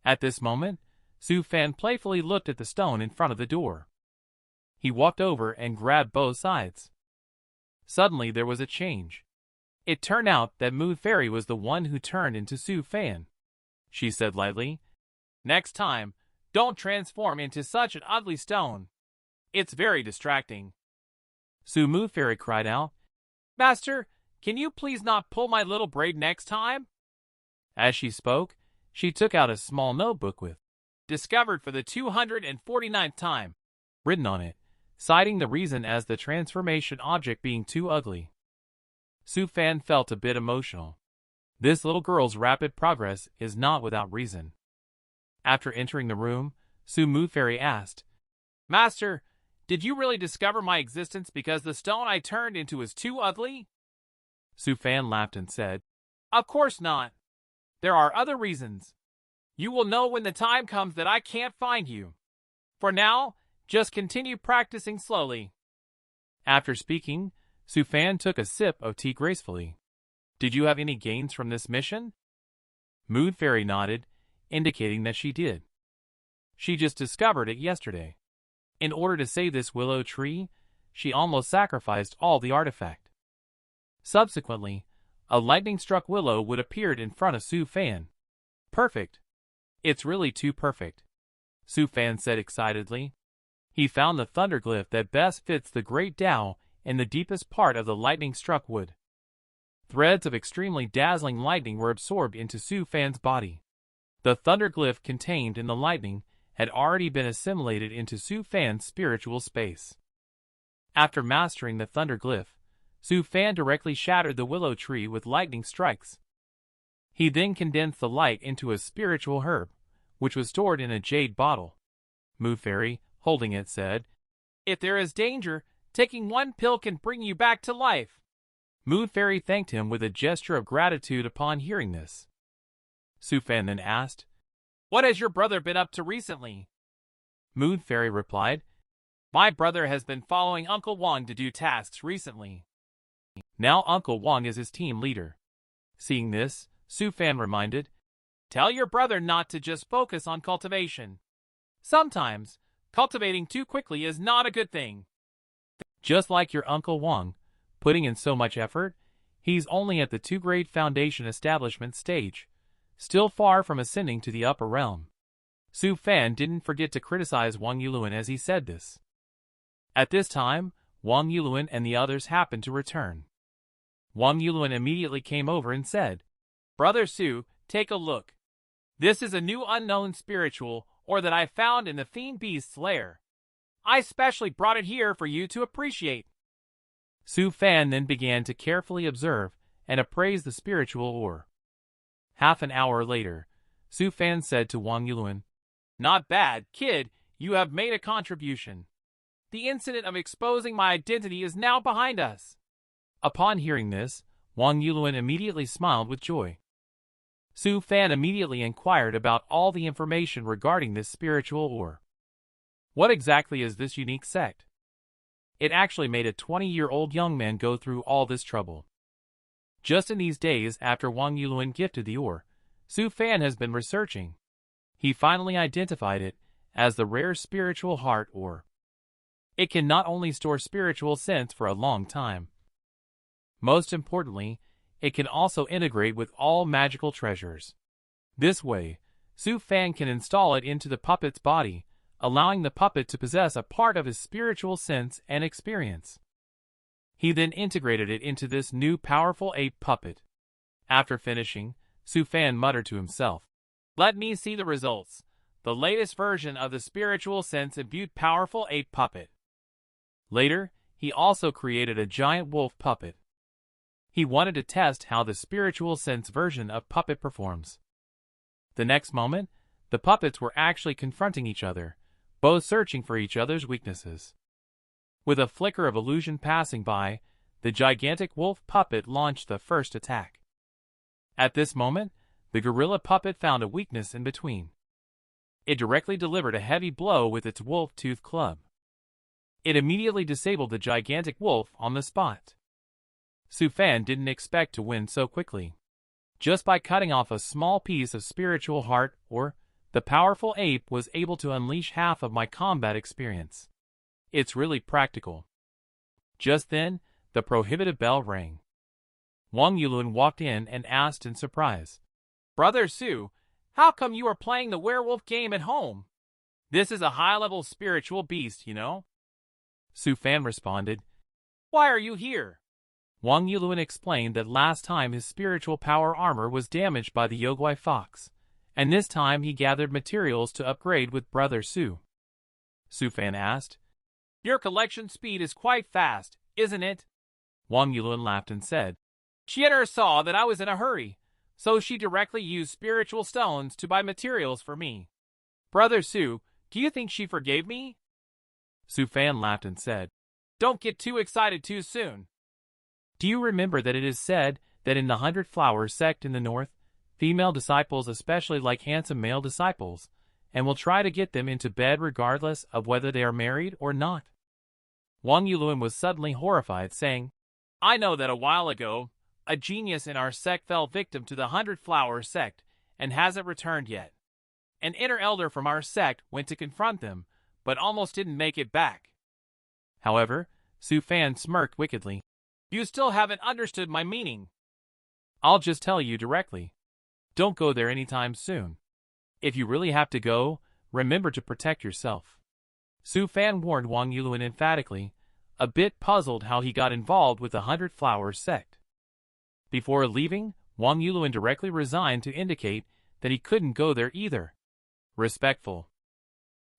At this moment, Su Fan playfully looked at the stone in front of the door. He walked over and grabbed both sides. Suddenly there was a change. It turned out that Mood Fairy was the one who turned into Su Fan. She said lightly, "Next time, don't transform into such an ugly stone. It's very distracting." Mood Fairy cried out, "Master, can you please not pull my little braid next time?" As she spoke, she took out a small notebook with "Discovered for the 249th time" written on it, citing the reason as the transformation object being too ugly. Su Fan felt a bit emotional. This little girl's rapid progress is not without reason. After entering the room, Mood Fairy asked, "Master, did you really discover my existence because the stone I turned into is too ugly?" Su Fan laughed and said, "Of course not. There are other reasons. You will know when the time comes that I can't find you. For now, just continue practicing slowly." After speaking, Su Fan took a sip of tea gracefully. "Did you have any gains from this mission?" Mood Fairy nodded, indicating that she did. She just discovered it yesterday. In order to save this willow tree, she almost sacrificed all the artifact. Subsequently, a lightning-struck willow would appear in front of Su Fan. "Perfect. It's really too perfect," Su Fan said excitedly. He found the thunderglyph that best fits the great Tao in the deepest part of the lightning-struck wood. Threads of extremely dazzling lightning were absorbed into Su Fan's body. The thunderglyph contained in the lightning had already been assimilated into Su Fan's spiritual space. After mastering the thunderglyph, Su Fan directly shattered the willow tree with lightning strikes. He then condensed the light into a spiritual herb, which was stored in a jade bottle. Mood Fairy, holding it, said, "If there is danger, taking one pill can bring you back to life." Mood Fairy thanked him with a gesture of gratitude upon hearing this. Su Fan then asked, "What has your brother been up to recently?" Mood Fairy replied, "My brother has been following Uncle Wang to do tasks recently. Now Uncle Wang is his team leader." Seeing this, Su Fan reminded, "Tell your brother not to just focus on cultivation. Sometimes, cultivating too quickly is not a good thing. Just like your Uncle Wang, putting in so much effort, he's only at the 2-grade foundation establishment stage, still far from ascending to the upper realm. Su Fan didn't forget to criticize Wang Yulun as he said this. At this time, Wang Yulun and the others happened to return. Wang Yulun immediately came over and said, Brother Su, take a look. This is a new unknown spiritual or that I found in the fiend beast's lair. I specially brought it here for you to appreciate. Su Fan then began to carefully observe and appraise the spiritual ore. Half an hour later, Su Fan said to Wang Yulun, Not bad, kid, you have made a contribution. The incident of exposing my identity is now behind us. Upon hearing this, Wang Yulun immediately smiled with joy. Su Fan immediately inquired about all the information regarding this spiritual ore. What exactly is this unique sect? It actually made a 20-year-old young man go through all this trouble. Just in these days after Wang Yulun gifted the ore, Su Fan has been researching. He finally identified it as the rare spiritual heart ore. It can not only store spiritual sense for a long time. Most importantly, it can also integrate with all magical treasures. This way, Su Fan can install it into the puppet's body, allowing the puppet to possess a part of his spiritual sense and experience. He then integrated it into this new powerful ape puppet. After finishing, Su Fan muttered to himself, Let me see the results. The latest version of the spiritual sense imbued powerful ape puppet. Later, he also created a giant wolf puppet. He wanted to test how the spiritual sense version of puppet performs. The next moment, the puppets were actually confronting each other, both searching for each other's weaknesses. With a flicker of illusion passing by, the gigantic wolf puppet launched the first attack. At this moment, the gorilla puppet found a weakness in between. It directly delivered a heavy blow with its wolf-tooth club. It immediately disabled the gigantic wolf on the spot. Su Fan didn't expect to win so quickly. Just by cutting off a small piece of spiritual heart ore, the powerful ape was able to unleash half of my combat experience. It's really practical. Just then, the prohibitive bell rang. Wang Yulun walked in and asked in surprise, Brother Su, how come you are playing the werewolf game at home? This is a high-level spiritual beast, you know? Su Fan responded, Why are you here? Wang Yulun explained that last time his spiritual power armor was damaged by the Yogui fox, and this time he gathered materials to upgrade with Brother Su. Su Fan asked, Your collection speed is quite fast, isn't it? Wang Yulun laughed and said, Xianxia saw that I was in a hurry, so she directly used spiritual stones to buy materials for me. Brother Su, do you think she forgave me? Su Fan laughed and said, Don't get too excited too soon. Do you remember that it is said that in the 100-Flower sect in the north, female disciples especially like handsome male disciples, and will try to get them into bed regardless of whether they are married or not? Wang Yulun was suddenly horrified, saying, I know that a while ago, a genius in our sect fell victim to the 100-Flower sect and hasn't returned yet. An inner elder from our sect went to confront them, but almost didn't make it back. However, Su Fan smirked wickedly. You still haven't understood my meaning. I'll just tell you directly. Don't go there anytime soon. If you really have to go, remember to protect yourself. Su Fan warned Wang Yulun emphatically, a bit puzzled how he got involved with the 100-Flower sect. Before leaving, Wang Yulun directly resigned to indicate that he couldn't go there either. Respectful.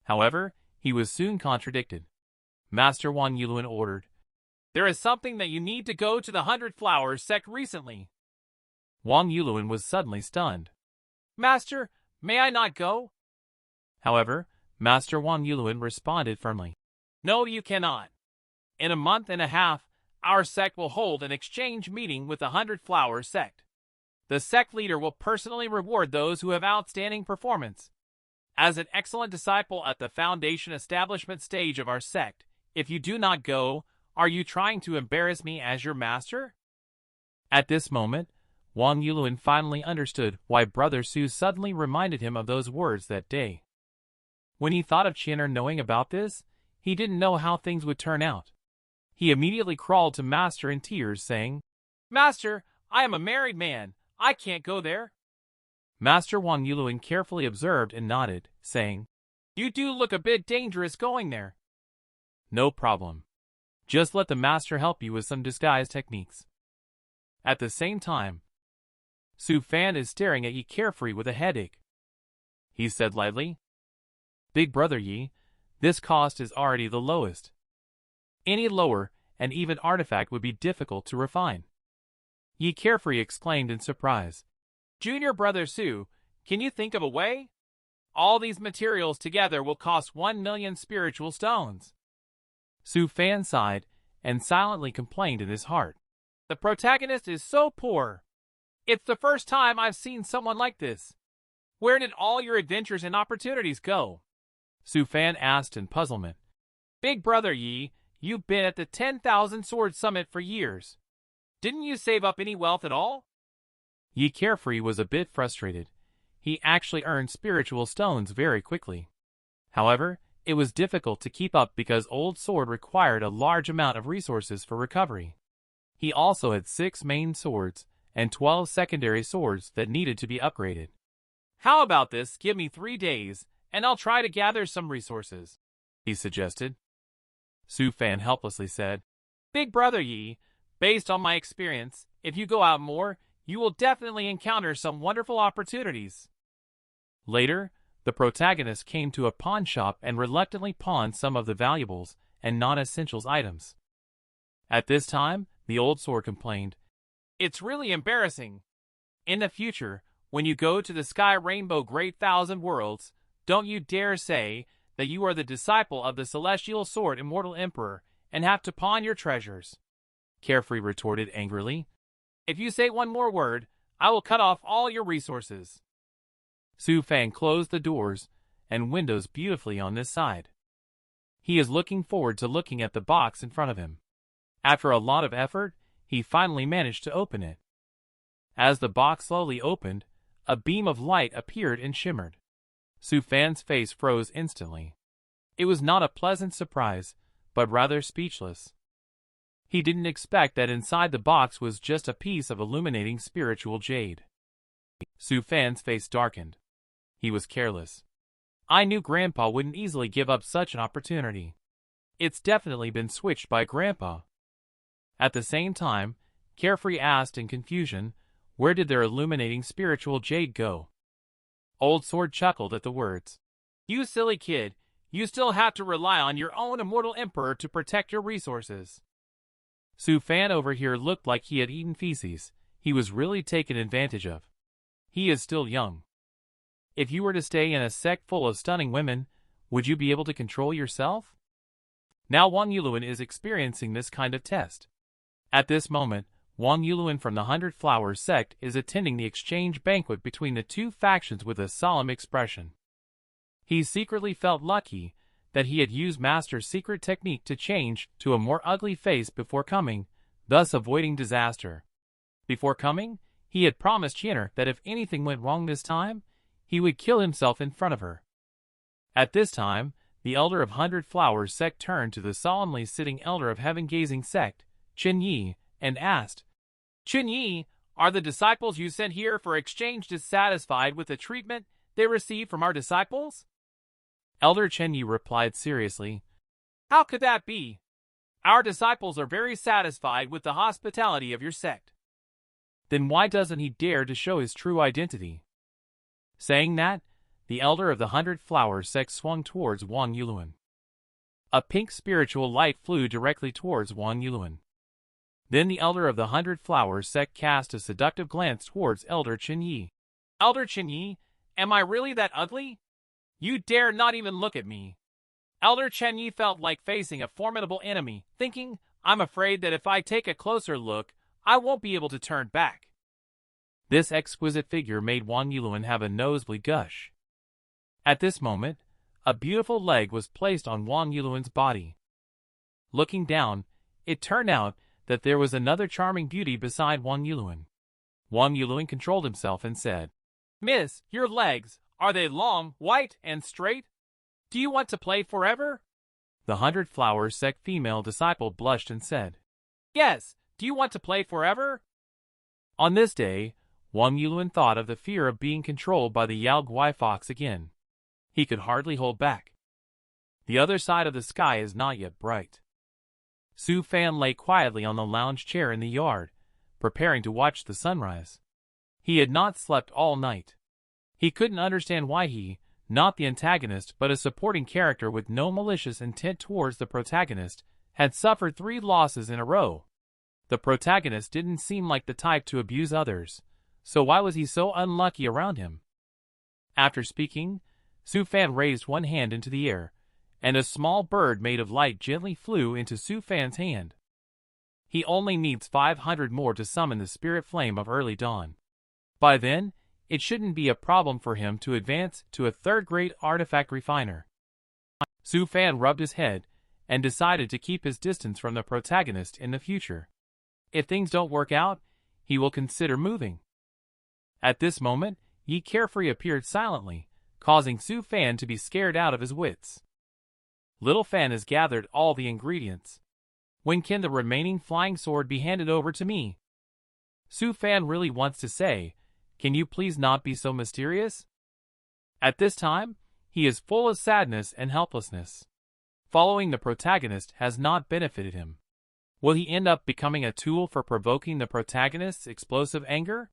However, he was soon contradicted. Master Wang Yulun ordered, There is something that you need to go to the 100-Flower sect recently. Wang Yulun was suddenly stunned. Master, may I not go? However, Master Wang Yulun responded firmly. No, you cannot. In a month and a half, our sect will hold an exchange meeting with the 100-Flower sect. The sect leader will personally reward those who have outstanding performance. As an excellent disciple at the foundation establishment stage of our sect, if you do not go, are you trying to embarrass me as your master? At this moment, Wang Yulun finally understood why Brother Su suddenly reminded him of those words that day. When he thought of Qian'er knowing about this, he didn't know how things would turn out. He immediately crawled to Master in tears, saying, Master, I am a married man. I can't go there. Master Wang Yulin carefully observed and nodded, saying, You do look a bit dangerous going there. No problem. Just let the master help you with some disguise techniques. At the same time, Su Fan is staring at Yi carefree with a headache. He said lightly, Big brother Yi, this cost is already the lowest. Any lower, and even artifact would be difficult to refine. Yi carefree exclaimed in surprise. Junior brother Su, can you think of a way? All these materials together will cost 1 million spiritual stones. Su Fan sighed and silently complained in his heart. The protagonist is so poor. It's the first time I've seen someone like this. Where did all your adventures and opportunities go? Su Fan asked in puzzlement. Big brother Yi, you've been at the 10,000 Sword Summit for years. Didn't you save up any wealth at all? Yi carefree was a bit frustrated. He actually earned spiritual stones very quickly. However, it was difficult to keep up because Old Sword required a large amount of resources for recovery. He also had 6 main swords and 12 secondary swords that needed to be upgraded. How about this? Give me 3 days, and I'll try to gather some resources, he suggested. Su Fan helplessly said, Big brother Yi, based on my experience, if you go out more, you will definitely encounter some wonderful opportunities. Later, the protagonist came to a pawn shop and reluctantly pawned some of the valuables and non-essentials items. At this time, the Old Sword complained, It's really embarrassing. In the future, when you go to the Sky Rainbow Great Thousand Worlds, don't you dare say that you are the disciple of the Celestial Sword Immortal Emperor and have to pawn your treasures. Carefree retorted angrily. If you say one more word, I will cut off all your resources. Su Fan closed the doors and windows beautifully on this side. He is looking forward to looking at the box in front of him. After a lot of effort, he finally managed to open it. As the box slowly opened, a beam of light appeared and shimmered. Su Fan's face froze instantly. It was not a pleasant surprise, but rather speechless. He didn't expect that inside the box was just a piece of illuminating spiritual jade. Su Fan's face darkened. He was careless. I knew Grandpa wouldn't easily give up such an opportunity. It's definitely been switched by Grandpa. At the same time, Carefree asked in confusion, where did their illuminating spiritual jade go? Old Sword chuckled at the words. You silly kid, you still have to rely on your own immortal emperor to protect your resources. Su Fan over here looked like he had eaten feces. He was really taken advantage of. He is still young. If you were to stay in a sect full of stunning women, would you be able to control yourself? Now Wang Yulin is experiencing this kind of test. At this moment, Wang Yulin from the 100 Flowers sect is attending the exchange banquet between the two factions with a solemn expression. He secretly felt lucky that he had used Master's secret technique to change to a more ugly face before coming, thus avoiding disaster. Before coming, he had promised Qian'er that if anything went wrong this time, he would kill himself in front of her. At this time, the elder of 100 Flowers sect turned to the solemnly sitting elder of heaven-gazing sect, Chen Yi, and asked, Chen Yi, are the disciples you sent here for exchange dissatisfied with the treatment they received from our disciples? Elder Chen Yi replied seriously, How could that be? Our disciples are very satisfied with the hospitality of your sect. Then why doesn't he dare to show his true identity? Saying that, the elder of the 100 Flowers sect swung towards Wang Yulin. A pink spiritual light flew directly towards Wang Yulin. Then the elder of the 100 Flowers sect cast a seductive glance towards Elder Chen Yi. Elder Chen Yi, am I really that ugly? You dare not even look at me. Elder Chen Yi felt like facing a formidable enemy, thinking, I'm afraid that if I take a closer look, I won't be able to turn back. This exquisite figure made Wang Yulin have a nosebleed gush. At this moment, a beautiful leg was placed on Wang Yulin's body. Looking down, it turned out that there was another charming beauty beside Wang Yulin. Wang Yulin controlled himself and said, Miss, your legs, are they long, white, and straight? Do you want to play forever? The 100-flower sect female disciple blushed and said, Yes, do you want to play forever? On this day, Wang Yulun thought of the fear of being controlled by the Yao Guai fox again. He could hardly hold back. The other side of the sky is not yet bright. Su Fan lay quietly on the lounge chair in the yard, preparing to watch the sunrise. He had not slept all night. He couldn't understand why he, not the antagonist but a supporting character with no malicious intent towards the protagonist, had suffered 3 losses in a row. The protagonist didn't seem like the type to abuse others, so why was he so unlucky around him? After speaking, Su Fan raised one hand into the air, and a small bird made of light gently flew into Su Fan's hand. He only needs 500 more to summon the spirit flame of early dawn. By then, it shouldn't be a problem for him to advance to a 3rd-grade artifact refiner. Su Fan rubbed his head and decided to keep his distance from the protagonist in the future. If things don't work out, he will consider moving. At this moment, Yi Carefree appeared silently, causing Su Fan to be scared out of his wits. Little Fan has gathered all the ingredients. When can the remaining flying sword be handed over to me? Su Fan really wants to say, can you please not be so mysterious? At this time, he is full of sadness and helplessness. Following the protagonist has not benefited him. Will he end up becoming a tool for provoking the protagonist's explosive anger?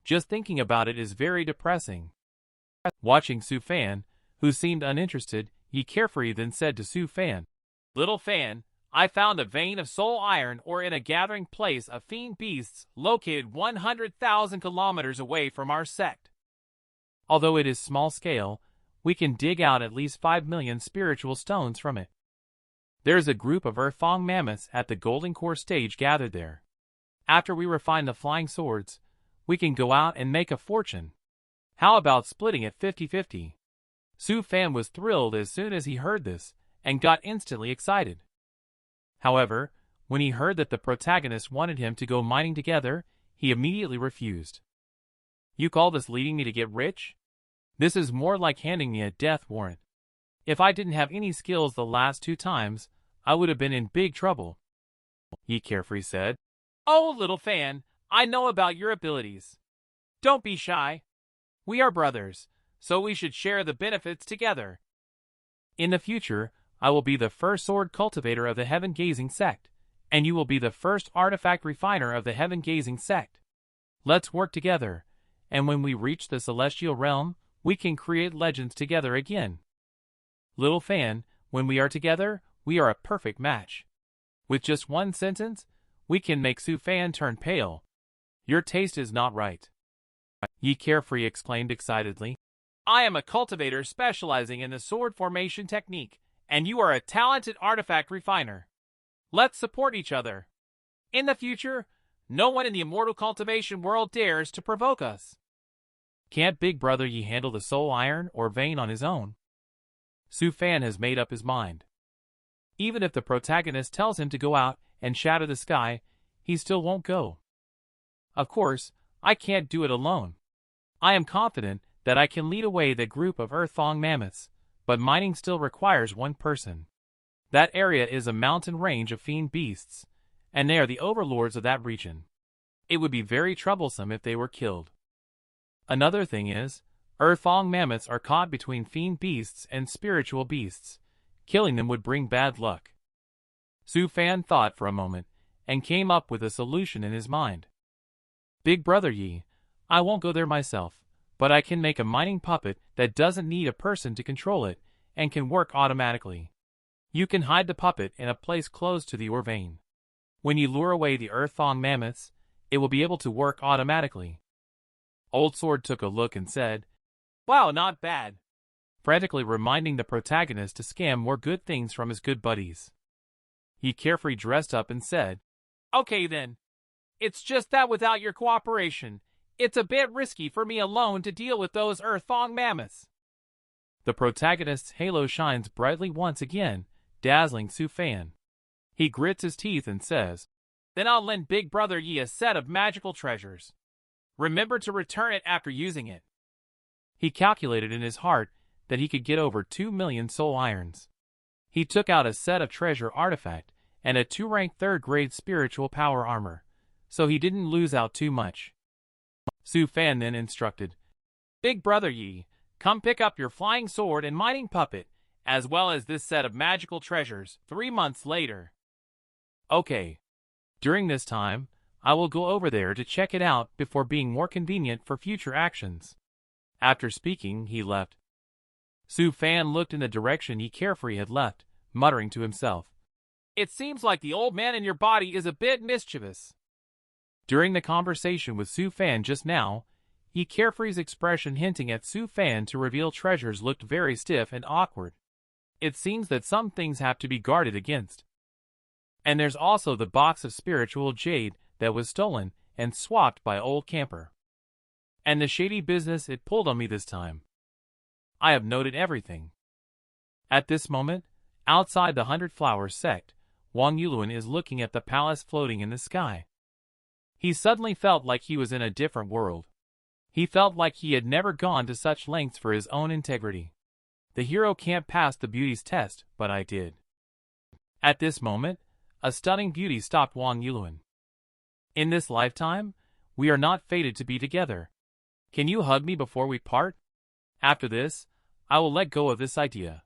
Just thinking about it is very depressing. Watching Su Fan, who seemed uninterested, Yi Carefree then said to Su Fan, Little Fan, I found a vein of soul iron ore in a gathering place of fiend beasts located 100,000 kilometers away from our sect. Although it is small scale, we can dig out at least 5 million spiritual stones from it. There is a group of Earthfang mammoths at the Golden Core stage gathered there. After we refine the flying swords, we can go out and make a fortune. How about splitting it 50-50? Su Fan was thrilled as soon as he heard this, and got instantly excited. However, when he heard that the protagonist wanted him to go mining together, he immediately refused. You call this leading me to get rich? This is more like handing me a death warrant. If I didn't have any skills the last 2 times, I would have been in big trouble. Yi Carefree said, Oh, Little Fan, I know about your abilities. Don't be shy. We are brothers, so we should share the benefits together. In the future, I will be the first sword cultivator of the heaven-gazing sect, and you will be the first artifact refiner of the heaven-gazing sect. Let's work together, and when we reach the celestial realm, we can create legends together again. Little Fan, when we are together, we are a perfect match. With just one sentence, we can make Su Fan turn pale. Your taste is not right. Yi Carefree exclaimed excitedly. I am a cultivator specializing in the sword formation technique, and you are a talented artifact refiner. Let's support each other. In the future, no one in the immortal cultivation world dares to provoke us. Can't Big Brother Yi handle the soul iron or vein on his own? Su Fan has made up his mind. Even if the protagonist tells him to go out and shatter the sky, he still won't go. Of course, I can't do it alone. I am confident that I can lead away the group of Earthfang mammoths, but mining still requires one person. That area is a mountain range of fiend beasts, and they are the overlords of that region. It would be very troublesome if they were killed. Another thing is, Earthfang mammoths are caught between fiend beasts and spiritual beasts. Killing them would bring bad luck. Su Fan thought for a moment, and came up with a solution in his mind. Big Brother Yi, I won't go there myself, but I can make a mining puppet that doesn't need a person to control it, and can work automatically. You can hide the puppet in a place close to the ore vein. When you lure away the Earthfang mammoths, it will be able to work automatically. Old Sword took a look and said, Wow, not bad. Frantically reminding the protagonist to scam more good things from his good buddies. He carefully dressed up and said, Okay then. It's just that without your cooperation, it's a bit risky for me alone to deal with those Earthfang mammoths. The protagonist's halo shines brightly once again, dazzling Su Fan. He grits his teeth and says, Then I'll lend Big Brother Yi a set of magical treasures. Remember to return it after using it. He calculated in his heart that he could get over 2 million soul irons. He took out a set of treasure artifact and a 2-rank 3rd-grade spiritual power armor, so he didn't lose out too much. Su Fan then instructed, "Big brother Yi, come pick up your flying sword and mining puppet, as well as this set of magical treasures 3 months later." Okay. During this time, I will go over there to check it out before being more convenient for future actions. After speaking, he left. Su Fan looked in the direction he carefree had left, muttering to himself, "It seems like the old man in your body is a bit mischievous." During the conversation with Su Fan just now, Yi Carefree's expression hinting at Su Fan to reveal treasures looked very stiff and awkward. It seems that some things have to be guarded against. And there's also the box of spiritual jade that was stolen and swapped by old camper. And the shady business it pulled on me this time. I have noted everything. At this moment, outside the 100-Flower sect, Wang Yuluan is looking at the palace floating in the sky. He suddenly felt like he was in a different world. He felt like he had never gone to such lengths for his own integrity. The hero can't pass the beauty's test, but I did. At this moment, a stunning beauty stopped Wang Yuluan. "In this lifetime, we are not fated to be together. Can you hug me before we part? After this, I will let go of this idea."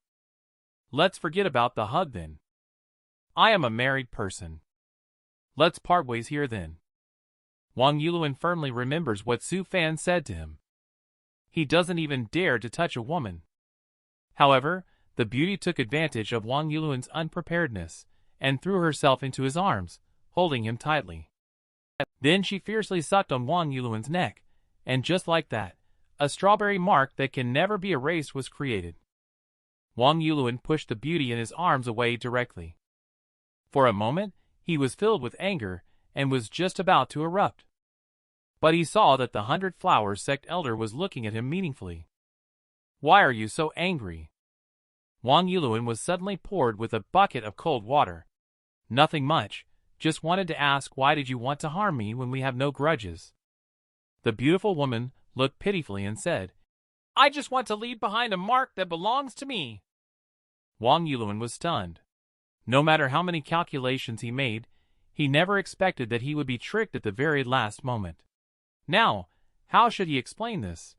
"Let's forget about the hug then. I am a married person. Let's part ways here then." Wang Yuluan firmly remembers what Su Fan said to him. He doesn't even dare to touch a woman. However, the beauty took advantage of Wang Yuluan's unpreparedness and threw herself into his arms, holding him tightly. Then she fiercely sucked on Wang Yuluan's neck, and just like that, a strawberry mark that can never be erased was created. Wang Yuluan pushed the beauty in his arms away directly. For a moment, he was filled with anger and was just about to erupt. But he saw that the 100-Flower sect elder was looking at him meaningfully. "Why are you so angry?" Wang Yuluan was suddenly poured with a bucket of cold water. "Nothing much, just wanted to ask why did you want to harm me when we have no grudges?" The beautiful woman looked pitifully and said, "I just want to leave behind a mark that belongs to me." Wang Yuluan was stunned. No matter how many calculations he made, he never expected that he would be tricked at the very last moment. Now, how should he explain this?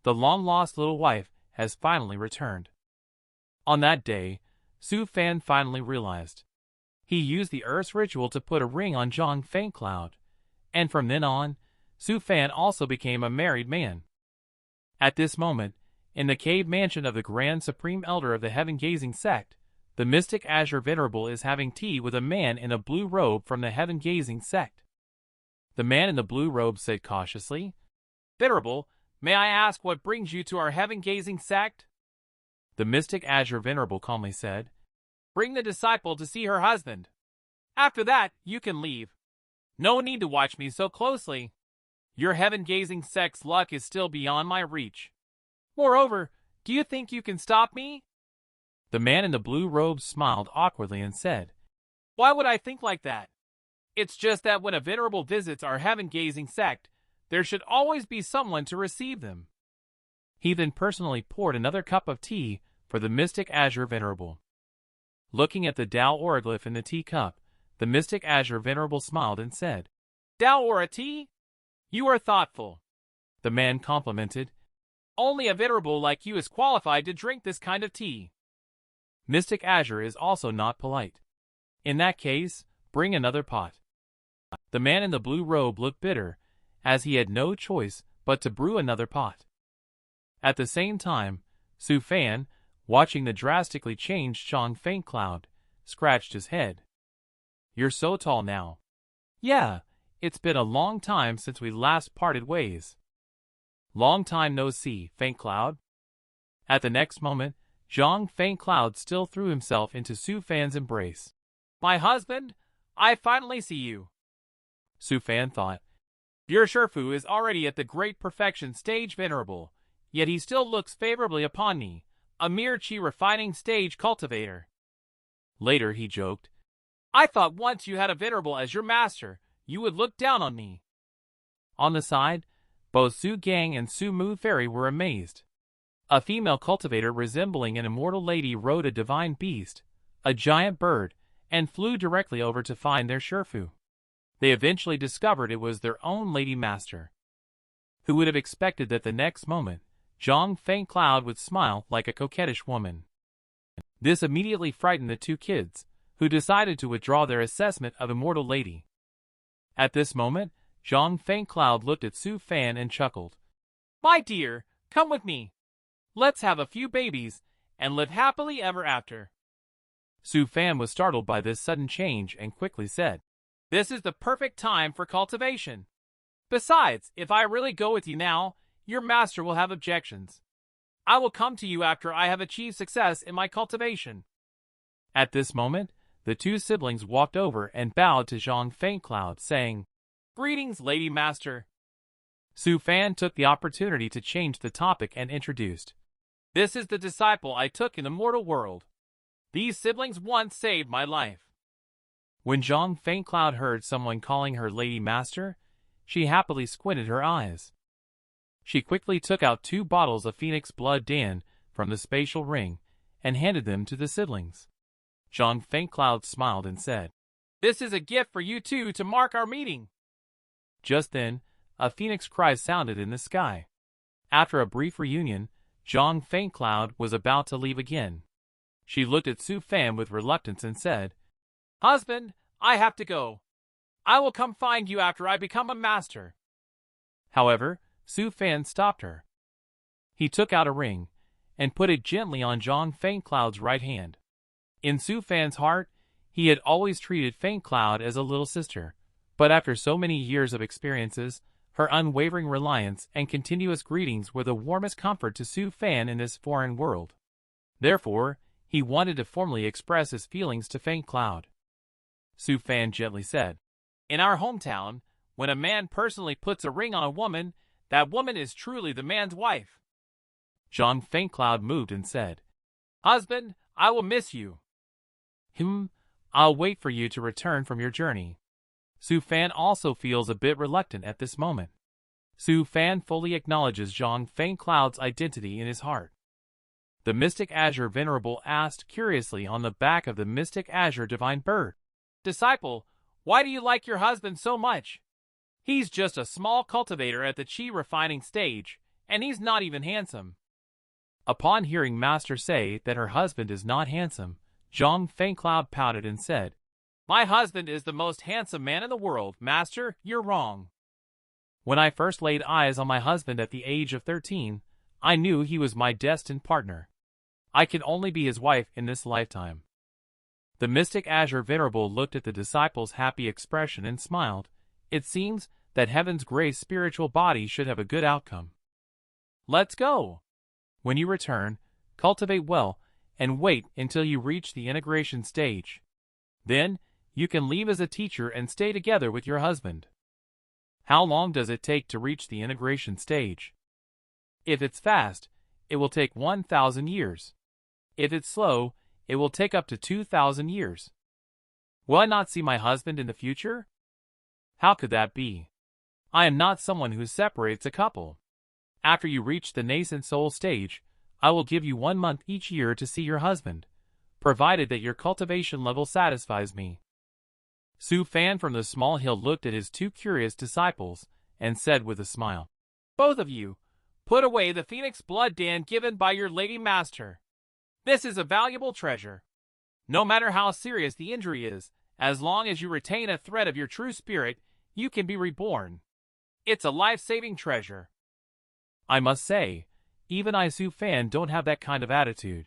The long-lost little wife has finally returned. On that day, Su Fan finally realized. He used the Earth's ritual to put a ring on Zhang Fangcloud, and from then on, Su Fan also became a married man. At this moment, in the cave mansion of the Grand Supreme Elder of the Heaven-Gazing sect, the mystic Azure Venerable is having tea with a man in a blue robe from the Heaven-Gazing sect. The man in the blue robe said cautiously, "Venerable, may I ask what brings you to our Heaven-Gazing sect?" The mystic Azure Venerable calmly said, "Bring the disciple to see her husband. After that, you can leave. No need to watch me so closely. Your Heaven-Gazing sect's luck is still beyond my reach. Moreover, do you think you can stop me?" The man in the blue robe smiled awkwardly and said, "Why would I think like that? It's just that when a venerable visits our Heaven-Gazing sect, there should always be someone to receive them." He then personally poured another cup of tea for the mystic Azure Venerable. Looking at the Tao Oraglyph in the teacup, the mystic Azure Venerable smiled and said, "Tao Ora tea? You are thoughtful." The man complimented, "Only a venerable like you is qualified to drink this kind of tea." Mystic Azure is also not polite. In that case, bring another pot. The man in the blue robe looked bitter, as he had no choice but to brew another pot. At the same time, Su Fan, watching the drastically changed Zhang Fangcloud, scratched his head. "You're so tall now." "Yeah, it's been a long time since we last parted ways." "Long time no see, Fangcloud." At the next moment, Zhang Fangcloud still threw himself into Su Fan's embrace. "My husband, I finally see you." Su Fan thought, "Your Shifu is already at the great perfection stage venerable, yet he still looks favorably upon me, a mere chi refining stage cultivator." Later he joked, "I thought once you had a venerable as your master, you would look down on me." On the side, both Su Gang and Su Mu Fairy were amazed. A female cultivator resembling an immortal lady rode a divine beast, a giant bird, and flew directly over to find their Shifu. They eventually discovered it was their own lady master. Who would have expected that the next moment, Zhang Feng Cloud would smile like a coquettish woman? This immediately frightened the two kids, who decided to withdraw their assessment of immortal lady. At this moment, Zhang Feng Cloud looked at Su Fan and chuckled. My dear, come with me. Let's have a few babies and live happily ever after. Su Fan was startled by this sudden change and quickly said, This is the perfect time for cultivation. Besides, if I really go with you now, your master will have objections. I will come to you after I have achieved success in my cultivation. At this moment, the two siblings walked over and bowed to Zhang Feng Cloud, saying, Greetings, Lady Master. Su Fan took the opportunity to change the topic and introduced, This is the disciple I took in the mortal world. These siblings once saved my life. When Zhang Feng Cloud heard someone calling her Lady Master, she happily squinted her eyes. She quickly took out 2 bottles of Phoenix Blood Dan from the spatial ring and handed them to the siblings. Zhang Feng Cloud smiled and said, This is a gift for you two to mark our meeting. Just then, a phoenix cry sounded in the sky. After a brief reunion, Zhang Feng Cloud was about to leave again. She looked at Su Fan with reluctance and said, Husband, I have to go. I will come find you after I become a master. However, Su Fan stopped her. He took out a ring and put it gently on Zhang Feng Cloud's right hand. In Su Fan's heart, he had always treated Feng Cloud as a little sister, but after so many years of experiences, her unwavering reliance and continuous greetings were the warmest comfort to Su Fan in this foreign world. Therefore, he wanted to formally express his feelings to Feng Cloud. Su Fan gently said, In our hometown, when a man personally puts a ring on a woman, that woman is truly the man's wife. Zhang Feng Cloud moved and said, Husband, I will miss you. I'll wait for you to return from your journey. Su Fan also feels a bit reluctant at this moment. Su Fan fully acknowledges Zhang Feng Cloud's identity in his heart. The Mystic Azure Venerable asked curiously on the back of the Mystic Azure Divine Bird, Disciple, why do you like your husband so much? He's just a small cultivator at the chi refining stage, and he's not even handsome. Upon hearing Master say that her husband is not handsome, Zhang Feng Cloud pouted and said, My husband is the most handsome man in the world, Master, you're wrong. When I first laid eyes on my husband at the age of 13, I knew he was my destined partner. I can only be his wife in this lifetime. The Mystic Azure Venerable looked at the disciple's happy expression and smiled. It seems that Heaven's gray spiritual body should have a good outcome. Let's go. When you return, cultivate well and wait until you reach the integration stage. Then, you can leave as a teacher and stay together with your husband. How long does it take to reach the integration stage? If it's fast, it will take 1,000 years. If it's slow, it will take up to 2,000 years. Will I not see my husband in the future? How could that be? I am not someone who separates a couple. After you reach the nascent soul stage, I will give you 1 month each year to see your husband, provided that your cultivation level satisfies me. Su Fan from the small hill looked at his 2 curious disciples and said with a smile, Both of you, put away the Phoenix Blood Dan given by your lady master. This is a valuable treasure. No matter how serious the injury is, as long as you retain a thread of your true spirit, you can be reborn. It's a life-saving treasure. I must say, even I Su Fan don't have that kind of attitude.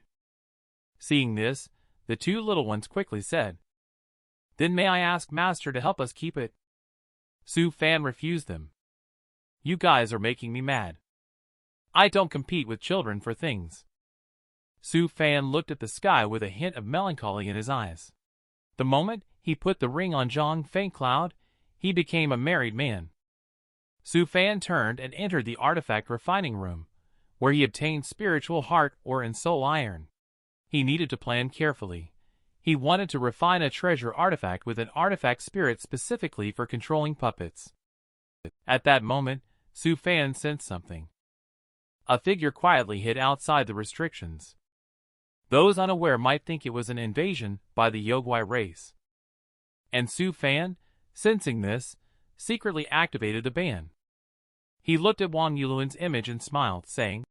Seeing this, the 2 little ones quickly said, Then may I ask Master to help us keep it? Su Fan refused them. You guys are making me mad. I don't compete with children for things. Su Fan looked at the sky with a hint of melancholy in his eyes. The moment he put the ring on Zhang Feng Cloud, he became a married man. Su Fan turned and entered the artifact refining room, where he obtained spiritual heart ore and soul iron. He needed to plan carefully. He wanted to refine a treasure artifact with an artifact spirit specifically for controlling puppets. At that moment, Su Fan sensed something. a figure quietly hid outside the restrictions. Those unaware might think it was an invasion by the Yogwai race. And Su Fan, sensing this, secretly activated the ban. He looked at Wang Yuluan's image and smiled, saying,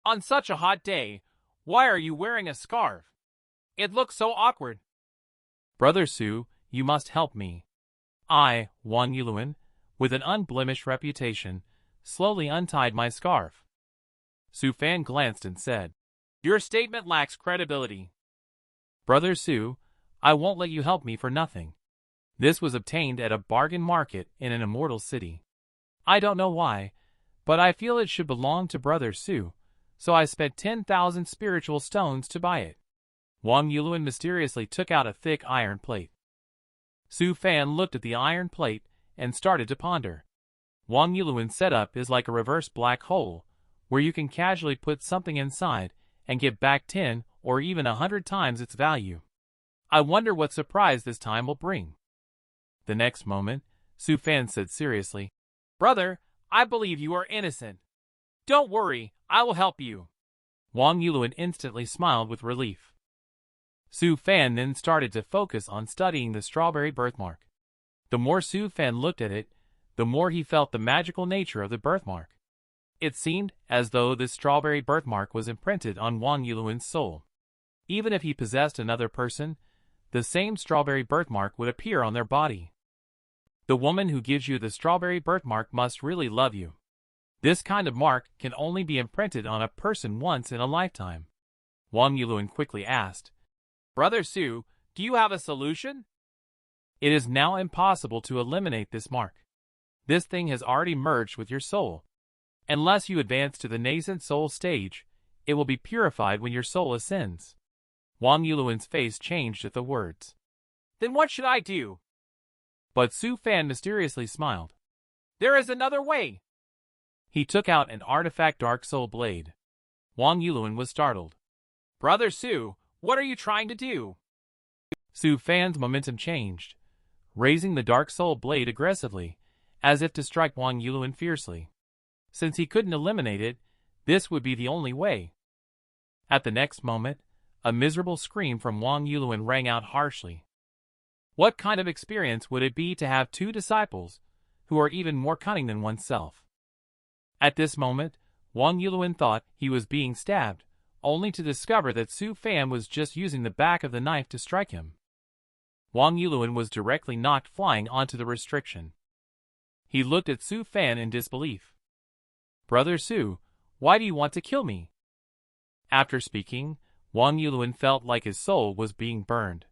"On such a hot day, why are you wearing a scarf? It looks so awkward." "Brother Su, you must help me." I, Wang Yuluan, with an unblemished reputation, slowly untied my scarf. Su Fan glanced and said, "Your statement lacks credibility." "Brother Su, I won't let you help me for nothing. This was obtained at a bargain market in an immortal city. I don't know why, but I feel it should belong to Brother Su, so I spent 10,000 spiritual stones to buy it." Wang Yuluan mysteriously took out a thick iron plate. Su Fan looked at the iron plate and started to ponder. Wang Yuluan's setup is like a reverse black hole, where you can casually put something inside and get back 10 or even 100 times its value. I wonder what surprise this time will bring. The next moment, Su Fan said seriously, "Brother, I believe you are innocent. Don't worry, I will help you." Wang Yuluan instantly smiled with relief. Su Fan then started to focus on studying the strawberry birthmark. The more Su Fan looked at it, the more he felt the magical nature of the birthmark. It seemed as though this strawberry birthmark was imprinted on Wang Yuluan's soul. Even if he possessed another person, the same strawberry birthmark would appear on their body. The woman who gives you the strawberry birthmark must really love you. This kind of mark can only be imprinted on a person once in a lifetime. Wang Yuluan quickly asked, "Brother Su, do you have a solution?" "It is now impossible to eliminate this mark. This thing has already merged with your soul. Unless you advance to the nascent soul stage, it will be purified when your soul ascends." Wang Yuluan's face changed at the words. "Then what should I do?" But Su Fan mysteriously smiled. "There is another way." He took out an artifact Dark Soul Blade. Wang Yuluan was startled. "Brother Su, what are you trying to do?" Su Fan's momentum changed, raising the Dark Soul Blade aggressively, as if to strike Wang Yuluan fiercely. Since he couldn't eliminate it, this would be the only way. At the next moment, a miserable scream from Wang Yuluan rang out harshly. What kind of experience would it be to have two disciples, who are even more cunning than oneself? At this moment, Wang Yuluan thought he was being stabbed, only to discover that Su Fan was just using the back of the knife to strike him. Wang Yuluan was directly knocked flying onto the restriction. He looked at Su Fan in disbelief. "Brother Su, why do you want to kill me?" After speaking, Wang Yuluan felt like his soul was being burned.